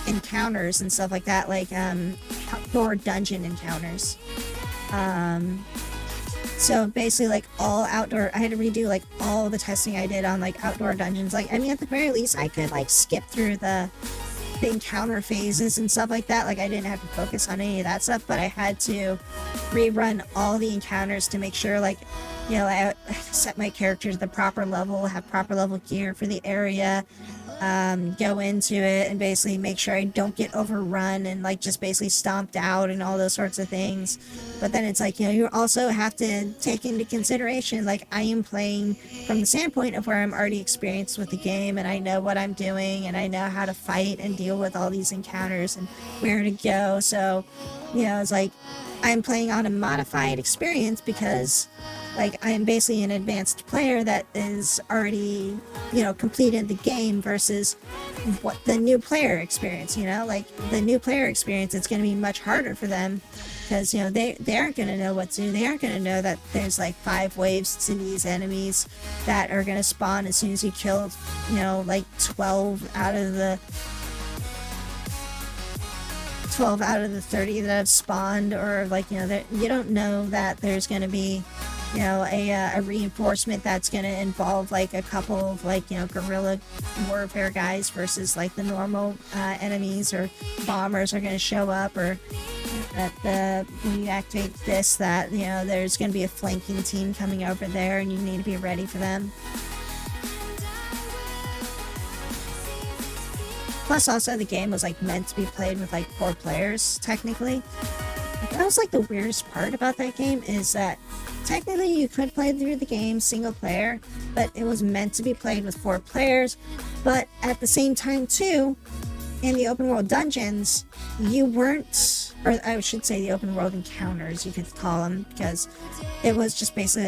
encounters and stuff like that, like outdoor dungeon encounters. So basically, like, all outdoor, I had to redo like all the testing I did on like outdoor dungeons. Like, I mean, at the very least, I could like skip through the encounter phases and stuff like that. Like, I didn't have to focus on any of that stuff, but I had to rerun all the encounters to make sure, like, you know, I set my character to the proper level, have proper level gear for the area, go into it and basically make sure I don't get overrun and like just basically stomped out and all those sorts of things. But then it's like, you know, you also have to take into consideration, like, I am playing from the standpoint of where I'm already experienced with the game, and I know what I'm doing, and I know how to fight and deal with all these encounters and where to go. So, you know, it's like, I'm playing on a modified experience because, like, I'm basically an advanced player that is already, you know, completed the game versus what the new player experience, you know? Like, the new player experience, it's going to be much harder for them because, you know, they aren't going to know what to do. They aren't going to know that there's, like, 5 waves to these enemies that are going to spawn as soon as you kill, you know, like, 12 out of the 30 that have spawned, or, like, you know, you don't know that there's going to be, you know, a reinforcement that's going to involve, like, a couple of, like, you know, guerrilla warfare guys versus, like, the normal enemies or bombers are going to show up, or that when you activate this, that, you know, there's going to be a flanking team coming over there and you need to be ready for them. Plus, also, the game was, like, meant to be played with, like, 4 players, technically. That was, like, the weirdest part about that game, is that technically you could play through the game single player, but it was meant to be played with 4 players. But at the same time, too, in the open world dungeons, you weren't, or I should say the open world encounters, you could call them, because it was just basically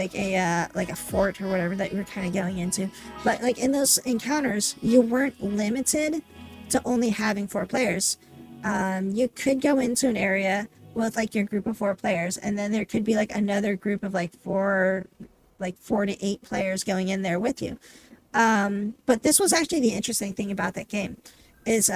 like a fort or whatever that you were kind of going into. But, like, in those encounters, you weren't limited to only having 4 players. You could go into an area with, like, your group of 4 players, and then there could be, like, another group of, like, 4 to 8 players going in there with you. But this was actually the interesting thing about that game, is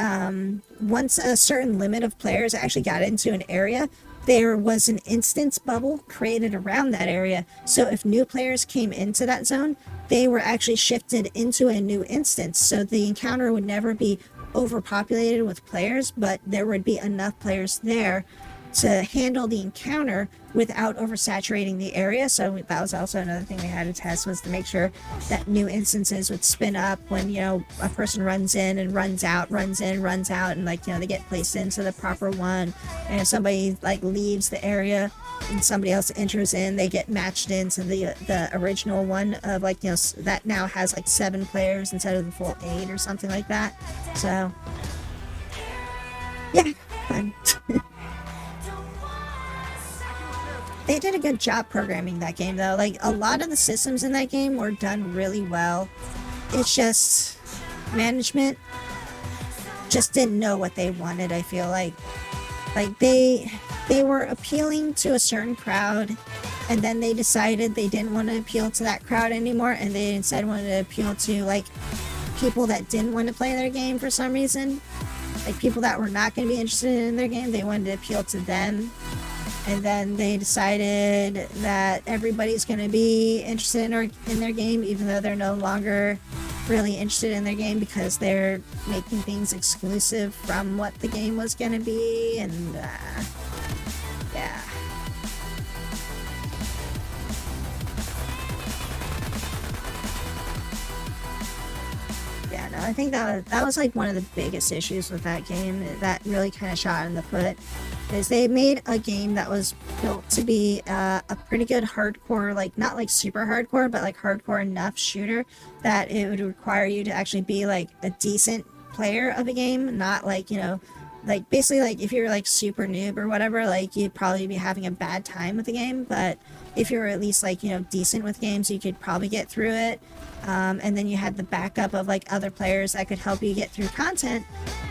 once a certain limit of players actually got into an area, there was an instance bubble created around that area. So if new players came into that zone, they were actually shifted into a new instance. So the encounter would never be overpopulated with players, but there would be enough players there to handle the encounter without oversaturating the area. So that was also another thing we had to test, was to make sure that new instances would spin up when, you know, a person runs in and runs out, runs in, runs out, and like, you know, they get placed into the proper one. And if somebody like leaves the area and somebody else enters in, they get matched into the original one of like, you know, that now has like 7 players instead of the full 8 or something like that. So yeah, fun. They did a good job programming that game, though. Like, a lot of the systems in that game were done really well. It's just management just didn't know what they wanted, I feel like. Like, they were appealing to a certain crowd, and then they decided they didn't want to appeal to that crowd anymore, and they instead wanted to appeal to, like, people that didn't want to play their game for some reason. Like, people that were not going to be interested in their game, they wanted to appeal to them. And then they decided that everybody's going to be interested in their game, even though they're no longer really interested in their game, because they're making things exclusive from what the game was going to be. And yeah. Yeah, no, I think that was like one of the biggest issues with that game that really kind of shot in the foot, is they made a game that was built to be a pretty good hardcore, like not like super hardcore, but like hardcore enough shooter that it would require you to actually be like a decent player of a game, not like, you know, like basically like if you're like super noob or whatever, like you'd probably be having a bad time with the game. But if you're at least like, you know, decent with games, you could probably get through it. And then you had the backup of like other players that could help you get through content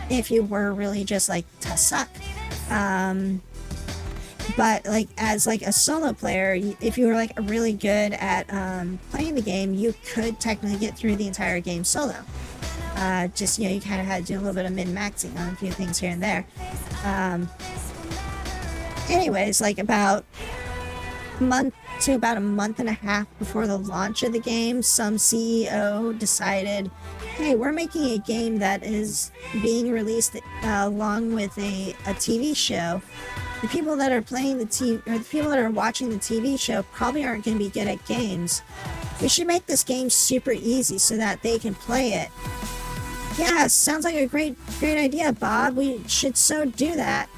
if you were really just like to suck. But like as like a solo player, if you were like really good at playing the game, you could technically get through the entire game solo. Just, you know, you kind of had to do a little bit of min-maxing on a few things here and there. Anyways, like about a month and a half before the launch of the game, some CEO decided, hey, we're making a game that is being released along with a TV show. The people that are playing the TV, or the people that are watching the TV show, probably aren't going to be good at games. We should make this game super easy so that they can play it. Yeah, sounds like a great idea, Bob. We should so do that.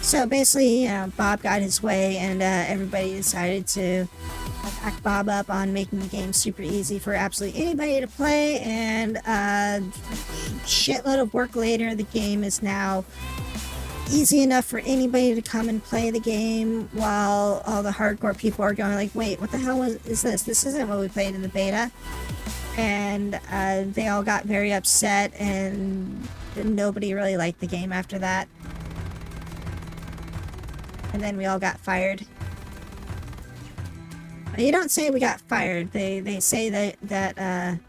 So basically, Bob got his way, and everybody decided to back Bob up on making the game super easy for absolutely anybody to play. And a shitload of work later, the game is now easy enough for anybody to come and play the game, while all the hardcore people are going like, wait, what the hell is this? This isn't what we played in the beta. And they all got very upset, and nobody really liked the game after that. And then we all got fired. You don't say we got fired. They say that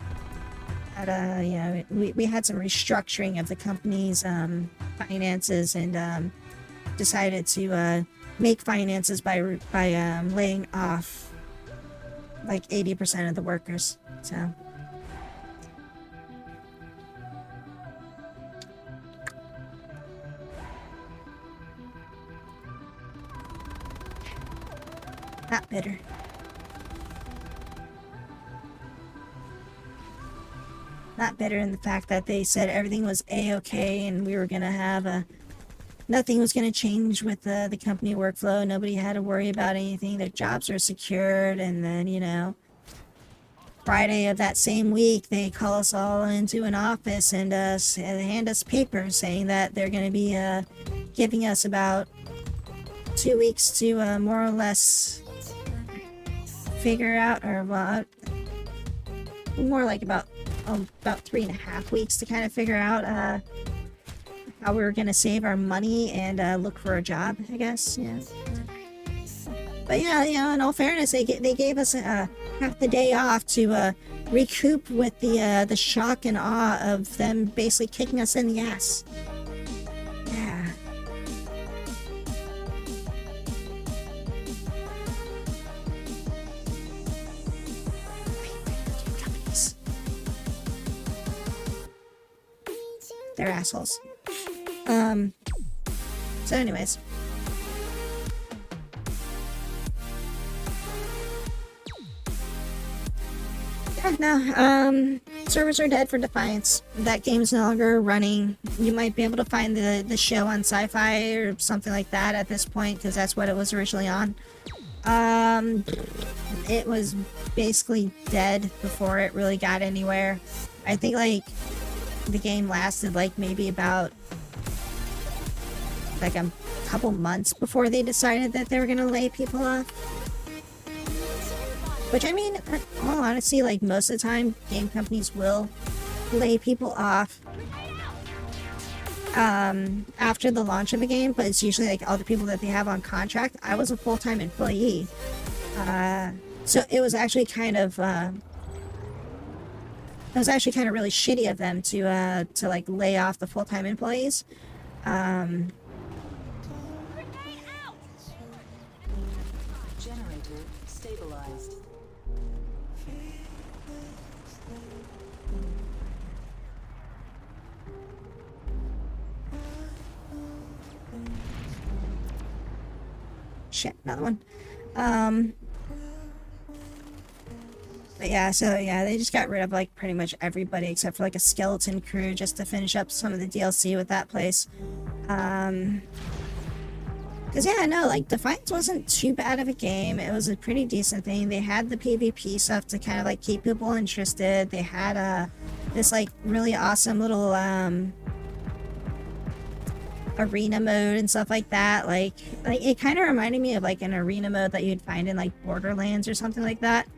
you know, we had some restructuring of the company's finances, and decided to make finances by laying off like 80% of the workers. So. Not bitter. Not bitter in the fact that they said everything was A-okay, and we were going to have nothing was going to change with the company workflow. Nobody had to worry about anything. Their jobs are secured. And then, you know, Friday of that same week, they call us all into an office and hand us papers saying that they're going to be giving us about 2 weeks to more or less figure out, or well, more like about 3.5 weeks to kind of figure out how we were going to save our money and look for a job, I guess. Yeah. But yeah, in all fairness, they gave us half the day off to recoup with the shock and awe of them basically kicking us in the ass. Yeah. Companies. They're assholes. So anyways. No, servers are dead for Defiance. That game's no longer running. You might be able to find the show on Sci-Fi or something like that at this point, because that's what it was originally on. It was basically dead before it really got anywhere. I think, like, the game lasted, like, maybe about, like, a couple months before they decided that they were gonna lay people off. Which, I mean, in all honesty, like, most of the time, game companies will lay people off after the launch of a game, but it's usually, like, all the people that they have on contract. I was a full-time employee, so it was actually kind of, really shitty of them to like, lay off the full-time employees. Generator stabilized. Shit, another one. But yeah, so yeah, they just got rid of, like, pretty much everybody except for, like, a skeleton crew just to finish up some of the DLC with that place. Cause yeah, no, like, Defiance wasn't too bad of a game. It was a pretty decent thing. They had the PvP stuff to kind of, like, keep people interested. They had this, like, really awesome little arena mode and stuff like that. Like it kind of reminded me of, like, an arena mode that you'd find in, like, Borderlands or something like that.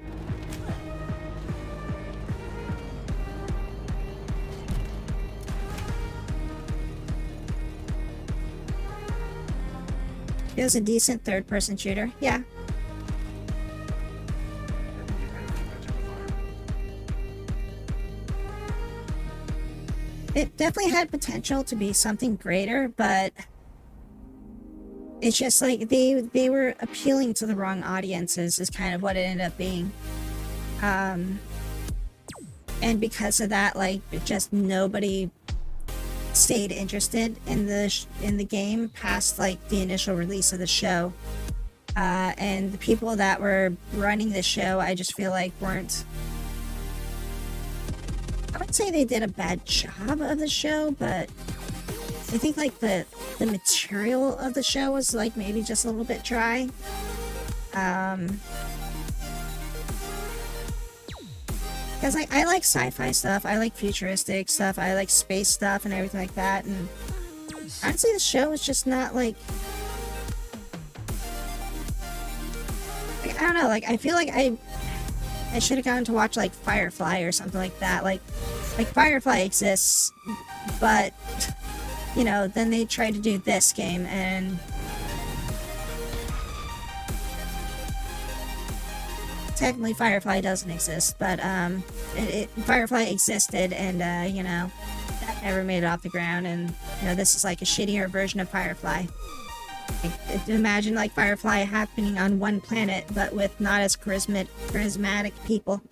It was a decent third-person shooter, yeah. It definitely had potential to be something greater, but it's just like they were appealing to the wrong audiences is kind of what it ended up being. And because of that, like, just nobody stayed interested in the game past, like, the initial release of the show. And the people that were running the show, I just feel like weren't... I would say they did a bad job of the show, but I think, like, the material of the show was, like, maybe just a little bit dry. Because I like sci-fi stuff, I like futuristic stuff, I like space stuff and everything like that, and honestly the show is just not, like, I don't know, like, I feel like I should have gone to watch, like, Firefly or something like that. Like Firefly exists, but, you know, then they tried to do this game, and technically Firefly doesn't exist, but Firefly existed, and you know, that never made it off the ground, and, you know, this is like a shittier version of Firefly. Like, imagine, like, Firefly happening on one planet, but with not as charismatic people.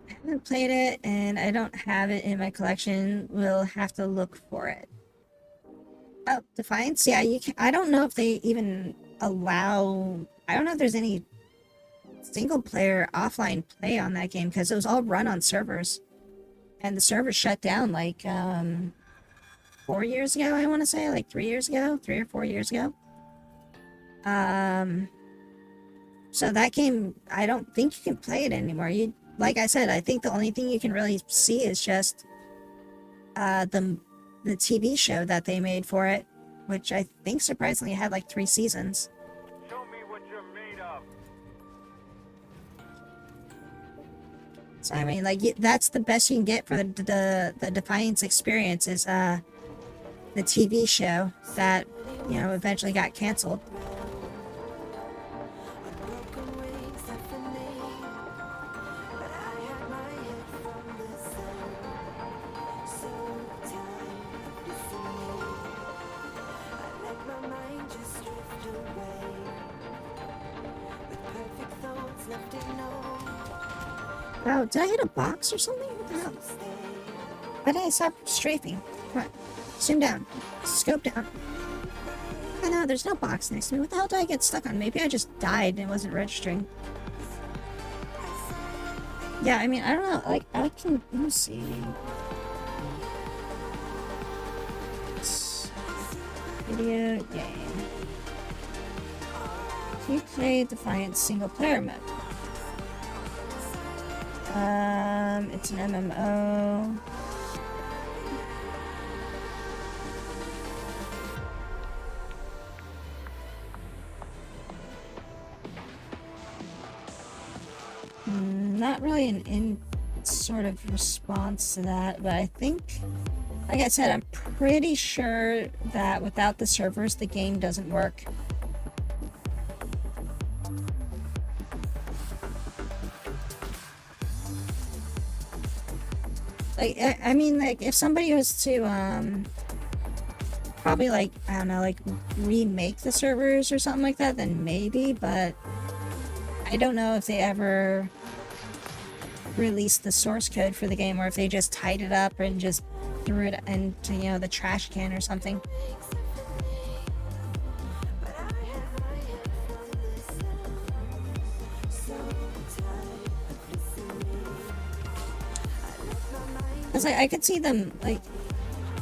I haven't played it, and I don't have it in my collection. We'll have to look for it. Oh, Defiance? Yeah, you can. I don't know if they even allow... I don't know if there's any single-player offline play on that game, because it was all run on servers. And the servers shut down, like, 4 years ago, I want to say. Like, 3 years ago? 3 or 4 years ago. So that game, I don't think you can play it anymore. Like I said, I think the only thing you can really see is just the TV show that they made for it, which I think surprisingly had like 3 seasons. Show me what you're made of. So I mean, like, that's the best you can get for the Defiance experience is the TV show that, you know, eventually got canceled. Oh, did I hit a box or something? What the hell? Why did I stop strafing? Come on. Zoom down. Scope down. Oh no, there's no box next to me. What the hell did I get stuck on? Maybe I just died and it wasn't registering. Yeah, I mean, I don't know. Like, I can... Let me see. Video game. Can you play Defiance single player mode? It's an MMO. Not really an sort of response to that, but I think, like I said, I'm pretty sure that without the servers, the game doesn't work. Like, I mean, like, if somebody was to, probably, like, I don't know, like, remake the servers or something like that, then maybe, but I don't know if they ever released the source code for the game, or if they just tied it up and just threw it into, you know, the trash can or something. Because I could see them, like,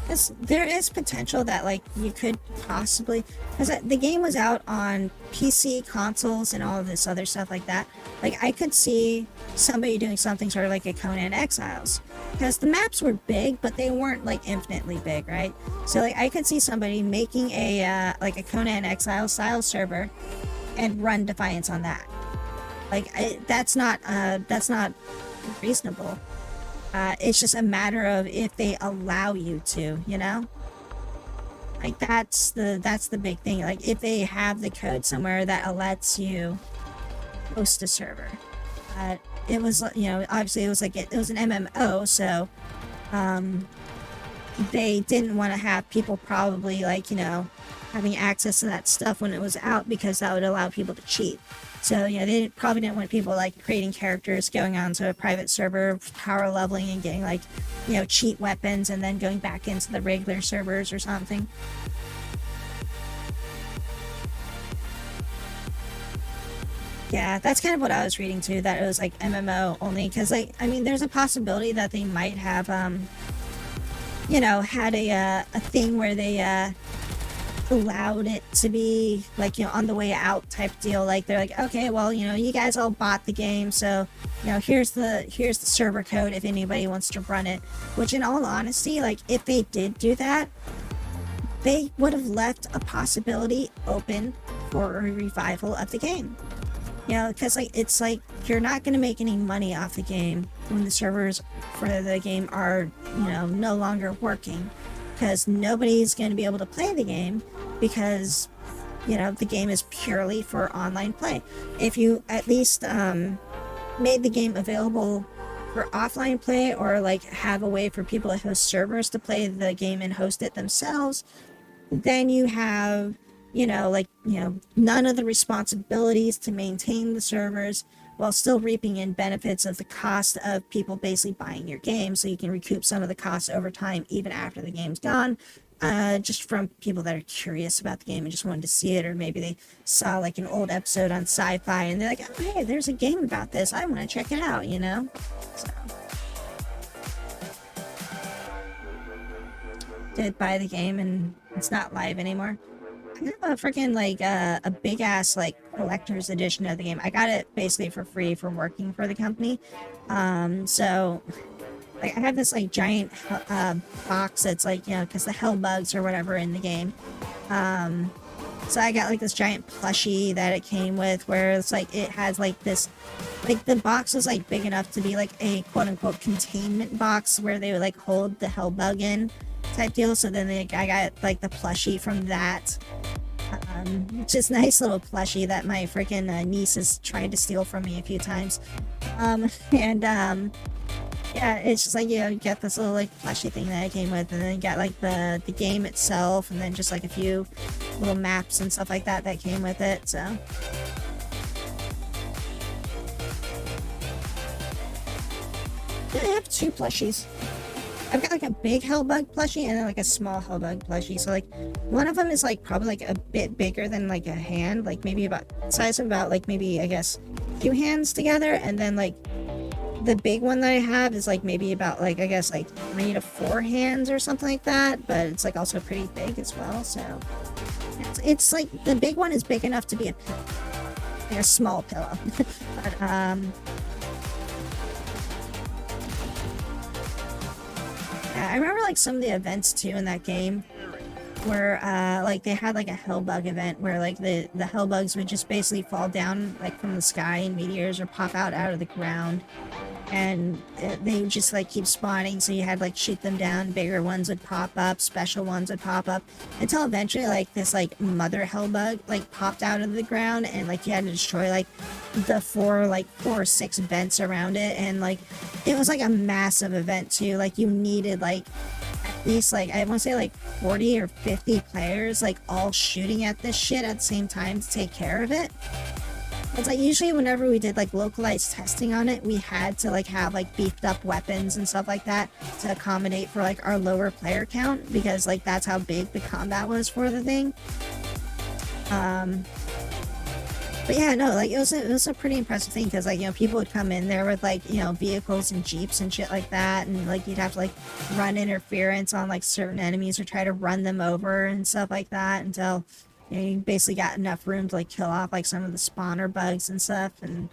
because there is potential that, like, you could possibly, because the game was out on PC, consoles, and all of this other stuff like that. Like, I could see somebody doing something sort of like a Conan Exiles, because the maps were big, but they weren't, like, infinitely big, right? So, like, I could see somebody making a, like, a Conan Exiles style server and run Defiance on that. Like, that's not reasonable. It's just a matter of if they allow you to, you know? Like, that's the big thing. Like, if they have the code somewhere that lets you host a server. It was, you know, obviously it was like, it was an MMO, so, they didn't want to have people probably, like, you know, having access to that stuff when it was out, because that would allow people to cheat. So, you know, they probably didn't want people, like, creating characters, going on to a private server, power leveling and getting, like, you know, cheat weapons, and then going back into the regular servers or something. Yeah, that's kind of what I was reading too, that it was, like, MMO only, because, like, I mean, there's a possibility that they might have, you know, had a thing where they, allowed it to be, like, you know, on the way out type deal. Like, they're like, okay, well, you know, you guys all bought the game, so, you know, here's the server code if anybody wants to run it. Which, in all honesty, like, if they did do that, they would have left a possibility open for a revival of the game. You know, because, like, it's like, you're not going to make any money off the game when the servers for the game are, you know, no longer working, because nobody's going to be able to play the game, because, you know, the game is purely for online play. If you at least made the game available for offline play, or, like, have a way for people to host servers to play the game and host it themselves, then you have, you know, like, you know, none of the responsibilities to maintain the servers, while still reaping in benefits of the cost of people basically buying your game, so you can recoup some of the costs over time, even after the game's gone, just from people that are curious about the game and just wanted to see it, or maybe they saw, like, an old episode on Sci-Fi and they're like, oh, hey, there's a game about this, I want to check it out, you know? So, did buy the game and it's not live anymore. I have a freaking, like, a big ass, like, collector's edition of the game. I got it basically for free for working for the company. So, like, I have this, like, giant box that's, like, you know, because the hell bugs or whatever in the game. So I got, like, this giant plushie that it came with, where it's like, it has, like, this, like, the box was, like, big enough to be, like, a quote-unquote containment box where they would, like, hold the hell bug in. type deal. So then I got like the plushie from that. Just nice little plushie that my freaking niece has tried to steal from me a few times. Yeah, it's just like, you know, you get this little like plushie thing that I came with, and then you got like the game itself, and then just like a few little maps and stuff like that that came with it. So yeah, I have 2 plushies. I've got like a big Hellbug plushie and then like a small Hellbug plushie. So like one of them is like probably like a bit bigger than like a hand, like maybe about size of about like maybe I guess a few hands together, and then like the big one that I have is like maybe about like I guess like 3 to 4 hands or something like that, but it's like also pretty big as well. So it's like the big one is big enough to be a pillow, like a small pillow. But yeah, I remember like some of the events too in that game where like they had like a Hellbug event where like the Hellbugs would just basically fall down like from the sky in meteors or pop out of the ground, and they would just like keep spawning, so you had like shoot them down. Bigger ones would pop up, special ones would pop up, until eventually like this like mother Hellbug like popped out of the ground, and like you had to destroy like the 4 or 6 vents around it, and like it was like a massive event too. Like you needed like at least like I want to say like 40 or 50 players like all shooting at this shit at the same time to take care of it. It's like usually whenever we did like localized testing on it, we had to like have like beefed up weapons and stuff like that to accommodate for like our lower player count, because like that's how big the combat was for the thing. But yeah, no, like it was a pretty impressive thing, because like, you know, people would come in there with like, you know, vehicles and jeeps and shit like that, and like you'd have to like run interference on like certain enemies or try to run them over and stuff like that until, you know, you basically got enough room to like kill off like some of the spawner bugs and stuff. And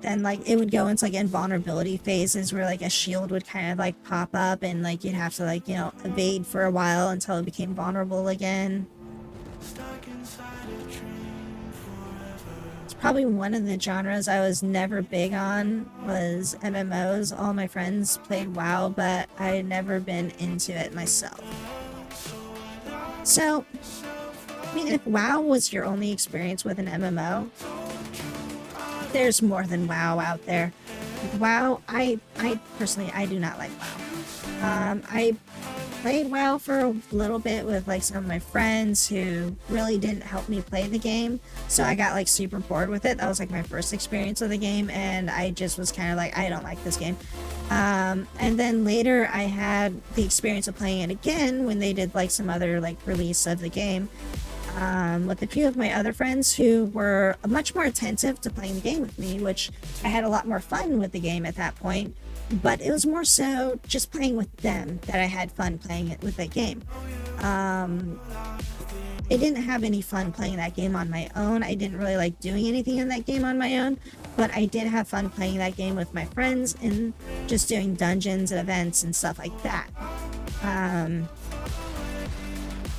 then like it would go into like invulnerability phases where like a shield would kind of like pop up, and like you'd have to like, you know, evade for a while until it became vulnerable again. It's probably one of the genres I was never big on was MMOs. All my friends played WoW, but I had never been into it myself. So, I mean, if WoW was your only experience with an MMO, there's more than WoW out there. WoW, I personally, I do not like WoW. I played WoW for a little bit with like some of my friends who really didn't help me play the game, so I got like super bored with it. That was like my first experience of the game, and I just was kind of like, I don't like this game. And then later I had the experience of playing it again when they did like some other like release of the game, with a few of my other friends who were much more attentive to playing the game with me, which I had a lot more fun with the game at that point. But it was more so just playing with them that I had fun playing it with that game. I didn't have any fun playing that game on my own. I didn't really like doing anything in that game on my own, but I did have fun playing that game with my friends and just doing dungeons and events and stuff like that.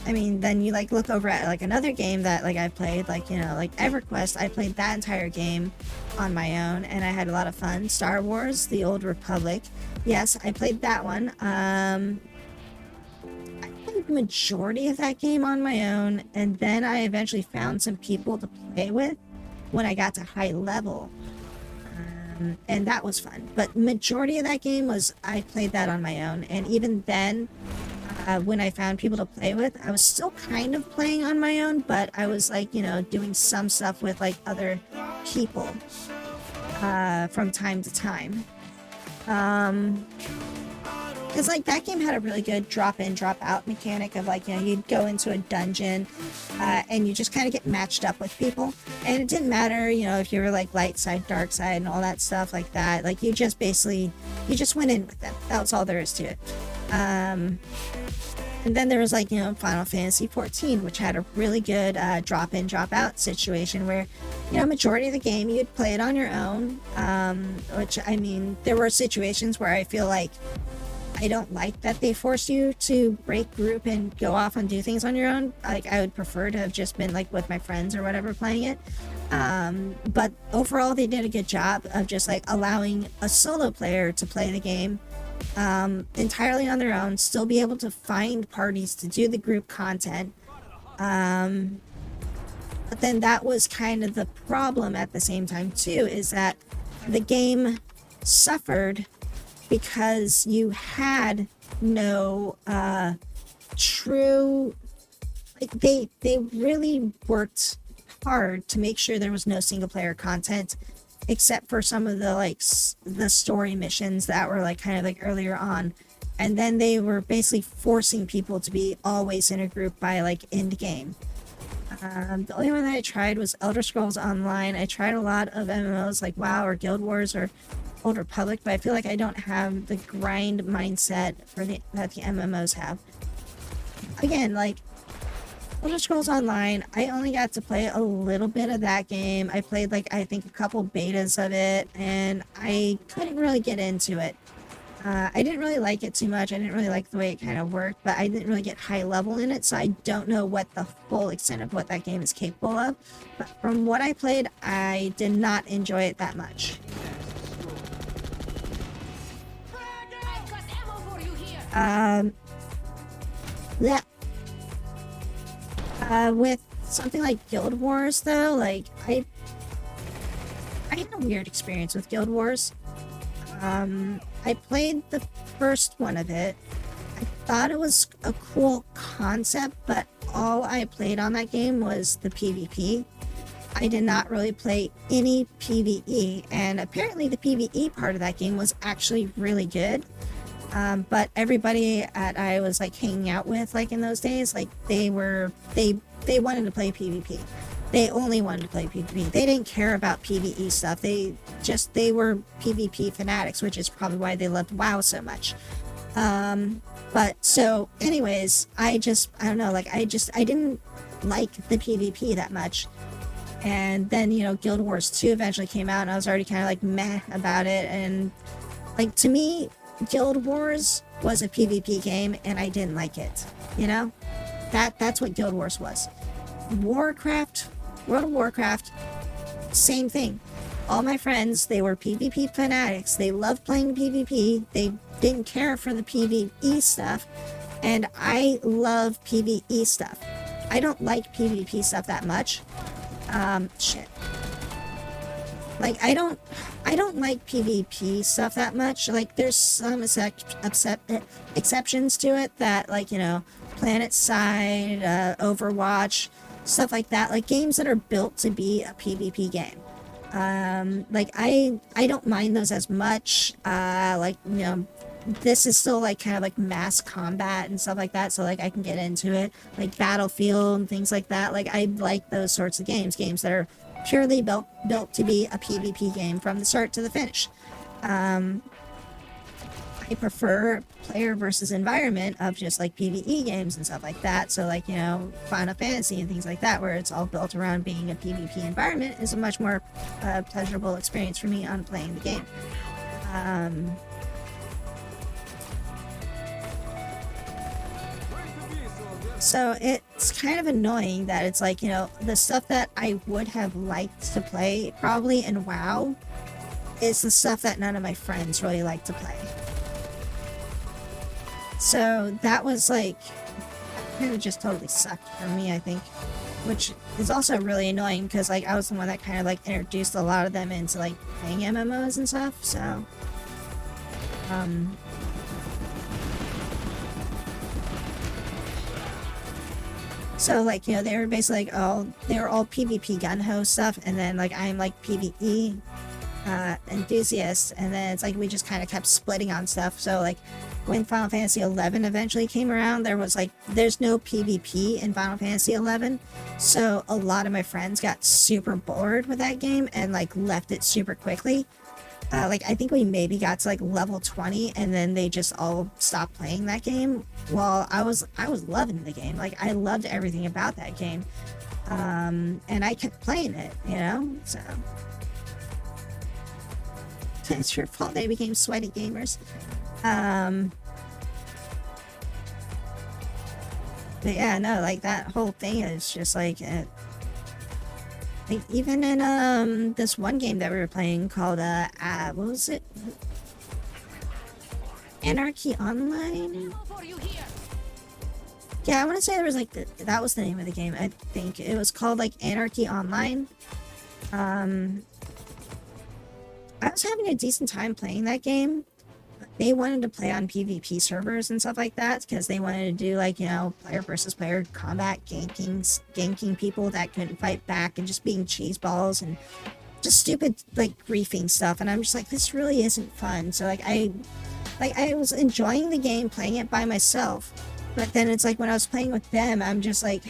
I mean, then you like look over at like another game that like I played, like, you know, like EverQuest. I played that entire game on my own, and I had a lot of fun. Star Wars: The Old Republic. Yes, I played that one. I played the majority of that game on my own, and then I eventually found some people to play with when I got to high level. And that was fun. But majority of that game was I played that on my own, and even then, when I found people to play with, I was still kind of playing on my own, but I was like, you know, doing some stuff with like other people from time to time. Because like that game had a really good drop in, drop out mechanic of like, you know, you'd go into a dungeon and you just kind of get matched up with people, and it didn't matter, you know, if you were like light side, dark side, and all that stuff like that. Like you just basically, you just went in with them. That was all there is to it. And then there was like, you know, Final Fantasy 14, which had a really good drop in, drop out situation where, you know, majority of the game you'd play it on your own. Which, I mean, there were situations where I feel like I don't like that they force you to break group and go off and do things on your own. Like I would prefer to have just been like with my friends or whatever playing it. But overall, they did a good job of just like allowing a solo player to play the game entirely on their own, still be able to find parties to do the group content. But then that was kind of the problem at the same time too, is that the game suffered because you had no true, like they really worked hard to make sure there was no single player content, except for some of the like the story missions that were like kind of like earlier on, and then they were basically forcing people to be always in a group by like end game. The only one that I tried was Elder Scrolls Online. I tried a lot of MMOs like WoW or Guild Wars or Old Republic, but I feel like I don't have the grind mindset that the MMOs have. Again, like Elder Scrolls Online, I only got to play a little bit of that game. I played like I think a couple betas of it, and I couldn't really get into it. I didn't really like it too much. I didn't really like the way it kind of worked, but I didn't really get high level in it, so I don't know what the full extent of what that game is capable of. But from what I played, I did not enjoy it that much. Yeah. With something like Guild Wars, though, like I had a weird experience with Guild Wars. I played the first one of it. I thought it was a cool concept, but all I played on that game was the PvP. I did not really play any PvE, and apparently the PvE part of that game was actually really good. But everybody that I was like hanging out with like in those days, like they wanted to play PvP. They only wanted to play PvP. They didn't care about PvE stuff. They were PvP fanatics, which is probably why they loved WoW so much. But so anyways, I don't know, like I didn't like the PvP that much. And then, you know, Guild Wars 2 eventually came out, and I was already kind of like meh about it. And like to me, Guild Wars was a PvP game, and I didn't like it. You know, that's what Guild Wars was. World of Warcraft, same thing. All my friends, they were PvP fanatics. They loved playing PvP. They didn't care for the PvE stuff, and I love PvE stuff. I don't like PvP stuff that much. Shit. Like I don't like PvP stuff that much. Like there's some exceptions to it that, like, you know, PlanetSide, Overwatch, stuff like that. Like games that are built to be a PvP game. Like I don't mind those as much. Like, you know, this is still like kind of like mass combat and stuff like that, so like I can get into it. Like Battlefield and things like that. Like I like those sorts of games that are purely built to be a PvP game from the start to the finish. I prefer player versus environment of just like PvE games and stuff like that. So like, you know, Final Fantasy and things like that, where it's all built around being a PvP environment, is a much more pleasurable experience for me on playing the game. So it's kind of annoying that it's like, you know, the stuff that I would have liked to play probably in WoW is the stuff that none of my friends really like to play. So that was like, kind of just totally sucked for me, I think, which is also really annoying because like I was the one that kind of like introduced a lot of them into like playing MMOs and stuff. So so like, you know, they were basically like, they were all PvP gun-ho stuff, and then like I'm like PvE enthusiast, and then it's like we just kind of kept splitting on stuff. So like when Final Fantasy 11 eventually came around, there's no PvP in Final Fantasy 11, so a lot of my friends got super bored with that game and like left it super quickly. Like I think we maybe got to like level 20, and then they just all stopped playing that game. Well, I was loving the game. Like I loved everything about that game, and I kept playing it, you know. So it's your fault they became sweaty gamers. But yeah, no, like that whole thing is just like Like, even in this one game that we were playing called what was it? Anarchy Online? Yeah, I want to say there was like that was the name of the game. I think it was called like Anarchy Online. I was having a decent time playing that game. They wanted to play on PvP servers and stuff like that because they wanted to do like, you know, player versus player combat, ganking people that couldn't fight back and just being cheeseballs and just stupid like griefing stuff. And I'm just like, this really isn't fun. So like I was enjoying the game playing it by myself, but then it's like when I was playing with them, I'm just like,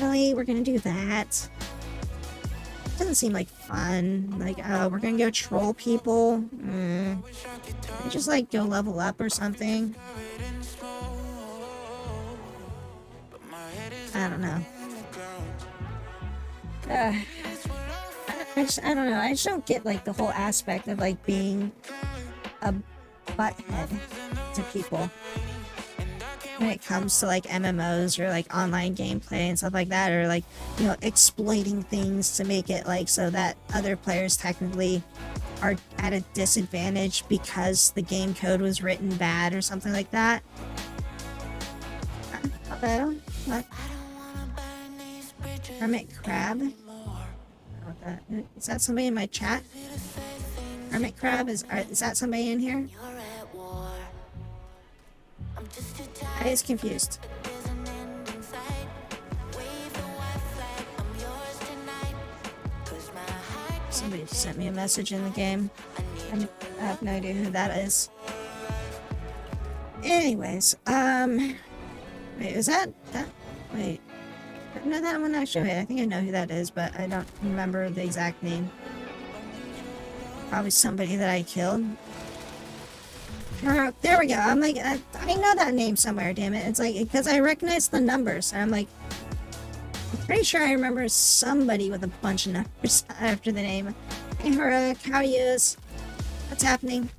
really, we're gonna do that? Doesn't seem like fun. Like, we're gonna go troll people. Just like go level up or something. I don't know. I don't know. I just don't get like the whole aspect of like being a butthead to people when it comes to like MMOs or like online gameplay and stuff like that, or like, you know, exploiting things to make it like so that other players technically are at a disadvantage because the game code was written bad or something like that. Hello? What? Hermit Crab? Is that somebody in my chat? Hermit Crab, is that somebody in here? I was confused. Somebody just sent me a message in the game. I have no idea who that is. Anyways, wait, is that? Wait. No, that one actually, wait, I think I know who that is, but I don't remember the exact name. Probably somebody that I killed. There we go. I'm like, I know that name somewhere, damn it. It's like, because I recognize the numbers. And I'm like, I'm pretty sure I remember somebody with a bunch of numbers after the name. Hey, Hurra, how is? What's happening?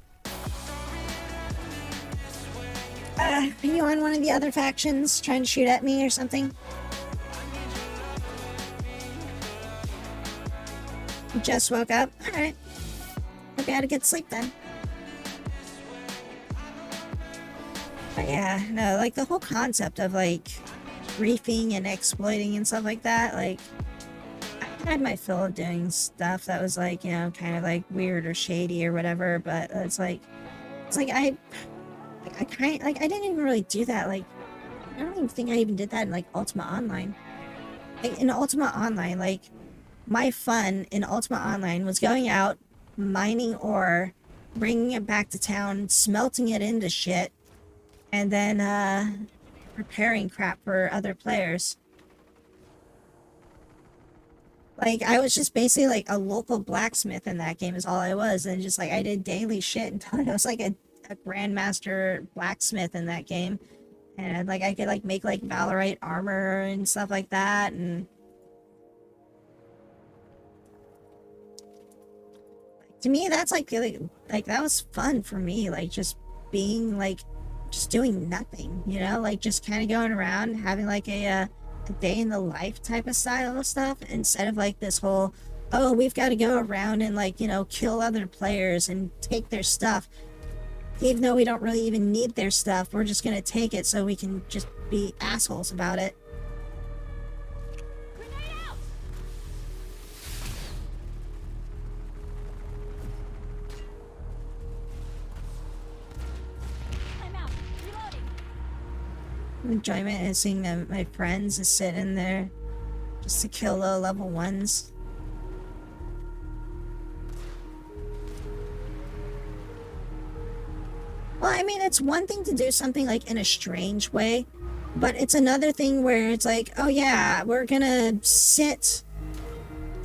Are you on one of the other factions trying to shoot at me or something? Just woke up? Alright. Hope you had a good sleep then. But yeah, no, like the whole concept of like griefing and exploiting and stuff like that, like I had my fill of doing stuff that was like, you know, kind of like weird or shady or whatever, but it's like I didn't even really do that. Like, I don't even think I even did that in like Ultima Online. Like, in Ultima Online, like my fun in Ultima Online was going out, mining ore, bringing it back to town, smelting it into shit, and then preparing crap for other players. Like, I was just basically like a local blacksmith in that game is all I was, and just like I did daily shit until I was like a grandmaster blacksmith in that game. And like I could like make like Valorite armor and stuff like that, and to me that's like that was fun for me, like just being like just doing nothing, you know, like just kind of going around having like a day in the life type of style of stuff, instead of like this whole, oh, we've got to go around and like, you know, kill other players and take their stuff, even though we don't really even need their stuff. We're just gonna take it so we can just be assholes about it. Enjoyment is seeing them, my friends is sitting there just to kill low level ones. Well, I mean, it's one thing to do something like in a strange way, but it's another thing where it's like, oh yeah, we're gonna sit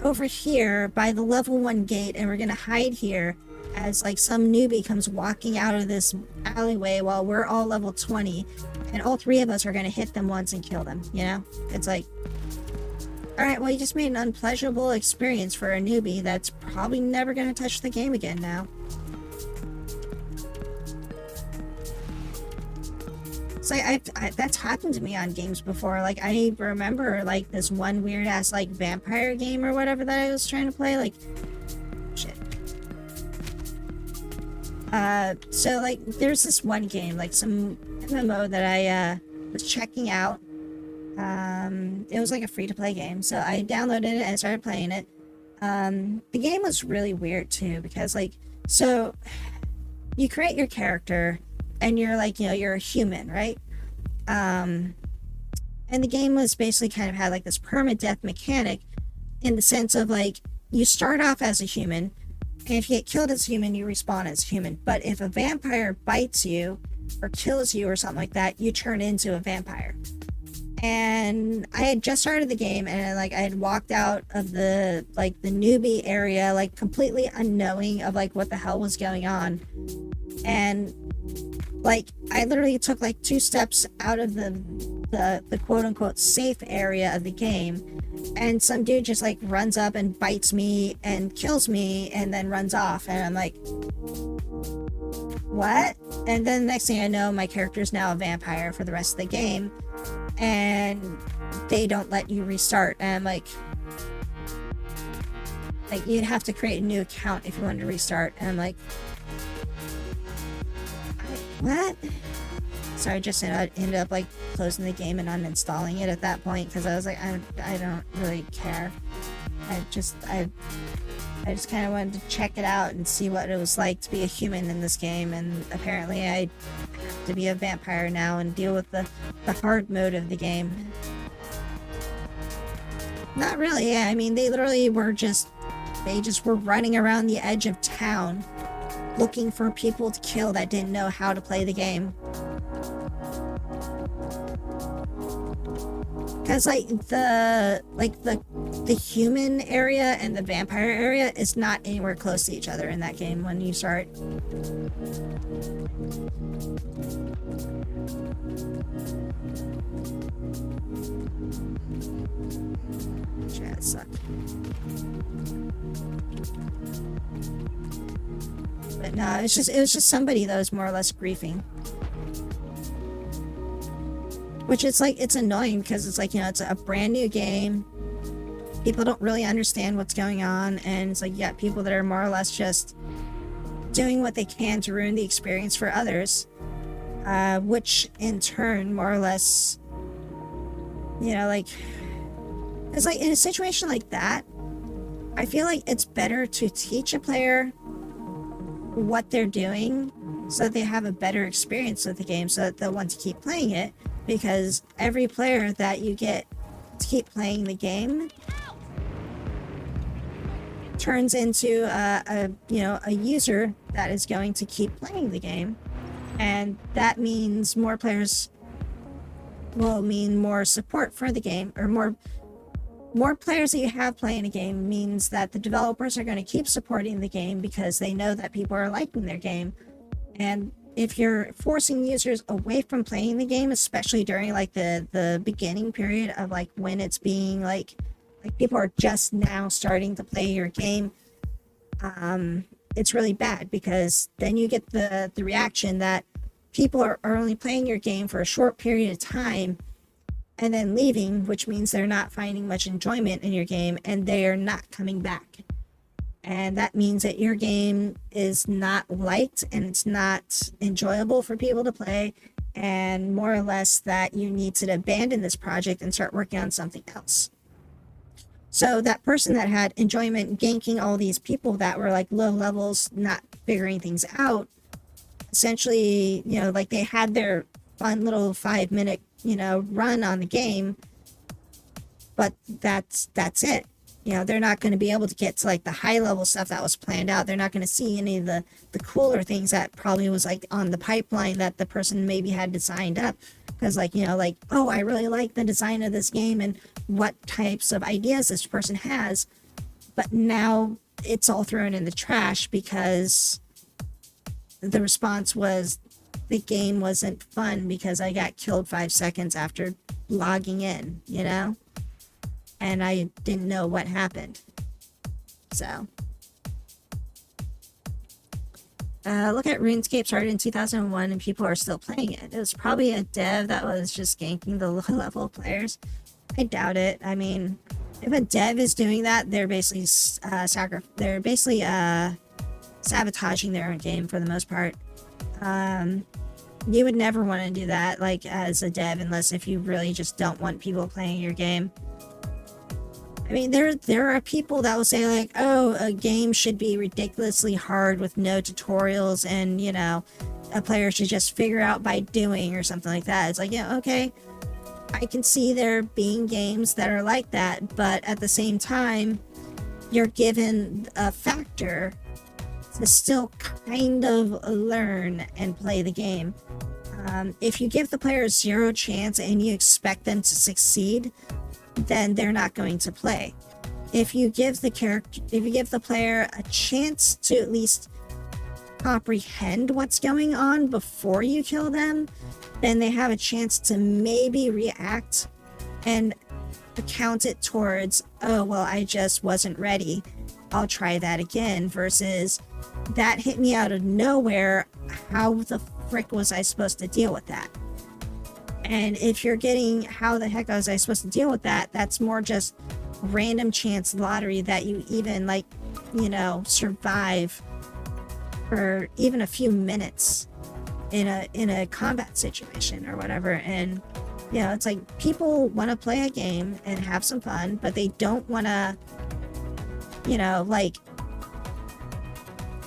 over here by the level 1 gate and we're gonna hide here as like some newbie comes walking out of this alleyway while we're all level 20, and all 3 of us are gonna hit them once and kill them, you know? It's like, alright, well, you just made an unpleasurable experience for a newbie that's probably never gonna touch the game again now. So that's happened to me on games before. Like, I remember, like, this one weird-ass, like, vampire game or whatever that I was trying to play. Like, shit. So, like, there's this one game, like, some MMO that I, was checking out. It was, like, a free-to-play game. So I downloaded it and started playing it. The game was really weird, too, because, like, so you create your character, and you're like, you know, you're a human, right? And the game was basically kind of had like this permadeath mechanic in the sense of like, you start off as a human, and if you get killed as a human, you respawn as a human. But if a vampire bites you or kills you or something like that, you turn into a vampire. And I had just started the game, and like I had walked out of the newbie area, like completely unknowing of like what the hell was going on. And like, I literally took like 2 steps out of the quote-unquote safe area of the game, and some dude just like runs up and bites me and kills me and then runs off, and I'm like, what? And then the next thing I know, my character is now a vampire for the rest of the game, and they don't let you restart. And I'm like, you'd have to create a new account if you wanted to restart. And I'm like, what? So I just ended up like closing the game and uninstalling it at that point, because I was like, I don't really care. I just kind of wanted to check it out and see what it was like to be a human in this game, and apparently I have to be a vampire now and deal with the hard mode of the game. Not really, yeah. I mean, they just were running around the edge of town looking for people to kill that didn't know how to play the game. Because like the human area and the vampire area is not anywhere close to each other in that game when you start. Chat suck. But no, it was just somebody that was more or less griefing. Which is like, it's annoying because it's like, you know, it's a brand new game. People don't really understand what's going on, and it's like, you got people that are more or less just doing what they can to ruin the experience for others, which in turn, more or less, you know, like, it's like in a situation like that, I feel like it's better to teach a player what they're doing so that they have a better experience with the game, so that they'll want to keep playing it. Because every player that you get to keep playing the game turns into a user that is going to keep playing the game, and that means more players will mean more support for the game, or more players that you have playing a game means that the developers are going to keep supporting the game because they know that people are liking their game. And if you're forcing users away from playing the game, especially during like the beginning period of like when it's being like people are just now starting to play your game, it's really bad, because then you get the reaction that people are only playing your game for a short period of time and then leaving, which means they're not finding much enjoyment in your game and they are not coming back. And that means that your game is not liked and it's not enjoyable for people to play, and more or less that you need to abandon this project and start working on something else. So that person that had enjoyment ganking all these people that were like low levels, not figuring things out, essentially, you know, like they had their fun little 5-minute, you know, run on the game, but that's it. You know, they're not going to be able to get to like the high level stuff that was planned out. They're not going to see any of the cooler things that probably was like on the pipeline that the person maybe had designed up. Because like, you know, like, oh, I really like the design of this game and what types of ideas this person has. But now it's all thrown in the trash because the response was the game wasn't fun because I got killed 5 seconds after logging in, you know? And I didn't know what happened. So look at RuneScape started in 2001 and people are still playing it. It was probably a dev that was just ganking the low-level players. I doubt it. I mean, if a dev is doing that, they're basically sabotaging their own game for the most part. You would never want to do that, like, as a dev, unless if you really just don't want people playing your game. I mean, there are people that will say, like, oh, a game should be ridiculously hard with no tutorials and, you know, a player should just figure out by doing or something like that. It's like, yeah, okay, I can see there being games that are like that, but at the same time, you're given a factor to still kind of learn and play the game. If you give the player zero chance and you expect them to succeed, then they're not going to play. If you give the player a chance to at least comprehend what's going on before you kill them, then they have a chance to maybe react and count it towards, oh, well, I just wasn't ready, I'll try that again, versus that hit me out of nowhere, how the frick was I supposed to deal with that? And if you're getting how the heck was I supposed to deal with that, that's more just random chance lottery that you even, like, you know, survive for even a few minutes in a combat situation or whatever. And you know, it's like people want to play a game and have some fun, but they don't want to, you know, like,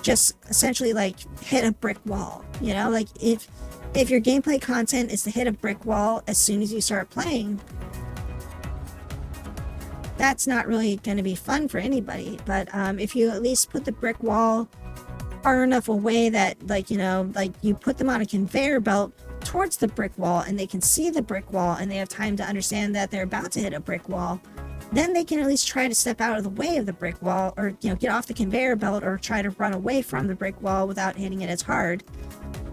just essentially like hit a brick wall. You know, like if your gameplay content is to hit a brick wall as soon as you start playing, that's not really going to be fun for anybody. But if you at least put the brick wall far enough away that, like, you know, like you put them on a conveyor belt towards the brick wall and they can see the brick wall and they have time to understand that they're about to hit a brick wall, then they can at least try to step out of the way of the brick wall, or, you know, get off the conveyor belt or try to run away from the brick wall without hitting it as hard,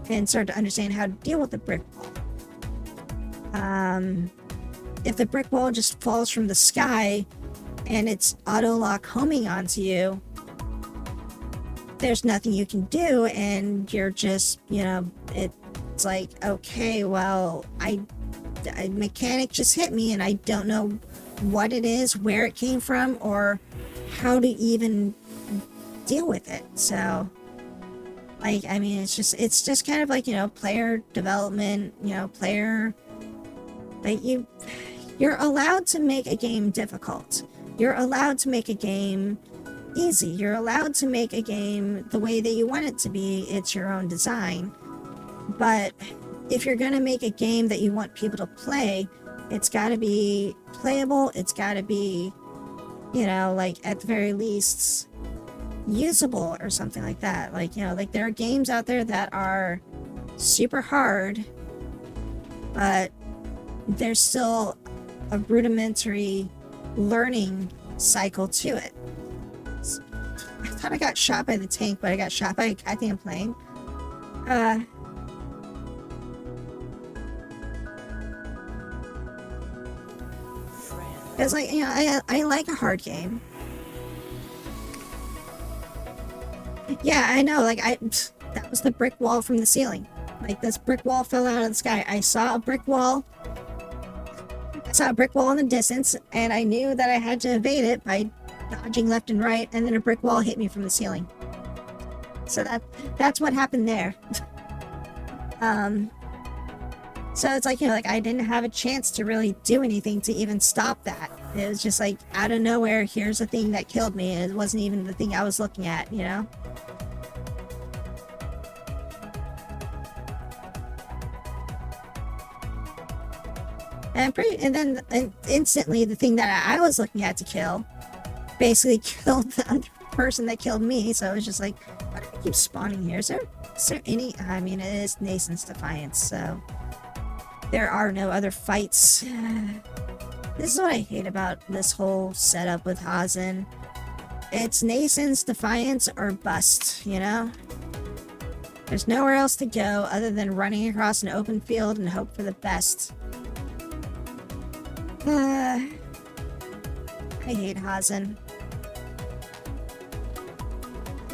and start to understand how to deal with the brick wall. If the brick wall just falls from the sky and it's auto-lock homing onto you, there's nothing you can do, and you're just, you know, it's like, okay, well, a mechanic just hit me and I don't know what it is, where it came from, or how to even deal with it. So, like, I mean, it's just kind of like, you know, player development, you know, like, you're allowed to make a game difficult. You're allowed to make a game easy. You're allowed to make a game the way that you want it to be. It's your own design. But if you're going to make a game that you want people to play, it's got to be playable. It's got to be, you know, like, at the very least, usable or something like that. Like, you know, like, there are games out there that are super hard, but there's still a rudimentary learning cycle to it. I thought I got shot by the tank, but I got shot by a goddamn plane. It's like, you know, I like a hard game. Yeah, I know, like, that was the brick wall from the ceiling. Like, this brick wall fell out of the sky. I saw a brick wall. I saw a brick wall in the distance, and I knew that I had to evade it by dodging left and right, and then a brick wall hit me from the ceiling. So that's what happened there. So it's like, you know, like, I didn't have a chance to really do anything to even stop that. It was just like, out of nowhere, here's the thing that killed me, and it wasn't even the thing I was looking at, you know? And then instantly, the thing that I was looking at to kill basically killed the other person that killed me. So it was just like, why do I keep spawning here? Is there any? I mean, it is Nason's Defiance, so there are no other fights. This is what I hate about this whole setup with Hazen. It's Nason's Defiance or bust, you know? There's nowhere else to go other than running across an open field and hope for the best. I hate Hazen.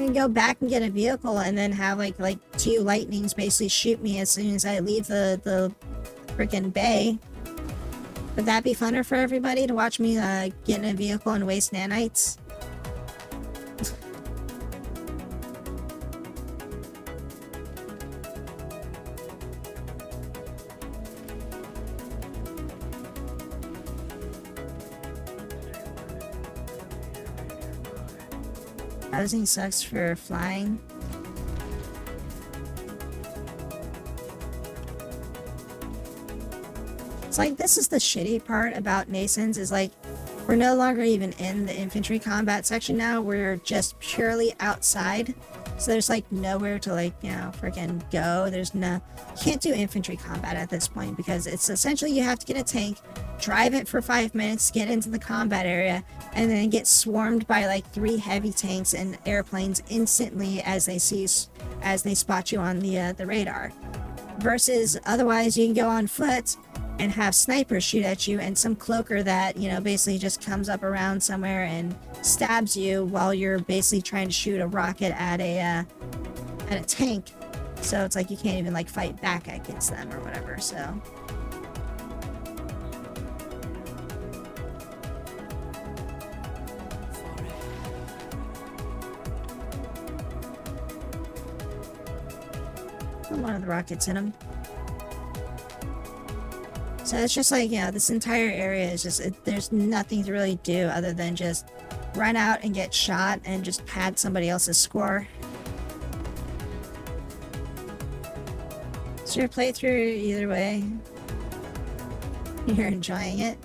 can go back and get a vehicle and then have like two lightnings basically shoot me as soon as I leave the freaking bay. Would that be funner for everybody to watch me get in a vehicle and waste nanites? Housing sucks for flying. It's like, this is the shitty part about Nasons, is like, we're no longer even in the infantry combat section now. We're just purely outside. So there's like nowhere to like, you know, freaking go. There's no, you can't do infantry combat at this point because it's essentially you have to get a tank, drive it for 5 minutes, get into the combat area, and then get swarmed by like 3 heavy tanks and airplanes instantly as they spot you on the radar. Versus otherwise you can go on foot and have snipers shoot at you and some cloaker that, you know, basically just comes up around somewhere and stabs you while you're basically trying to shoot a rocket at a tank. So it's like you can't even like fight back against them or whatever. So one of the rockets in them. So it's just like, yeah, this entire area is just, there's nothing to really do other than just run out and get shot and just pad somebody else's score. So your playthrough, either way, you're enjoying it.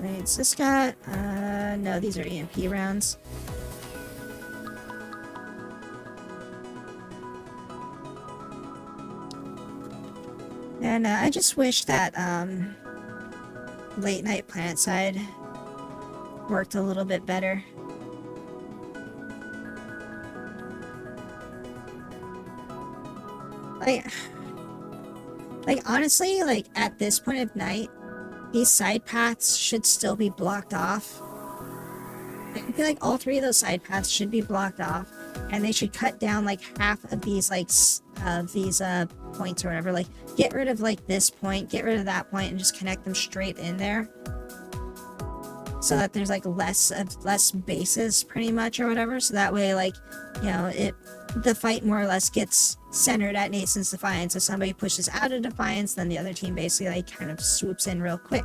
Wait, this got, no, these are EMP rounds. And I just wish that late night PlanetSide worked a little bit better. Like honestly, like at this point of night, these side paths should still be blocked off. I feel like all 3 of those side paths should be blocked off, and they should cut down like half of these points or whatever. Like get rid of like this point, get rid of that point, and just connect them straight in there, so that there's like less bases pretty much or whatever. So that way, like, you know, the fight more or less gets centered at Nason's Defiance. If somebody pushes out of Defiance, then the other team basically like kind of swoops in real quick.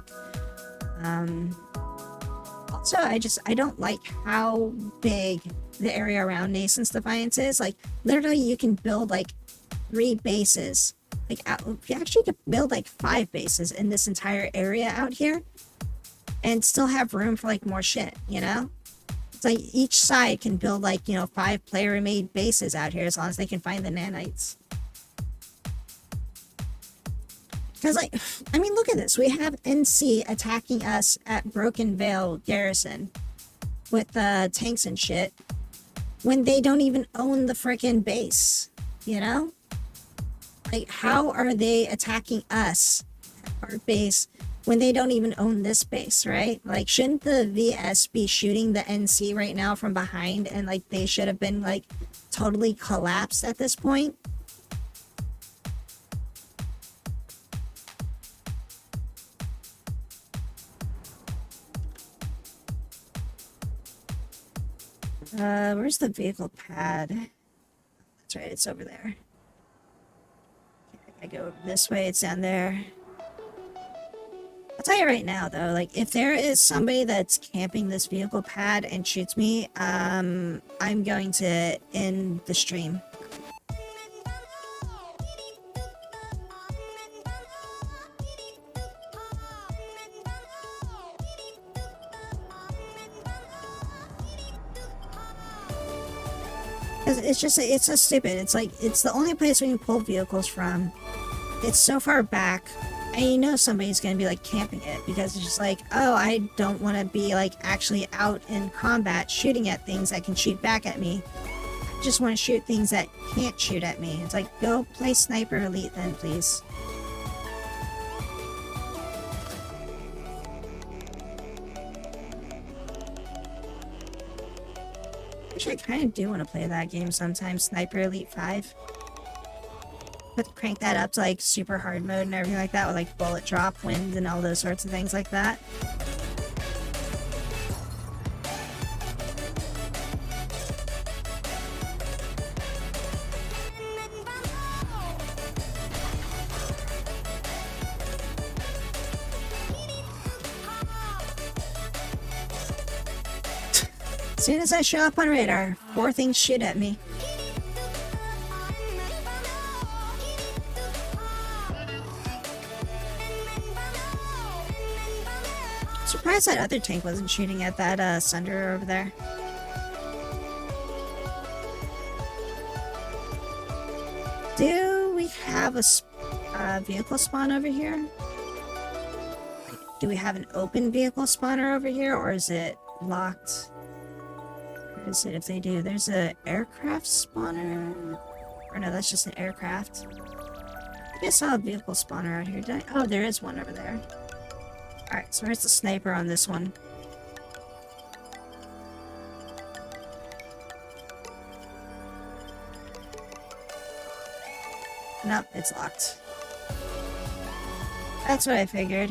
Also, I don't like how big the area around Nason's Defiance is. Like literally you can build like 3 bases. Like you actually could build like 5 bases in this entire area out here and still have room for like more shit, you know? It's like each side can build like, you know, 5 player-made bases out here as long as they can find the nanites. Because, like, I mean, look at this. We have NC attacking us at Broken Vale Garrison with tanks and shit when they don't even own the frickin' base, you know? Like, how are they attacking us, our base, when they don't even own this base, right? Like, shouldn't the VS be shooting the NC right now from behind, and like they should have been like totally collapsed at this point? Where's the vehicle pad? That's right, it's over there. I go this way, it's down there. I'll tell you right now, though, like, if there is somebody that's camping this vehicle pad and shoots me, I'm going to end the stream. It's just, it's so stupid. It's like, it's the only place we can pull vehicles from. It's so far back. And you know somebody's going to be, like, camping it, because it's just like, oh, I don't want to be, like, actually out in combat shooting at things that can shoot back at me. just want to shoot things that can't shoot at me. It's like, go play Sniper Elite then, please. Actually, I kind of do want to play that game sometimes, Sniper Elite 5. But crank that up to like super hard mode and everything like that with like bullet drop, wind, and all those sorts of things like that. As soon as I show up on radar, 4 things shoot at me. Surprised that other tank wasn't shooting at that Sunder over there. Do we have a vehicle spawn over here? Do we have an open vehicle spawner over here, or is it locked? What is it if they do? There's an aircraft spawner. Or no, that's just an aircraft. I think I saw a vehicle spawner out here. Did I? Oh, there is one over there. Alright, so where's the sniper on this one? Nope, it's locked. That's what I figured.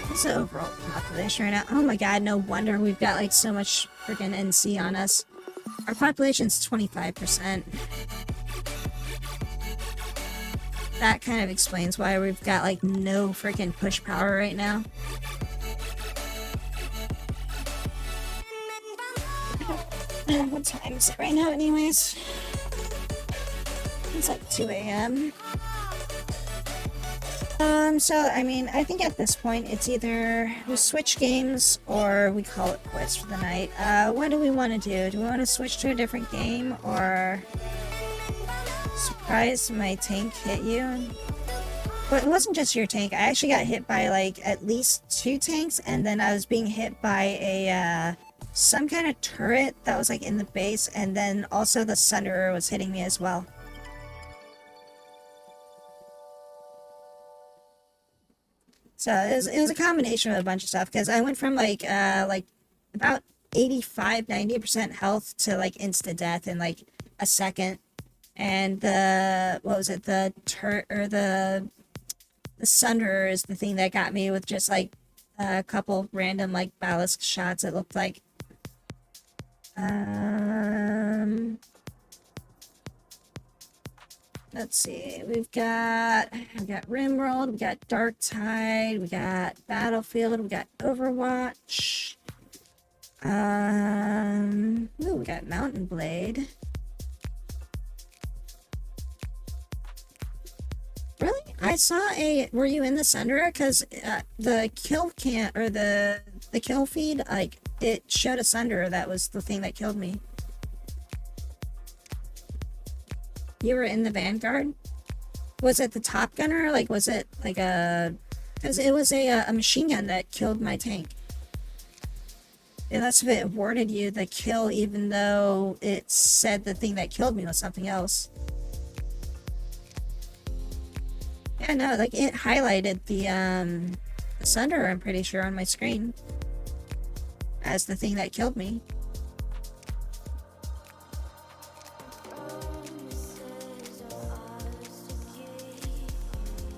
What's the overall population right now? Oh my god, no wonder we've got like so much freaking NC on us. Our population's 25%. That kind of explains why we've got like no freaking push power right now. What time is it right now anyways? It's like 2 a.m. So, I mean, I think at this point, it's either we switch games or we call it quits for the night. What do we want to do? Do we want to switch to a different game or... Surprise, my tank hit you? But it wasn't just your tank. I actually got hit by, like, at least 2 tanks, and then I was being hit by a, some kind of turret that was, like, in the base, and then also the Sunderer was hitting me as well. So it was a combination of a bunch of stuff, because I went from like about 85-90% health to like insta death in like a second, and the Sunderer is the thing that got me with just like a couple random like ballast shots. It looked like. Let's see, we've got RimWorld, we got Dark Tide, we got Battlefield, we got Overwatch. Ooh, we got Mountain Blade. Really? I saw were you in the Sunderer? Because the kill can't, or the kill feed, like, it showed a Sunderer that was the thing that killed me. You were in the Vanguard? Was it the Top Gunner? Like, was it like a... Because it was a machine gun that killed my tank. Unless if it awarded you the kill, even though it said the thing that killed me was something else. Yeah, no, like, it highlighted the Sunderer, I'm pretty sure, on my screen. As the thing that killed me.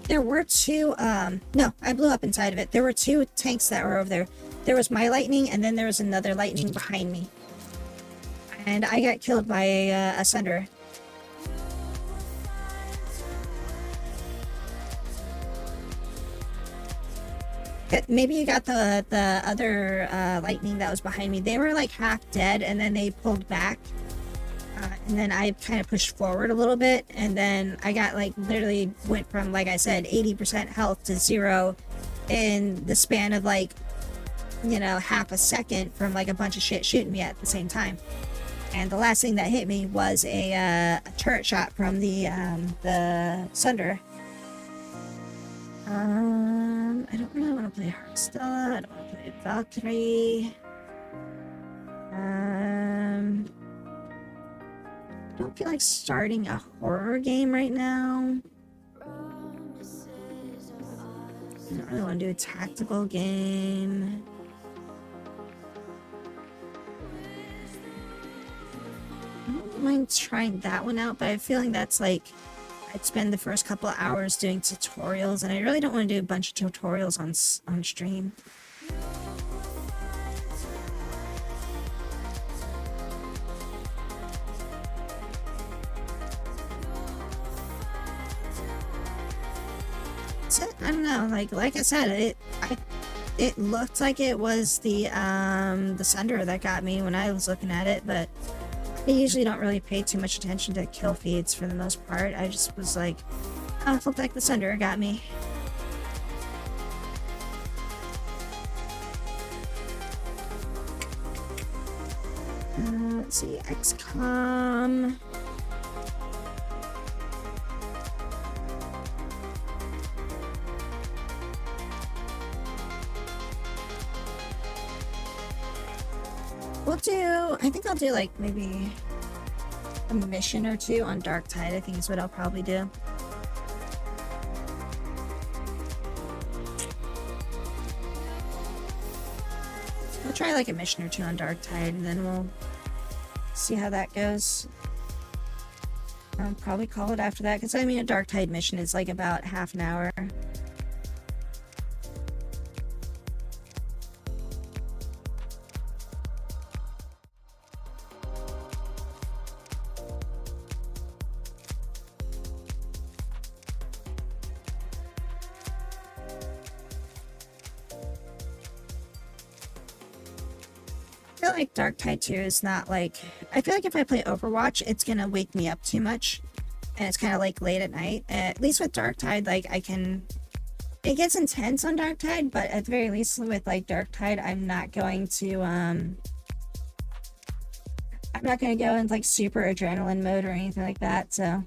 There were 2, no, I blew up inside of it. There were 2 tanks that were over there. There was my Lightning, and then there was another Lightning behind me. And I got killed by a Sunderer. Maybe you got the other Lightning that was behind me. They were like half dead, and then they pulled back. And then I kind of pushed forward a little bit, and then I got like literally went from, like I said, 80% health to 0 in the span of like, you know, half a second from like a bunch of shit shooting me at the same time. And the last thing that hit me was a turret shot from the Sunder. I don't really want to play Heartstella. I don't want to play Valkyrie. I don't feel like starting a horror game right now. I don't really want to do a tactical game. I don't mind trying that one out, but I have a feeling that's like I'd spend the first couple of hours doing tutorials, and I really don't want to do a bunch of tutorials on stream. So, I don't know, like I said, it looked like it was the Sunder that got me when I was looking at it, but I usually don't really pay too much attention to kill feeds for the most part. I just was like, oh, it looked like the Sunder got me. Let's see, XCOM. I think I'll do like maybe a mission or two on Dark Tide. I think is what I'll probably do. We'll try like a mission or two on Dark Tide, and then we'll see how that goes. I'll probably call it after that, because I mean a Dark Tide mission is like about half an hour. I feel like Dark Tide 2 is not like... I feel like if I play Overwatch, it's gonna wake me up too much. And it's kind of like late at night. At least with Dark Tide, like I can... It gets intense on Dark Tide, but at the very least with like Dark Tide, I'm not going to... I'm not gonna go into like super adrenaline mode or anything like that, so...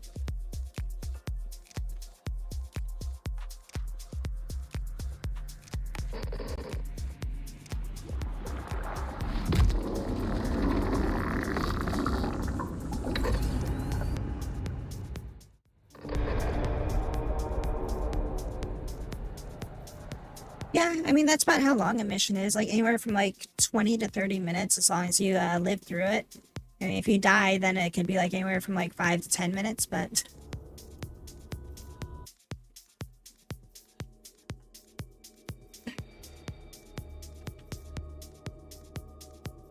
Yeah, I mean, that's about how long a mission is. Like, anywhere from, like, 20 to 30 minutes, as long as you live through it. I mean, if you die, then it could be, like, anywhere from, like, 5 to 10 minutes, but...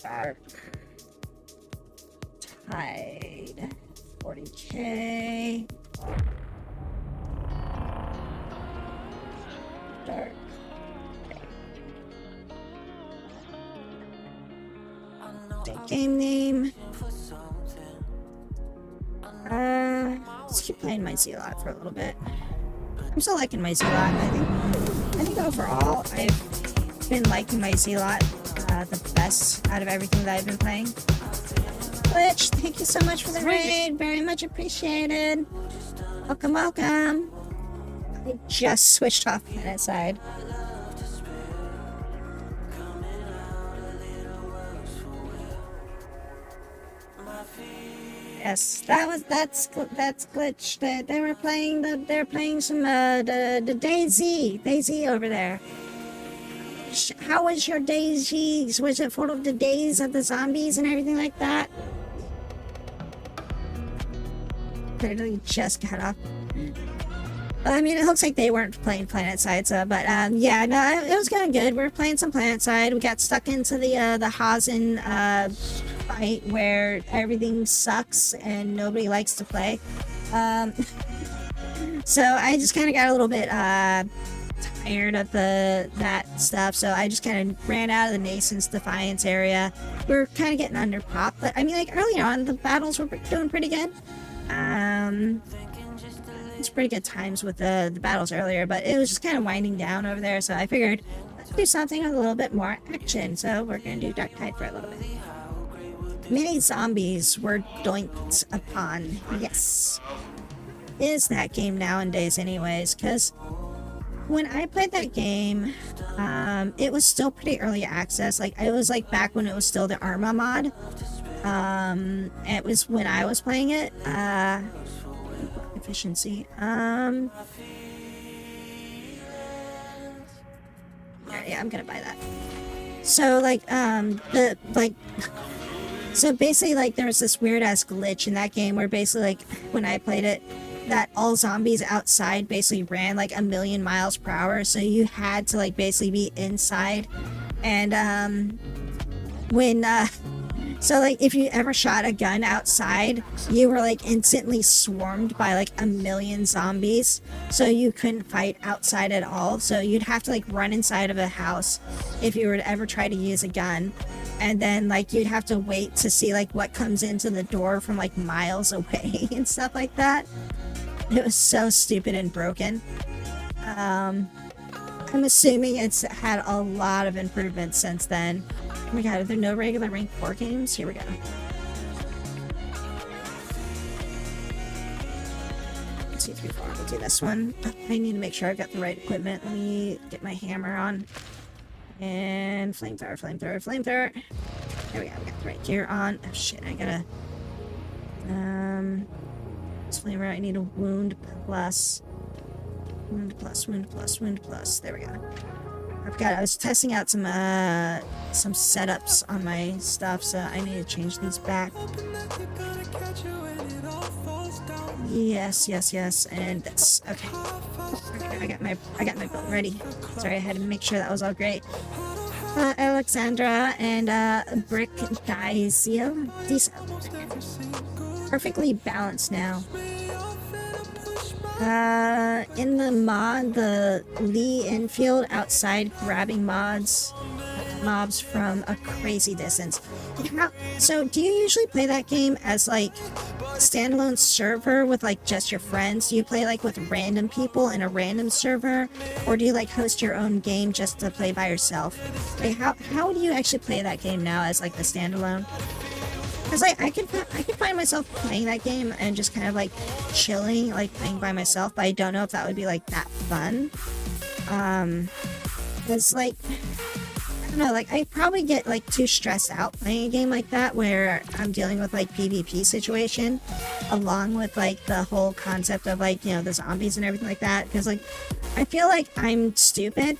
Dark Tide. 40K. Dark. Game name. Let's keep playing my Zealot for a little bit. I'm still liking my Zealot. I think overall I've been liking my Zealot the best out of everything that I've been playing. Glitch, thank you so much for the raid. Very much appreciated. Welcome, welcome. I just switched off PlanetSide. Yes, that's glitch. They're playing some the DayZ over there. How was your DayZ? Was it full of the days of the zombies and everything like that? Literally just got off. I mean, it looks like they weren't playing PlanetSide, so, but yeah, no, it was going good. We were playing some PlanetSide. We got stuck into the Hazen fight where everything sucks and nobody likes to play. So I just kind of got a little bit tired of that stuff, so I just kind of ran out of the Nascent's Defiance area. We were kind of getting under pop, but I mean, like early on, the battles were doing pretty good. It's pretty good times with the battles earlier, but it was just kind of winding down over there, so I figured let's do something with a little bit more action. So we're gonna do Dark Tide for a little bit. many zombies were doinked upon. Yes. Is that game nowadays anyways, because when I played that game, it was still pretty early access. Like, it was like back when it was still the Arma mod. It was when I was playing it. Efficiency. Yeah, I'm gonna buy that. So, like, so basically, like, there was this weird ass glitch in that game where basically, like, when I played it, that all zombies outside basically ran like 1,000,000 miles per hour. So you had to, like, basically be inside. And, so, like, if you ever shot a gun outside, you were, like, instantly swarmed by, like, 1,000,000 zombies. So you couldn't fight outside at all. So you'd have to, like, run inside of a house if you were to ever try to use a gun. And then, like, you'd have to wait to see, like, what comes into the door from, like, miles away and stuff like that. It was so stupid and broken. I'm assuming it's had a lot of improvements since then. Oh my god, are there no regular Rank 4 games? Here we go. 1, 2, 3, 4. We'll do this one. I need to make sure I've got the right equipment. Let me get my hammer on. And flamethrower, flamethrower, flamethrower. There we go, we got the right gear on. Oh shit, I gotta... this flamethrower, I need a wound plus. Wound plus, wound plus, wound plus. There we go. I was testing out some setups on my stuff, so I need to change these back. Yes, yes, yes, and this. Okay. I got my build ready. Sorry, I had to make sure that was all great. Alexandra and Brick Diesel. Perfectly balanced now. In the mod, the Lee infield outside grabbing mobs from a crazy distance. So do you usually play that game as like a standalone server with like just your friends? Do you play like with random people in a random server, or do you like host your own game just to play by yourself? Like how do you actually play that game now as like the standalone? Because I could find myself playing that game and just kind of like chilling, like playing by myself, but I don't know if that would be like that fun. It's like, I don't know, like I probably get like too stressed out playing a game like that where I'm dealing with like PvP situation along with like the whole concept of like, you know, the zombies and everything like that. Because like I feel like I'm stupid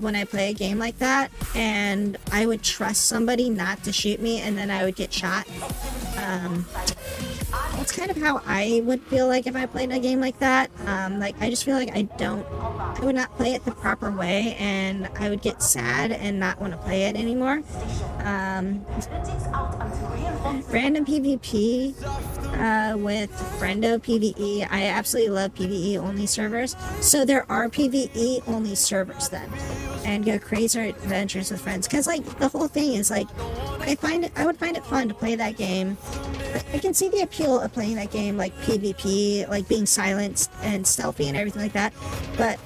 when I play a game like that, and I would trust somebody not to shoot me and then I would get shot. That's kind of how I would feel like if I played a game like that. Like I just feel like I would not play it the proper way, and I would get sad and not want to play it anymore. Random PvP with Friendo PvE. I absolutely love PvE only servers. So there are PvE only servers then, and go crazy adventures with friends. Because like the whole thing is like, I would find it fun to play that game. I can see the appeal of playing that game like PvP, like being silent and stealthy and everything like that. But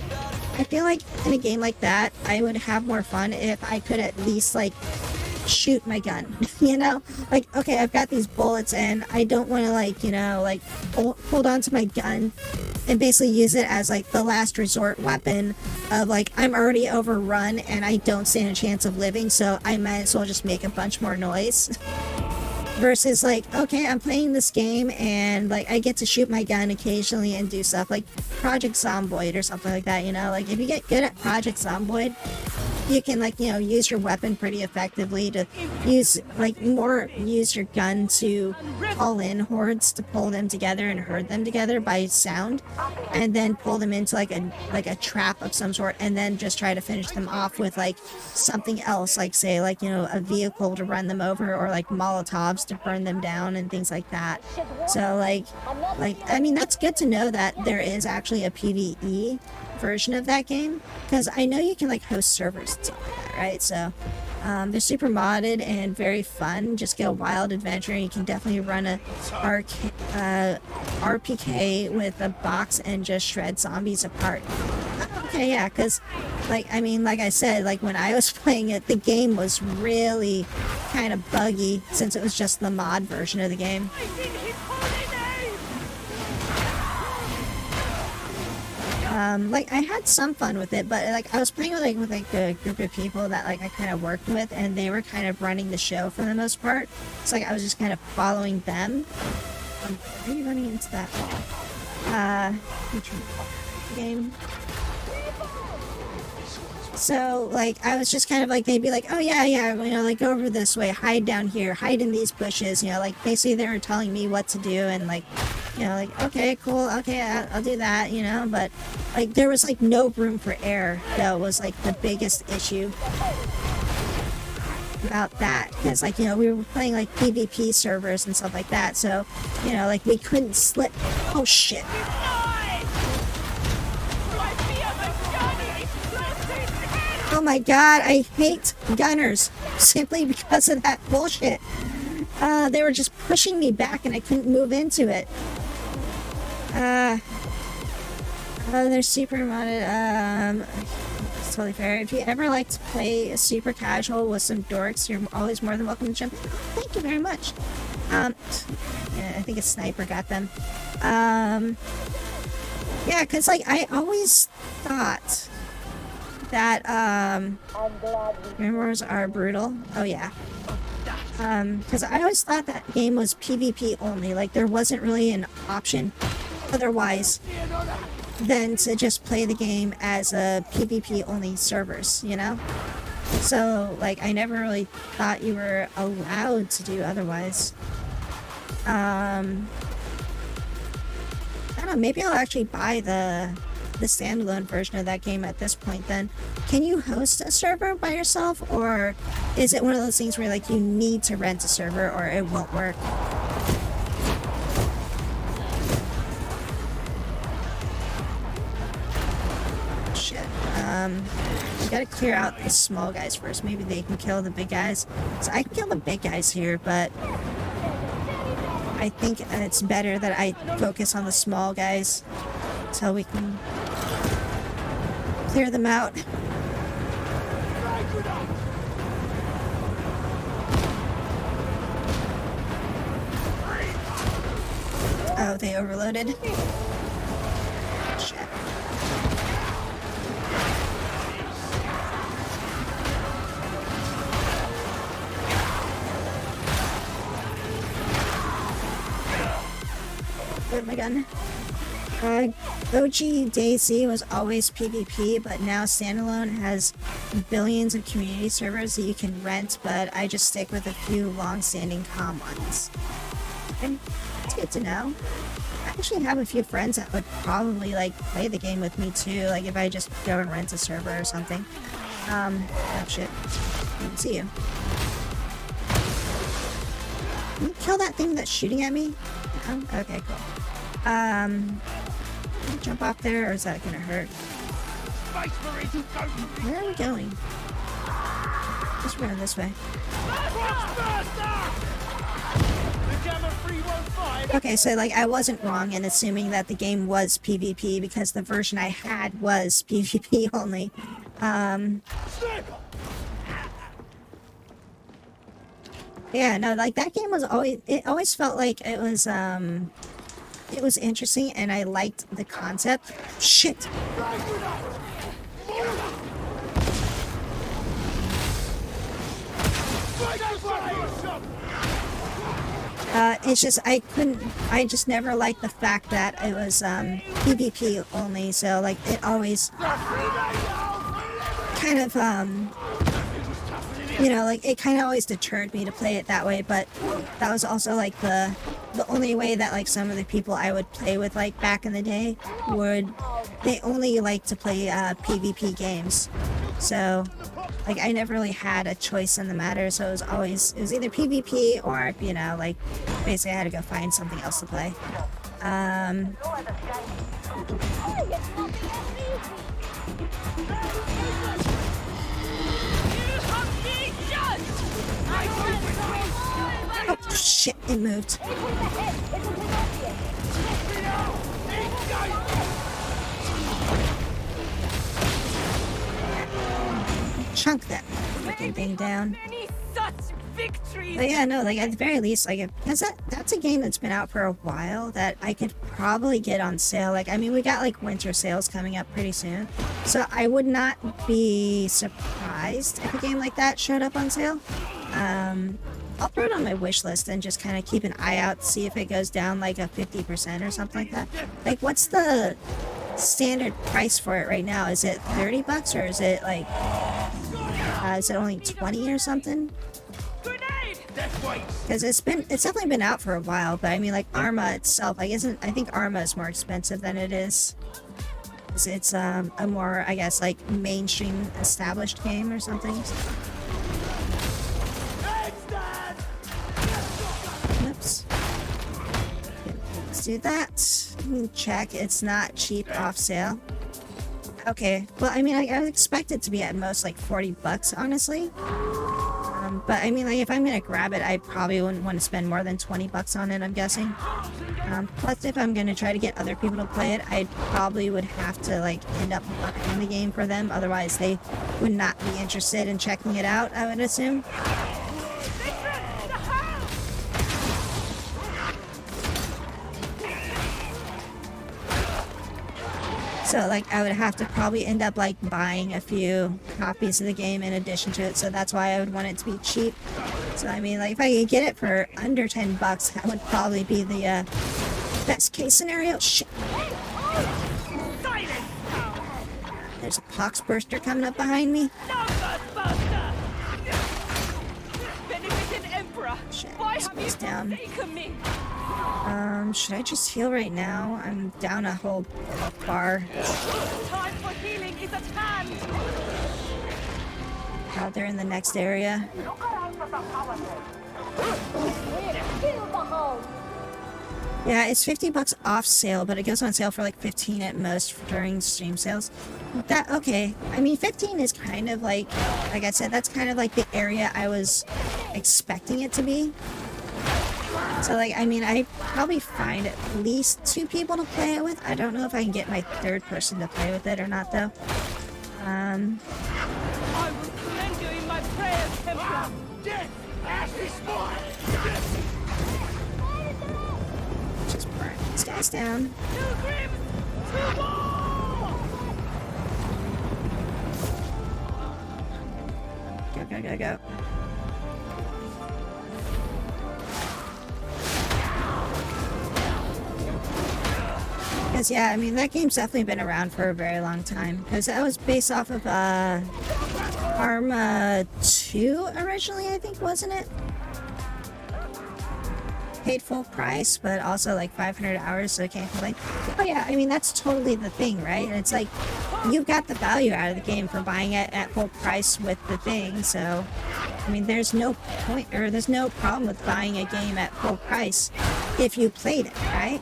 I feel like in a game like that, I would have more fun if I could at least like shoot my gun, you know? Like, okay, I've got these bullets and I don't want to like, you know, like hold on to my gun and basically use it as like the last resort weapon of like, I'm already overrun and I don't stand a chance of living, so I might as well just make a bunch more noise. Versus like, okay, I'm playing this game and like I get to shoot my gun occasionally and do stuff like Project Zomboid or something like that, you know? Like if you get good at Project Zomboid, you can like, you know, use your weapon pretty effectively to use your gun to call in hordes, to pull them together and herd them together by sound, and then pull them into like a trap of some sort, and then just try to finish them off with like something else, like say like, you know, a vehicle to run them over, or like Molotovs to burn them down and things like that. So like I mean, that's good to know that there is actually a PvE version of that game, because I know you can like host servers and stuff like that, right? So they're super modded and very fun. Just get a wild adventure. You can definitely run a RPK with a box and just shred zombies apart. Okay, yeah, because Like, I mean, like I said, like when I was playing it, the game was really kind of buggy since it was just the mod version of the game. Like I had some fun with it, but like I was playing with a group of people that like I kind of worked with, and they were kind of running the show for the most part. So like I was just kind of following them. Are you running into that wall? Game. So like I was just kind of like, they'd be like, oh yeah, you know, like go over this way, hide down here, hide in these bushes, you know, like basically they were telling me what to do, and like, you know, like okay, cool, okay, I'll do that, you know. But like there was like no room for error. That was like the biggest issue about that, because like, you know, we were playing like PvP servers and stuff like that, so you know, like we couldn't slip. Oh shit. Oh my god, I hate gunners simply because of that bullshit. They were just pushing me back and I couldn't move into it. They're super modded. It's totally fair. If you ever like to play a super casual with some dorks, you're always more than welcome to jump in. Thank you very much. Yeah, I think a sniper got them. Yeah, because like I always thought that rumors are brutal. Oh yeah. Because I always thought that game was PvP only. Like there wasn't really an option otherwise than to just play the game as a PvP only servers, you know? So like I never really thought you were allowed to do otherwise. I don't know, maybe I'll actually buy the standalone version of that game at this point then. Can you host a server by yourself, or is it one of those things where like you need to rent a server or it won't work? Shit. We gotta clear out the small guys first. Maybe they can kill the big guys. So I can kill the big guys here, but I think it's better that I focus on the small guys until we can clear them out. Oh, they overloaded. Shit. Where's my gun? OG DayZ was always PvP, but now standalone has billions of community servers that you can rent, but I just stick with a few long-standing calm ones. And it's good to know. I actually have a few friends that would probably like play the game with me too, like if I just go and rent a server or something. Oh shit. I didn't see you. Can you kill that thing that's shooting at me? No? Okay, cool. Jump off there, or is that gonna hurt? Where are we going? Just run this way. Okay, so like I wasn't wrong in assuming that the game was PvP, because the version I had was PvP only. Yeah, no, like that game was always, it always felt like it was interesting, and I liked the concept. Shit. It's just, I just never liked the fact that it was PvP only, so like it always kind of, you know, like it kind of always deterred me to play it that way, but that was also like the only way that like some of the people I would play with like back in the day they only like to play PvP games. So like I never really had a choice in the matter, so it was either PvP or, you know, like basically I had to go find something else to play. Oh shit, it moved. chunk that freaking thing down. Many such victories. But yeah, no, like at the very least, like because that's a game that's been out for a while that I could probably get on sale. Like, I mean, we got like winter sales coming up pretty soon, so I would not be surprised if a game like that showed up on sale. I'll throw it on my wish list and just kind of keep an eye out, see if it goes down like a 50% or something like that. Like, what's the standard price for it right now? Is it $30 or is it like is it only 20 or something? Because it's definitely been out for a while, but I mean, like Arma itself, I think Arma is more expensive than it is. It's a more, I guess, like mainstream established game or something. Oops. Let's do that. Check. It's not cheap off sale. Okay. Well, I mean, I would expect it to be at most like $40, honestly. But I mean, like, if I'm gonna grab it, I probably wouldn't want to spend more than $20 on it, I'm guessing. Plus, if I'm gonna try to get other people to play it, I probably would have to, like, end up buying the game for them. Otherwise, they would not be interested in checking it out, I would assume. So, like, I would have to probably end up, like, buying a few copies of the game in addition to it. So that's why I would want it to be cheap. So, I mean, like, if I could get it for under $10, that would probably be the best case scenario. Shit. There's a pox burster coming up behind me. Shit, this down. Should I just heal right now? I'm down a whole bar. Time for healing is at hand. Out there in the next area. Yeah, it's $50 off sale, but it goes on sale for like 15 at most during stream sales. That, okay. I mean, 15 is kind of like I said, that's kind of like the area I was expecting it to be. So, like, I mean, I probably find at least 2 people to play it with. I don't know if I can get my third person to play with it or not, though. I will commend you in my prayers, Templar. Just burn these guys down. Pilgrims to war! Go, go, go, go. Because, yeah, I mean, that game's definitely been around for a very long time. Because that was based off of Arma 2 originally, I think, wasn't it? Paid full price, but also like 500 hours, so I can't complain. Oh yeah, I mean, that's totally the thing, right? And it's like, you've got the value out of the game for buying it at full price with the thing, so I mean, there's no point, or there's no problem with buying a game at full price if you played it, right?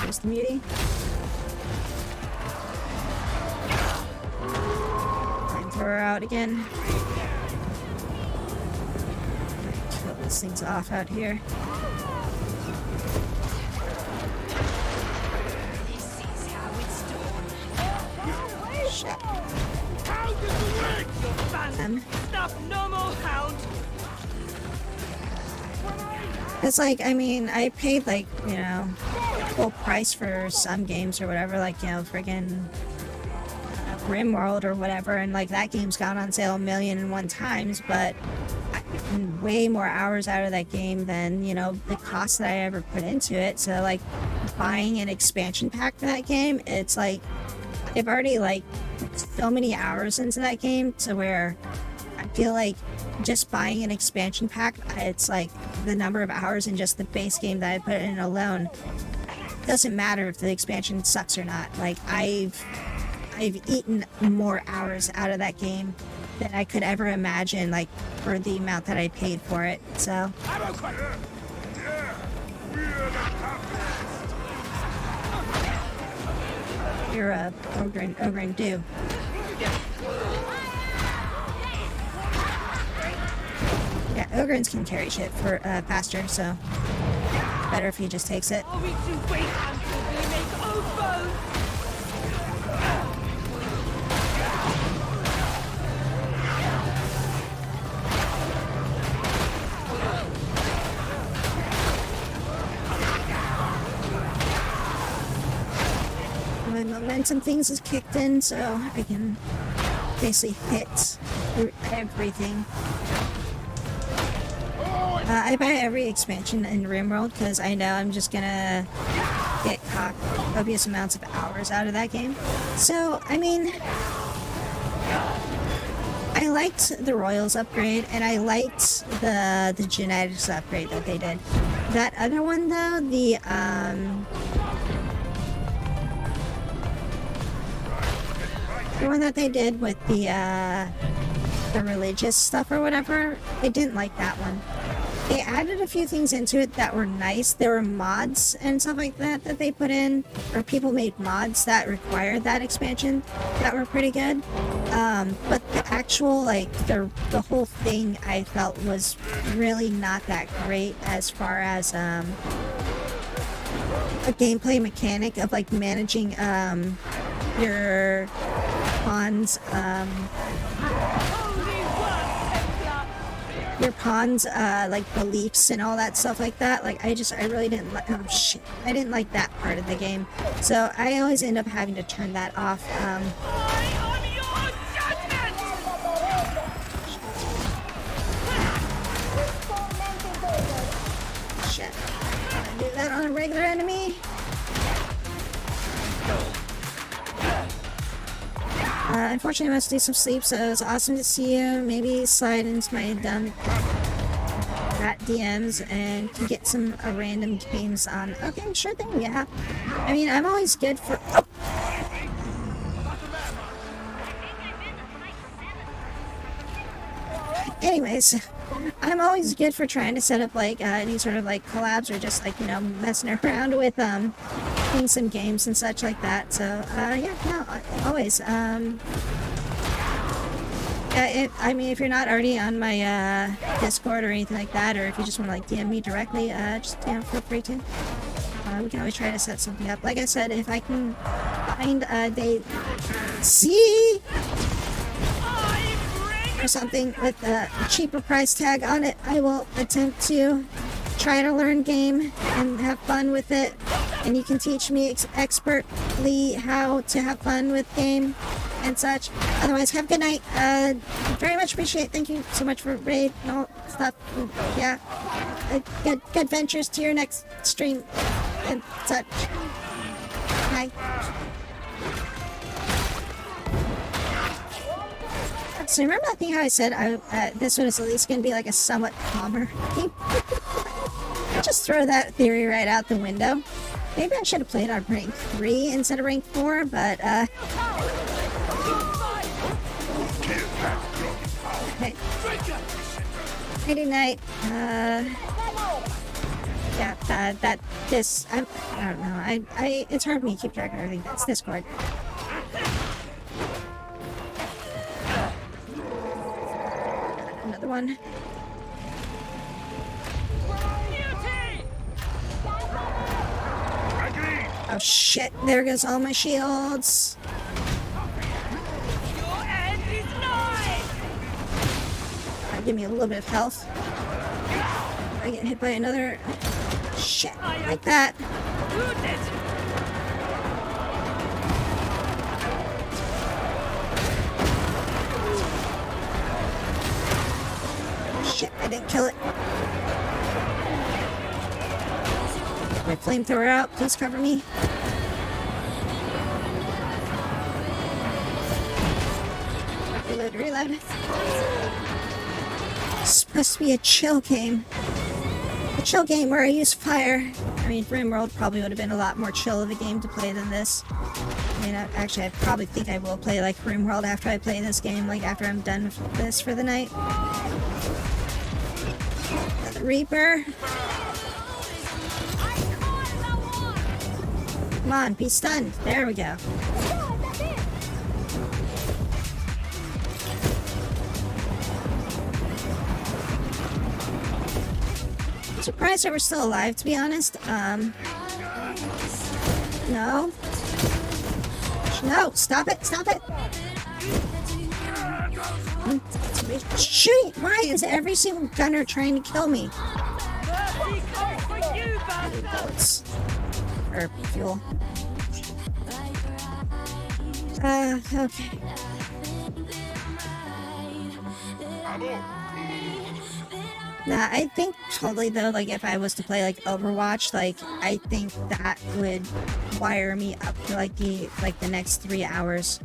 There's the mutie. Throw her out again. Kill these things off out here. Shit. Stop no more hound. It's like, I mean, I paid like, you know, full price for some games or whatever, like, you know, friggin' RimWorld or whatever, and like that game's gone on sale 1,000,001 times, but I get way more hours out of that game than, you know, the cost that I ever put into it. So like buying an expansion pack for that game, it's like I've already like put so many hours into that game to where I feel like just buying an expansion pack, it's like the number of hours in just the base game that I put in alone. Doesn't matter if the expansion sucks or not. Like I've eaten more hours out of that game than I could ever imagine, like, for the amount that I paid for it, so. You're a Ogren do. Yeah, Ogrins can carry shit for faster, so better if he just takes it. Are we to wait until and some things is kicked in, so I can basically hit everything. I buy every expansion in RimWorld because I know I'm just gonna get copious amounts of hours out of that game. So, I mean, I liked the Royals upgrade, and I liked the genetics upgrade that they did. That other one, though, the one that they did with the religious stuff or whatever, I didn't like that one. They added a few things into it that were nice. There were mods and stuff like that that they put in, or people made mods that required that expansion that were pretty good. But the actual, like, the whole thing I felt was really not that great as far as a gameplay mechanic of, like, managing your pawns, like, beliefs and all that stuff like that. Like, I really didn't like, oh shit, I didn't like that part of the game. So I always end up having to turn that off. Shit. I do that on a regular enemy. Unfortunately, I must do some sleep, so it was awesome to see you. Maybe slide into my dumb rat DMs and can get some random games on. Okay, sure thing, yeah. I mean, I'm always good for... Anyways, I'm always good for trying to set up, like, any sort of, like, collabs or just, like, you know, messing around with, playing some games and such like that. So, yeah, no, always. I mean, if you're not already on my, Discord or anything like that, or if you just want to, like, DM me directly, just, yeah, feel free to. We can always try to set something up. Like I said, if I can find, see or something with a cheaper price tag on it, I will attempt to try to learn game and have fun with it, and you can teach me expertly how to have fun with game and such. Otherwise, have a good night. Very much appreciate it. Thank you so much for raid and all stuff. And, yeah, good ventures to your next stream and such. Bye. So remember that thing how I said this one is at least going to be like a somewhat calmer game? Just throw that theory right out the window. Maybe I should have played on rank 3 instead of rank 4, but hey. Nighty night. Yeah, I don't know. It's hard for me to keep track of everything. That's Discord. Another one. Oh shit, there goes all my shields. Give me a little bit of health. I get hit by another shit like that. Shit, I didn't kill it. Get my flamethrower out, please cover me. Reload. It's supposed to be a chill game. A chill game where I use fire. I mean, RimWorld probably would have been a lot more chill of a game to play than this. I mean, actually, I probably think I will play, like, RimWorld after I play this game, like, after I'm done with this for the night. The Reaper. Come on, be stunned. There we go. Surprised that we're still alive, to be honest. No. No, stop it, stop it. Shoot! Why is every single gunner trying to kill me? Bullets. Or fuel. Okay. Nah, I think totally though, like if I was to play like Overwatch, like I think that would wire me up for like the next 3 hours.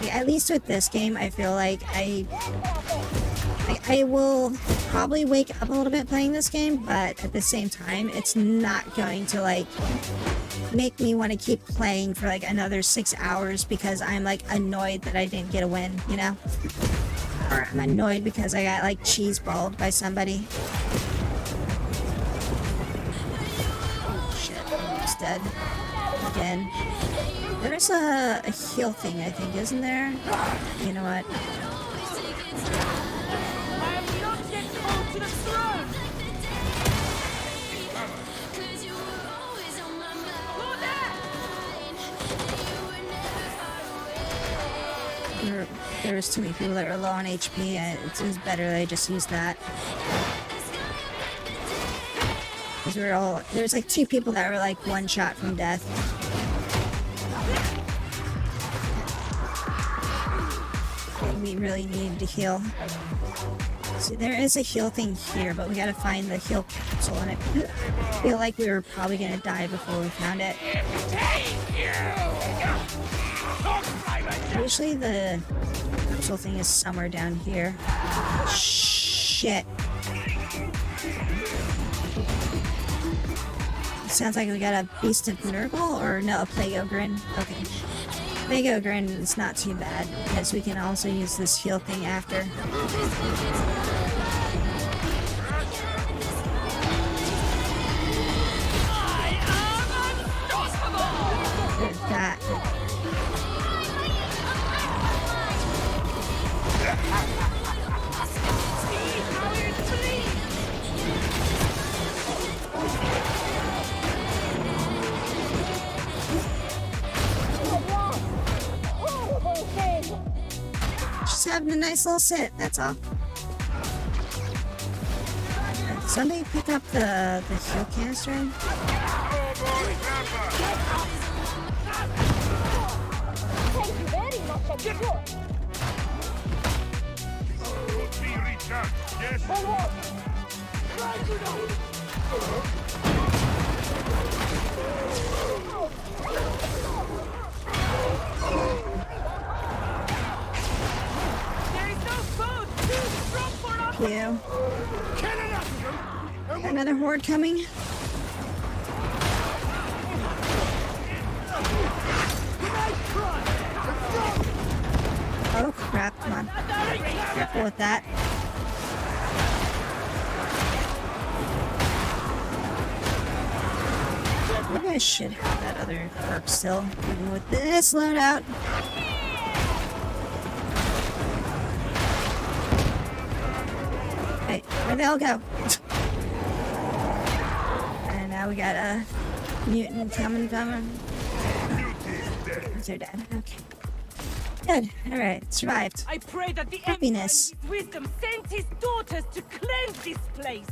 Like, at least with this game, I feel like I will probably wake up a little bit playing this game, but at the same time, it's not going to like make me want to keep playing for like another 6 hours because I'm like annoyed that I didn't get a win, you know? Or I'm annoyed because I got like cheeseballed by somebody. Oh shit, I'm just dead. Again. There's a heal thing, I think, isn't there? You know what? I am not yet called to the throne. There's too many people that are low on HP. It's better that I just use that. Because there's like 2 people that were like 1 shot from death. And we really needed to heal. See, there is a heal thing here, but we gotta find the heal capsule, and I feel like we were probably gonna die before we found it. Usually the capsule thing is somewhere down here. Shit. It sounds like we got a Beast of Nurgle, or no, a Plague Ogrin. Okay. Plague Ogrin is not too bad, because we can also use this heal thing after. There's that. Just having a nice little sit, that's all. Somebody pick up the heal canister. Thank you very much, Adjutor. There is no food too strong for us. You. Another horde coming. Oh crap, come on. Careful with that. Maybe I should have that other perk still, even with this loadout. Hey, where'd they all go? And now we got a mutant coming from them. They're dead. Okay. Good. Alright, survived. I pray that the Happiness. Emperor in his wisdom sends his daughters to cleanse this place.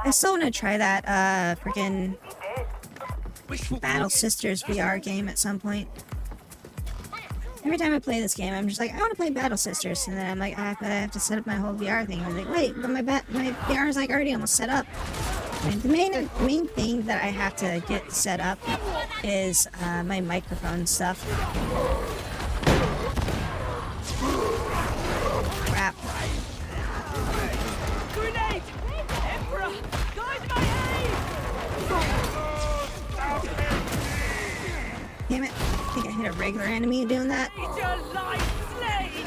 I still want to try that, freaking Battle Sisters VR game at some point. Every time I play this game, I'm just like, I want to play Battle Sisters, and then I'm like, I have to set up my whole VR thing. I'm like, wait, but my VR is like already almost set up. And the main thing that I have to get set up is my microphone stuff. Crap. Grenade! Emperor, guide my aid! Damn it. I think I hit a regular enemy doing that. Eat your life slain!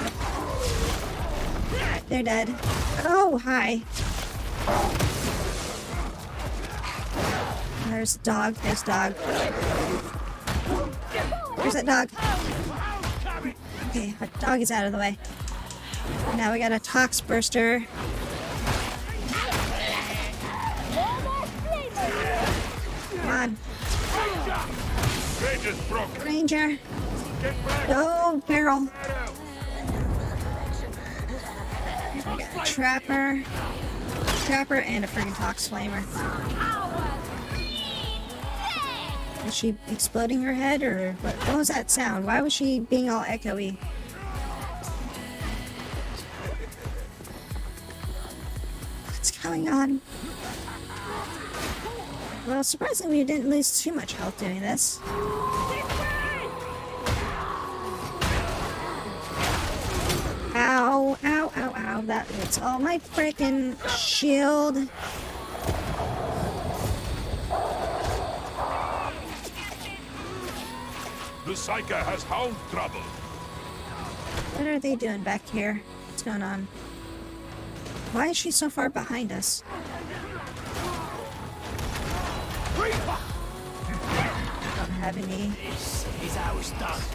Alright, they're dead. Oh, hi. There's dog. There's dog. Where's that dog? Okay, our dog is out of the way. Now we got a Tox Burster. Come on. Ranger. Go, barrel. We got a Trapper. Trapper and a friggin' Tox Flamer. Was she exploding her head, or what was that sound? Why was she being all echoey? What's going on? Well, surprisingly, we didn't lose too much health doing this. Ow, ow, ow, ow. That hits all my frickin' shield. The Psyker has found trouble. What are they doing back here? What's going on? Why is she so far behind us? Don't have any. This is our stuff.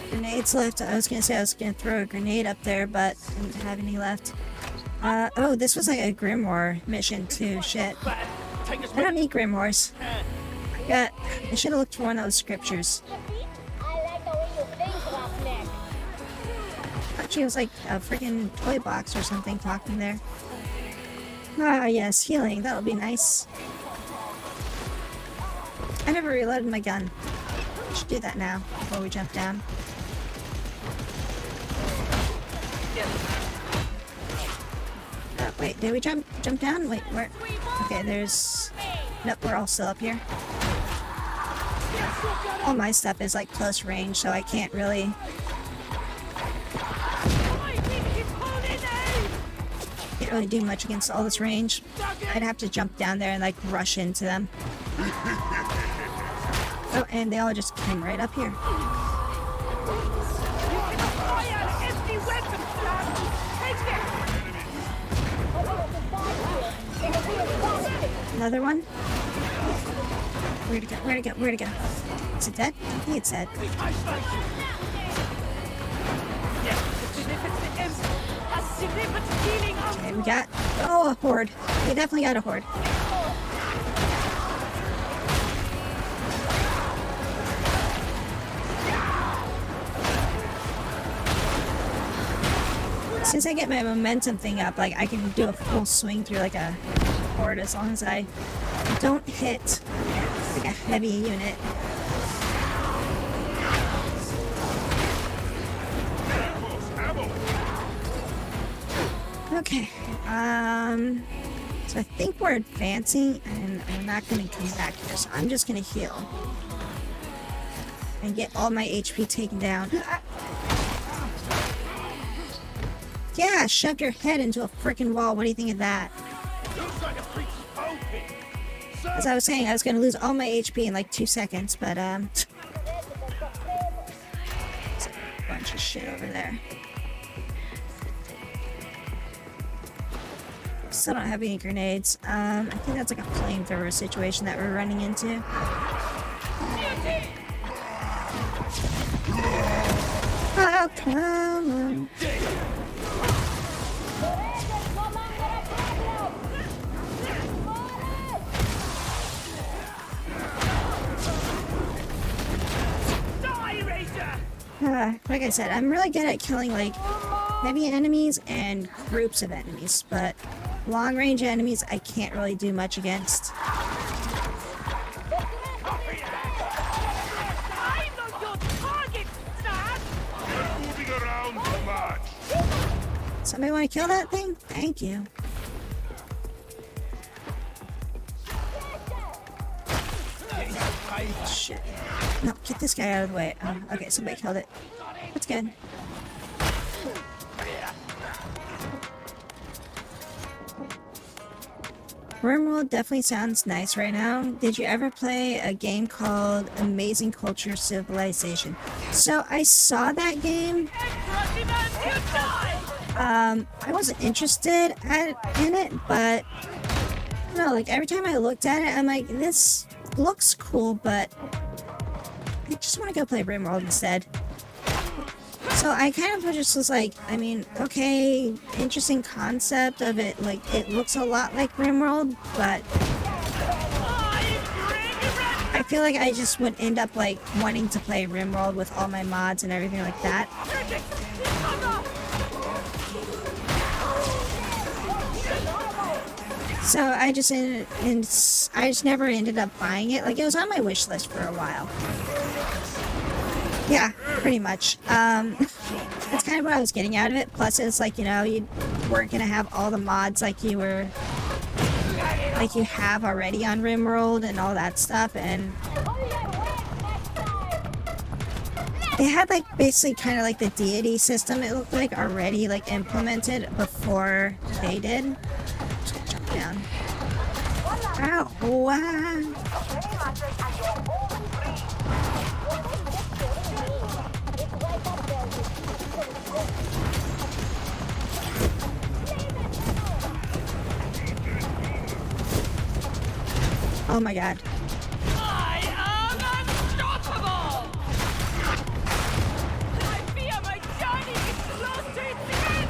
Grenades left. I was gonna say I was gonna throw a grenade up there, but I didn't have any left. Oh, this was like a Grimoire mission too. Shit. I don't need Grimoires. I should have looked for one of those scriptures. I like the way you think, Roughneck. Actually, it was like a freaking toy box or something talking there. Ah, yes, healing. That'll be nice. I never reloaded my gun. I should do that now before we jump down. Wait, did we jump down? Wait, where? Okay, there's... Nope, we're all still up here. All my stuff is like close range, so I can't really... Can't really do much against all this range. I'd have to jump down there and like rush into them. Oh, and they all just came right up here. Another one? Where'd it go? Where'd it go? Where'd it go? Is it dead? I think it's dead. Okay, we got... Oh, a horde. We definitely got a horde. Since I get my momentum thing up, like, I can do a full swing through, like, a horde as long as I don't hit, like, a heavy unit. Okay, so I think we're advancing, and we're not going to come back here, so I'm just going to heal. And get all my HP taken down. Yeah, shoved your head into a freaking wall. What do you think of that? As I was saying, I was going to lose all my HP in like 2 seconds, but, there's a bunch of shit over there. Still don't have any grenades. I think that's like a flamethrower situation that we're running into. Oh, come on. Like I said, I'm really good at killing like heavy enemies and groups of enemies, but long range enemies I can't really do much against. Somebody want to kill that thing? Thank you. Shit. No, get this guy out of the way. Okay, somebody killed it. That's good. RimWorld definitely sounds nice right now. Did you ever play a game called Amazing Culture Civilization? So I saw that game. I wasn't interested in it, but no, like every time I looked at it, I'm like, this looks cool, but I just want to go play RimWorld instead. So I kind of just was like, I mean, okay, interesting concept of it, like, it looks a lot like RimWorld, but I feel like I just would end up, like, wanting to play RimWorld with all my mods and everything like that. So I just I just never ended up buying it. Like, it was on my wish list for a while. Yeah, pretty much. That's kind of what I was getting out of it. Plus, it's like, you know, you weren't gonna have all the mods like you have already on RimWorld and all that stuff, and they had like basically kind of like the deity system, it looked like, already like implemented before they did. Jump down. Ow. Wow. Oh my god. I am unstoppable! I fear my journey is close to its end!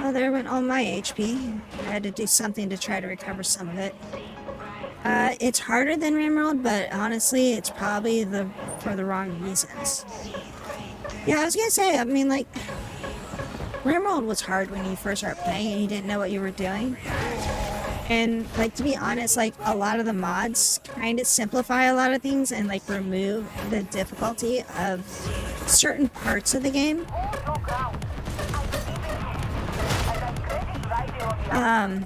Well, there went all my HP. I had to do something to try to recover some of it. It's harder than RimWorld, but honestly, it's probably for the wrong reasons. Yeah, I was gonna say, I mean, like, RimWorld was hard when you first started playing and you didn't know what you were doing. And, like, to be honest, like, a lot of the mods kind of simplify a lot of things and, like, remove the difficulty of certain parts of the game. I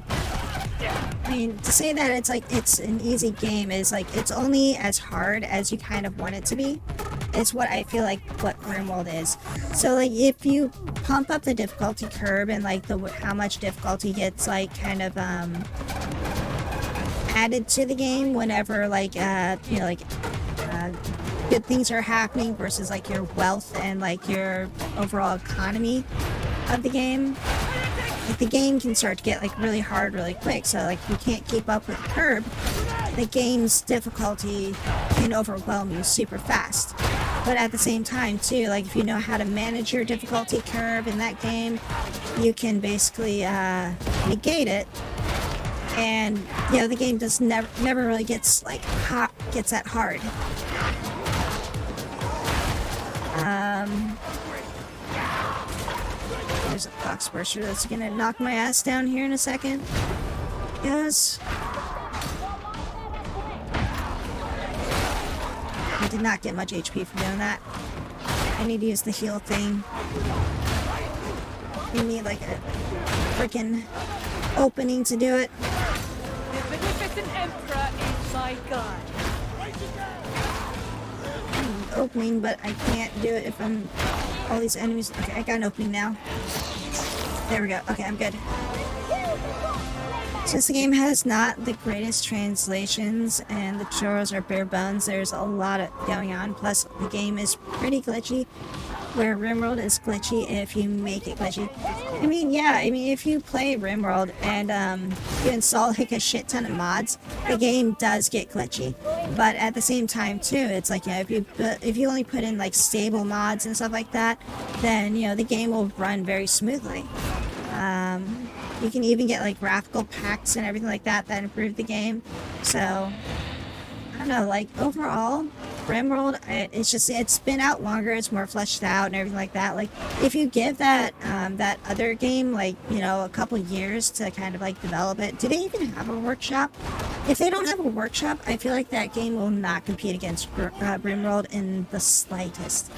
mean, to say that it's, like, it's an easy game is, like, it's only as hard as you kind of want it to be. It's what I feel like what RimWorld is. So, like, if you pump up the difficulty curve and, like, how much difficulty gets, like, kind of, added to the game whenever, like, you know, like, good things are happening versus, like, your wealth and, like, your overall economy of the game, like, the game can start to get, like, really hard really quick. So, like, if you can't keep up with the curve, the game's difficulty can overwhelm you super fast. But at the same time, too, like, if you know how to manage your difficulty curve in that game, you can basically negate it. And, you know, the game just never really gets, like, gets that hard. There's a box burster that's gonna knock my ass down here in a second. Yes. I did not get much HP from doing that. I need to use the heal thing. You need, like, a freaking opening to do it. The beneficent emperor is my god. Opening, but I can't do it if I'm all these enemies. Okay, I got an opening now. There we go. Okay, I'm good. Since the game has not the greatest translations and the tutorials are bare bones, there's a lot going on. Plus, the game is pretty glitchy, where RimWorld is glitchy if you make it glitchy. I mean, yeah, I mean, if you play RimWorld and you install like a shit ton of mods, the game does get glitchy. But at the same time, too, it's like, you know, if you only put in like stable mods and stuff like that, then, you know, the game will run very smoothly. You can even get like graphical packs and everything like that that improve the game. So, I don't know, like, overall, RimWorld, it's been out longer, it's more fleshed out and everything like that. Like, if you give that other game, like, you know, a couple years to kind of like develop it. Do they even have a workshop? If they don't have a workshop, I feel like that game will not compete against RimWorld in the slightest.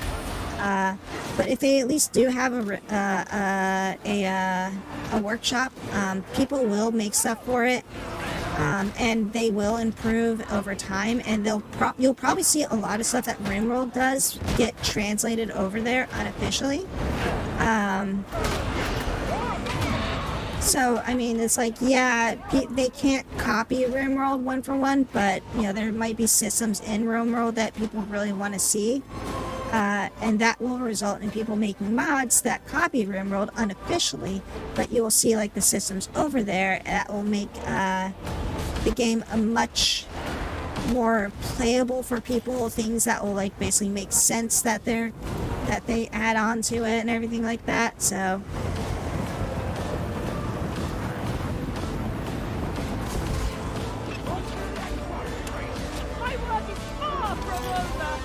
But if they at least do have a workshop, people will make stuff for it. And they will improve over time, and you'll probably see a lot of stuff that RimWorld does get translated over there unofficially. So, I mean, it's like, yeah, they can't copy RimWorld one for one, but, you know, there might be systems in RimWorld that people really want to see. And that will result in people making mods that copy RimWorld unofficially, but you will see, like, the systems over there that will make the game a much more playable for people, things that will, like, basically make sense that they add on to it and everything like that. So My work is far from over.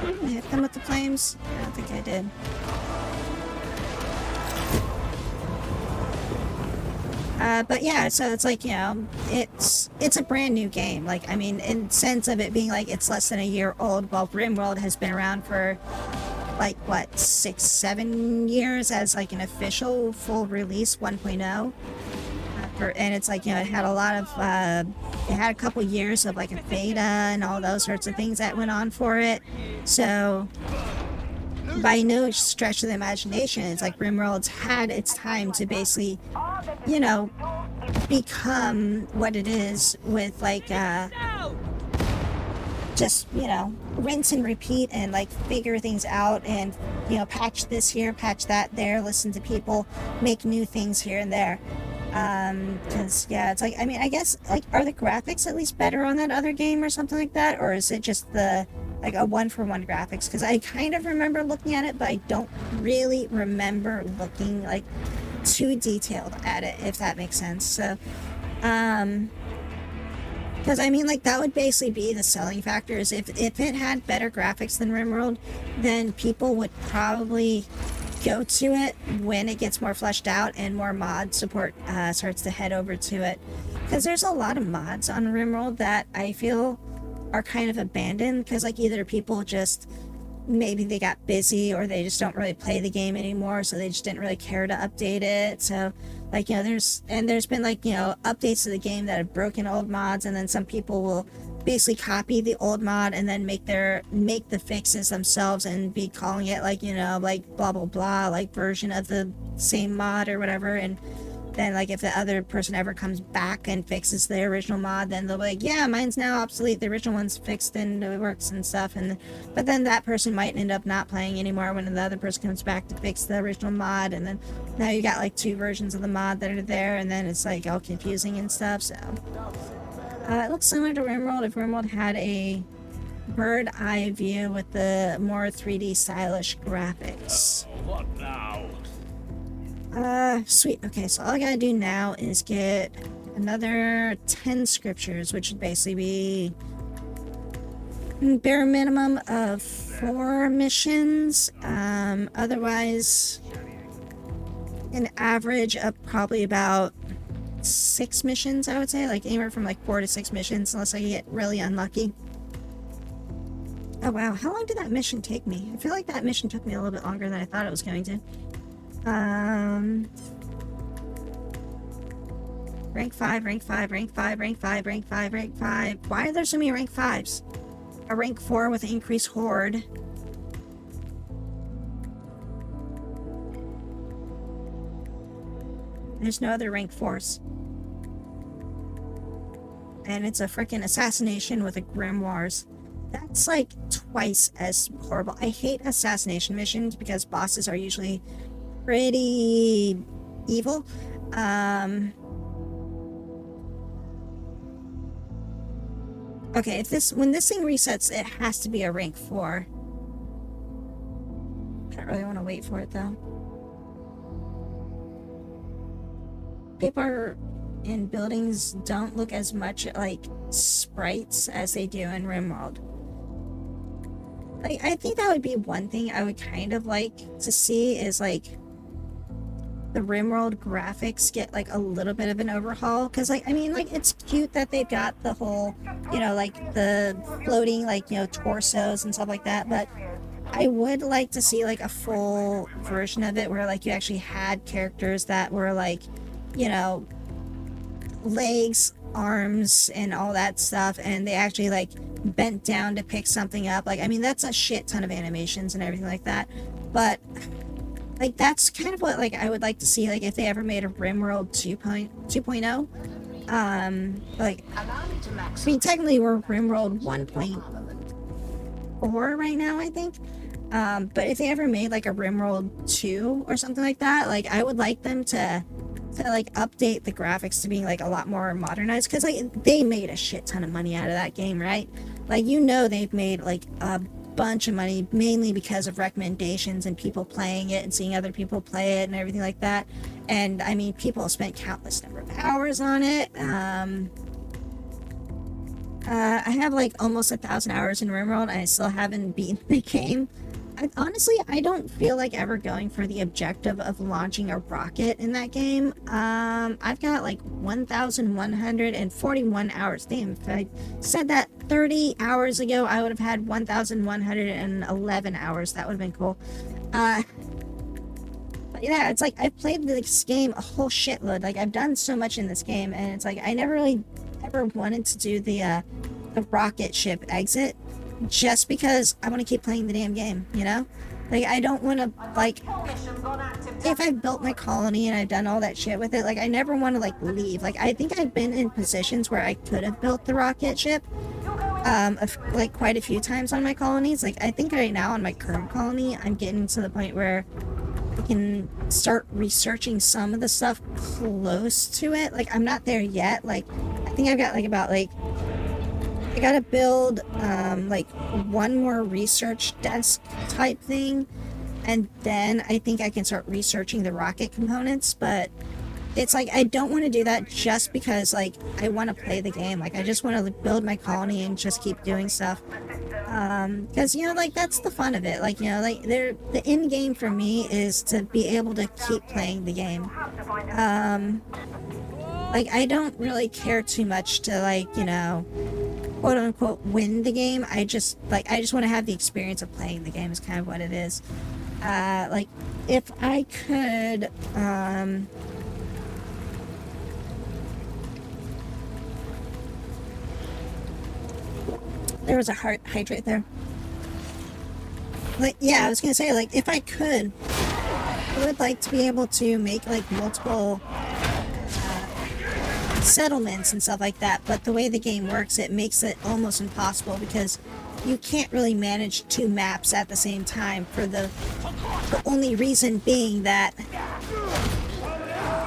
I them with the flames? I don't think I did. But yeah, so it's like, you know, it's a brand new game. Like, I mean, in sense of it being like it's less than a year old, while RimWorld has been around for like what, 6-7 years as like an official full release 1.0. And it's like, you know, it had a lot of it had a couple years of like a beta and all those sorts of things that went on for it. So by no stretch of the imagination, it's like RimWorld's had its time to basically, you know, become what it is with like just, you know, rinse and repeat and like figure things out and, you know, patch this here, patch that there, listen to people, make new things here and there. Because yeah, it's like, I mean, I guess like, are the graphics at least better on that other game or something like that, or is it just the like a 1-for-1 graphics? Because I kind of remember looking at it, but I don't really remember looking like too detailed at it, if that makes sense. So because I mean, like, that would basically be the selling factor, is if it had better graphics than RimWorld, then people would probably go to it when it gets more fleshed out and more mod support starts to head over to it. Because there's a lot of mods on RimWorld that I feel are kind of abandoned, because like either people just, maybe they got busy, or they just don't really play the game anymore, so they just didn't really care to update it. So like, you know, there's been like, you know, updates to the game that have broken old mods, and then some people will basically copy the old mod and then make the fixes themselves and be calling it like, you know, like blah blah blah, like version of the same mod or whatever. And then like if the other person ever comes back and fixes the original mod, then they'll be like, yeah, mine's now obsolete, the original one's fixed and it works and stuff. And but then that person might end up not playing anymore when the other person comes back to fix the original mod, and then now you got like two versions of the mod that are there, and then it's like all confusing and stuff. So it looks similar to RimWorld if RimWorld had a bird eye view with the more 3D stylish graphics. What now? Sweet. Okay, so all I gotta do now is get another 10 scriptures, which would basically be bare minimum of 4 missions. Otherwise, an average of probably about 6 missions, I would say, like anywhere from like 4 to 6 missions, unless I get really unlucky. Oh wow, how long did that mission take me? I feel like that mission took me a little bit longer than I thought it was going to. Rank 5, rank 5, rank 5, rank 5, rank 5, rank 5. Why are there so many rank 5s? A rank 4 with increased horde. There's no other rank 4s. And it's a freaking assassination with a grimoires. That's like twice as horrible. I hate assassination missions because bosses are usually pretty evil. Okay, when this thing resets, it has to be a rank 4. I don't really want to wait for it though. People in buildings don't look as much like sprites as they do in RimWorld. Like, I think that would be one thing I would kind of like to see, is like the RimWorld graphics get like a little bit of an overhaul. Because like, I mean, like, it's cute that they've got the whole, you know, like the floating, like, you know, torsos and stuff like that, but I would like to see like a full version of it where like you actually had characters that were like, you know, legs, arms, and all that stuff, and they actually like bent down to pick something up. Like, I mean, that's a shit ton of animations and everything like that, but like that's kind of what like I would like to see, like if they ever made a RimWorld 2.0. Like, I mean, technically we're RimWorld 1.4 right now, I think. But if they ever made like a RimWorld 2 or something like that, like I would like them to like update the graphics to being like a lot more modernized, because like they made a shit ton of money out of that game, right? Like, you know, they've made like a bunch of money mainly because of recommendations and people playing it and seeing other people play it and everything like that. And I mean, people have spent countless number of hours on it. I have like almost 1,000 hours in RimWorld and I still haven't beaten the game. Honestly, I don't feel like ever going for the objective of launching a rocket in that game. I've got like 1,141 hours. Damn, if I said that 30 hours ago, I would have had 1,111 hours. That would have been cool. But yeah, it's like I've played this game a whole shitload. Like I've done so much in this game, and it's like I never really ever wanted to do the rocket ship exit, just because I want to keep playing the damn game, you know? Like, I don't want to, like, if I've built my colony and I've done all that shit with it, like, I never want to, like, leave. Like, I think I've been in positions where I could have built the rocket ship, like, quite a few times on my colonies. Like, I think right now on my current colony, I'm getting to the point where I can start researching some of the stuff close to it. Like, I'm not there yet. Like, I think I've got, like, about, like, I gotta build, like, one more research desk type thing, and then I think I can start researching the rocket components, but it's like, I don't want to do that just because, like, I want to play the game. Like, I just want to build my colony and just keep doing stuff, because, you know, like, that's the fun of it. Like, you know, like, the end game for me is to be able to keep playing the game. Like, I don't really care too much to, like, you know, quote unquote win the game. I just want to have the experience of playing the game is kind of what it is. Like, if I could, there was a hydrate there. Like, yeah, I was gonna say, like, if I could, I would like to be able to make, like, multiple settlements and stuff like that, but the way the game works, it makes it almost impossible because you can't really manage 2 maps at the same time, for the only reason being that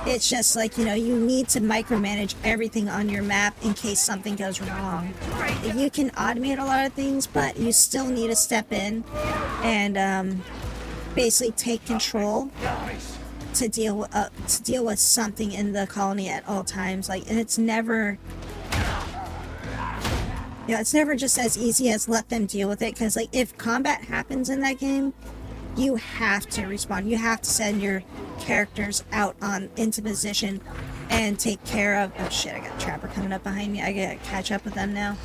it's just like, you know, you need to micromanage everything on your map in case something goes wrong. You can automate a lot of things, but you still need to step in and basically take control to deal with something in the colony at all times. Like, and it's never, you know, it's never just as easy as let them deal with it, because, like, if combat happens in that game, you have to respond. You have to send your characters out into position and take care of, oh shit, I got a trapper coming up behind me. I gotta catch up with them now.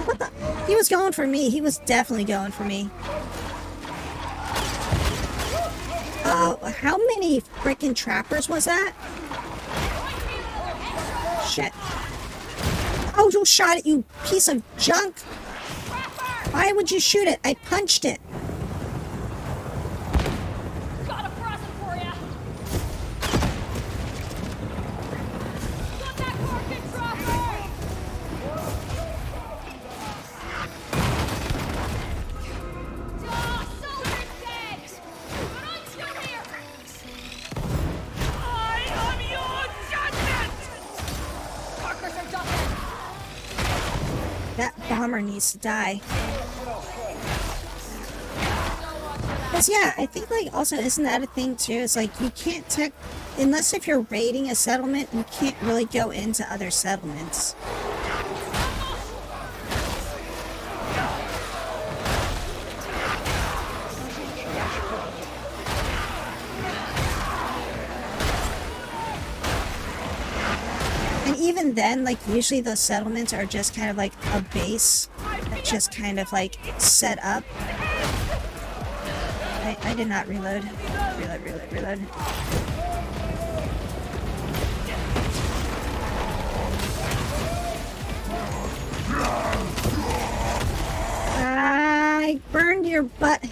What the? He was going for me. He was definitely going for me. How many freaking trappers was that? Shit. Oh, you shot it, you piece of junk! Why would you shoot it? I punched it. Got a present for ya. Got that rocket dropper. Soldier's dead. But I'm still here. I am your judgment. Parkers are dumping. That bomber needs to die. Because, yeah, I think, like, also, isn't that a thing, too? It's like, you can't unless if you're raiding a settlement, you can't really go into other settlements. And even then, like, usually those settlements are just kind of like a base that's just kind of, like, set up. I did not reload. Reload. I burned your butt.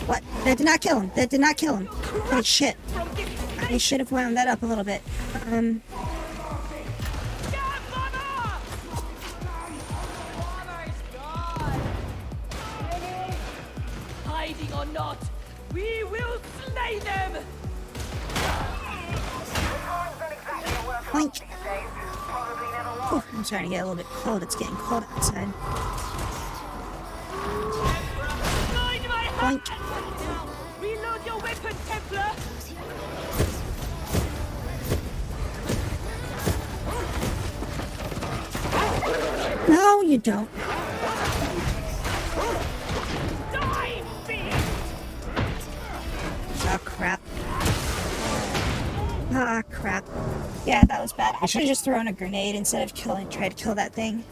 What? That did not kill him. Oh, shit. I should have wound that up a little bit. Hiding or not, we will slay them! Boink. Oh, I'm starting to get a little bit cold. It's getting cold outside. Guide my hand! Boink. Reload your your weapon, Templar! No, you don't. Die, beast! Oh, crap. Ah, crap. Yeah, that was bad. I should have just thrown a grenade instead of tried to kill that thing.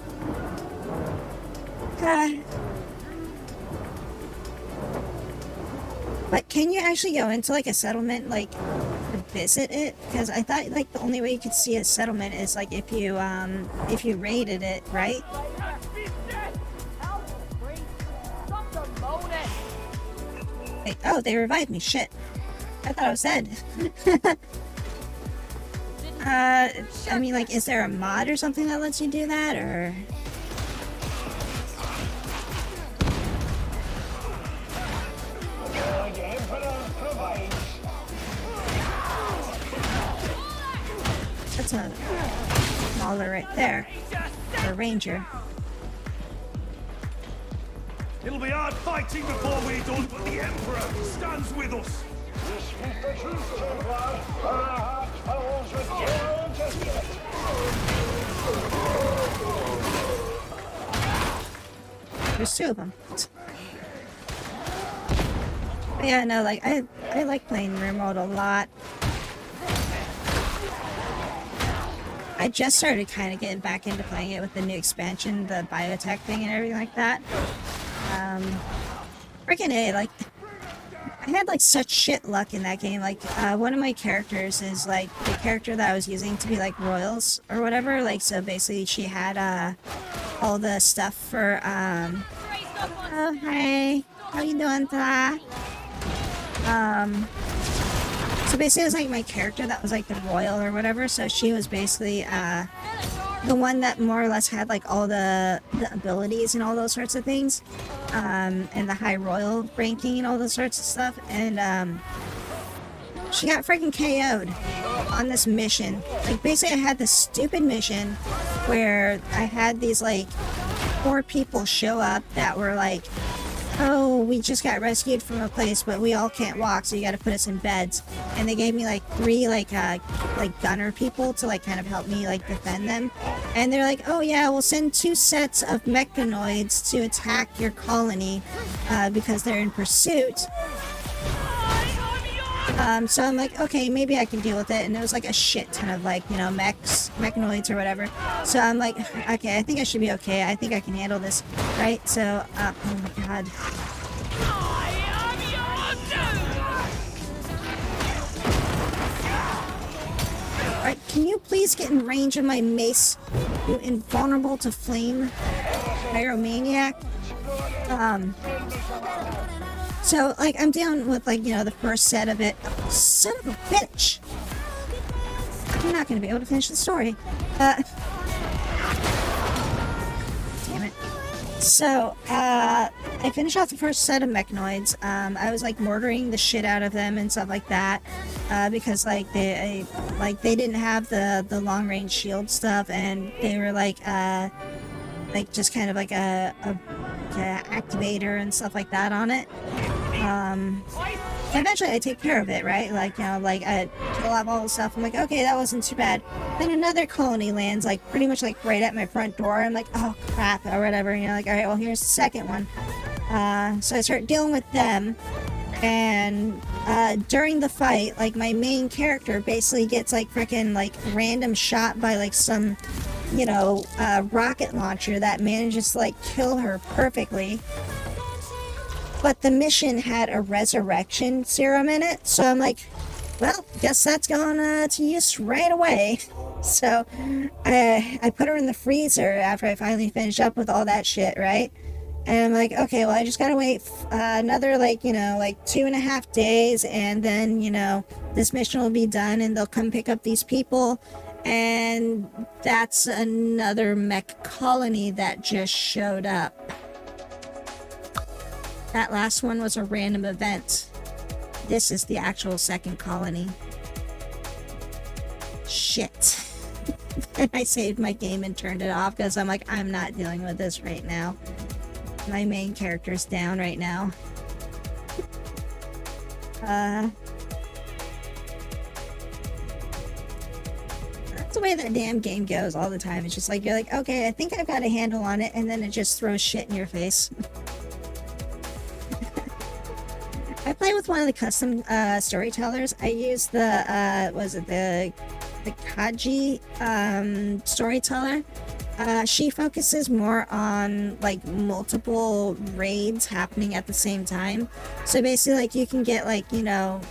But can you actually go into, like, a settlement, like, to visit it? Because I thought, like, the only way you could see a settlement is, like, if you raided it, right? Wait, oh, they revived me. Shit. I thought I was dead. I mean, like, is there a mod or something that lets you do that, or...? That's a mauler right there. Or a ranger. It'll be hard fighting before we're done, but the Emperor stands with us. There's two of them. But yeah, no, like, I like playing Rimworld a lot. I just started kind of getting back into playing it with the new expansion, the biotech thing and everything like that. Freaking A, like, I had, like, such shit luck in that game. Like, one of my characters is, like, the character that I was using to be, like, royals or whatever. Like, so basically she had, all the stuff for, oh, hey, how you doing today? So basically it was, like, my character that was, like, the royal or whatever. So she was basically, the one that more or less had, like, all the abilities and all those sorts of things. And the high royal ranking and all those sorts of stuff. And, she got freaking KO'd on this mission. Like, basically I had this stupid mission where I had these, like, 4 people show up that were like, oh, we just got rescued from a place, but we all can't walk, so you gotta put us in beds. And they gave me, like, 3, like gunner people to, like, kind of help me, like, defend them. And they're like, oh yeah, we'll send 2 sets of mechanoids to attack your colony, because they're in pursuit. So I'm like, okay, maybe I can deal with it. And it was like a shit ton of, like, you know, mechanoids or whatever. So I'm like, okay, I think I should be okay. I think I can handle this, right? So, oh my god. Alright, can you please get in range of my mace, you invulnerable to flame pyromaniac? So, like, I'm down with, like, you know, the first set of it. Oh, son of a bitch! I'm not gonna be able to finish the story. Damn it. So, I finished off the first set of mechanoids. I was, like, mortaring the shit out of them and stuff like that. Because, like, they didn't have the long-range shield stuff, and they were, like, just kind of like a activator and stuff like that on it. Eventually I take care of it, right? Like, you know, like, I kill off all the stuff. I'm like, okay, that wasn't too bad. Then another colony lands, like, pretty much, like, right at my front door. I'm like, oh, crap, or whatever. You know, like, alright, well, here's the second one. So I start dealing with them. And, during the fight, like, my main character basically gets, like, frickin', like, random shot by, like, some, you know, rocket launcher that manages to, like, kill her perfectly. But the mission had a resurrection serum in it, so I'm like, well, guess that's going to use right away. So I put her in the freezer after I finally finished up with all that shit, right? And I'm like, okay, well, I just gotta wait another, like, you know, like 2.5 days, and then, you know, this mission will be done, and they'll come pick up these people. And that's another mech colony that just showed up. That last one was a random event. This is the actual second colony. Shit. And I saved my game and turned it off because I'm like, I'm not dealing with this right now. My main character's down right now. That's the way that damn game goes all the time. It's just like, you're like, okay, I think I've got a handle on it, and then it just throws shit in your face. I play with one of the custom storytellers. I use the the Kaji storyteller. She focuses more on like multiple raids happening at the same time. So basically, like, you can get like, you know,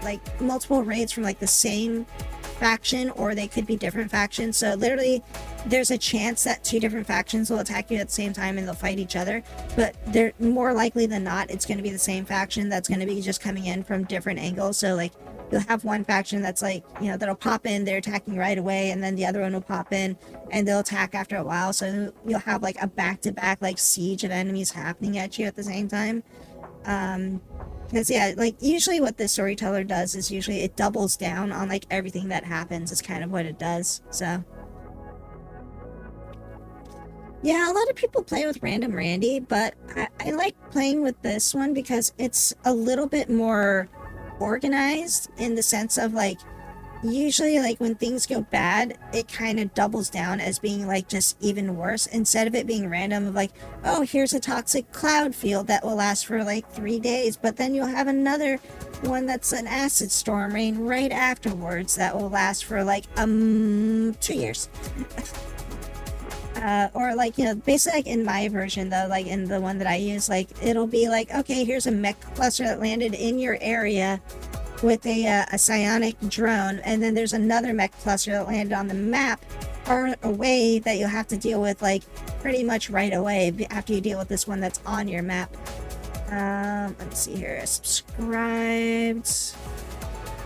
like multiple raids from like the same faction, or they could be different factions. So literally there's a chance that two different factions will attack you at the same time and they'll fight each other, but they're more likely than not it's going to be the same faction that's going to be just coming in from different angles. So like, you'll have one faction that's like, you know, that'll pop in, they're attacking right away, and then the other one will pop in and they'll attack after a while. So you'll have like a back-to-back like siege of enemies happening at you at the same time. Because yeah, like usually what the storyteller does is usually it doubles down on like everything that happens is kind of what it does. So yeah, a lot of people play with Random Randy, but I like playing with this one because it's a little bit more organized, in the sense of like, usually like when things go bad, it kind of doubles down as being like just even worse, instead of it being random of like, oh, here's a toxic cloud field that will last for like 3 days, but then you'll have another one that's an acid storm rain right afterwards that will last for like 2 years. Or like, you know, basically like in my version though, like in the one that I use, like it'll be like, okay, here's a mech cluster that landed in your area with a psionic drone, and then there's another mech cluster that landed on the map far away that you'll have to deal with like pretty much right away after you deal with this one that's on your map. Let me see here. Subscribed,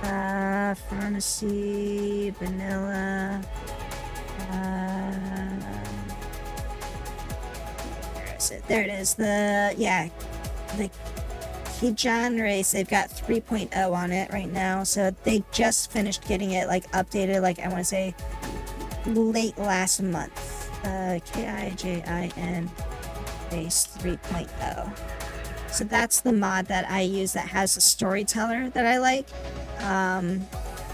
pharmacy, vanilla, there it is. The Kijan race, they've got 3.0 on it right now, so they just finished getting it like updated, like I want to say late last month. Kijin base 3.0. So that's the mod that I use that has a storyteller that I like.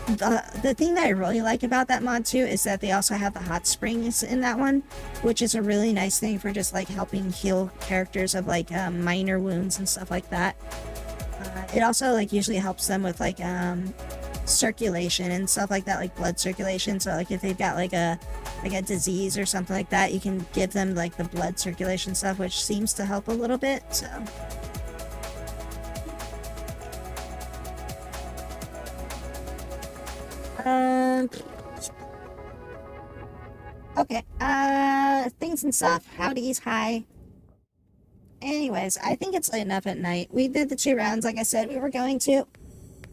The thing that I really like about that mod too is that they also have the hot springs in that one, which is a really nice thing for just like helping heal characters of like minor wounds and stuff like that. It also like usually helps them with like circulation and stuff like that, like blood circulation. So like if they've got like a disease or something like that, you can give them like the blood circulation stuff, which seems to help a little bit. So okay, things and stuff. Howdy's, hi. Anyways, I think it's late enough at night. We did the 2 rounds, like I said we were going to.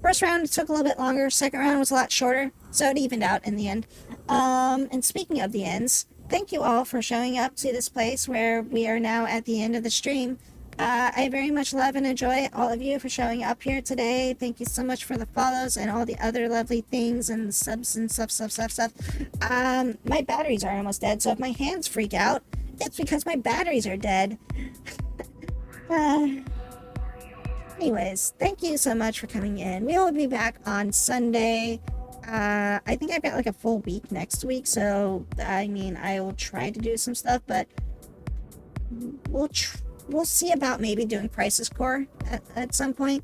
First round took a little bit longer, second round was a lot shorter, so it evened out in the end. And speaking of the ends, thank you all for showing up to this place where we are now at the end of the stream. I very much love and enjoy all of you for showing up here today. Thank you so much for the follows and all the other lovely things and subs and stuff. My batteries are almost dead, so if my hands freak out, it's because my batteries are dead. Anyways, thank you so much for coming in. We will be back on Sunday. I think I've got like a full week next week, so I mean, I will try to do some stuff, but we'll see about maybe doing Crisis Core at some point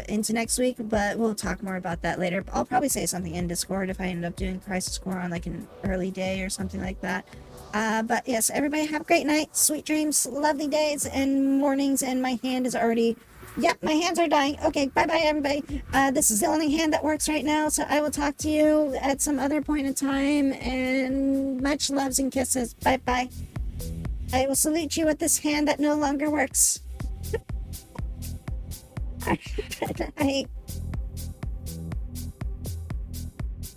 into next week, but we'll talk more about that later. I'll probably say something in Discord if I end up doing Crisis Core on like an early day or something like that. But yes, everybody have a great night, sweet dreams, lovely days and mornings, and my hand is already, yep, my hands are dying. Okay, bye-bye everybody. This is the only hand that works right now, so I will talk to you at some other point in time, and much loves and kisses. Bye-bye. I will salute you with this hand that no longer works. I